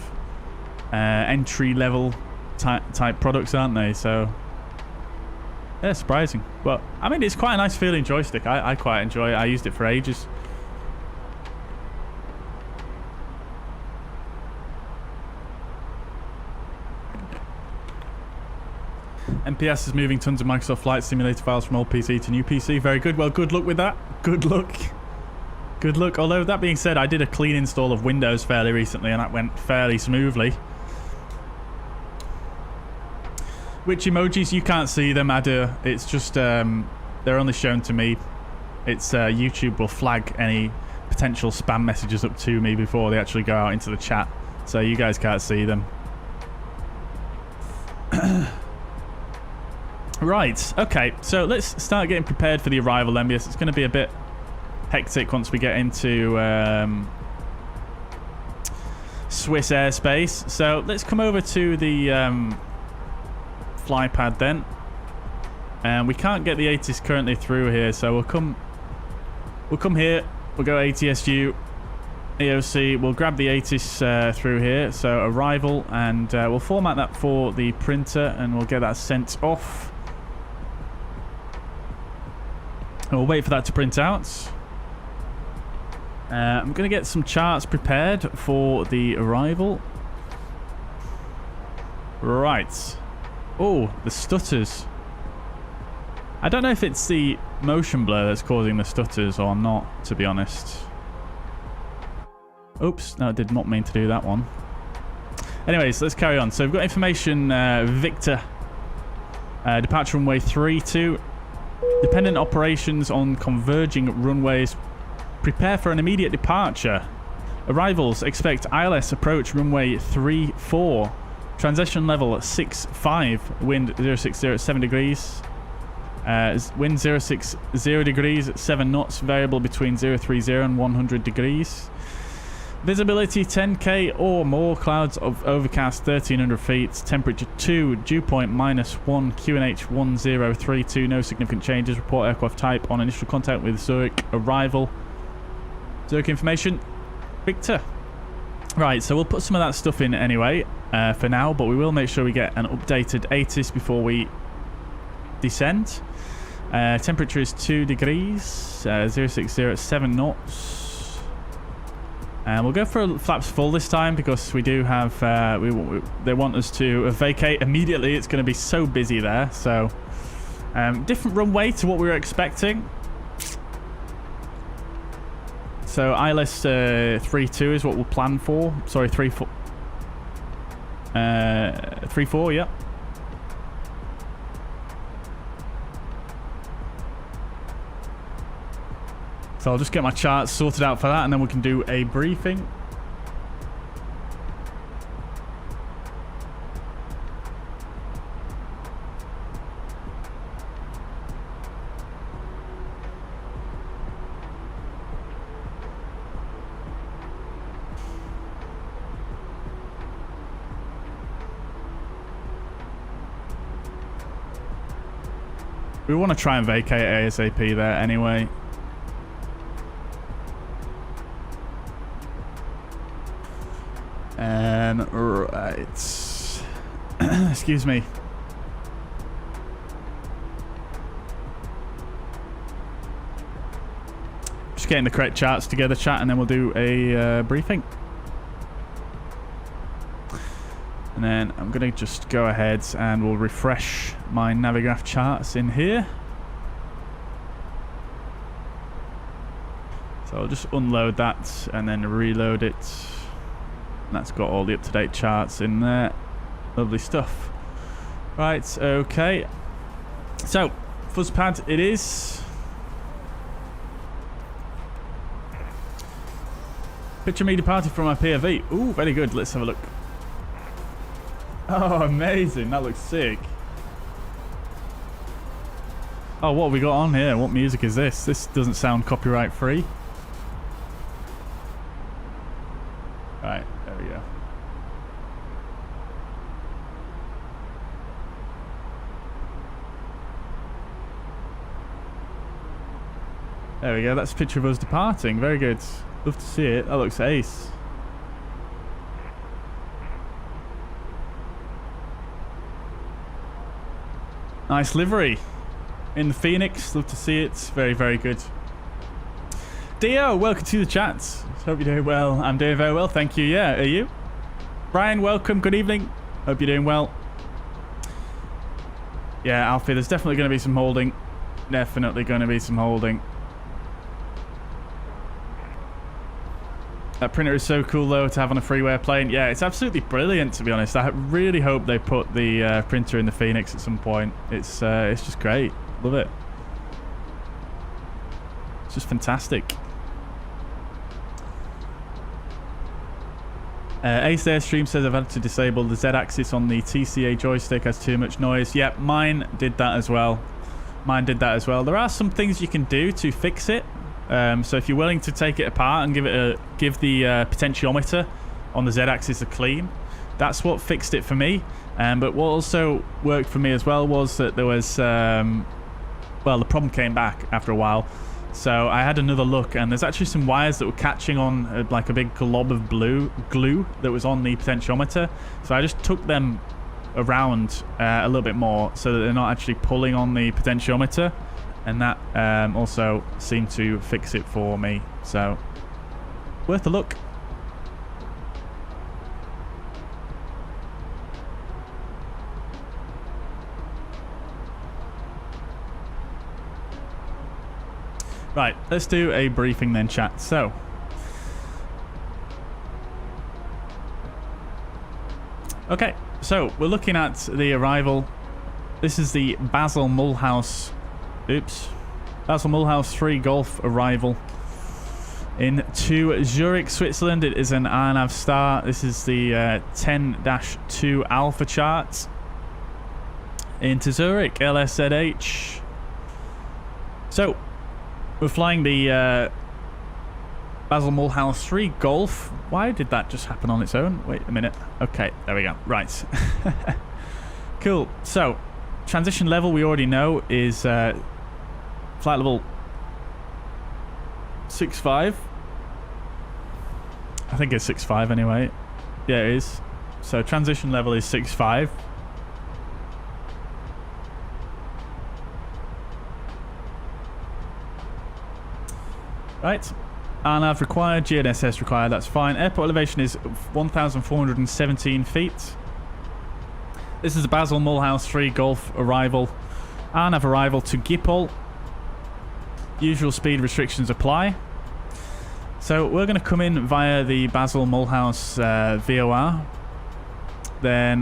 entry-level type products, aren't they? So yeah, surprising. But I mean, it's quite a nice feeling joystick. I quite enjoy it. I used it for ages. MPS is moving tons of Microsoft Flight Simulator files from old PC to new PC. Very good. Well, good luck with that. Good luck. Good luck. Although, that being said, I did a clean install of Windows fairly recently, and that went fairly smoothly. Which emojis? You can't see them, Addon. It's just, they're only shown to me. It's, YouTube will flag any potential spam messages up to me before they actually go out into the chat. So you guys can't see them. Right, okay. So let's start getting prepared for the arrival then, because it's going to be a bit hectic once we get into Swiss airspace. So let's come over to the fly pad then. And we can't get the ATIS currently through here, so we'll come here, we'll go ATSU, AOC, we'll grab the ATIS through here, so arrival, and we'll format that for the printer and we'll get that sent off. And we'll wait for that to print out. I'm going to get some charts prepared for the arrival. Right. Oh, the stutters. I don't know if it's the motion blur that's causing the stutters or not, to be honest. Oops, no, I did not mean to do that one. Anyways, let's carry on. So we've got information, Victor. Departure runway 32. Dependent operations on converging runways. Prepare for an immediate departure. Arrivals, expect ILS approach runway 34. Transition level 65. Wind 0607 degrees. Wind 060 degrees at 7 knots. Variable between 030 and 100 degrees. Visibility 10k or more. Clouds of overcast 1300 feet. Temperature 2. Dew point -1. QNH 1032. No significant changes. Report aircraft type on initial contact with Zurich. Arrival. Zurich information. Victor. Right, so we'll put some of that stuff in anyway for now, but we will make sure we get an updated ATIS before we descend. Temperature is 2 degrees. 060 at 7 knots. And we'll go for flaps full this time because we do have they want us to vacate immediately. It's going to be so busy there. So different runway to what we were expecting. So ILS 32 is what we'll plan for. Sorry, 34. 34, yeah. So I'll just get my charts sorted out for that and then we can do a briefing. We want to try and vacate ASAP there anyway. Right. Excuse me. Just getting the correct charts together, chat, and then we'll do a briefing. And then I'm going to just go ahead and we'll refresh my Navigraph charts in here. So I'll just unload that and then reload it. And that's got all the up-to-date charts in there. Lovely stuff. Right, okay. So, fuzzpad it is. Picture me departing from my POV. Ooh, very good. Let's have a look. Oh, amazing. That looks sick. Oh, what have we got on here? What music is this? This doesn't sound copyright free. Right, there we go. There we go. That's a picture of us departing. Very good. Love to see it. That looks ace. Nice livery in the Fenix. Love to see it. Very, very good. Dio, welcome to the chat. Hope you're doing well. I'm doing very well, thank you. Yeah, are you? Brian, welcome. Good evening. Hope you're doing well. Yeah, Alfie, there's definitely going to be some holding. Definitely going to be some holding. That printer is so cool, though, to have on a freeware plane. Yeah, it's absolutely brilliant, to be honest. I really hope they put the printer in the Fenix at some point. It's just great. Love it. It's just fantastic. Ace Airstream says I've had to disable the Z-axis on the TCA joystick, has too much noise. Yep, mine did that as well. Mine did that as well. There are some things you can do to fix it. So if you're willing to take it apart and give the potentiometer on the Z-axis a clean, that's what fixed it for me. But what also worked for me as well was that there was, well, the problem came back after a while. So I had another look, and there's actually some wires that were catching on like a big glob of glue that was on the potentiometer. So I just took them around a little bit more so that they're not actually pulling on the potentiometer, and that also seemed to fix it for me. So worth a look. Right, let's do a briefing then, chat. So, okay, so we're looking at the arrival. This is the Basel Mulhouse, Basel Mulhouse 3 Golf arrival into Zurich, Switzerland. It is an RNAV star. This is the 10-2 Alpha chart into Zurich, LSZH. So, we're flying the Basel Mulhouse 3 Golf. Why did that just happen on its own? Wait a minute. Okay, there we go. Right. Cool. So, transition level we already know is flight level 65. I think it's 65 anyway. Yeah, it is. So, transition level is 65. Right, RNAV required, GNSS required, that's fine. Airport elevation is 1,417 feet. This is the Basel Mulhouse 3 Golf arrival. RNAV arrival to Schiphol. Usual speed restrictions apply. So we're going to come in via the Basel Mulhouse VOR. Then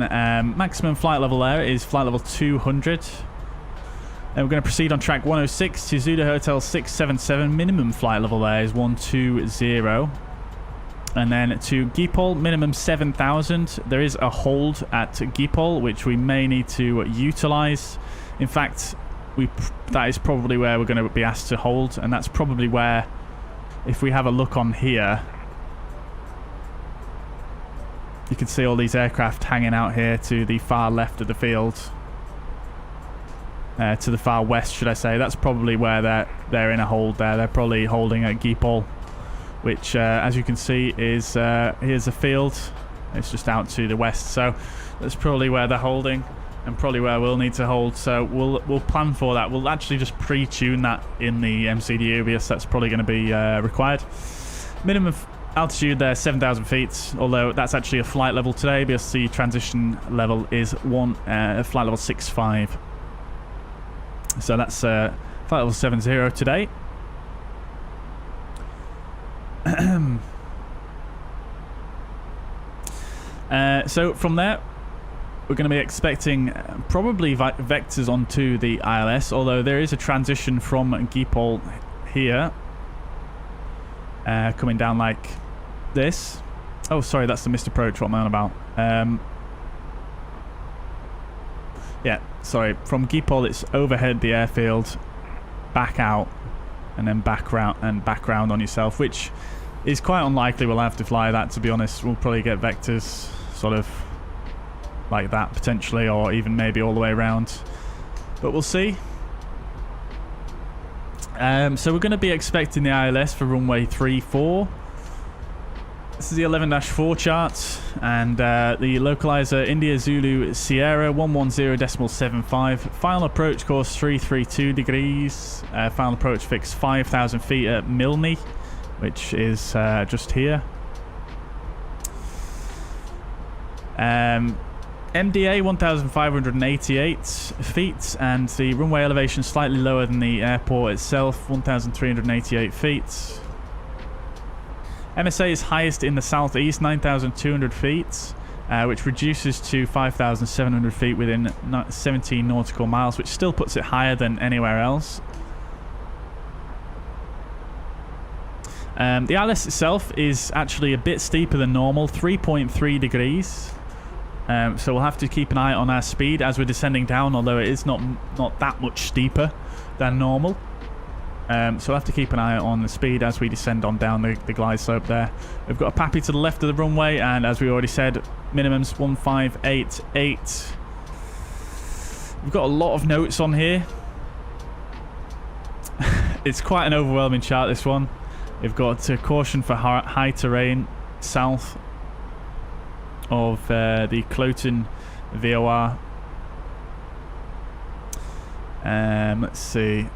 maximum flight level there is flight level 200. And we're going to proceed on track 106 to Zulu Hotel 677. Minimum flight level there is 120. And then to Schiphol, minimum 7,000. There is a hold at Schiphol, which we may need to utilize. In fact, that is probably where we're going to be asked to hold. And that's probably where, if we have a look on here, you can see all these aircraft hanging out here to the far left of the field. To the far west, should I say. That's probably where they're in a hold there. They're probably holding at Schiphol, which, as you can see, is here's a field. It's just out to the west. So that's probably where they're holding, and probably where we'll need to hold. So we'll plan for that. We'll actually just pre-tune that in the MCDU, because that's probably going to be required. Minimum altitude there, 7,000 feet. Although that's actually a flight level today, because the transition level is flight level 65. So that's flight level 70 today. So from there, we're going to be expecting probably vectors onto the ILS, although there is a transition from Schiphol here, coming down like this. Oh, sorry, that's the missed approach. What am I on about? Yeah, sorry. From Schiphol, it's overhead the airfield, back out, and then back round on yourself, which is quite unlikely we'll have to fly that, to be honest. We'll probably get vectors sort of like that, potentially, or even maybe all the way around. But we'll see. So we're going to be expecting the ILS for runway 34. This is the 11-4 chart, and the localizer India Zulu Sierra 110.75. Final approach course 332 degrees. Final approach fix 5,000 feet at Milne, which is just here. MDA 1,588 feet, and the runway elevation slightly lower than the airport itself, 1,388 feet. MSA is highest in the southeast, 9,200 feet, which reduces to 5,700 feet within 17 nautical miles, which still puts it higher than anywhere else. The ILS itself is actually a bit steeper than normal, 3.3 degrees. So we'll have to keep an eye on our speed as we're descending down, although it is not that much steeper than normal. So we'll have to keep an eye on the speed as we descend on down the glide slope there. We've got a PAPI to the left of the runway, and as we already said, minimum's 1588. We've got a lot of notes on here. It's quite an overwhelming chart, this one. We've got caution for high terrain south of the Cloten VOR. Let's see.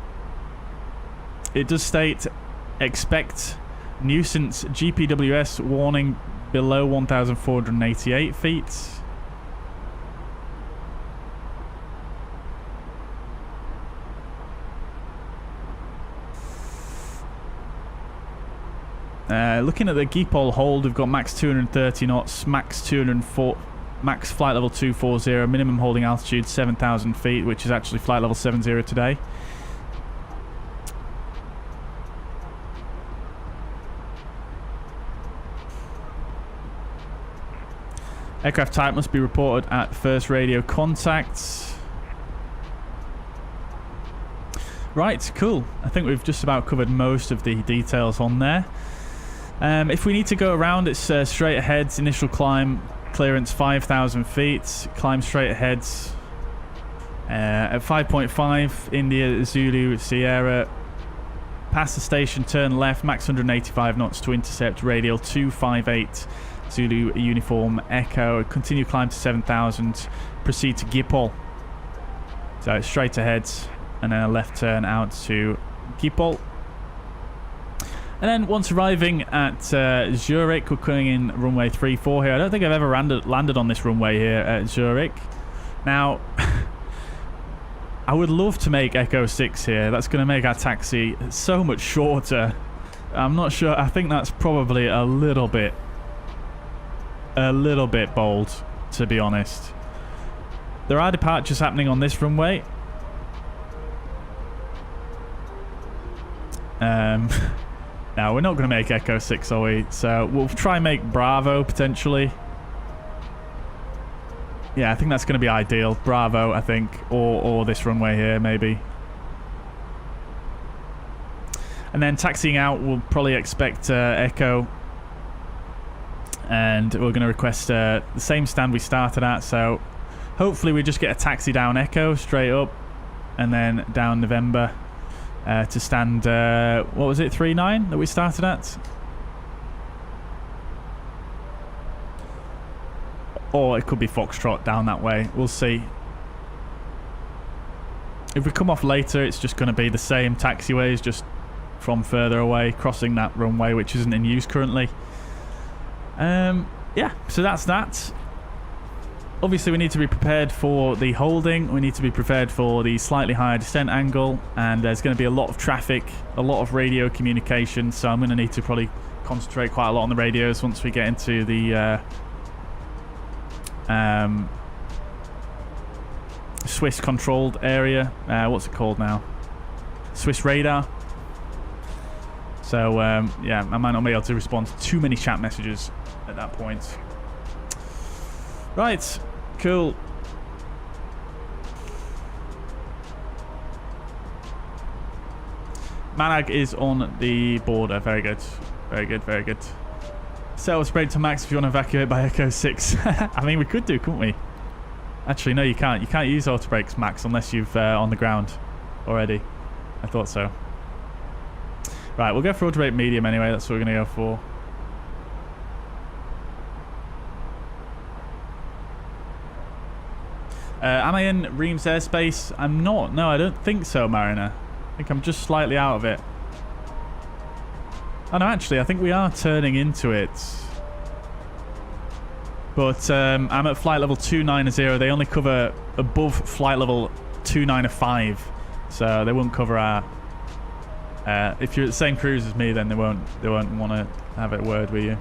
It does state expect nuisance GPWS warning below 1,488 feet. Looking at the GPOL hold, we've got max 230 knots, max flight level 240, minimum holding altitude 7,000 feet, which is actually flight level 70 today. Aircraft type must be reported at first radio contact. Right, cool. I think we've just about covered most of the details on there. If we need to go around, it's straight ahead, initial climb, clearance 5,000 feet, climb straight ahead at 5.5, India, Zulu, Sierra, past the station, turn left, max 185 knots to intercept, radial 258, Zulu, uniform, Echo, continue climb to 7,000, proceed to Gipol. So it's straight ahead, and then a left turn out to Gipol. And then once arriving at Zurich, we're coming in runway 34 here. I don't think I've ever landed on this runway here at Zurich. Now, I would love to make Echo 6 here. That's going to make our taxi so much shorter. I'm not sure. I think that's probably a little bit bold, to be honest. There are departures happening on this runway. Now, we're not going to make Echo 6, are we? So we'll try and make Bravo, potentially. Yeah, I think that's going to be ideal. Bravo, I think. Or this runway here, maybe. And then taxiing out, we'll probably expect Echo. And we're going to request the same stand we started at. So hopefully we just get a taxi down Echo, straight up. And then down November. To stand, what was it, 39 that we started at? Or it could be Foxtrot down that way. We'll see. If we come off later, it's just going to be the same taxiways, just from further away, crossing that runway, which isn't in use currently. Yeah, so that's that. Obviously, we need to be prepared for the holding. We need to be prepared for the slightly higher descent angle. And there's going to be a lot of traffic, a lot of radio communication. So I'm going to need to probably concentrate quite a lot on the radios once we get into the Swiss-controlled area. What's it called now? Swiss radar. So, yeah, I might not be able to respond to too many chat messages at that point. Right. Cool. Manag is on the border. Very good. Very good, very good. Settle spread to max if you want to evacuate by Echo 6. I mean, we could do, couldn't we? Actually, no, you can't. You can't use auto brakes max unless you've on the ground already. I thought so. Right, we'll go for auto brake medium anyway. That's what we're going to go for. Am I in Reims airspace? I'm not. No, I don't think so, Mariner. I think I'm just slightly out of it. Oh, no, actually, I think we are turning into it. But I'm at flight level 290. They only cover above flight level 295. So they won't cover our If you're at the same cruise as me, then they won't want to have a word with you.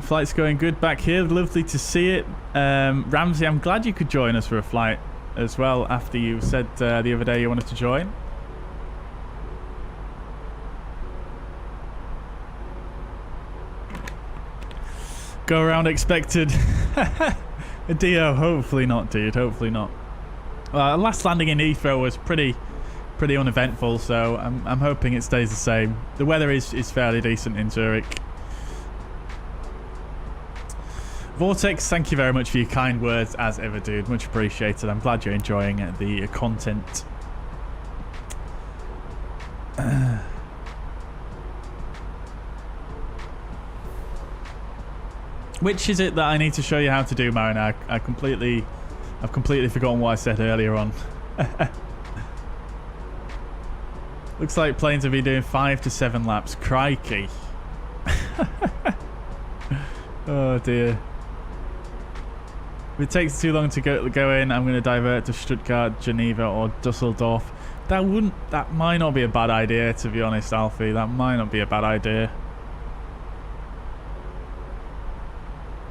Flight's going good back here. Lovely to see it. Ramsey, I'm glad you could join us for a flight as well after you said the other day you wanted to join. Go around expected. A Dio, hopefully not, dude. Hopefully not. Last landing in Heathrow was pretty uneventful, so I'm hoping it stays the same. The weather is fairly decent in Zurich. Vortex, thank you very much for your kind words as ever, dude. Much appreciated. I'm glad you're enjoying the content. Which is it that I need to show you how to do, Marina? I've completely forgotten what I said earlier on. Looks like planes have been doing 5 to 7 laps. Crikey. Oh dear. If it takes too long to go in, I'm going to divert to Stuttgart, Geneva, or Dusseldorf. That might not be a bad idea, to be honest, Alfie. That might not be a bad idea.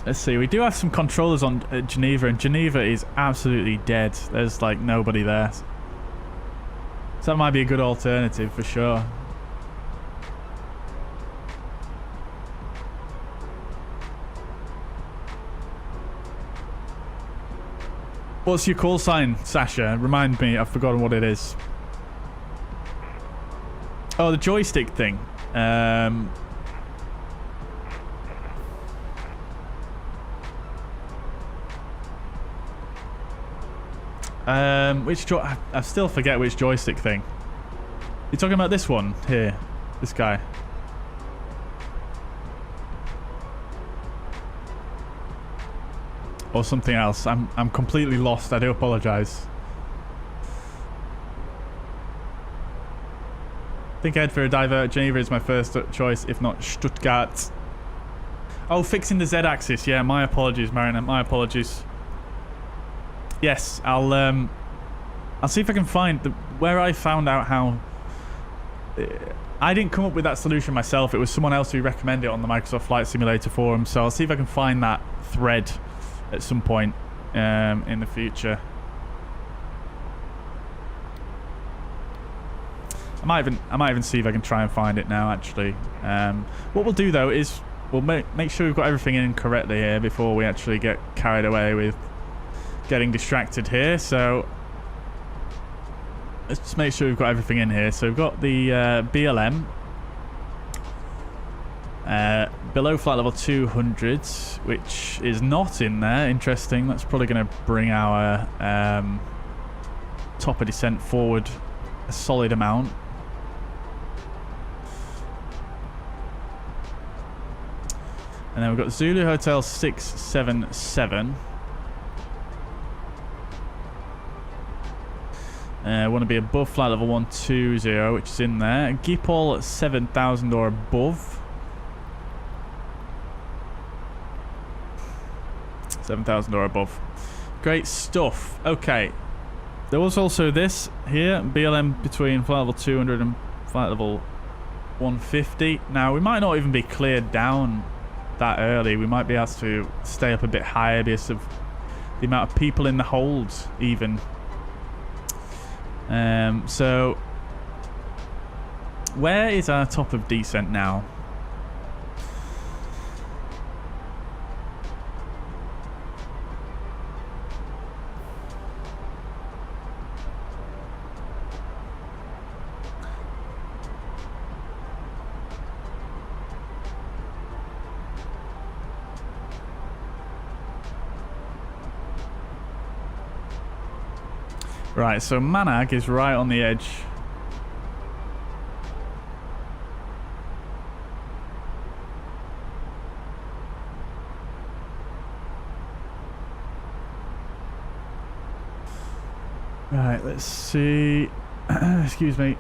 Let's see. We do have some controllers on Geneva, and Geneva is absolutely dead. There's like nobody there. So that might be a good alternative for sure. What's your call sign, Sasha? Remind me, I've forgotten what it is. Oh, the joystick thing. I still forget which joystick thing. You're talking about this one here, this guy. Or something else. I'm completely lost. I do apologize. I think I'd for a divert. Geneva is my first choice, if not Stuttgart. Oh, fixing the Z-axis. Yeah, my apologies, Marina. My apologies. Yes, I'll see if I can find where I found out how. I didn't come up with that solution myself. It was someone else who recommended it on the Microsoft Flight Simulator forum. So I'll see if I can find that thread at some point in the future. I might even see if I can try and find it now. Actually, what we'll do though is we'll make sure we've got everything in correctly here before we actually get carried away with getting distracted here. So let's just make sure we've got everything in here. So we've got the BLM below flight level 200, which is not in there. Interesting. That's probably going to bring our top of descent forward a solid amount. And then we've got Zulu Hotel 677. Want to be above flight level 120, which is in there. Gipol 7,000 or above. 7,000 or above. Great stuff. Okay. There was also this here. BLM between flight level 200 and flight level 150. Now, we might not even be cleared down that early. We might be asked to stay up a bit higher because of the amount of people in the hold, even. So where is our top of descent now? Right, so Manag is right on the edge. Right, let's see. Excuse me.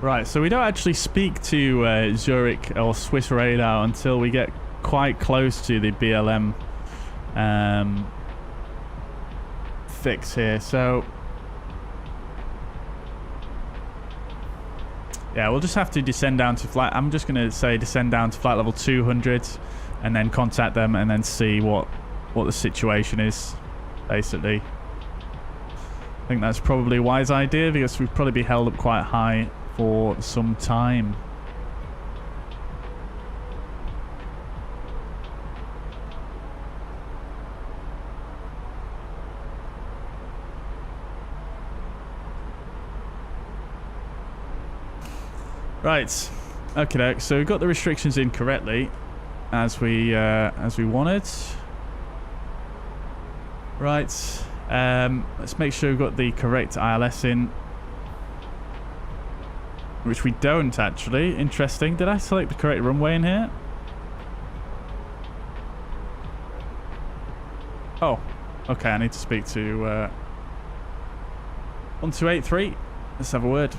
Right, so we don't actually speak to Zurich or Swiss radar until we get quite close to the BLM fix here. So yeah, we'll just have to descend down to flight. I'm just going to say descend down to flight level 200 and then contact them and then see what the situation is, basically. I think that's probably a wise idea because we'd probably be held up quite high for some time. Right, okay, so we got the restrictions in correctly as we wanted. Right, let's make sure we've got the correct ILS in, which we don't actually. Interesting. Did I select the correct runway in here? Oh, okay. I need to speak to 1283. Let's have a word.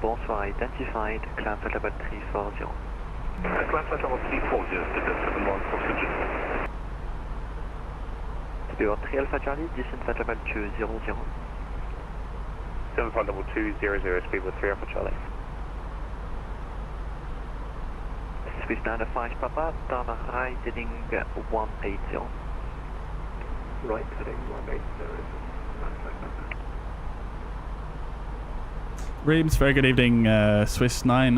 Bonsoir, identified, climb flight level 340. Climb flight level 340, Delta 71 Fox Engine. Speedbird 3 Alpha Charlie, descend flight level 200. Descend flight level 200, Speedbird 3 Alpha Charlie. Swiss 95 Papa, turn right heading 180. Right heading 180. Reams, very good evening. Swiss 9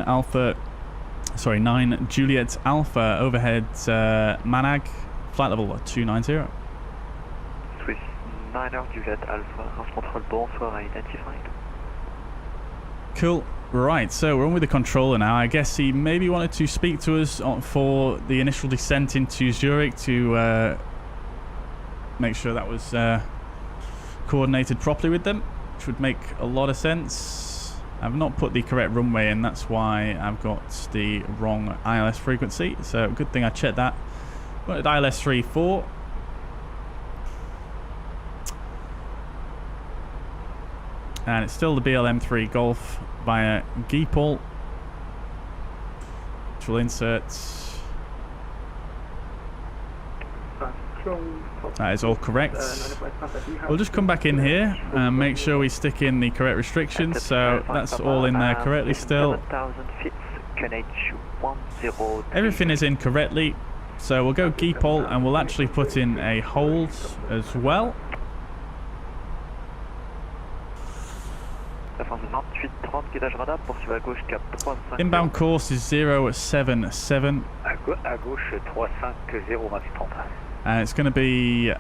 Juliet Alpha, overhead Manag, flight level 290. Swiss 9 Juliet Alpha, house control bonsoir, identified. Cool. Right, so we're on with the controller now. I guess he maybe wanted to speak to us for the initial descent into Zurich to make sure that was coordinated properly with them, which would make a lot of sense. I've not put the correct runway in, that's why I've got the wrong ILS frequency. So good thing I checked that. Wanted ILS 34. And it's still the BLM 3 Golf via GSX, which will insert. That is all correct. We'll just come back in here and make sure we stick in the correct restrictions. So that's all in there correctly still. Everything is in correctly. So we'll go GSX and we'll actually put in a hold as well. Inbound course is 077. And it's going to be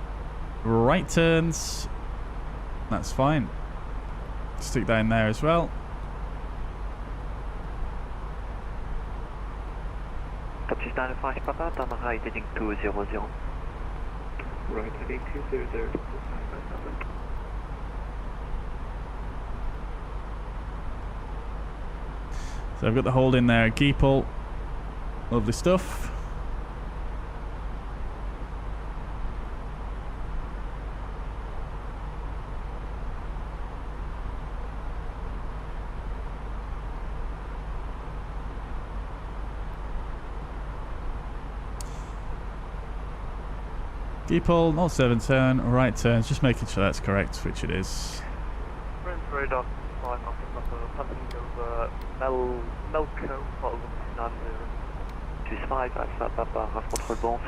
right turns. That's fine. Stick that in there as well. Taxi 95 Papa, turn right heading 200. Right heading 200. So I've got the hold in there, GSX. Lovely stuff. GSX, not 7 turn, right turns, just making sure that's correct, which it is. Radar 5, something over Melco,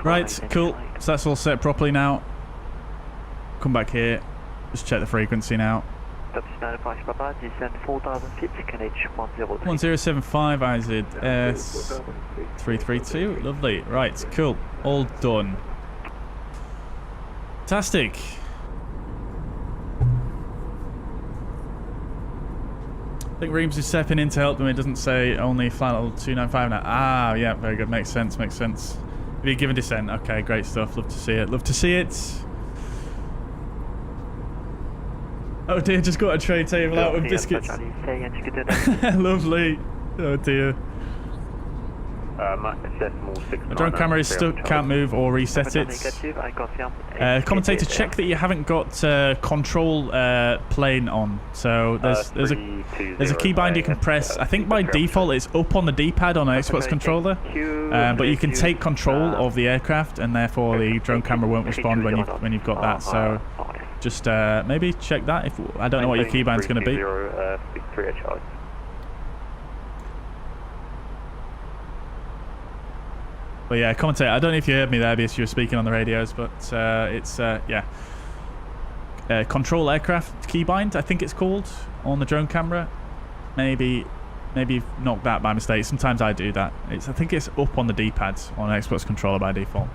Right, cool. So that's all set properly now. Come back here, just check the frequency now. 1075 IZS 332. Lovely. Right, cool. All done. Fantastic. I think Reams is stepping in to help them. It doesn't say only flight level 295 now. Ah, yeah, very good. Makes sense, makes sense. If you give a descent, okay, great stuff. Love to see it. Love to see it. Oh dear, just got a tray table out with biscuits. Lovely. Oh dear. The drone camera is stuck, can't move or reset it. Commentator, check that you haven't got control plane on. So there's a keybind you can press. I think by default it's up on the D-pad on an Xbox controller, but you can take control of the aircraft, and therefore the drone camera won't respond when you've got that. So just maybe check that. If I don't know what your keybind's going to be. But yeah, commentator, I don't know if you heard me there because you were speaking on the radios, but it's, yeah. Control aircraft keybind, I think it's called, on the drone camera. Maybe you've knocked that by mistake. Sometimes I do that. I think it's up on the D-pad on an Xbox controller by default.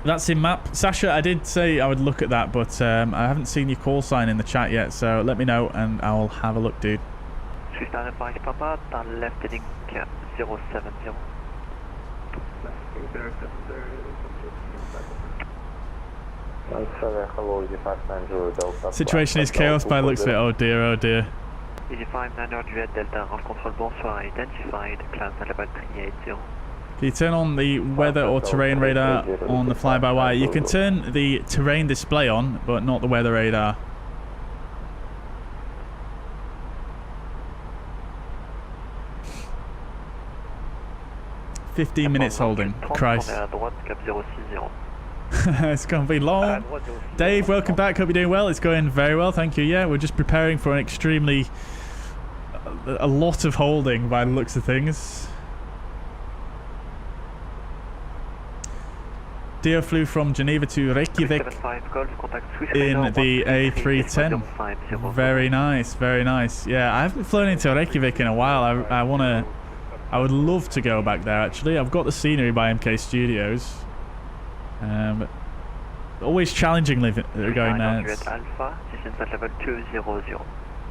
That's in map. Sasha, I did say I would look at that, but I haven't seen your call sign in the chat yet, so let me know and I'll have a look, dude. Left heading 070. Situation is chaos by the looks of it. Oh dear, oh dear. Can you turn on the weather or terrain radar on the fly-by-wire? You can turn the terrain display on, but not the weather radar. "15 minutes holding." Christ. It's going to be long. Dave, welcome back. Hope you're doing well. It's going very well, thank you. Yeah, we're just preparing for an extremely... a lot of holding by the looks of things. Dio flew from Geneva to Reykjavik in the A310. Very nice, very nice. Yeah, I haven't flown into Reykjavik in a while. I would love to go back there, actually. I've got the scenery by MK Studios. Always challenging going there.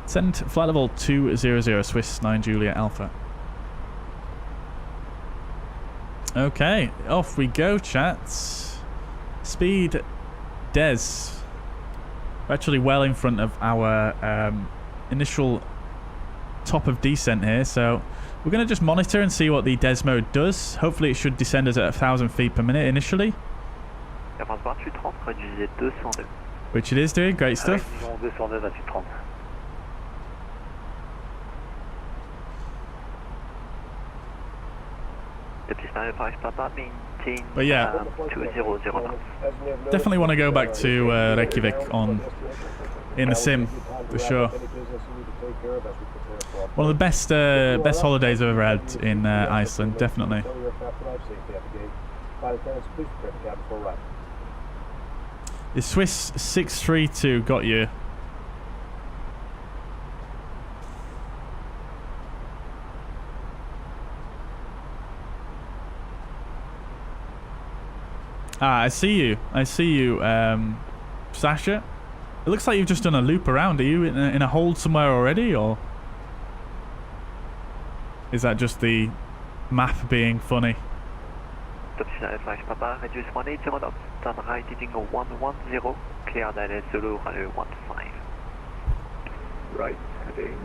Send flight level 200, Swiss 9 Juliet Alpha. Okay, off we go, chats. Speed Des. We're actually well in front of our initial top of descent here, so we're going to just monitor and see what the Des mode does. Hopefully it should descend us at 1,000 feet per minute initially. Which it is doing, great stuff. But yeah, definitely want to go back to Reykjavik in the sim, for sure. One of the best holidays I've ever had in Iceland, definitely. The Swiss 632 got you. Ah, I see you. I see you, Sasha. It looks like you've just done a loop around. Are you in a hold somewhere already, or is that just the map being funny? Right, heading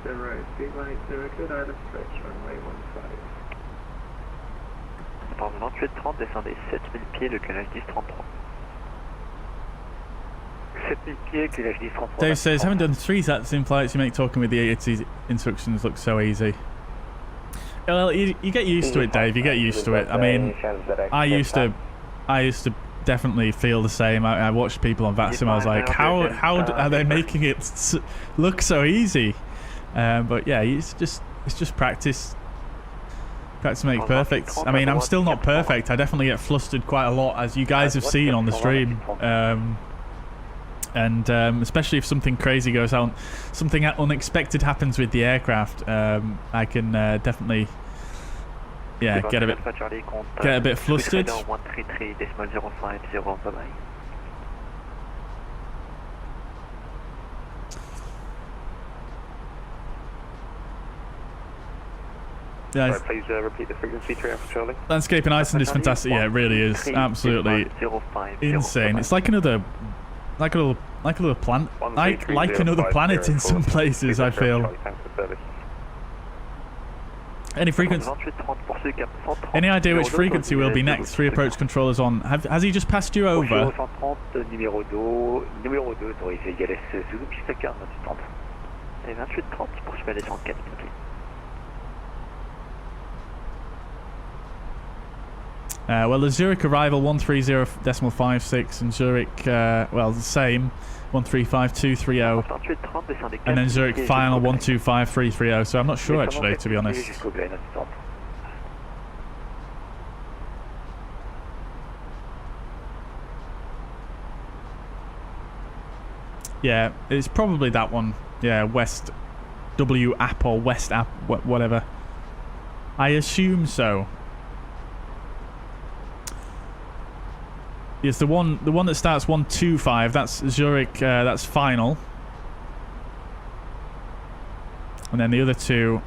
110, speed line 0, good, I'd stretch runway 15. Par 2830, descendez 7000 pieds, le calage 1033. 7000 pieds, calage 1033. Dave says, haven't done 3 VATSIM flights, you make talking with the AAT instructions look so easy. Well, you get used to it, Dave, you get used to it. I mean, I used to definitely feel the same. I watched people on VATSIM, I was like, how are they making it look so easy? But yeah, it's just practice. Practice makes perfect. I mean, I'm still not perfect. I definitely get flustered quite a lot, as you guys have seen on the stream. And especially if something crazy goes on, something unexpected happens with the aircraft, I can definitely, yeah, get a bit flustered. Yeah, right, please repeat the frequency 3 Alpha Charlie. Landscape in Iceland is fantastic. Yeah, it really is. Absolutely insane. It's like another planet. Like another planet in some places, I feel. Any frequency? Any idea which frequency will be next? 3 approach controllers on. Has he just passed you over? Well, the Zurich arrival 130.56 and Zurich, well, the same, 135.230, and then Zurich final 125.330. So I'm not sure actually, to be honest. Yeah, it's probably that one. Yeah, West W app or West app, whatever. I assume so. Yes, the one that starts 125. That's Zurich. That's final. And then the other two.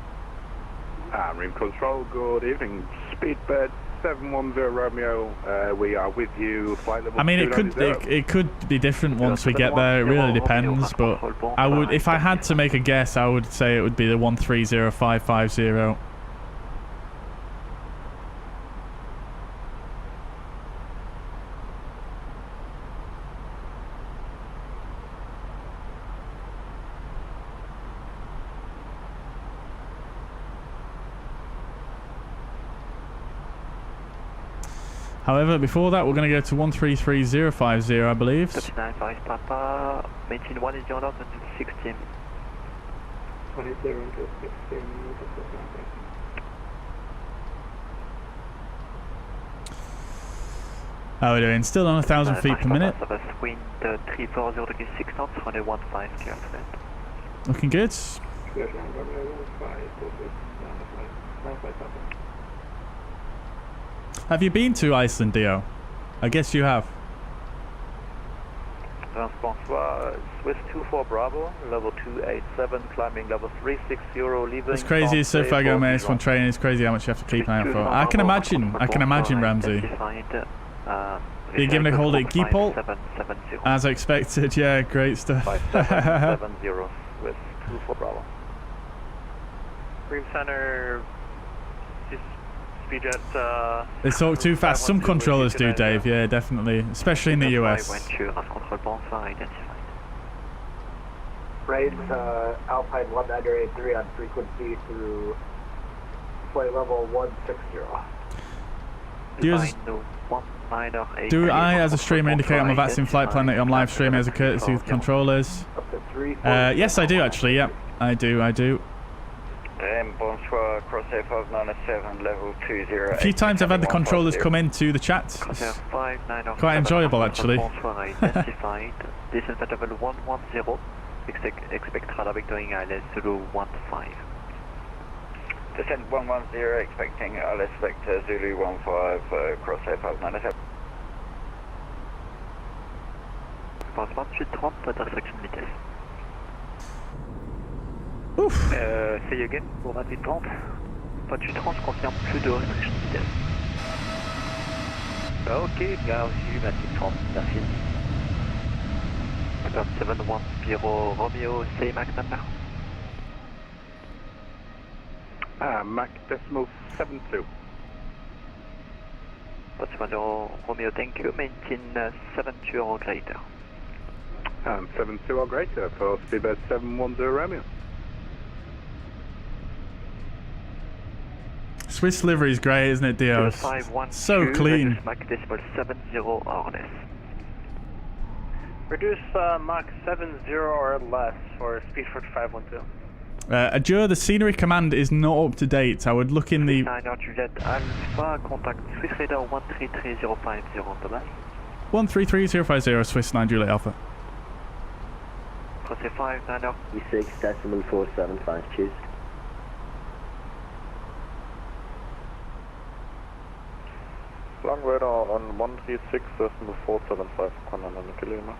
Room control. Good evening. Speedbird 710 Romeo. We are with you. Flight level. I mean, it could be different once we get there. It really depends. But I would, if I had to make a guess, I would say it would be the 130550. However, before that, we're going to go to 133050, I believe. 39 Papa, maintain 1 is your 16. 27 to 16. How are we doing? Still on 1,000 feet per minute. Wind 340 degrees 6 knots, 115 km. Looking good. Have you been to Iceland, Dio? I guess you have. Bonsoir, Swiss 24 Bravo, level 287, climbing level 360, leaving. It's crazy so far going minutes one train. It's crazy how much you have to keep an eye out for. I can imagine, Ramsey. You're giving a hold at Geepol? As expected, yeah, great stuff. 5770 with 24 Bravo. Green Center. They talk too fast. Some controllers do, Dave. Yeah, definitely, especially in the US. Right, Alpine 1983 on frequency through flight level 160. Do I, as a streamer, indicate on my VATSIM flight plan that I'm live streaming as a courtesy with controllers? Yes, I do actually. Yep, I do. Bonsoir, crosshair 597, level 20. A few times I've had the controllers come into the chat. It's quite enjoyable actually. Descent at level 110. Expect radar vectoring ILS Zulu 15. Descent 110, expecting ILS vector Zulu 15, crosshair 597. Passe 2830, intersection vitesse. Ouf. Say again, pour 2830. 2830, je confirme plus de restriction de vitesse. Ok, bien reçu, 2830, merci. 710 Romeo, say Mac number. Mac decimal 72. 710 Romeo, thank you, maintain 72 or greater. 72 or greater for Speedbird 710 Romeo. Swiss livery is great, isn't it, Dio? So clean. Mach decimal 70 or less. Reduce Mach 70 or less for Speedford 512. Adjure, the scenery command is not up to date. I would look in the... Juliet Alpha, contact Swiss radar 133050 on the line. 133050, Swiss 9 Juliet Alpha. Crosshair 59 E6.475, choose. Long radar on 136.475, 100 km.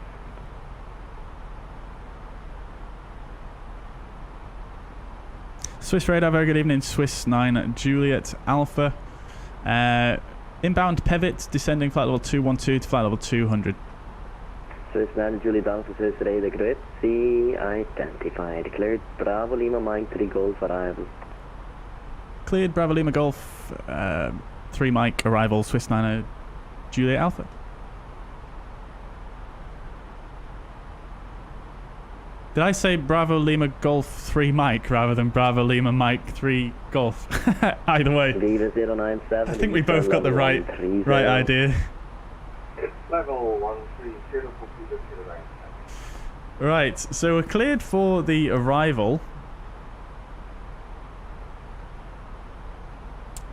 Swiss radar, very good evening. Swiss 9 Juliet Alpha. Inbound pivot, descending flight level 212 to flight level 200. Swiss 9 Juliet Alpha, Swiss radar grid. C identified, declared Bravo Lima Mike 3 Golf arrival. Cleared Bravo Lima Golf 3 Mike arrival Swiss 90 Juliet Alpha. Did I say Bravo Lima Golf 3 Mike rather than Bravo Lima Mike 3 Golf? Either way. I think we both got the right idea. Level 130. Right, so we're cleared for the arrival.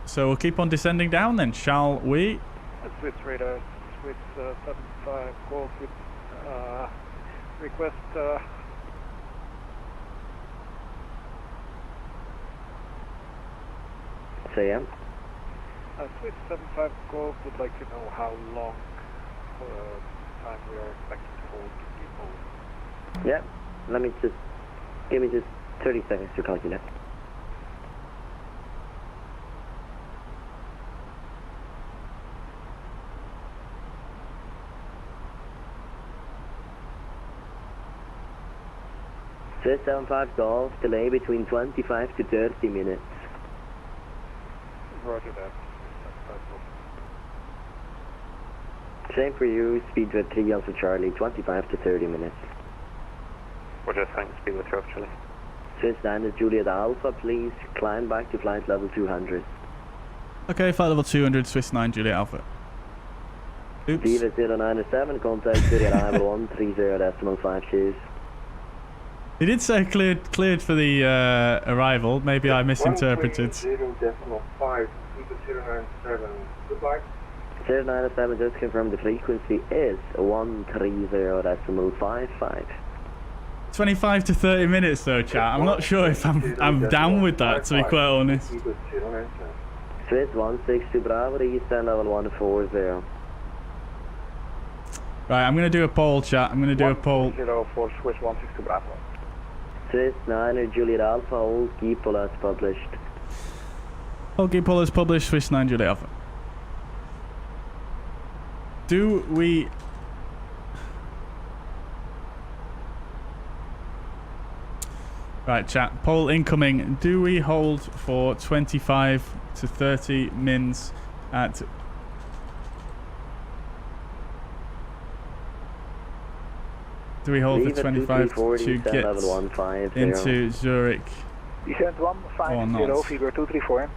So we'll keep on descending down then, shall we? Swiss radar, Swiss 75 Golf with request. Say yeah. Swiss 75 Golf would like to know how long time we are expected to hold people. Yeah, give me just 30 seconds to calculate. Swiss 75 Golf, delay between 25 to 30 minutes. Roger that. Same for you, speed with 3 Alpha Charlie, 25 to 30 minutes. Roger, thanks, speed with 3 Alpha Charlie. Swiss 90 Juliet Alpha, please climb back to flight level 200. Okay, flight level 200, Swiss 9 Juliet Alpha. Oops. Viva 097, contact Zurich arrival 130.52. He did say cleared for the arrival. Maybe I misinterpreted. 0.5, 097. Goodbye. 097, just confirm the frequency is 130.55. 25 to 30 minutes though, chat. I'm not sure if I'm down with that, to be quite honest. Swiss 162 Bravo, Eastern level 140. Right, I'm going to do a poll, chat. I'm going to do a poll. 04 Swiss 162 Bravo. Swiss 9 Juliet Alpha, old Geepol as published. Old Geepol as published, Swiss 9 Juliet Alpha. Do we... Right, chat. Poll incoming. Do we hold for 25 to 30 mins at... Do we hold for 25 to get into Zurich? Descent 150, figure 234.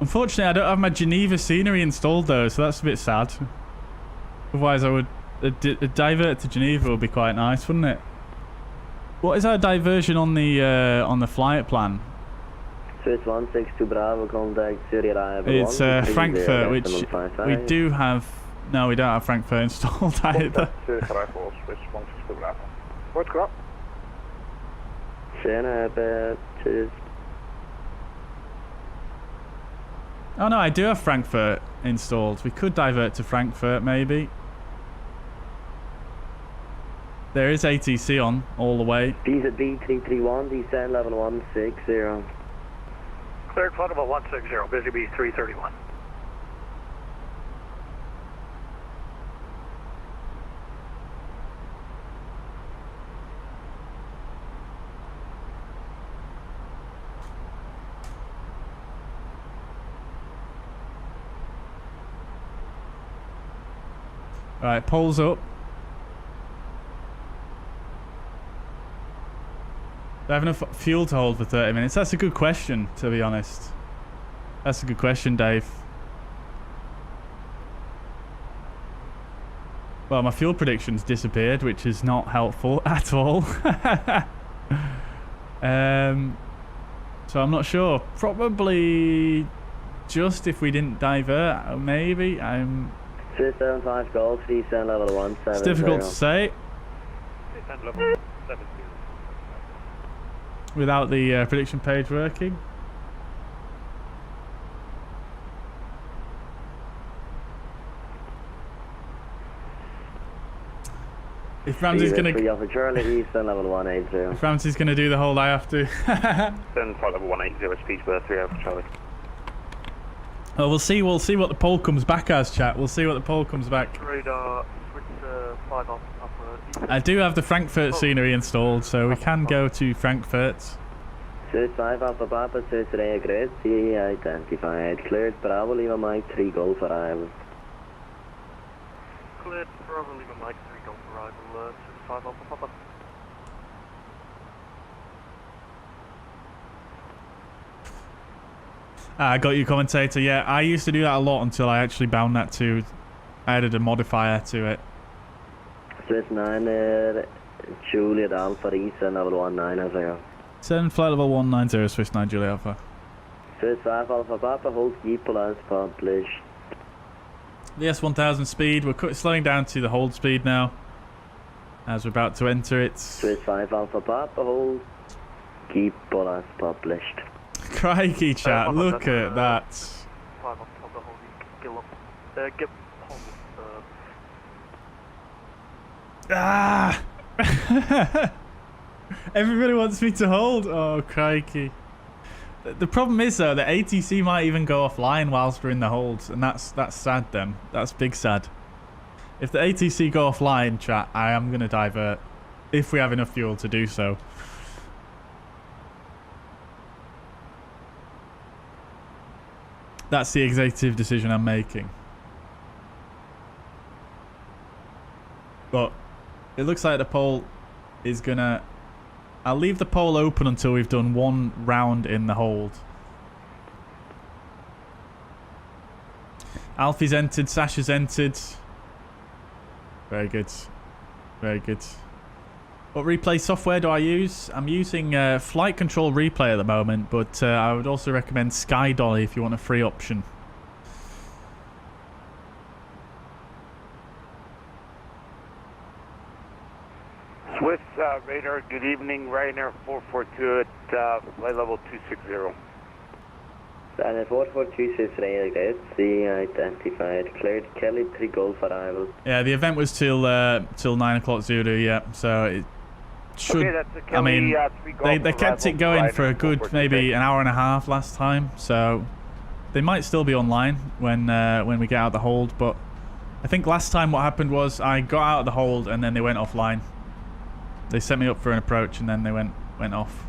Unfortunately, I don't have my Geneva scenery installed though, so that's a bit sad. Otherwise, I would a divert to Geneva would be quite nice, wouldn't it? What is our diversion on the flight plan? Swiss 162 Bravo, contact Zurich arrival. It's Frankfurt, which we do have. No, we don't have Frankfurt installed either. Zurich arrival, Swiss 162 Bravo. What's up? Cheers. Oh no, I do have Frankfurt installed. We could divert to Frankfurt, maybe. There is ATC on all the way. Visa B331, descend level 160. Cleared flight level 160, busy B331. Alright, poles up. Do I have enough fuel to hold for 30 minutes? That's a good question, to be honest. That's a good question, Dave. Well, my fuel prediction's disappeared, which is not helpful at all. So I'm not sure. Probably just if we didn't divert, maybe. 275 Golf, descend level 170. It's difficult to say. Descend level 70. Without the prediction page working. If Ramsey's gonna level 180. If Ramsey's gonna do the hold, I have to. Then flight level 180, speed bird 3 Alpha Charlie. Oh, we'll see what the poll comes back as, chat. We'll see what the poll comes back. Radar, switch 5 off upper. I do have the Frankfurt scenery installed, so we can go to Frankfurt. Search 5 Alpha Papa, search area grid, CE identified, cleared, Bravo Lima Mike 3 Golf arrival. Cleared, Bravo Lima Mike 3 Golf arrival, search 5 Alpha Papa. I got you, commentator. Yeah, I used to do that a lot until I actually bound that to... I added a modifier to it. Swiss 9 Juliet Alpha East, level 190. 7 flight level 190, Swiss 9 Juliet Alpha. Swiss 5 Alpha Papa, hold keep as published. The S1000 speed, we're slowing down to the hold speed now, as we're about to enter it. Swiss 5 Alpha Papa, hold keep as published. Crikey, chat, look at that. 5 Alpha Papa, holding Gillum. Ah! Everybody wants me to hold. Oh, crikey. The problem is, though, the ATC might even go offline whilst we're in the hold, and that's sad then. That's big sad. If the ATC go offline, chat, I am going to divert, if we have enough fuel to do so. That's the executive decision I'm making. But it looks like the poll is gonna... I'll leave the poll open until we've done one round in the hold. Alfie's entered, Sasha's entered. Very good. Very good. What replay software do I use? I'm using Flight Control Replay at the moment, but I would also recommend SkyDolly if you want a free option. Swiss radar, good evening, Ryanair 442 at flight level 260. Ryanair 442 says radar grid, C identified, cleared, Kelly 3 Golf arrival. Yeah, the event was till 9 o'clock Zulu, yeah, so it should... Okay, that's a Kelly, I mean, 3 Golf they kept it going for a good maybe an hour and a half last time, so they might still be online when we get out of the hold, but I think last time what happened was I got out of the hold and then they went offline. They set me up for an approach and then they went off.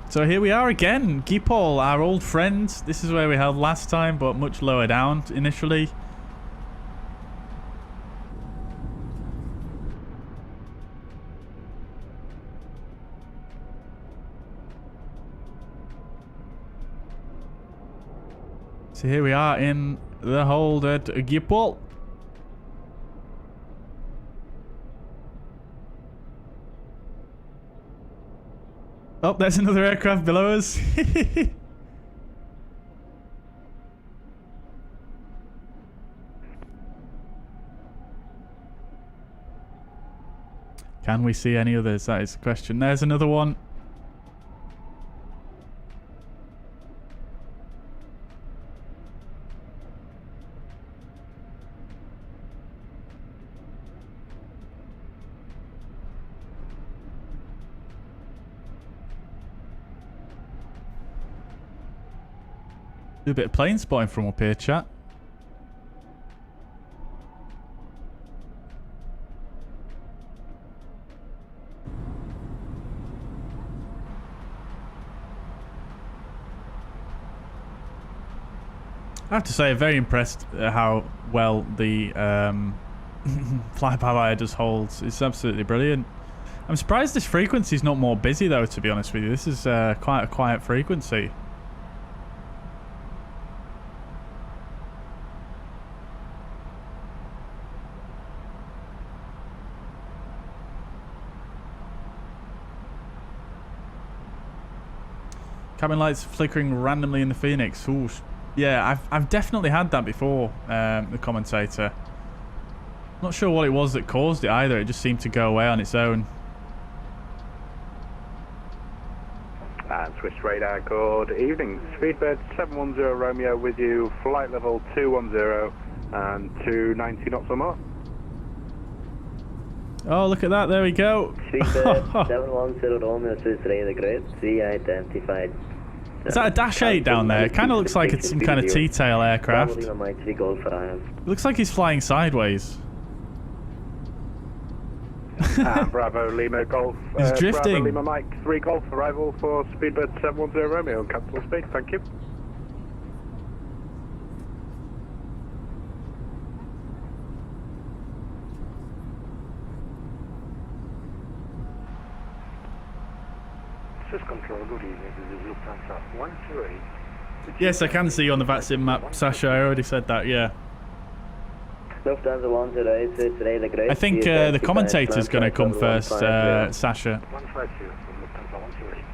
So here we are again. Gipol, our old friend. This is where we held last time, but much lower down initially. So here we are in the hold at Gipol. Oh, there's another aircraft below us. Can we see any others? That is the question. There's another one. Do a bit of plane spotting from up here, chat. I have to say, I'm very impressed at how well the fly-by-wire just holds. It's absolutely brilliant. I'm surprised this frequency is not more busy, though, to be honest with you. This is quite a quiet frequency. Cabin lights flickering randomly in the Fenix. Ooh, yeah, I've definitely had that before, the commentator. Not sure what it was that caused it either. It just seemed to go away on its own. And Swiss radar, good evening. Speedbird 710 Romeo with you, flight level 210 and 290 knots or more. Oh, look at that, there we go. Speedbird 710 Romeo, Swiss radar grid, C identified. Is that a Dash 8 down there? It kind of looks like it's some kind of T-tail aircraft. It looks like he's flying sideways. Bravo Lima Golf. He's drifting. Bravo Lima Mike 3 Golf, arrival for Speedbird 710 Romeo, capital speed, thank you. Control, good evening, this is Lufthansa 128. Yes, I can see you on the VATSIM map, Sasha. I already said that, yeah. Lufthansa 128, today the great. I think the commentator's going to come first, Sasha. 152 from Lufthansa 128.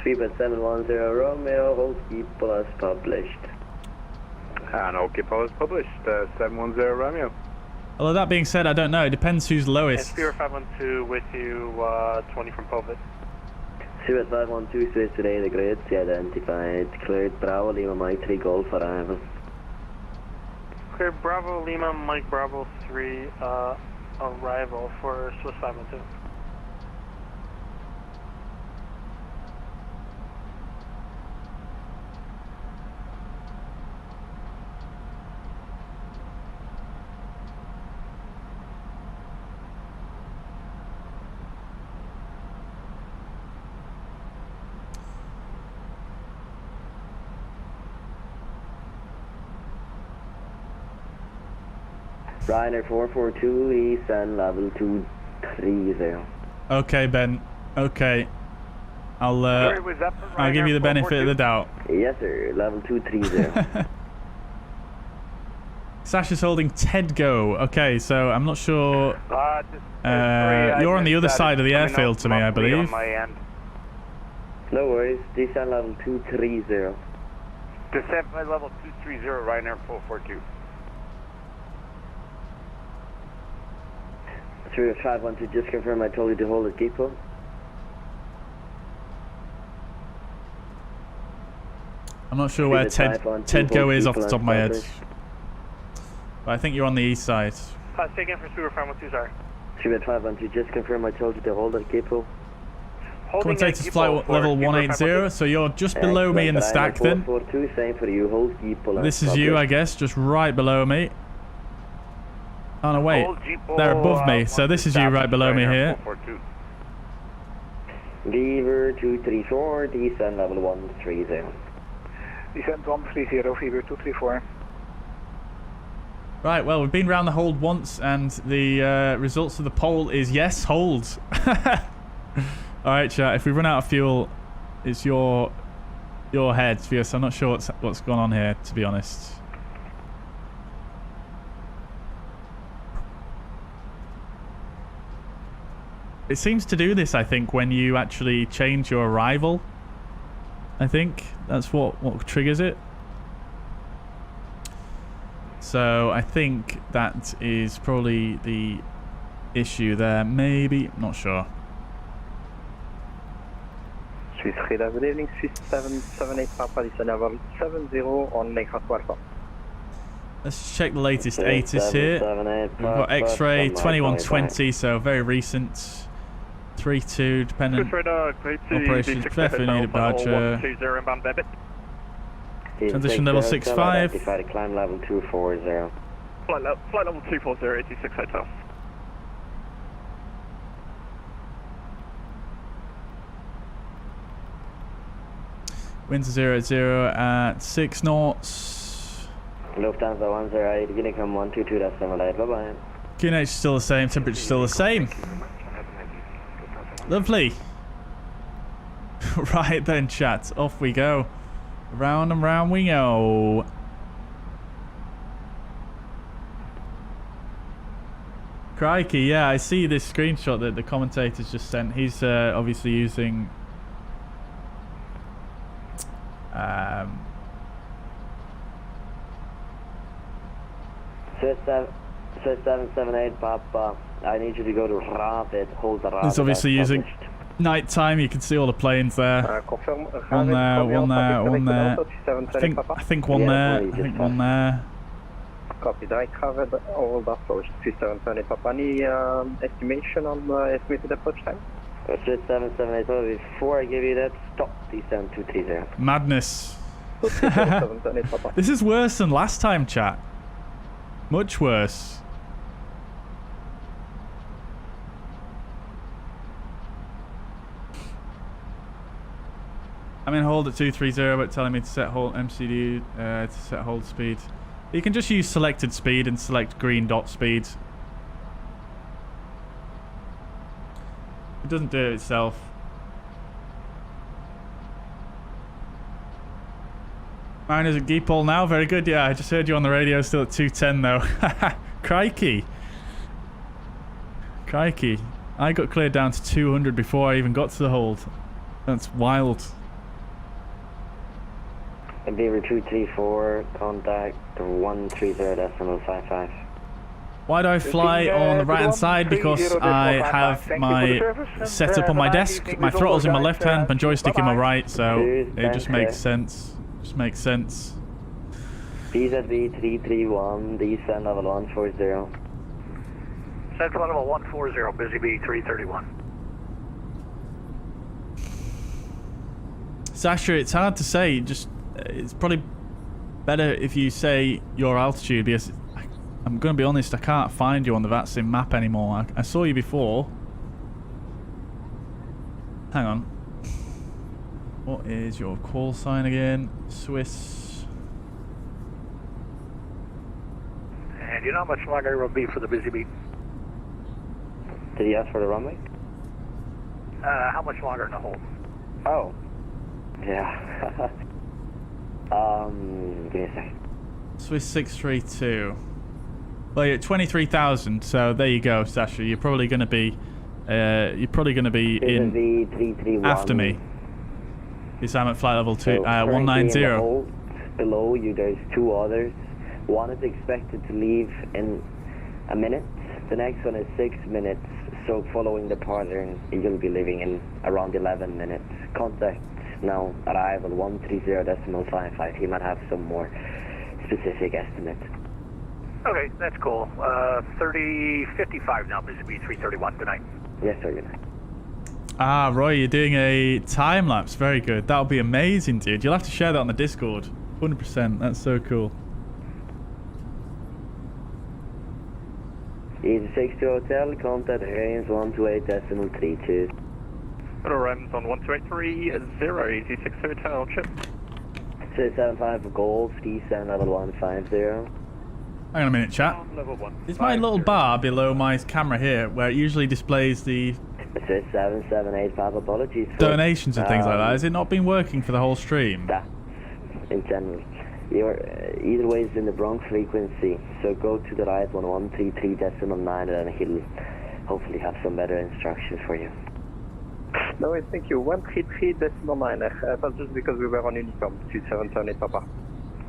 Speedbird 710 Romeo, hold keep plus published. And hold keep plus published, 710 Romeo. Although that being said, I don't know. It depends who's lowest. Spirit 512 with you, 20 from Povet. Spirit 512, Swiss today the great, identified, cleared Bravo Lima Mike 3 Golf arrival. Cleared Bravo Lima Mike Bravo 3 arrival for Swiss 512. Ryanair 442 East and level 230. Okay, Ben. Okay. I'll give you the benefit of the doubt. Yes, sir. Level 230. Sasha's holding TEDGO. Okay, so I'm not sure. You're on the other side of the airfield to me, I believe. No worries. Descend level 230. Descend by level 230, Ryanair 442. 512, just confirm I told you to hold at depot. I'm not sure where TEDGO is off the top of my head. But I think you're on the east side. Say again for Spirit 512, sorry. Spirit 512, just confirm I told you to hold at depot. Commentator's flight level 180, so you're just below me in the stack then. Same for you, hold depot. This is you, I guess, just right below me. Oh no, wait, they're above me, so this is you right below me here. Beaver 234, descend level 130. Descend 130, Fever 234. Right, well, we've been round the hold once, and the results of the poll is yes, hold. Alright, chat, if we run out of fuel, it's your head, Fierce. I'm not sure what's going on here, to be honest. It seems to do this, I think, when you actually change your arrival. I think that's what triggers it. So I think that is probably the issue there. Maybe, not sure. Swiss Radar, good evening. Swiss 778 Papa, descend level 70 on Lake Alpha. Let's check the latest ATIS here. We've got X-ray 2120, so very recent. 3-2, dependent operations, definitely need departure. Transition level 65. Climb level 240. Flight level 240, 86 hotel. Winds 0 at 6 knots. Lufthansa 108, Unicom 122.78, bye bye. QNH still the same, temperature still the same. Lovely. Right then, chat, off we go. Round and round we go. Crikey, yeah, I see this screenshot that the commentator's just sent. He's obviously using Swiss 778 Papa, I need you to go to Ravid, hold the Ravid. He's obviously using night time. You can see all the planes there. One there, one there, one there. I think one there. I think one there. Copy, direct Ravid, hold approach 3778 Papa. Any estimation on estimated approach time? Swiss 778, before I give you that, stop descent 230. Madness. This is worse than last time, chat. Much worse. I'm in hold at 230, but telling me to set hold MCD to set hold speed. You can just use selected speed and select green dot speed. It doesn't do it itself. Mine is at Geepol now. Very good. Yeah, I just heard you on the radio. Still at 210 though. Crikey. Crikey. I got cleared down to 200 before I even got to the hold. That's wild. Beaver 234, contact 130.55. Why do I fly on the right hand side? Because I have my setup on my desk, my throttle's in my left hand, my joystick in my right, so it just makes sense. Just makes sense. PZV 331, descend level 140. Central level 140, busy B 331. Sasha, it's hard to say. Just it's probably better if you say your altitude, because I'm going to be honest, I can't find you on the VATSIM map anymore. I saw you before. Hang on. What is your call sign again? Swiss. And you know how much longer it will be for the busy bee? Did he ask for the runway? How much longer in the hold? Oh. Yeah. Give me a second. Swiss 632. Well, you're at 23,000, so there you go, Sasha. You're probably going to be, in after me. Because I'm at flight level 190. Below you, there's two others. One is expected to leave in a minute. The next one is 6 minutes. So following the pattern, you'll be leaving in around 11 minutes. Contact now, arrival 130.55. He might have some more specific estimates. Okay, that's cool. 30:55 now, busy B 331. Good night. Yes, sir, good night. Ah, Roy, you're doing a time lapse. Very good. That'll be amazing, dude. You'll have to share that on the Discord. 100%. That's so cool. EG6 to hotel, contact Airlines 128.32. Hello, Rams on 1283, EG6 to hotel, chip. 275 Golf, descend level 150. Hang on a minute, chat. Is my little bar below my camera here, where it usually displays the 778 Papa, apologies for donations and things like that? Has it not been working for the whole stream? In general. You're either way is in the wrong frequency, so go to the right one, 133.9, and he'll hopefully have some better instructions for you. No, thank you. 133.9. That's just because we were on Unicom 2778 Papa.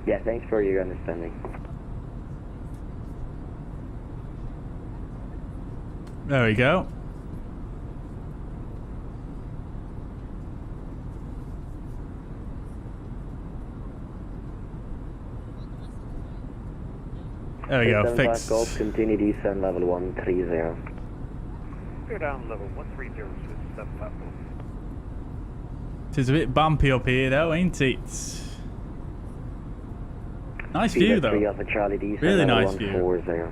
Yeah, thanks for your understanding. There we go. There we go, fixed. Golf, continue descend level 130. Go down level 130 to 75. It is a bit bumpy up here though, ain't it? Nice view though. Really nice view.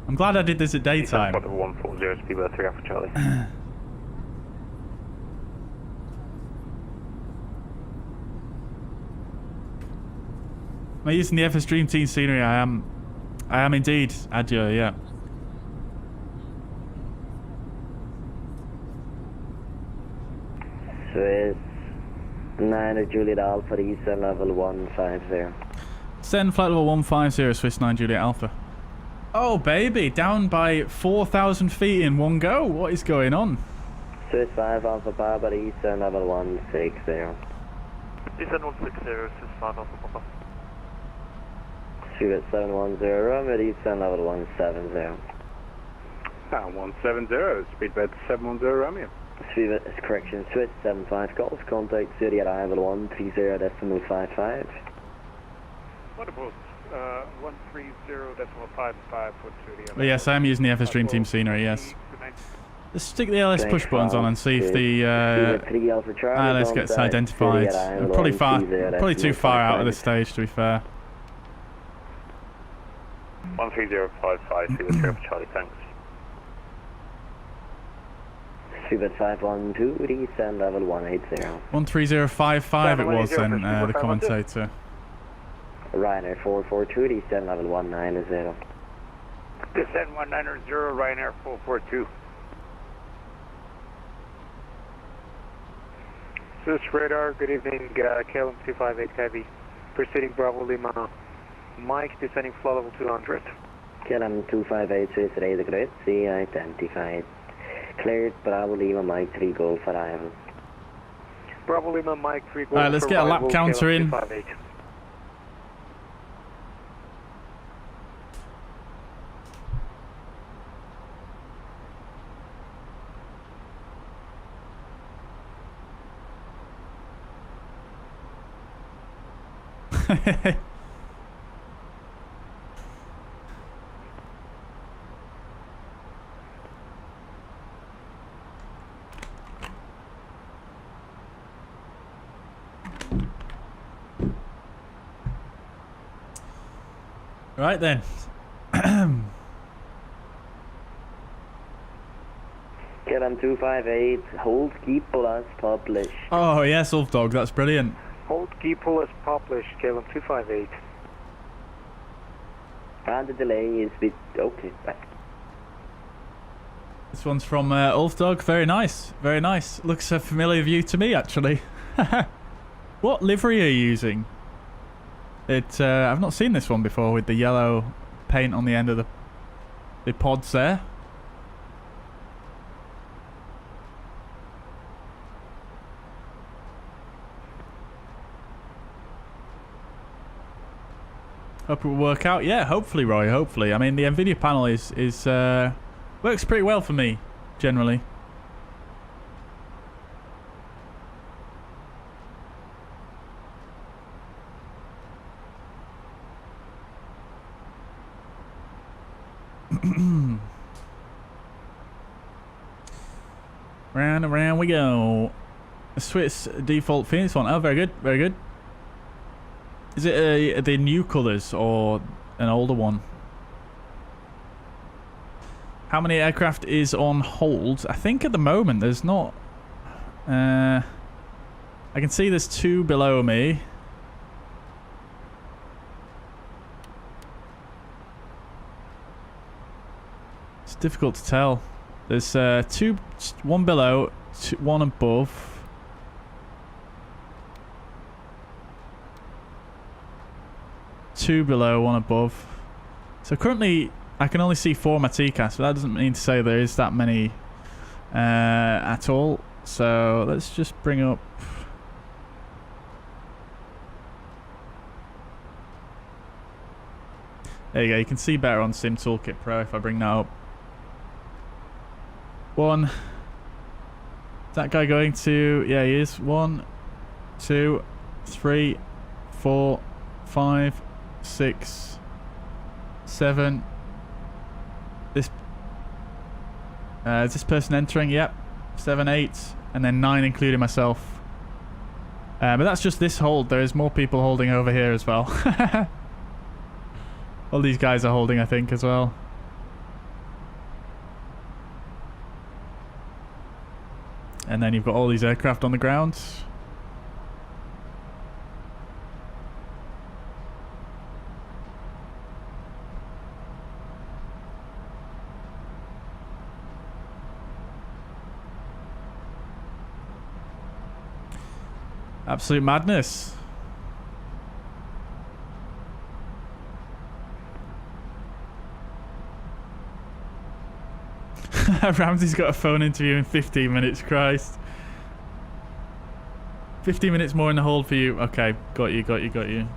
I'm glad I did this at daytime. 140, speedbird 3 Alpha Charlie. Am I using the FSDreamteam scenery? I am indeed, Adieu, yeah. Swiss 9 Juliet Alpha, descend level 150. Send flight level 150, Swiss 9 Juliet Alpha. Oh baby, down by 4,000 feet in one go. What is going on? Swiss 5 Alpha Papa, descend level 160. Descend 160, Swiss 5 Alpha Papa. Swiss 710, Romeo, descend level 170. 170, speedbed 710 Romeo. Speedbed is correction, Swiss 75 Golf, contact Zurich arrival 130.55. What about 130.55 for Zurich? Yes, I am using the FSDreamteam scenery, yes. Let's stick the LS push buttons on and see if the ILS gets identified. We're probably too far out at this stage, to be fair. 13055, Super for Charlie, thanks. Super 512, descend level 180. 13055 it was then, the commentator. Ryanair 442, descend level 190. Descend 190, Ryanair 442. Zeus radar, good evening, KLM 258 Heavy. Proceeding Bravo Lima. Mike, descending floor level 200. KLM 258, Swiss radar grid, C identified. Cleared, Bravo Lima, Mike 3 Golf arrival. Bravo Lima, Mike 3 Golf. Alright, let's get a lap counter in. Right then. KLM 258, hold, keep, plus, publish. Oh yes, Ulf Dog, that's brilliant. Hold, keep, pull us, publish, KLM 258. And the delay is with, okay, right. This one's from Ulf Dog, very nice, very nice. Looks a familiar view to me actually. What livery are you using? I've not seen this one before with the yellow paint on the end of the pods there. Hope it will work out. Yeah, hopefully, Roy. Hopefully. I mean, the NVIDIA panel is works pretty well for me generally. Round and round we go. A Swiss default Phoenix one. Oh, very good, very good. Is it the new colours or an older one? How many aircraft is on hold? I think at the moment there's not. I can see there's 2 below me. It's difficult to tell. There's 2, 1 below, 1 above. Two below, 1 above. So currently I can only see 4 on my TCAS, but that doesn't mean to say there is that many at all. So let's just bring up. There you go, you can see better on SimToolkitPro if I bring that up. 1. Is that guy going to... Yeah, he is. 1, 2, 3, 4, 5, 6, 7. Is this person entering? Yep. 7, 8, and then 9 including myself. But that's just this hold. There is more people holding over here as well. All these guys are holding, I think, as well. And then you've got all these aircraft on the ground. Absolute madness. Ramsey's got a phone interview in 15 minutes, Christ. 15 minutes more in the hold for you. Okay, got you. Alright,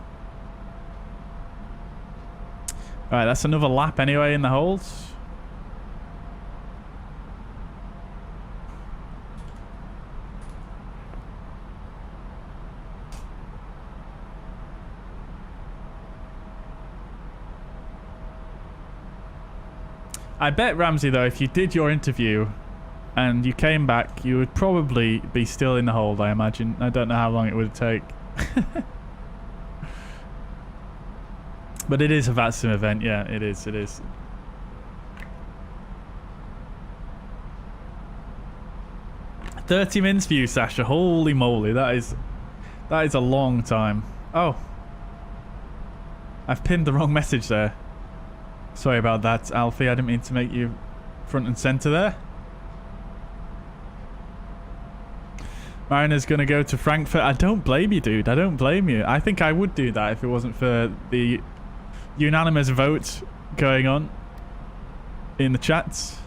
that's another lap anyway in the holds. I bet, Ramsey, though, if you did your interview and you came back, you would probably be still in the hold, I imagine. I don't know how long it would take. But it is a VATSIM event, yeah, it is, it is. "30 minutes for you, Sasha. Holy moly, that is a long time." Oh, I've pinned the wrong message there. Sorry about that, Alfie. I didn't mean to make you front and center there. Mariner's gonna go to Frankfurt. I don't blame you, dude. I don't blame you. I think I would do that if it wasn't for the unanimous vote going on in the chats.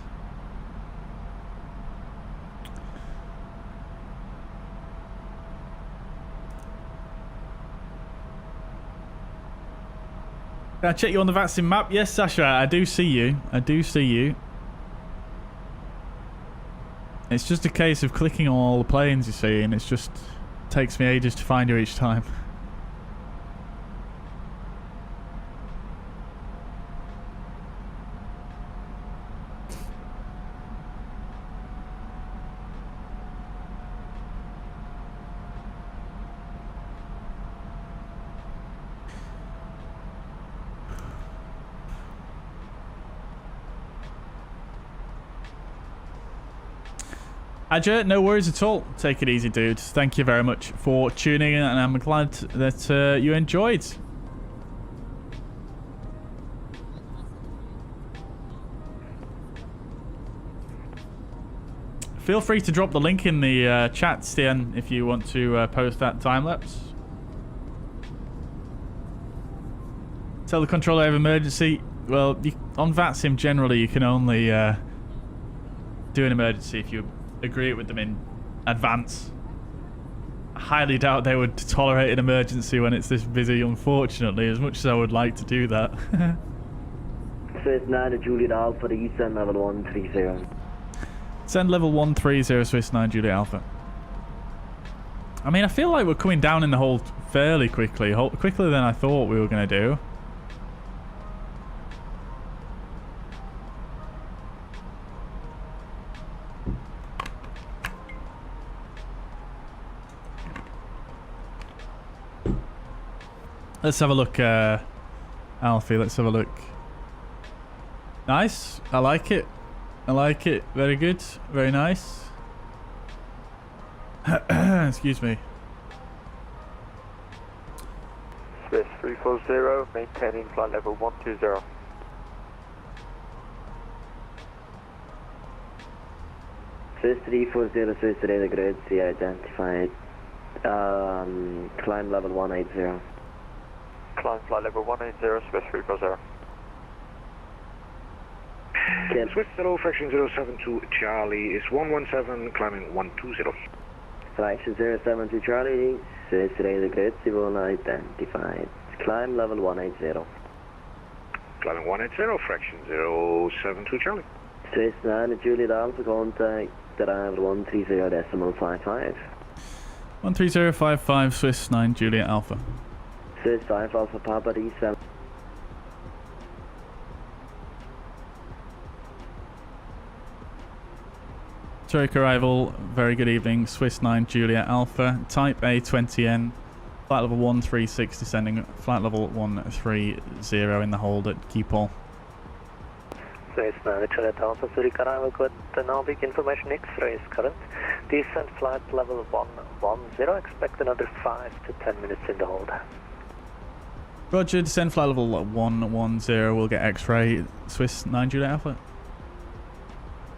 Can I check you on the VATSIM map? Yes, Sasha, I do see you. I do see you. It's just a case of clicking on all the planes, you see, and it just takes me ages to find you each time. Ajay, no worries at all. Take it easy, dude. Thank you very much for tuning in, and I'm glad that you enjoyed. Feel free to drop the link in the chat, Stian, if you want to post that time-lapse. Tell the controller I have emergency. Well, on VATSIM, generally, you can only do an emergency if you agree it with them in advance. I highly doubt they would tolerate an emergency when it's this busy, unfortunately, as much as I would like to do that. Swiss 9 to Juliet Alpha to descend level 130. Send level 130, Swiss 9 Juliet Alpha. I mean, I feel like we're coming down in the hold fairly quickly, quicker than I thought we were going to do. Let's have a look, Alfie, let's have a look. Nice, I like it. I like it, very good, very nice. Excuse me. Swiss 340, maintaining flight level 120. Swiss 340, Swiss radar grid, see identified. Climb level 180. Climb flight level 180, Swiss 340. Swiss 0, fraction 072 Charlie is 117, climbing 120. Fraction 072 Charlie, Swiss radar grid, civil identified. Climb level 180. Climbing 180, fraction 072 Charlie. Swiss 9 Juliet Alpha, contact arrival 130.55. 13055, Swiss 9 Juliet Alpha. Swiss 5 Alpha Papa descend. Zurich arrival, very good evening, Swiss 9 Juliet Alpha, type A20N, flight level 136 descending, flight level 130 in the hold at Keypole. Swiss 9 Juliet Alpha, Zurich arrival, good Navic information X-ray is current. Descent flight level 110, expect another 5 to 10 minutes in the hold. Roger, descend flight level 110, we'll get X-ray, Swiss 9 Juliet Alpha.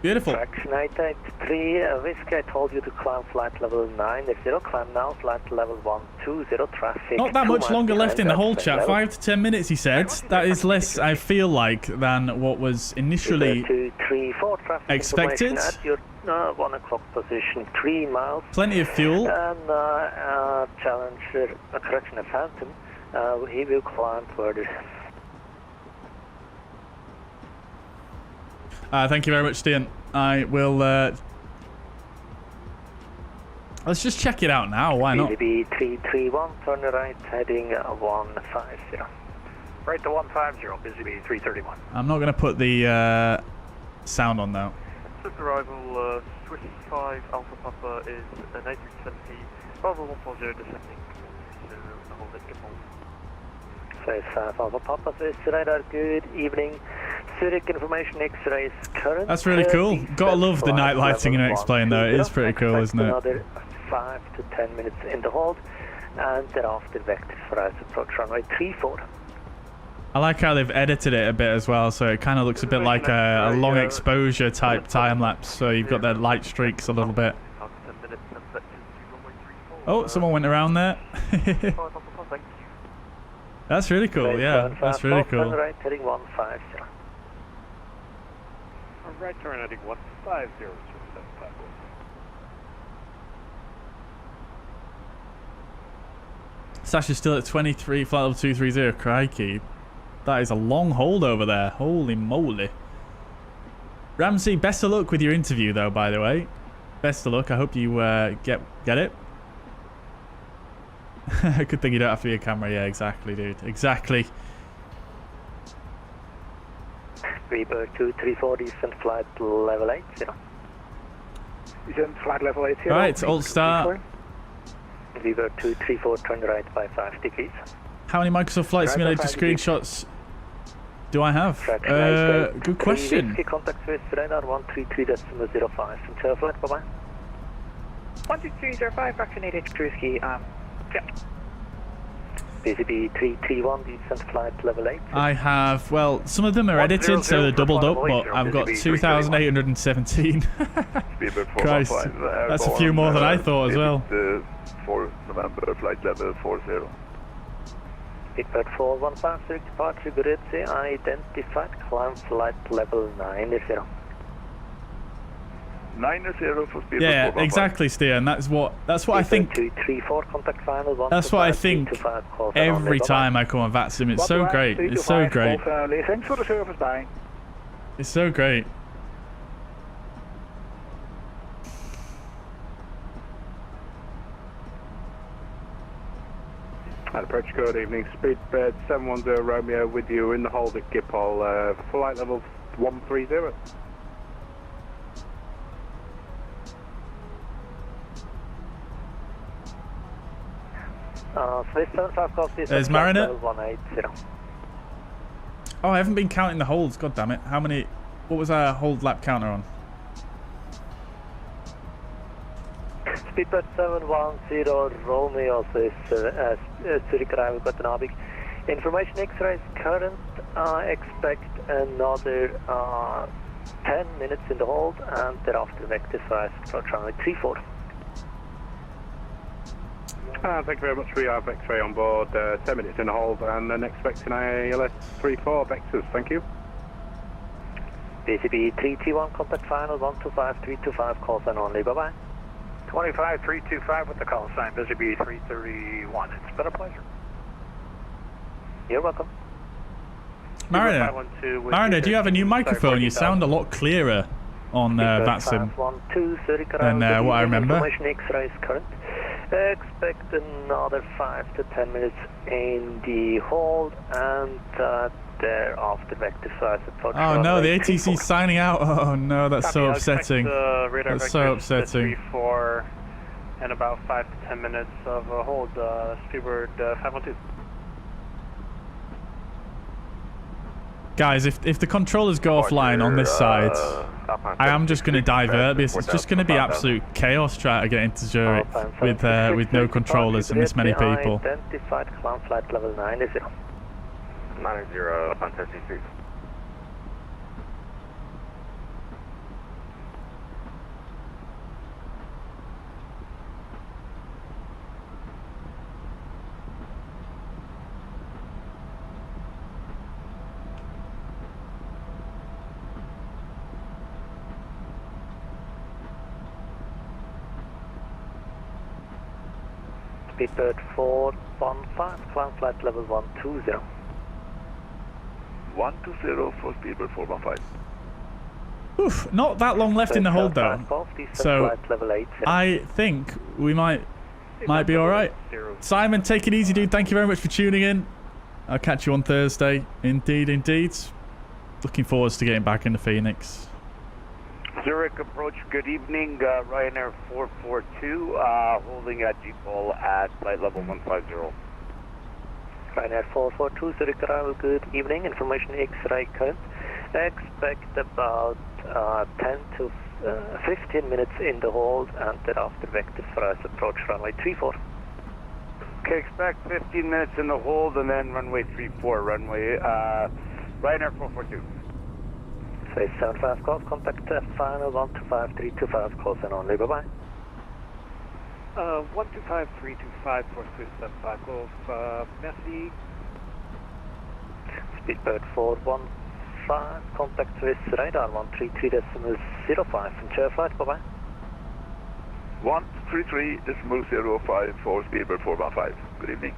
Beautiful. Fraction 883, Whiskey, I told you to climb flight level 90, climb now, flight level 120, traffic. Not that much longer left in the whole chat, 5 to 10 minutes he said. That is less, I feel like, than what was initially 2, 3, 4, traffic expected. At your 1 o'clock position, 3 miles. Plenty of fuel. And Challenger, correction, a Phantom, he will climb further. Thank you very much, Stian. I will... let's just check it out now, why not? BDB 331, turn right, heading 150. Right to 150, busy B 331. I'm not going to put the sound on now. Swift arrival, Swiss 5 Alpha Papa is an A320, Bravo 140 descending, so hold it, hold. Swiss 5 Alpha Papa, Swiss radar, good evening. Zurich information X-rays current. That's really cool. Gotta love the night lighting in X-Plane though. It is pretty cool, isn't it? Another 5 to 10 minutes in the hold, and thereafter vector for us approach runway 34. I like how they've edited it a bit as well, so it kind of looks a bit like a long exposure type time lapse. So you've got the light streaks a little bit. Oh, someone went around there. That's really cool. Yeah, that's really cool. Right heading 150. Right turn heading 150. Sash is still at 23, flight level 230. Crikey. That is a long hold over there. Holy moly. Ramsey, best of luck with your interview though, by the way. Best of luck. I hope you get it. Good thing you don't have to be a camera. Yeah, exactly, dude. Exactly. Rebird 234, descent flight level 80. Descent flight level 80. Right, alt start. Rebird 234, turn right by 5 degrees. How many Microsoft Flight Simulator screenshots do I have? Good question. Contact with radar 133.05. Until flight, bye-bye. 12305, Roger 88 Truski, yeah. BCB 331, descent flight level 8. I have, well, some of them are edited, so they're doubled up, but I've got 2,817. Christ, that's a few more than I thought as well. 4 November, flight level 40. Speedbird 415, Zurich departure, Gurutse, identified, climb flight level 90. 90 for Speedbird. Yeah, exactly, Stian. That's what I think. 234, contact final 1. That's what I think every time I come on VATSIM. It's so great. It's so great. Thanks for the service, bye. It's so great. At approach, good evening. Speedbird 710 Romeo with you in the hold at Schiphol, flight level 130. There's Mariner. Oh, I haven't been counting the holds. God damn it! How many? What was our hold lap counter on? Speedbird 710 Romeo says Zurich arrival Copenhagen. Information X-rays current. Expect another 10 minutes in the hold, and thereafter vector size approach runway 34. Thank you very much. We have X-ray on board, 10 minutes in the hold, and then expecting ALS 34 vectors. Thank you. BCB 331, contact final 125325, Callsign only. Bye bye. 25325 with the call sign, BCB 331. It's been a pleasure. You're welcome. Mariner, do you have a new microphone? You sound a lot clearer on VATSIM than what I remember. Information X-rays current. Expect another 5 to 10 minutes in the hold, and thereafter vector size approach. Oh no, the ATC's signing out. Oh no, that's so upsetting. That's so upsetting. 34 and about 5 to 10 minutes of hold. Speedbird 512. Guys, if the controllers go offline on this side, I am just going to divert because it's just going to be absolute chaos trying to get into Zurich with no controllers and this many people. Identified climb flight level 90. 90, fantastic. Speedbird 415, climb flight level 120. 120 for Speedbird 415. Oof, not that long left in the hold though. So I think we might be alright. Simon, take it easy, dude. Thank you very much for tuning in. I'll catch you on Thursday. Indeed, indeed. Looking forward to getting back into Phoenix. Zurich approach, good evening, Ryanair 442, holding at GSX at flight level 150. Ryanair 442, Zurich arrival, good evening, information X-ray current. Expect about 10 to 15 minutes in the hold and thereafter vector for us approach runway 34. Okay, expect 15 minutes in the hold and then runway 34, runway, Ryanair 442. Space 75 calls, contact final 125325, close and only, bye-bye. 125325 for Swiss 75 Golf, merci. Speedbird 415, contact Swiss radar 133.05 from chair flight, bye-bye. 133.05 for Speedbird 415, good evening.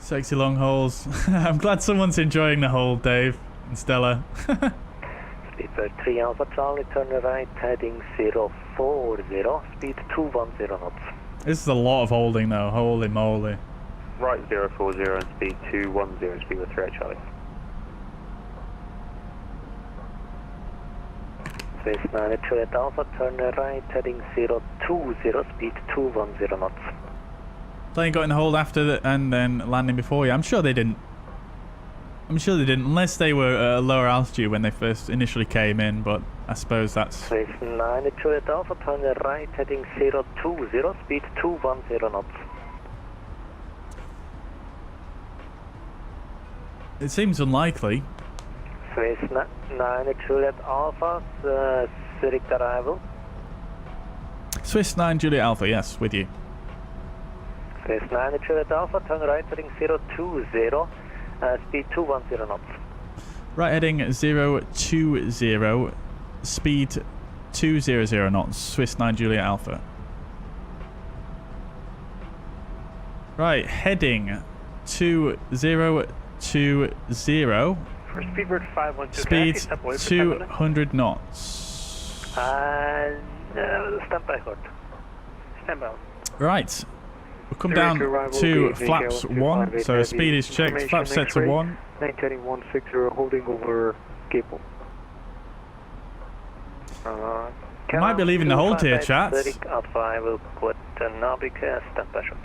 Sexy long hauls. I'm glad someone's enjoying the hold, Dave and Stella. Speedbird 3 Alpha Charlie, turn right, heading 040, speed 210 knots. This is a lot of holding though, holy moly. Right 040 and speed 210, speed with 3 Charlie. Space 92 at Alpha, turn right, heading 020, speed 210 knots. Plane got in the hold after that and then landing before you. I'm sure they didn't. Unless they were at a lower altitude when they first initially came in, but I suppose that's... Space 92 at Alpha, turn right, heading 020, speed 210 knots. It seems unlikely. Space 92 at Alpha, Zurich arrival. Swiss 9 Juliet Alpha, yes, with you. Space 92 at Alpha, turn right, heading 020, speed 210 knots. Right heading 020, speed 200 knots, Swiss 9 Juliet Alpha. Right, heading 2020, For Speedbird 512, speed 200 knots. Stand by, hold. Stand by. Right. We'll come down to flaps 1, so speed is checked, flaps set to 1. 910-160, holding over cable. You might be leaving the hold here, chats. I will put Navigraph, stand by short.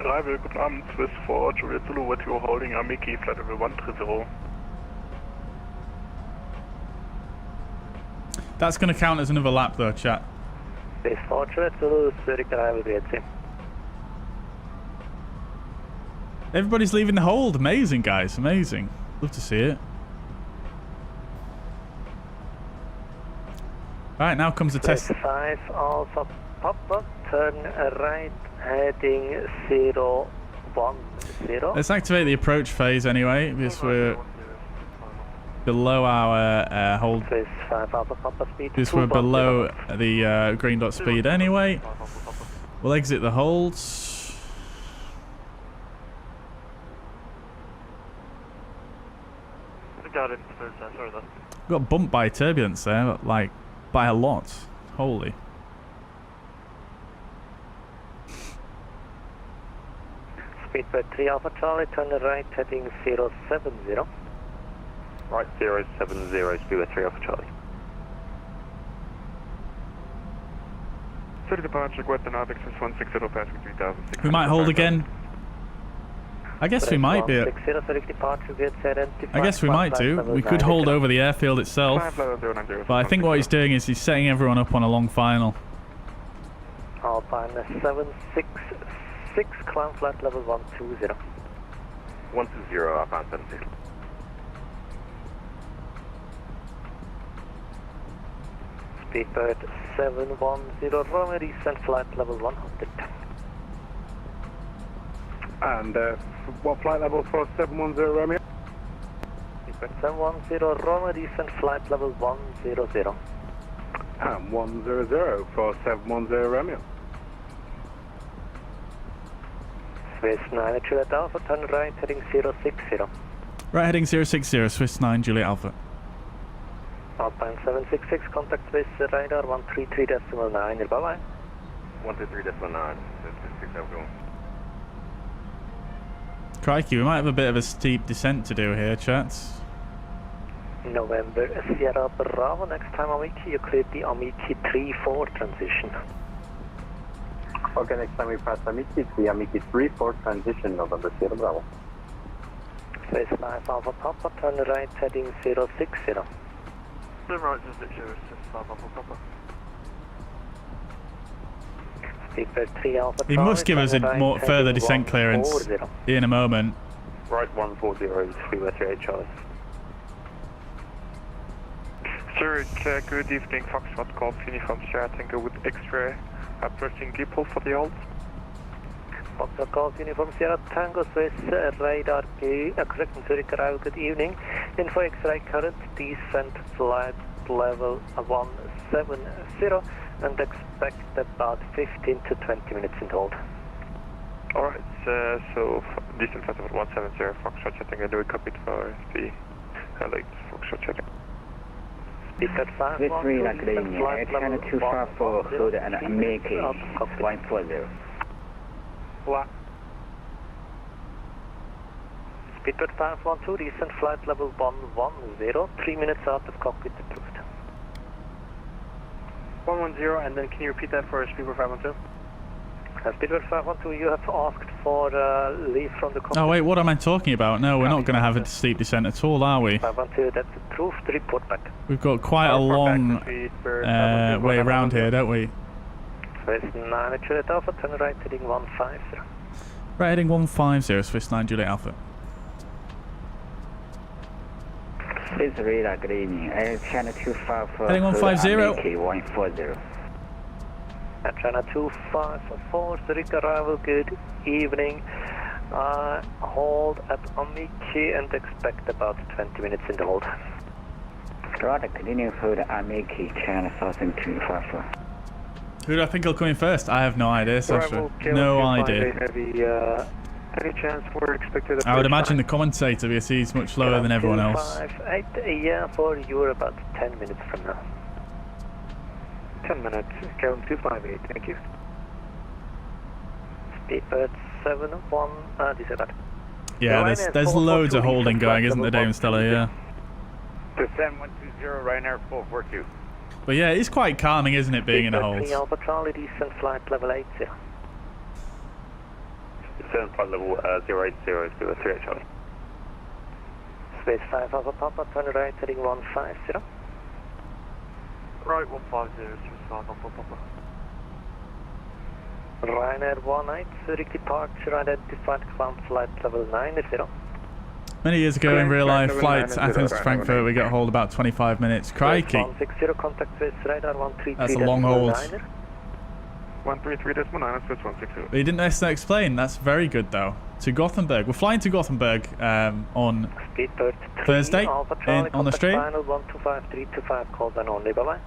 Arrival, good Abend, Swiss 4, Juliet Zulu, what you holding, Amiki, flight level 130. That's going to count as another lap though, chat. Space 4, Juliet Zulu, Zurich arrival, VATSIM. Everybody's leaving the hold. Amazing, guys. Amazing. Love to see it. Right, now comes the test. 5 Alpha Papa, turn right, heading 010. Let's activate the approach phase anyway, because we're below our hold. Space 5 Alpha Papa speed. Because we're below the green dot speed anyway. We'll exit the holds. Got it, sorry though. Got bumped by turbulence there, like by a lot. Holy. Speedbird 3 Alpha Charlie, turn right, heading 070. Right 070, speed with 3 Alpha Charlie. City departure, Guatemala, 160, passing 3,600. We might hold again. I guess we might be. I guess we might do. We could hold over the airfield itself. But I think what he's doing is he's setting everyone up on a long final. Alpine 766, climb flight level 120. 120, Alpine 76. Speedbird 710, Romeo, descent flight level 100. And what flight level for 710 Romeo? Speedbird 710, Romeo, descent flight level 100. And 100 for 710 Romeo. Swiss 9 Juliet Alpha, turn right, heading 060. Right heading 060, Swiss 9 Juliet Alpha. Alpine 766, contact Swiss radar 133.9, bye bye. 133.9, 6 everyone. Crikey, we might have a bit of a steep descent to do here, chats. November Sierra Bravo, next time Amiki, you cleared the Amiki 3-4 transition. Okay, next time we pass Amiki, it's the Amiki 3-4 transition, November Sierra Bravo. Space 5 Alpha Papa, turn right heading 060. Turn right to 60, 5 Alpha Papa. Speedbird 3 Alpha He must give us a more further descent clearance in a moment. Right 140, Speedbird 38 Charlie. Zurich, good evening, Foxtrot Golf Uniform Sierra Tango with X-ray, approaching GPL for the hold. Foxtrot Golf Uniform Sierra Tango, Swiss radar correct in Zurich arrival, good evening. Info X-ray current, descent flight level 170 and expect about 15 to 20 minutes in hold. Alright, so descent flight level 170, Foxtrot chatting, and do we copy it for the late Foxtrot chatting. This radar green, China 254, hold an American 140. What? Speedbird 512, descent flight level 110, 3 minutes out of cockpit approved. 110, and then can you repeat that for Speedbird 512? Speedbird 512, you have asked for leave from the cockpit. Oh wait, what am I talking about? No, we're not going to have a steep descent at all, are we? 512, that's approved, report back. We've got quite a long way around here, don't we? Swiss 9 Juliet Alpha, turn right heading 150. Right heading 150, Swiss 9 Juliet Alpha. This radar green, China 254, heading 150. American 140. China 254, Zurich arrival, good evening. Hold at Amiki and expect about 20 minutes in the hold. Radar cleaning for the Amiki, China 254. Who do I think will come in first? I have no idea, Sasha. No idea. Any chance we're expected I would imagine the commentator, because he's much lower than everyone else. 258, yeah, for you about 10 minutes from now. 10 minutes, Calum 258, thank you. Speedbird 71, descent. Yeah, there's loads of holding going, isn't there, Dave and Stella? Yeah. Descend 120, Ryanair 442. But yeah, it's quite calming, isn't it, being in a hold? 3 Alpha Charlie, descent flight level 80. Descent flight level 080, Speedbird 38 Charlie. Space 5 Alpha Papa, turn right heading 150. Right 150, Swiss 5 Alpha Papa. Ryanair 18, Zurich departure identified, climb flight level 90. Many years ago in real life, flights Athens to Frankfurt, we got hold about 25 minutes. Crikey. 160, contact Swiss radar 133. That's a long hold. 133.9, Swiss 160. But he didn't necessarily explain. That's very good, though. To Gothenburg. We're flying to Gothenburg on Thursday on the stream. Final 125325, call then only. Bye-bye.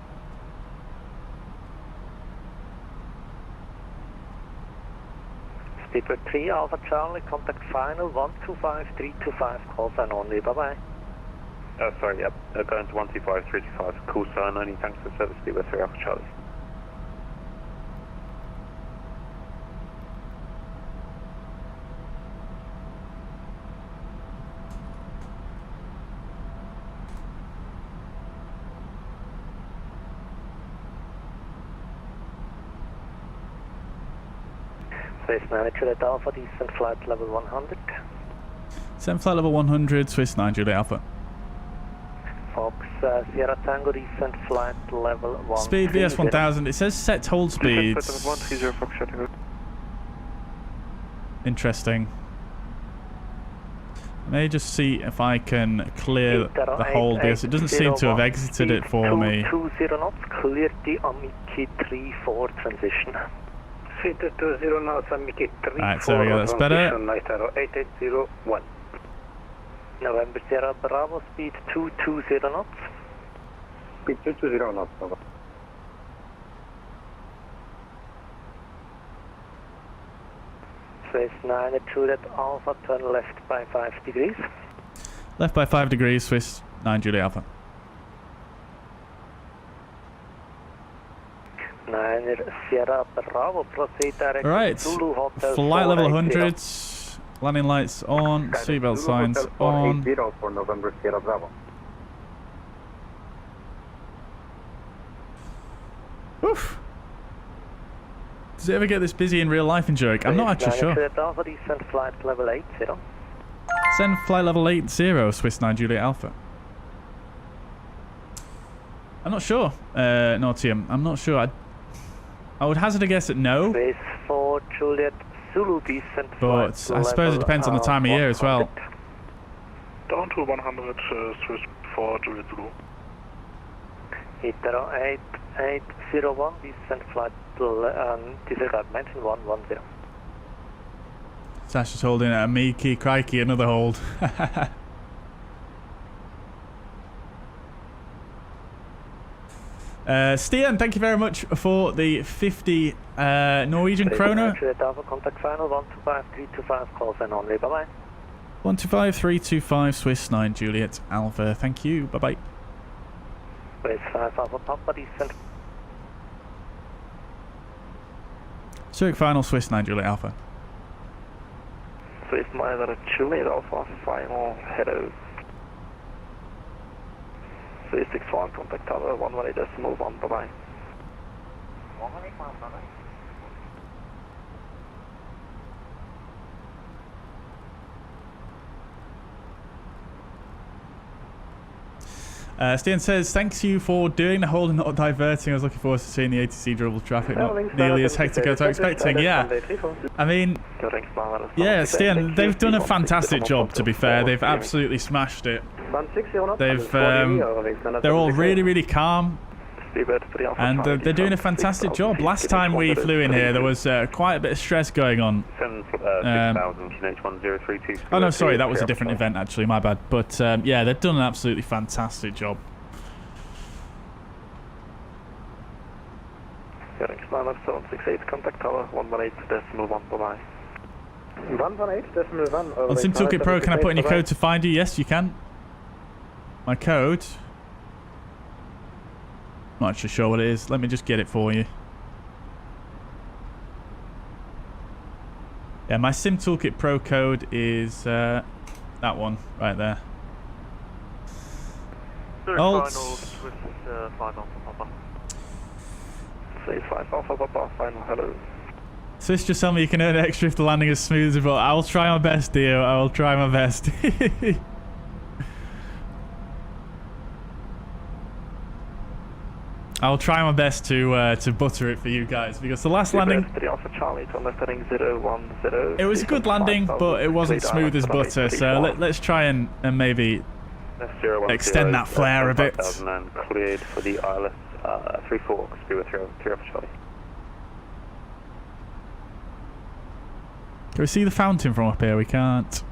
Speedbird 3 Alpha Charlie, contact final 125325, call sign only, bye bye. Sorry, yep, going to 125325, call sign only, thanks for service, Speedbird 3 Alpha Charlie. Swiss 9 Juliet Alpha, descent flight level 100. Descent flight level 100, Swiss 9 Juliet Alpha. Fox Sierra Tango, descent flight level 1. Speed VS 1000, it says set hold speeds. Interesting. May just see if I can clear the hold, because it doesn't seem to have exited it for me. 20 knots, clear the Amiki 3-4 transition. Speed 20 knots, Amiki 3-4. Alright, so we go, that's better. 8801. November Sierra Bravo, speed 220 knots. Speed 220 knots, over. Swiss 9 Juliet Alpha, turn left by 5 degrees. Left by 5 degrees, Swiss 9 Juliet Alpha. 9 Sierra Bravo, proceed direct Alright, Zulu Hotel flight level 480. 100, Landing lights on, seatbelt signs on. For November Sierra Bravo. Oof. Does it ever get this busy in real life in Zurich? I'm not actually sure. Send flight level 80. Send flight level 80, Swiss 9 Juliet Alpha. I'm not sure, Nautium. I'm not sure. I would hazard a guess at no. Base 4 Juliet Zulu, descent but I suppose it depends on the time of year as well. Down to 100, Swiss 4 Juliet Zulu. Heathrow 8801, descent flight disregard 19110. Sasha's holding a Miki, crikey, another hold. Stian, thank you very much for the 50 Norwegian kroner. Contact final 125325, Callsign only, bye bye. 125325 Swiss 9 Juliet Alpha, thank you, bye bye. Base 5 Alpha Papa, descent. Zurich final Swiss 9 Juliet Alpha. Swiss 9 Juliet Alpha, final, hello. Swiss 61, contact tower 118.1, bye bye. 118.1, bye bye. Stian says, thanks you for doing the hold and not diverting. I was looking forward to seeing the ATC dribble traffic not nearly as hectic as I was expecting. Yeah, I mean, yeah, Stian, they've done a fantastic job, to be fair. They've absolutely smashed it. They're all really, really calm. And they're doing a fantastic job. Last time we flew in here, there was quite a bit of stress going on. Oh no, sorry, that was a different event actually, my bad. But yeah, they've done an absolutely fantastic job. Contact tower 118.1, bye-bye. 118.1. On SimToolkitPro, can I put in your code to find you? Yes, you can. My code? Not actually sure what it is. Let me just get it for you. Yeah, my SimToolkitPro code is that one right there. Alt. Swiss 5 Alpha Papa. Say 5 Alpha Papa, final, hello. Swiss just tell me you can earn extra if the landing is smooth as well. I will try my best, Dio. I will try my best. I'll try my best to butter it for you guys because the last landing, it was a good landing, but it wasn't smooth as butter. So let's try and maybe extend that flare a bit. Cleared for the ILS 34, speed with 3 Alpha Charlie. Can we see the fountain from up here? We can't.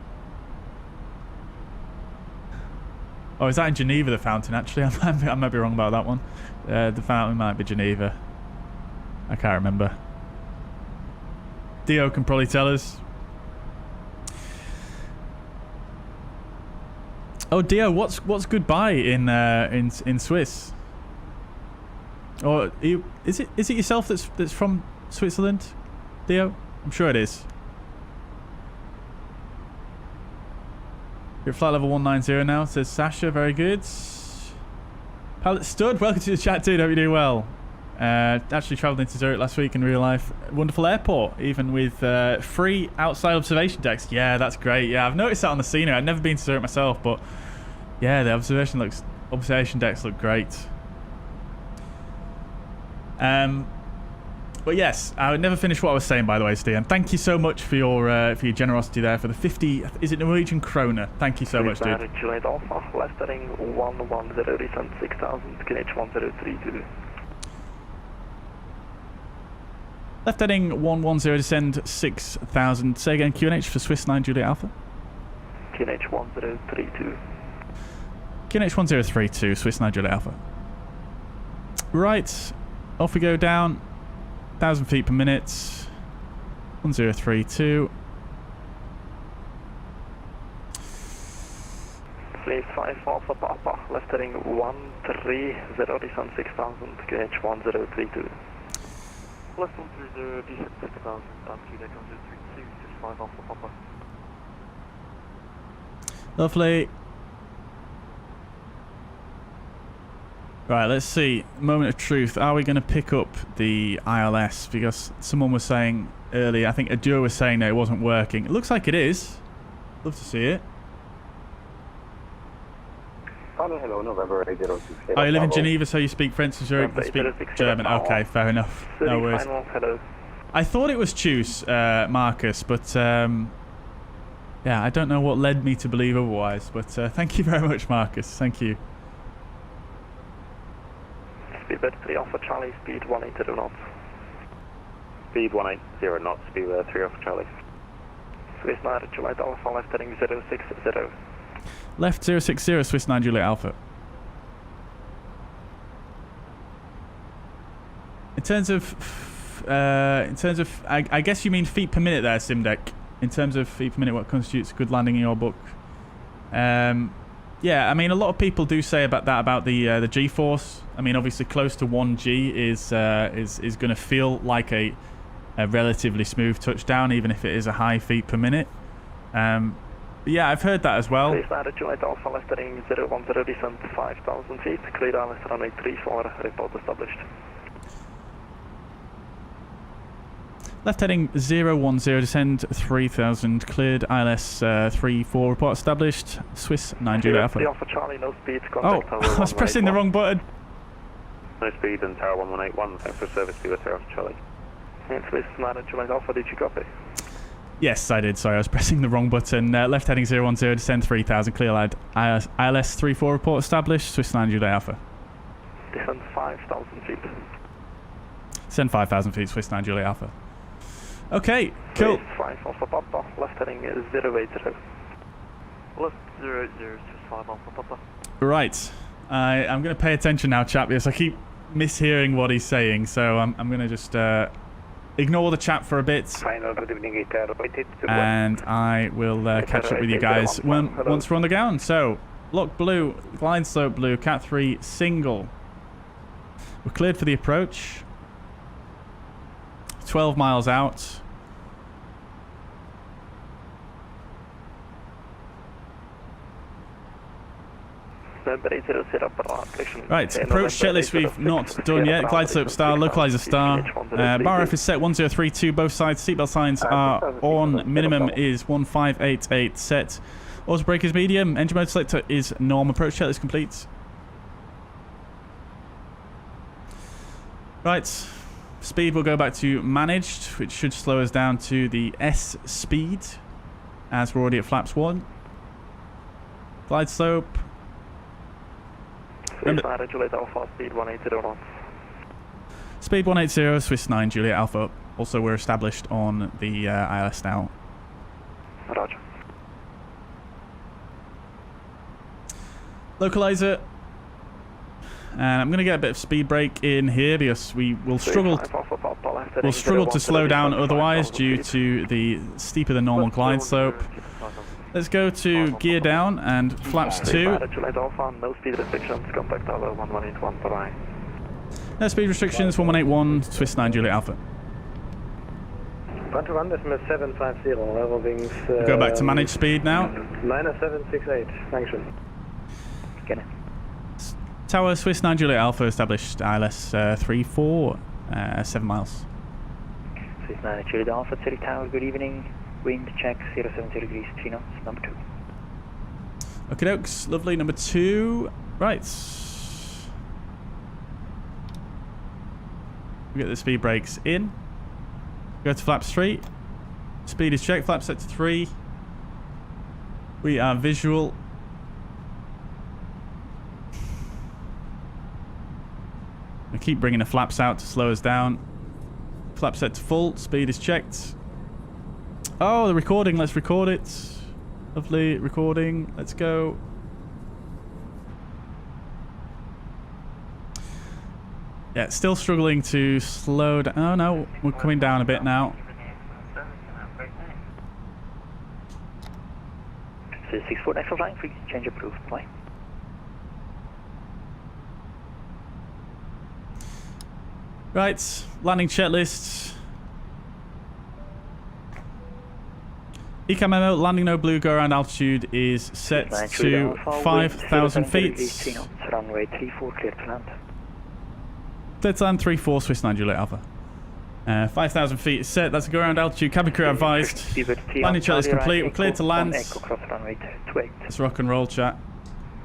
Oh, is that in Geneva, the fountain? Actually, I might be wrong about that one. The fountain might be Geneva. I can't remember. Dio can probably tell us. Oh, Dio, what's goodbye in Swiss? Or is it yourself that's from Switzerland, Dio? I'm sure it is. You're at flight level 190 now, says Sasha. Very good. Pallet Stud, welcome to the chat, dude. Hope you're doing well. Actually travelled into Zurich last week in real life. Wonderful airport, even with free outside observation decks. Yeah, that's great. Yeah, I've noticed that on the scenery. I've never been to Zurich myself, but yeah, the observation decks look great. But yes, I would never finish what I was saying, by the way, Stian. Thank you so much for your generosity there for the 50. Is it Norwegian kroner? Thank you so much, dude. Juliet Alpha, left heading 110, descent 6000, QNH 1032. Left heading 110, descend 6000. Say again, QNH for Swiss 9 Juliet Alpha. QNH 1032. QNH 1032, Swiss 9 Juliet Alpha. Right, off we go down. 1,000 feet per minute. 1032. Please 5 Alpha Papa, left heading 130, descent 6000, QNH 1032. Left 130, descent 6000, QNH 1032, 5 Alpha Papa. Lovely. Right, let's see. Moment of truth. Are we going to pick up the ILS? Because someone was saying earlier, I think Adur was saying that it wasn't working. It looks like it is. Love to see it. Hello, November 806. Oh, you live in Geneva, so you speak French and Zurich, you speak German. Okay, fair enough. No worries. I thought it was choose, Marcus, but yeah, I don't know what led me to believe otherwise. But thank you very much, Marcus. Thank you. Speedbird 3 Alpha Charlie, speed 180 knots. Speed 180 knots, speed 3 Alpha Charlie. Swiss 9 Juliet Alpha, left heading 060. Left 060, Swiss 9 Juliet Alpha. In terms of, I guess you mean feet per minute there, Simdek. In terms of feet per minute, what constitutes a good landing in your book? Yeah, I mean, a lot of people do say about the G-force. I mean, obviously, close to 1G is going to feel like a relatively smooth touchdown, even if it is a high feet per minute. But yeah, I've heard that as well. Please land at Juliet Alpha, left heading 010, descent 5,000 feet. Clear ILS runway 34, report established. Left heading 010, descend 3,000, cleared ILS 34, report established. Swiss 9 Juliet Alpha. Alpha Charlie, no speed, contact tower. I was pressing the wrong button. No speed and tower 1181, thanks for service, speed 3 Alpha Charlie. And Swiss 9 Juliet Alpha, did you copy? Yes, I did. Sorry, I was pressing the wrong button. Left heading 010, descend 3,000, clear ILS 34, report established. Swiss 9 Juliet Alpha. Descend 5,000 feet. Descend 5,000 feet, Swiss 9 Juliet Alpha. Okay, cool. 5 Alpha Papa, left heading 080. Left 080, Swiss 5 Alpha Papa. Right. I'm going to pay attention now, chat, because I keep mishearing what he's saying, so I'm going to just ignore the chat for a bit. Final, good evening, and I will catch up with you guys once we're on the ground. So, lock blue, glide slope blue, cat 3 single. We're cleared for the approach. 12 miles out. Right, approach checklist we've not done yet. Glide slope star, localizer star. Bar F is set 1032, both sides. Seatbelt signs are on. Minimum is 1588 set. Auto brake is medium. Engine mode selector is norm. Approach checklist complete. Right, speed will go back to managed, which should slow us down to the S speed, as we're already at flaps 1. Glide slope. Juliet Alpha, speed 180 knots. Speed 180, Swiss 9 Juliet Alpha. Also, we're established on the ILS now. Roger. Localizer. And I'm going to get a bit of speed brake in here because we will struggle to slow down otherwise due to the steeper than normal glide slope. Let's go to gear down and flaps 2. No speed restrictions, contact tower 1181, bye-bye. No speed restrictions, 1181, Swiss 9 Juliet Alpha. 121, decimal 750, level wings. Go back to managed speed now. Minus 768, thanks. Get it. Tower Swiss 9 Juliet Alpha established ILS 34, 7 miles. Swiss 9 Juliet Alpha, Zurich Tower, good evening. Wind check 070 degrees, 3 knots, number 2. Okay, dokes, lovely, number 2. Right. We get the speed brakes in. Go to flaps 3. Speed is checked, flaps set to 3. We are visual. I keep bringing the flaps out to slow us down. Flap set to full, speed is checked. Oh, the recording, let's record it. Lovely, recording, let's go. Yeah, still struggling to slow down. Oh no, we're coming down a bit now. 64 for flying free, change approved, fly. Right, landing checklist. ECAM memo, landing no blue, go around altitude is set to 5,000 feet. Runway 34, clear to land. Dead time 34, Swiss 9 Juliet Alpha. 5,000 feet is set, that's a go around altitude, cabin crew advised. Landing chart is complete, we're cleared to land. Let's rock and roll, chat.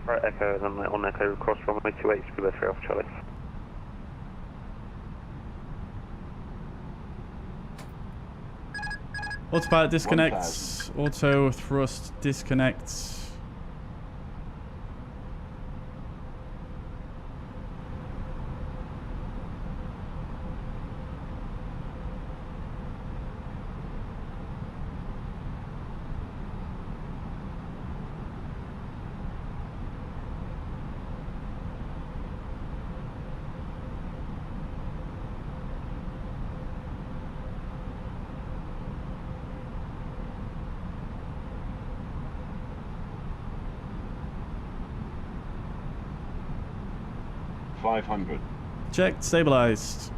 Right, Echo, on Echo, cross runway 28, scuba 3 off Charlie. Autopilot disconnects, auto thrust disconnects. Checked, stabilized.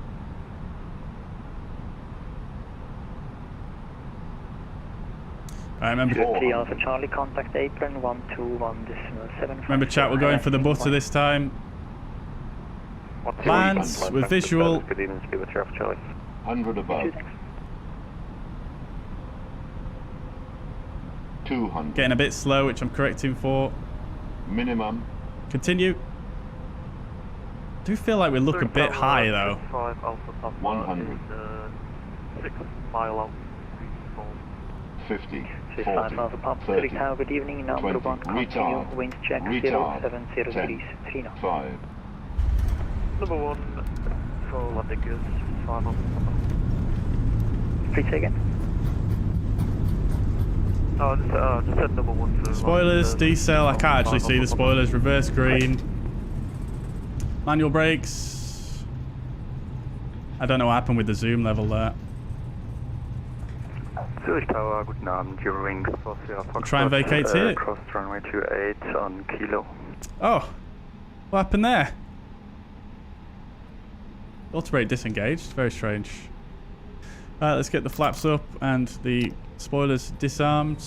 Alright, remember. Alpha Charlie, contact apron 121.7. Remember, chat, we're going for the butter this time. Lands with visual. Good evening, scuba 3 off Charlie. 100 above. 200. Getting a bit slow, which I'm correcting for. Minimum. Continue. I do feel like we look a bit high though. 100. 6 mile out. 50. 5 Alpha Papa, 30. Tower, good evening. Number 1, continue. Wind check 070 degrees 3 knots. 5. Number 1, for landing gears, 5 Alpha Papa. Please say again. No, just said number 1 for spoilers, decel, I can't actually see the spoilers. Reverse green. Manual brakes. I don't know what happened with the zoom level there. Zurich Tower, guten Abend, your wings for Sierra Fox. Try and vacate here. Cross runway 28 on Kilo. Oh, what happened there? Auto-brake disengaged, very strange. Let's get the flaps up and the spoilers disarmed.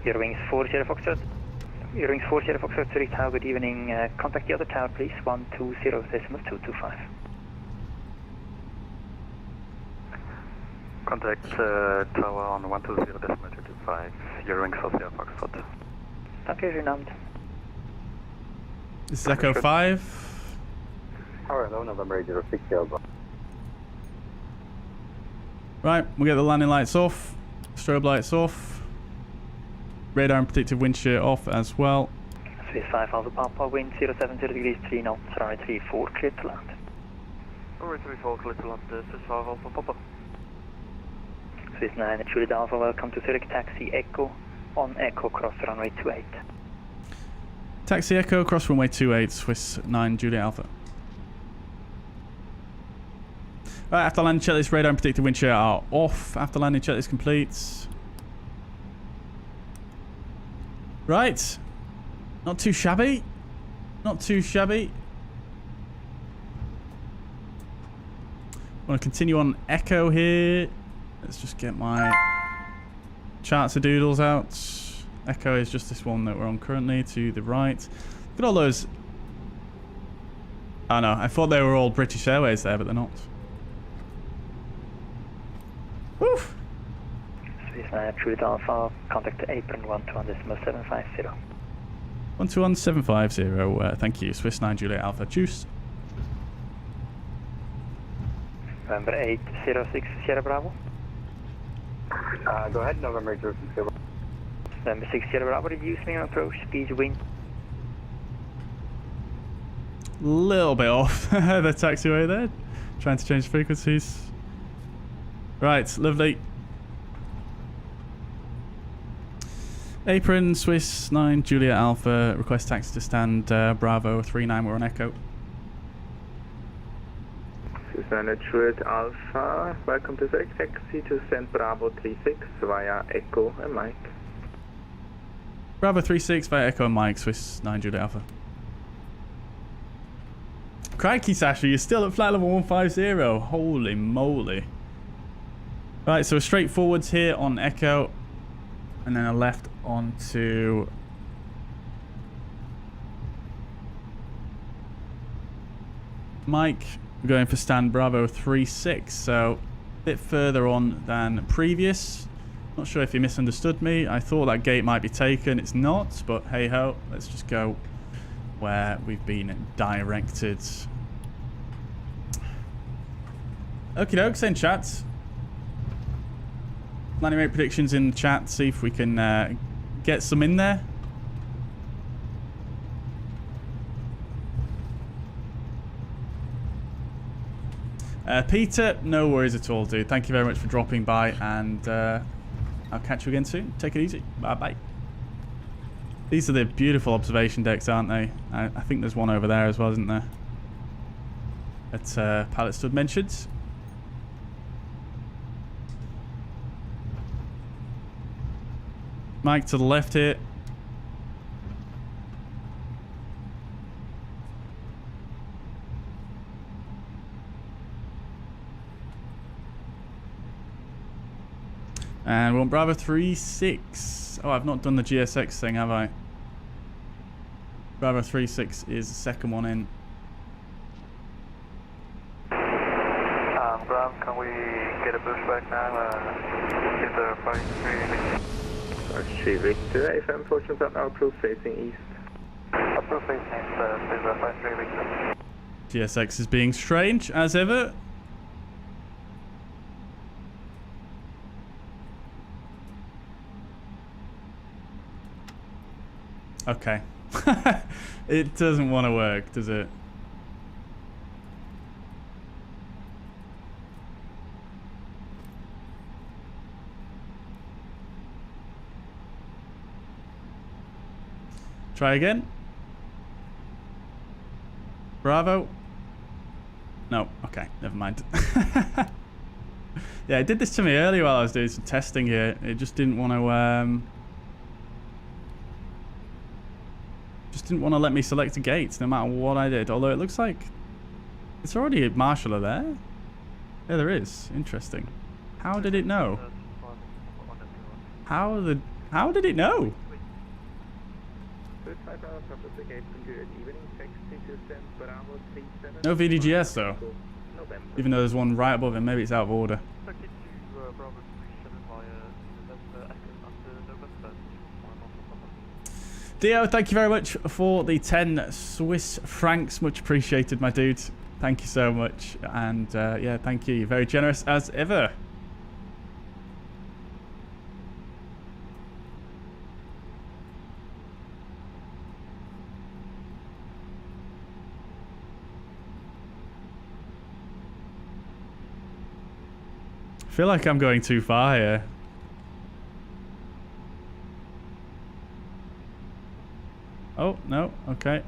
Your wings 40 Foxtrot. Your wings 40 Foxtrot, Zurich Tower, good evening. Contact the other tower, please. 120.225. Contact tower on 120.225. Your wings for Sierra Foxtrot. Danke, schönen Abend. This is Echo 5. Tower, hello, November 06 Airbus. Right, we'll get the landing lights off, strobe lights off, radar and predictive wind shear off as well. Swiss 5 Alpha Papa, wind 070 degrees 3 knots, runway 34, clear to land. Runway 34, clear to land, Swiss 5 Alpha Papa. Swiss 9 Juliet Alpha, welcome to Zurich Taxi Echo, on Echo, cross runway 28. Taxi Echo, cross runway 28, Swiss 9 Juliet Alpha. Right, after landing checklist, radar and predictive wind shear are off. After landing checklist complete. Right. Not too shabby. Not too shabby. Want to continue on Echo here. Let's just get my charts of doodles out. Echo is just this one that we're on currently to the right. Look at all those. Oh no, I thought they were all British Airways there, but they're not. Woof. Swiss 9 Juliet Alpha, contact the apron 121.750. 121.750, thank you. Swiss 9 Juliet Alpha, juice. November 806 Sierra Bravo. Go ahead, November 06 Sierra Bravo. November 6 Sierra Bravo, reducing approach speed, wind. Little bit off the taxiway there. Trying to change frequencies. Right, lovely. Apron, Swiss 9 Juliet Alpha, request taxi to stand Bravo 39, we're on Echo. Swiss 9 Juliet Alpha, welcome to Zurich Taxi to send Bravo 36 via Echo and Mike. Bravo 36 via Echo and Mike, Swiss 9 Juliet Alpha. Crikey, Sasha, you're still at flight level 150. Holy moly. Right, so straight forwards here on Echo, and then a left onto Mike. We're going for stand Bravo 36, so a bit further on than previous. Not sure if you misunderstood me. I thought that gate might be taken. It's not, but hey ho, let's just go where we've been directed. Okie doke, send chat. Landing rate predictions in the chat, see if we can get some in there. Peter, no worries at all, dude. Thank you very much for dropping by, and I'll catch you again soon. Take it easy. Bye-bye. These are the beautiful observation decks, aren't they? I think there's one over there as well, isn't there? That Pilot Stud mentioned. Mike to the left here. And we're on Bravo 36. Oh, I've not done the GSX thing, have I? Bravo 36 is the second one in. Ground, can we get a boost back now? Get the fighting 3 Victor, FM fortunes up now, approved facing east. Approved facing east, please flight 3 Victor. GSX is being strange, as ever. Okay. It doesn't want to work, does it? Try again. Bravo. No, okay, never mind. Yeah, it did this to me earlier while I was doing some testing here. It just didn't want to let me select a gate no matter what I did. Although it looks like it's already a marshaller there. Yeah, there is. Interesting. How did it know? How did it know? No VDGS though. Even though there's one right above him, maybe it's out of order. Dio, thank you very much for the 10 Swiss francs. Much appreciated, my dude. Thank you so much. And yeah, thank you. You're very generous as ever. I feel like I'm going too far here. Oh, no, okay.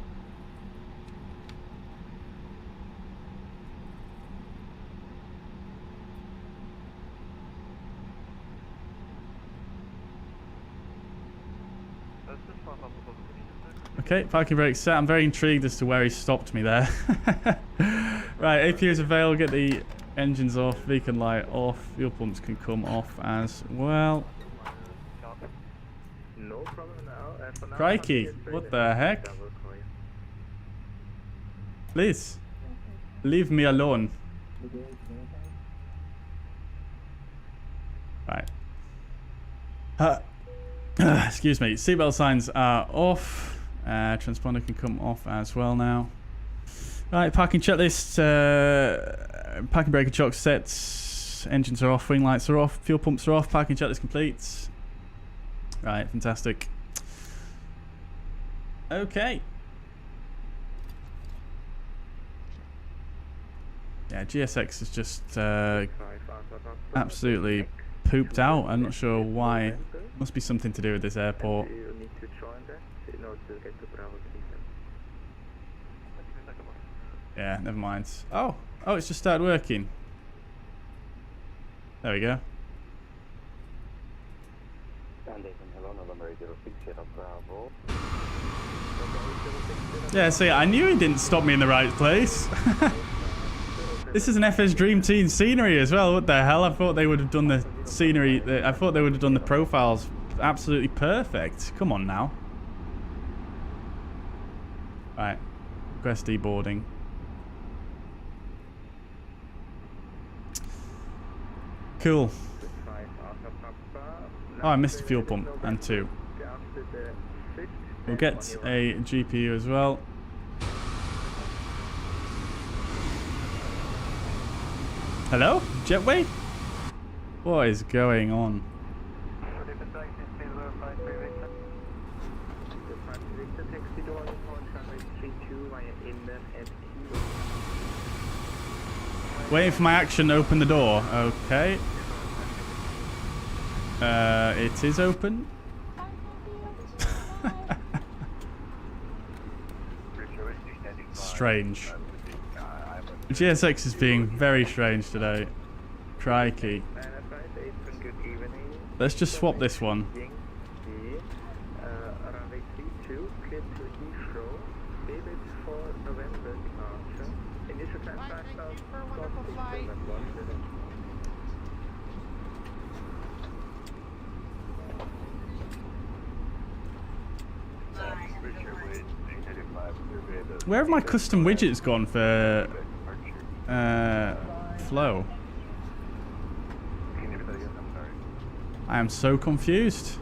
Okay, parking brake set. I'm very intrigued as to where he stopped me there. Right, APU is available. Get the engines off, beacon light off, fuel pumps can come off as well. No problem now. Crikey, what the heck? Please, leave me alone. Right. Excuse me. Seatbelt signs are off. Transponder can come off as well now. Right, parking checklist. Parking brake and shock sets. Engines are off. Wing lights are off. Fuel pumps are off. Parking checklist complete. Right, fantastic. Okay. Yeah, GSX is just absolutely pooped out. I'm not sure why. Must be something to do with this airport. Yeah, never mind. Oh, it's just started working. There we go. Yeah, see, I knew he didn't stop me in the right place. This is an FS Dream Team scenery as well. What the hell? I thought they would have done the scenery. I thought they would have done the profiles absolutely perfect. Come on now. Right. Request deboarding. Cool. Oh, I missed a fuel pump and 2. We'll get a GPU as well. Hello? Jetway? What is going on? Waiting for my action to open the door. Okay. It is open. Strange. GSX is being very strange today. Crikey. Let's just swap this one. Where have my custom widgets gone for flow? I am so confused.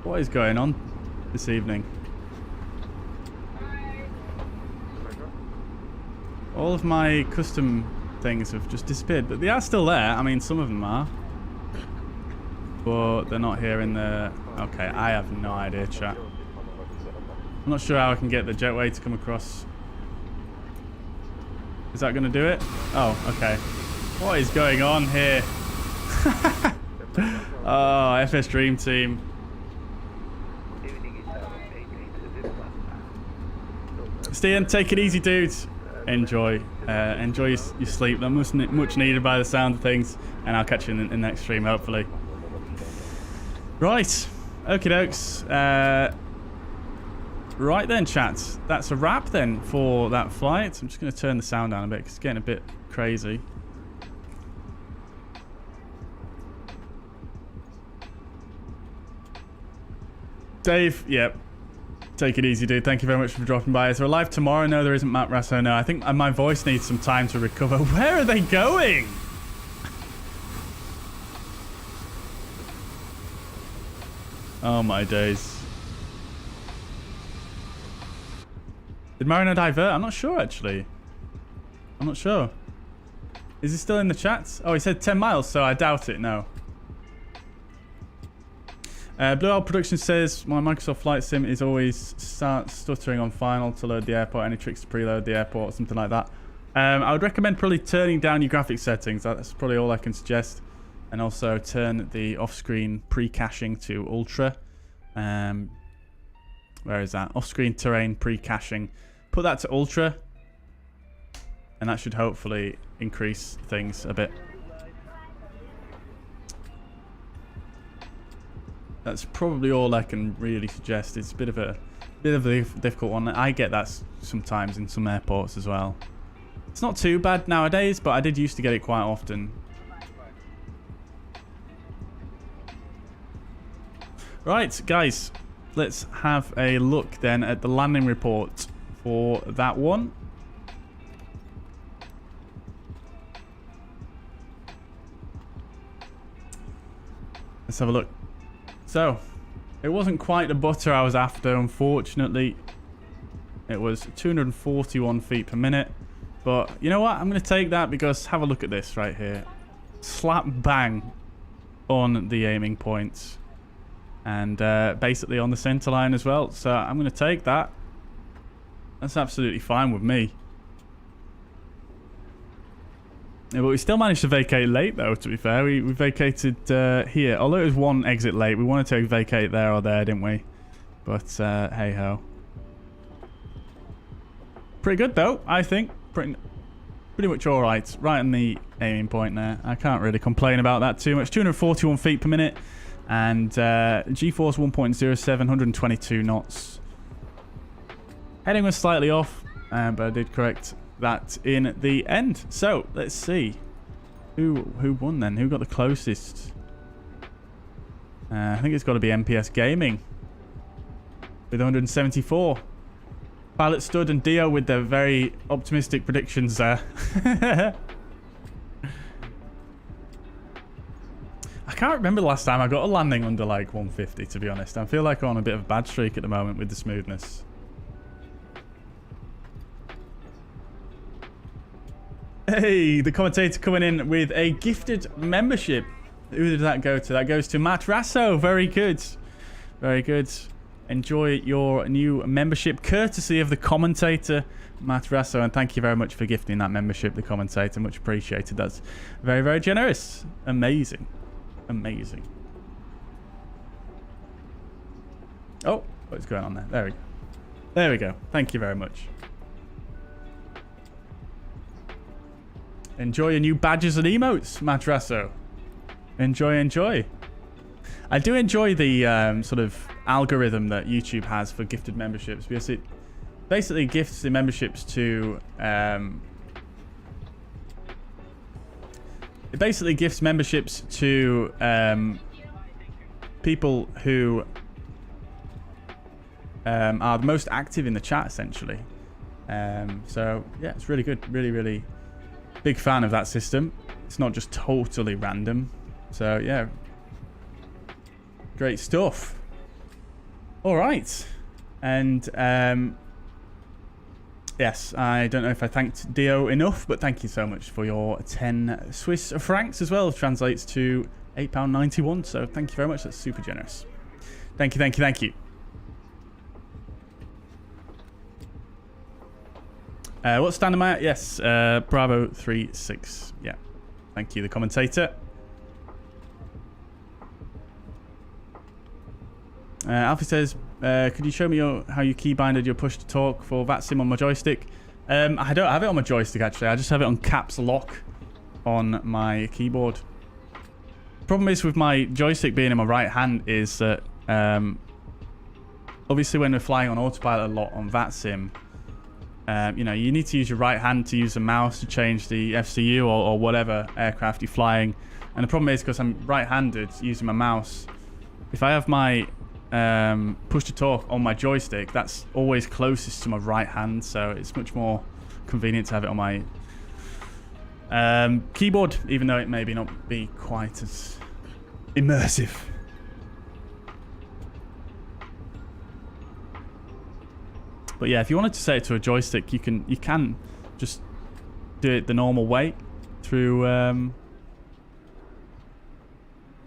What is going on this evening? All of my custom things have just disappeared, but they are still there. I mean, some of them are. But they're not here in the... Okay, I have no idea, chat. I'm not sure how I can get the jetway to come across. Is that going to do it? Oh, okay. What is going on here? Oh, FS Dream Team. Stian, take it easy, dudes. Enjoy. Enjoy your sleep. That must much needed by the sound of things. And I'll catch you in the next stream, hopefully. Right. Okie dokes. Right then, chat. That's a wrap then for that flight. I'm just going to turn the sound down a bit because it's getting a bit crazy. Dave, yep. Take it easy, dude. Thank you very much for dropping by. Is there a live tomorrow? No, there isn't, Matt Rasso. No, I think my voice needs some time to recover. Where are they going? Oh my days. Did Marino divert? I'm not sure, actually. I'm not sure. Is he still in the chat? Oh, he said 10 miles, so I doubt it, no. Blue Owl Production says, my Microsoft Flight Sim is always stuttering on final to load the airport. Any tricks to preload the airport, something like that. I would recommend probably turning down your graphics settings. That's probably all I can suggest. And also turn the off-screen pre-caching to ultra. Where is that? Off-screen terrain pre-caching. Put that to ultra. And that should hopefully increase things a bit. That's probably all I can really suggest. It's a bit of a difficult one. I get that sometimes in some airports as well. It's not too bad nowadays, but I did used to get it quite often. Right, guys, let's have a look then at the landing report for that one. Let's have a look. So, it wasn't quite the butter I was after, unfortunately. It was 241 feet per minute. But, you know what? I'm going to take that because have a look at this right here. Slap bang on the aiming points. And basically on the center line as well. So, I'm going to take that. That's absolutely fine with me. Yeah, but we still managed to vacate late, though, to be fair. We vacated here. Although it was one exit late, we wanted to vacate there or there, didn't we? But, hey-ho. Pretty good, though, I think. Pretty much all right. Right on the aiming point there. I can't really complain about that too much. 241 feet per minute. And G-force 1.07, 122 knots. Heading was slightly off, but I did correct that in the end. So let's see who won then. Who got the closest? I think it's got to be MPS Gaming with 174. Pilot Stud and Dio with their very optimistic predictions there. I can't remember the last time I got a landing under like 150, to be honest. I feel like I'm on a bit of a bad streak at the moment with the smoothness. Hey, the commentator coming in with a gifted membership. Who did that go to? That goes to Matt Rasso. Very good. Very good. Enjoy your new membership, courtesy of the commentator, Matt Rasso. And thank you very much for gifting that membership, the commentator. Much appreciated. That's very, very generous. Amazing. Amazing. Oh, what's going on there? There we go. There we go. Thank you very much. Enjoy your new badges and emotes, Matrasso. Enjoy, enjoy. I do enjoy the sort of algorithm that YouTube has for gifted memberships, because it basically gifts the memberships to people who are the most active in the chat, essentially. So yeah, it's really good. Really, really big fan of that system. It's not just totally random. So yeah, great stuff. All right, and yes, I don't know if I thanked Dio enough, but thank you so much for your 10 Swiss francs as well. It translates to £8.91. So thank you very much. That's super generous. Thank you, thank you, thank you. What stand am I at? Yes, Bravo 36. Yeah, thank you, the commentator. Alfie says, could you show me how you keybinded your push to talk for VATSIM on my joystick? I don't have it on my joystick, actually. I just have it on caps lock on my keyboard. Problem is with my joystick being in my right hand is that obviously when we're flying on autopilot a lot on VATSIM, you know, you need to use your right hand to use the mouse to change the FCU or whatever aircraft you're flying. And the problem is, because I'm right-handed using my mouse, if I have my push to talk on my joystick, that's always closest to my right hand, so it's much more convenient to have it on my keyboard, even though it maybe not be quite as immersive. But yeah, if you wanted to set it to a joystick, you can just do it the normal way through.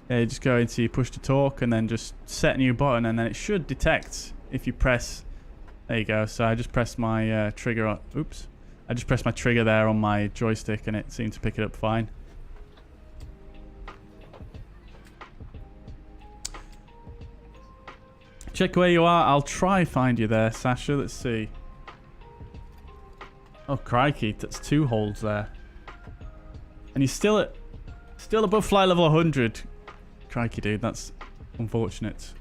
Yeah, just go into your push to talk and then just set a new button, and then it should detect if you press. There you go. So I just pressed my trigger. Oops, I just pressed my trigger there on my joystick, and it seemed to pick it up fine. Check where you are. I'll try find you there, Sasha. Let's see. Oh crikey, that's 2 holds there, and you're still above flight level 100. Crikey, dude, that's unfortunate.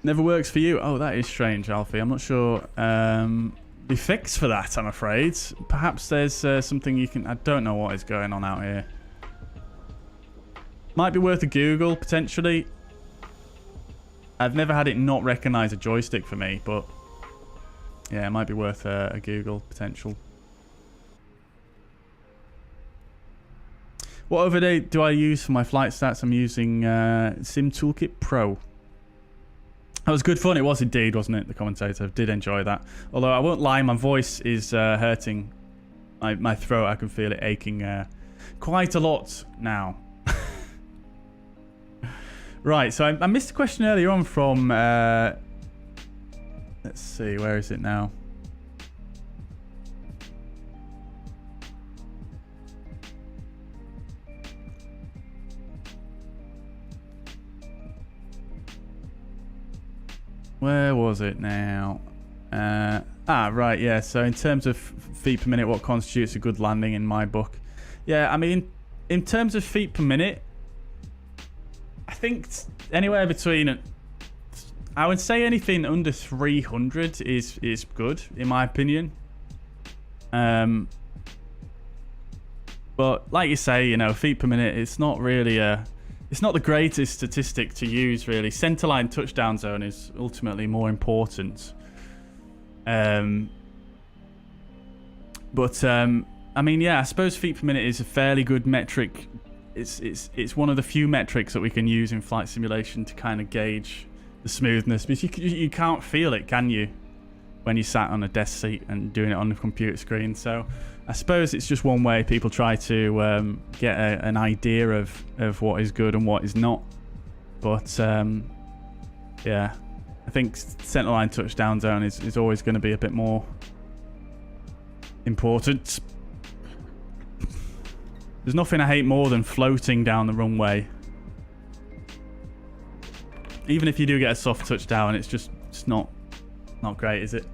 Never works for you. Oh, that is strange, Alfie. I'm not sure the fix for that, I'm afraid. Perhaps there's something you can. I don't know what is going on out here. Might be worth a Google, potentially. I've never had it not recognize a joystick for me, but yeah, it might be worth a Google potential. What overlay do I use for my flight stats? I'm using SimToolkitPro. That was good fun. It was indeed, wasn't it? The commentator did enjoy that. Although I won't lie, my voice is hurting. My throat, I can feel it aching quite a lot now. Right, so I missed a question earlier on from... let's see, where is it now? Where was it now? Right, yeah. So in terms of feet per minute, what constitutes a good landing in my book? Yeah, I mean, in terms of feet per minute, I think anywhere between I would say anything under 300 is good, in my opinion. But like you say, you know, feet per minute, it's not really it's not the greatest statistic to use, really. Centerline touchdown zone is ultimately more important. I mean, yeah, I suppose feet per minute is a fairly good metric. It's one of the few metrics that we can use in flight simulation to kind of gauge the smoothness, because you can't feel it, can you, when you sat on a desk seat and doing it on the computer screen? So I suppose it's just one way people try to get an idea of what is good and what is not. But yeah, I think centerline touchdown zone is always going to be a bit more important. There's nothing I hate more than floating down the runway. Even if you do get a soft touchdown, it's not great, is it?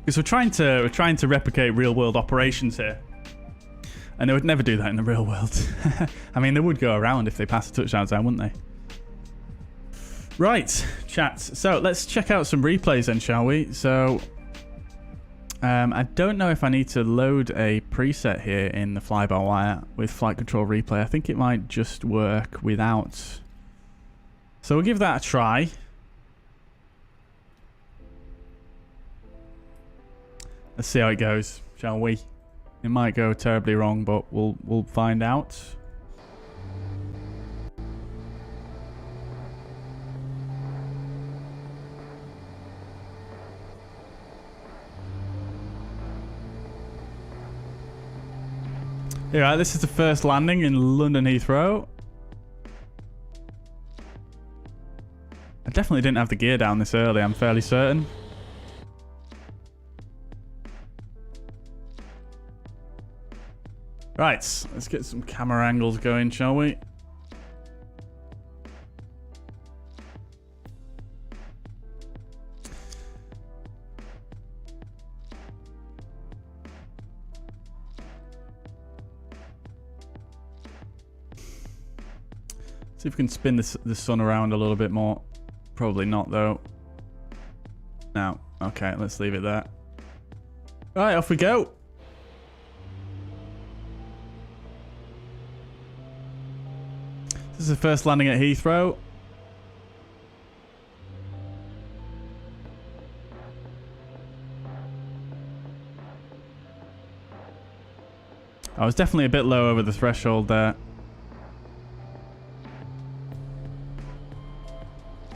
Because we're trying to replicate real world operations here, and they would never do that in the real world. I mean, they would go around if they passed a touchdown zone, wouldn't they? Right, chat. So let's check out some replays then, shall we? So I don't know if I need to load a preset here in the fly-by-wire with flight control replay. I think it might just work without. So we'll give that a try. Let's see how it goes, shall we? It might go terribly wrong, but we'll find out. Yeah, this is the first landing in London Heathrow. I definitely didn't have the gear down this early, I'm fairly certain. Right, let's get some camera angles going, shall we? See if we can spin the sun around a little bit more. Probably not, though. No. Okay, let's leave it there. Right, off we go. This is the first landing at Heathrow. I was definitely a bit low over the threshold there.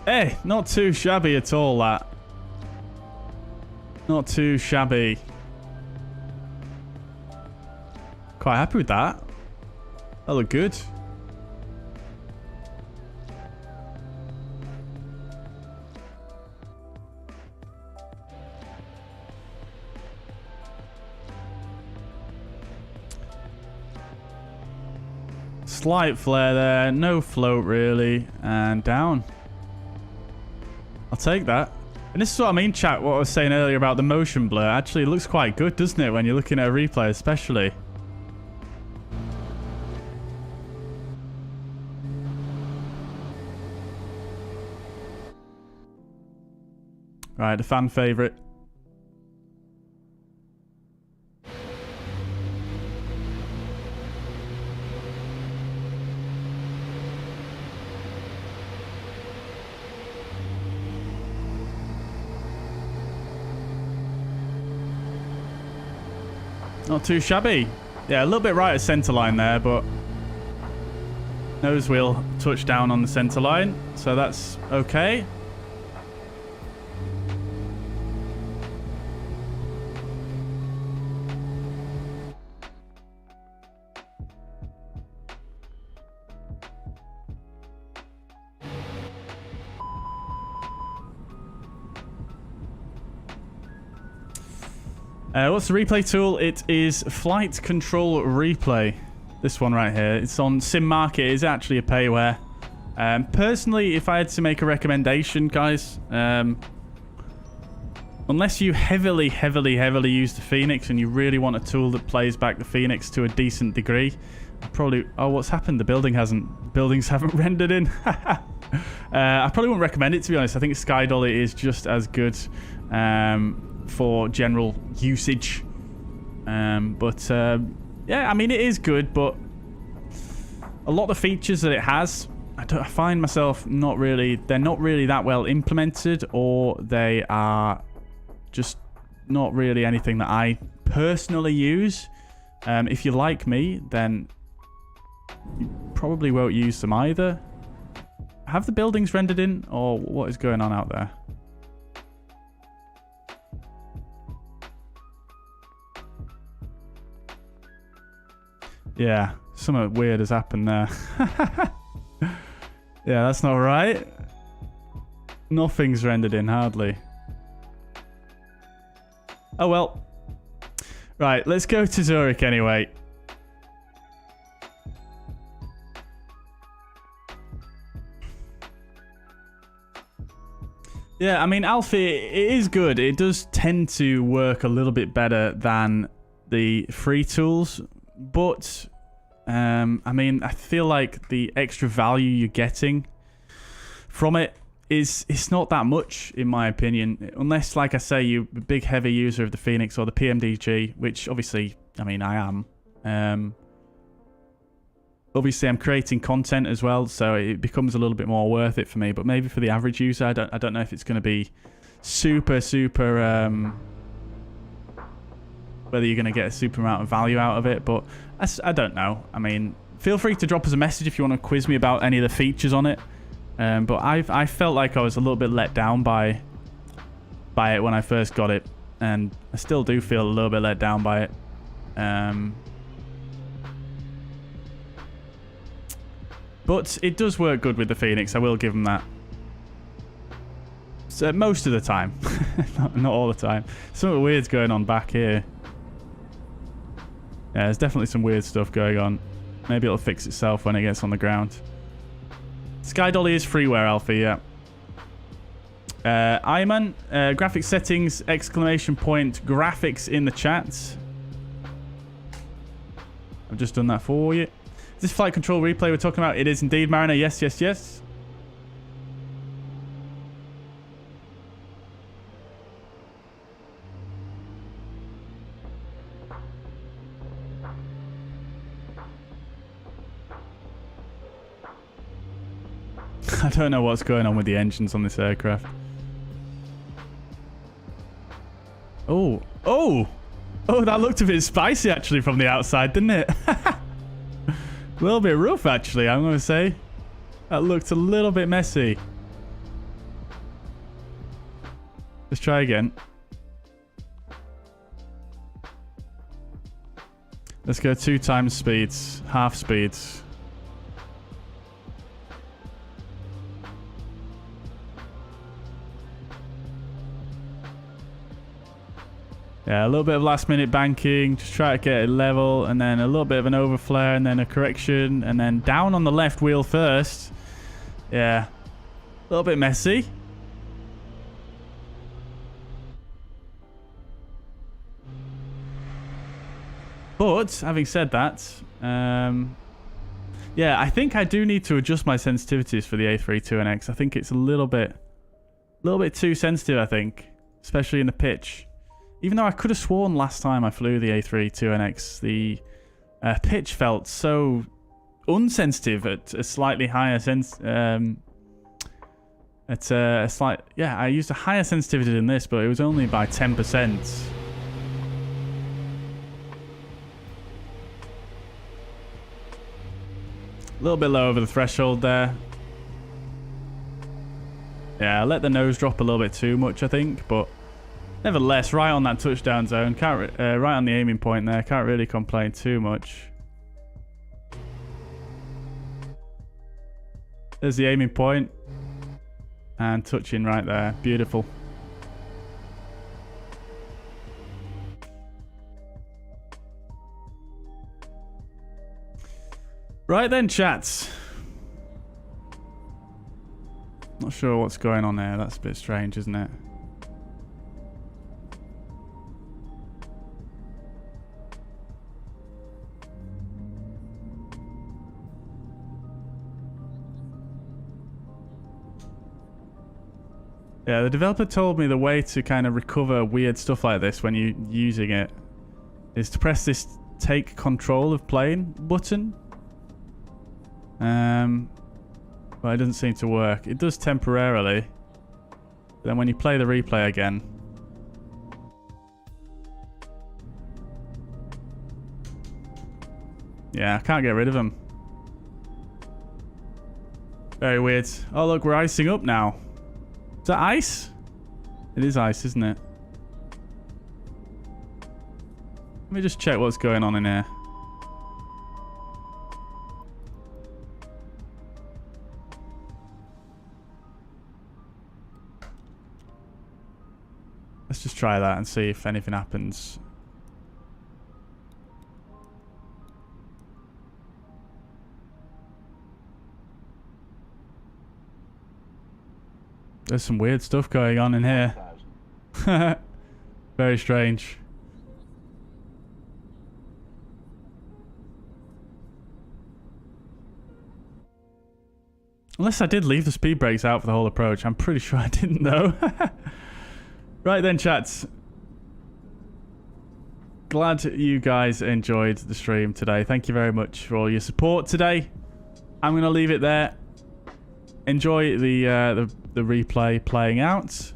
Hey, not too shabby at all, that. Not too shabby. Quite happy with that. That looked good. Slight flare there, no float really, and down. I'll take that. And this is what I mean, chat, what I was saying earlier about the motion blur. Actually, it looks quite good, doesn't it, when you're looking at a replay especially. Right, the fan favourite. Not too shabby. Yeah, a little bit right at centre line there, but nose wheel touched down on the centre line, so that's okay. What's the replay tool? It is Flight Control Replay. This one right here. It's on Sim Market. It's actually a payware. Personally, if I had to make a recommendation, guys, unless you heavily use the Fenix and you really want a tool that plays back the Fenix to a decent degree, Probably... Oh, what's happened? The buildings haven't rendered in. I probably wouldn't recommend it, to be honest. I think SkyDolly is just as good for general usage. Yeah, I mean, it is good, but a lot of the features that it has, I find myself not really... They're not really that well implemented, or they are just not really anything that I personally use. If you're like me, then you probably won't use them either. Have the buildings rendered in, or what is going on out there? Yeah, something weird has happened there. Yeah, that's not right. Nothing's rendered in, hardly. Oh well. Right, let's go to Zurich anyway. Yeah, I mean, Alpha, it is good. It does tend to work a little bit better than the free tools. But, I mean, I feel like the extra value you're getting from it it's not that much, in my opinion. Unless, like I say, you're a big, heavy user of the Fenix or the PMDG, which, obviously, I mean, I am. Obviously, I'm creating content as well, so it becomes a little bit more worth it for me. But maybe for the average user, I don't know if it's going to be super, whether you're going to get a super amount of value out of it. But I don't know. I mean, feel free to drop us a message if you want to quiz me about any of the features on it. But I felt like I was a little bit let down by it when I first got it, and I still do feel a little bit let down by it. But it does work good with the Fenix, I will give them that. So most of the time. not all the time. Something weird's going on back here. Yeah, there's definitely some weird stuff going on. Maybe it'll fix itself when it gets on the ground. SkyDolly is freeware, Alpha, yeah. Iman, graphics settings, ! Graphics in the chat. I've just done that for you. Is this flight control replay we're talking about? It is indeed, Mariner. Yes, yes, yes. I don't know what's going on with the engines on this aircraft. Oh, oh, oh! That looked a bit spicy actually from the outside, didn't it? A little bit rough actually, I'm going to say. That looked a little bit messy. Let's try again. Let's go 2 times speeds, half speeds. Yeah, a little bit of last minute banking, just try to get it level, and then a little bit of an overflare, and then a correction, and then down on the left wheel first. Yeah, a little bit messy. But, having said that, yeah, I think I do need to adjust my sensitivities for the A32NX. I think it's a little bit too sensitive, I think, especially in the pitch. Even though I could have sworn last time I flew the A32NX, the pitch felt so unsensitive at a slightly higher I used a higher sensitivity than this, but it was only by 10%. A little bit low over the threshold there. Yeah, I let the nose drop a little bit too much, I think, but nevertheless, right on that touchdown zone, right on the aiming point there, can't really complain too much. There's the aiming point, and touching right there, beautiful. Right then, chats. Not sure what's going on there. That's a bit strange, isn't it? Yeah, the developer told me the way to kind of recover weird stuff like this when you're using it is to press this take control of plane button. But it doesn't seem to work. It does temporarily. But then when you play the replay again, yeah, I can't get rid of them. Very weird. Oh look, we're icing up now. Is that ice? It is ice, isn't it? Let me just check what's going on in here. Let's just try that and see if anything happens. There's some weird stuff going on in here. Very strange. Unless I did leave the speed brakes out for the whole approach. I'm pretty sure I didn't though. Right then, chats. Glad you guys enjoyed the stream today. Thank you very much for all your support today. I'm going to leave it there. Enjoy the replay playing out.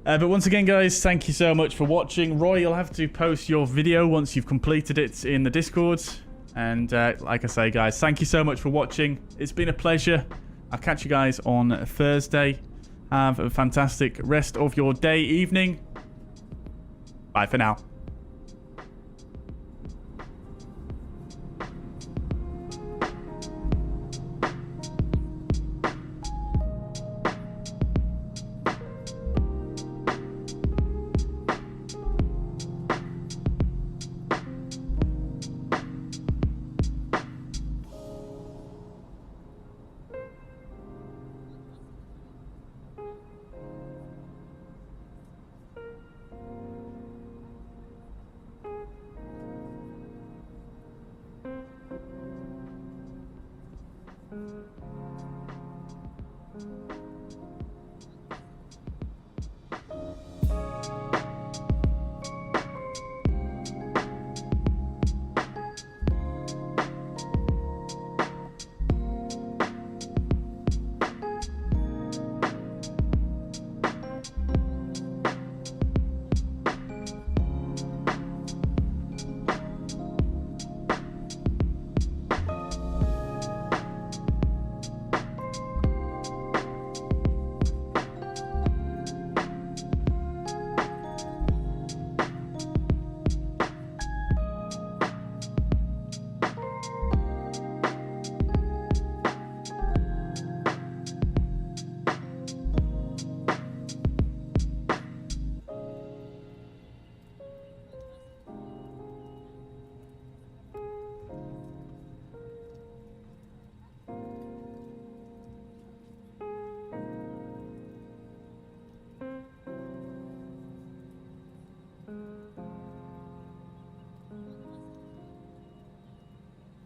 But once again, guys, thank you so much for watching. Roy, you'll have to post your video once you've completed it in the Discord. And like I say, guys, thank you so much for watching. It's been a pleasure. I'll catch you guys on Thursday. Have a fantastic rest of your day, evening. Bye for now.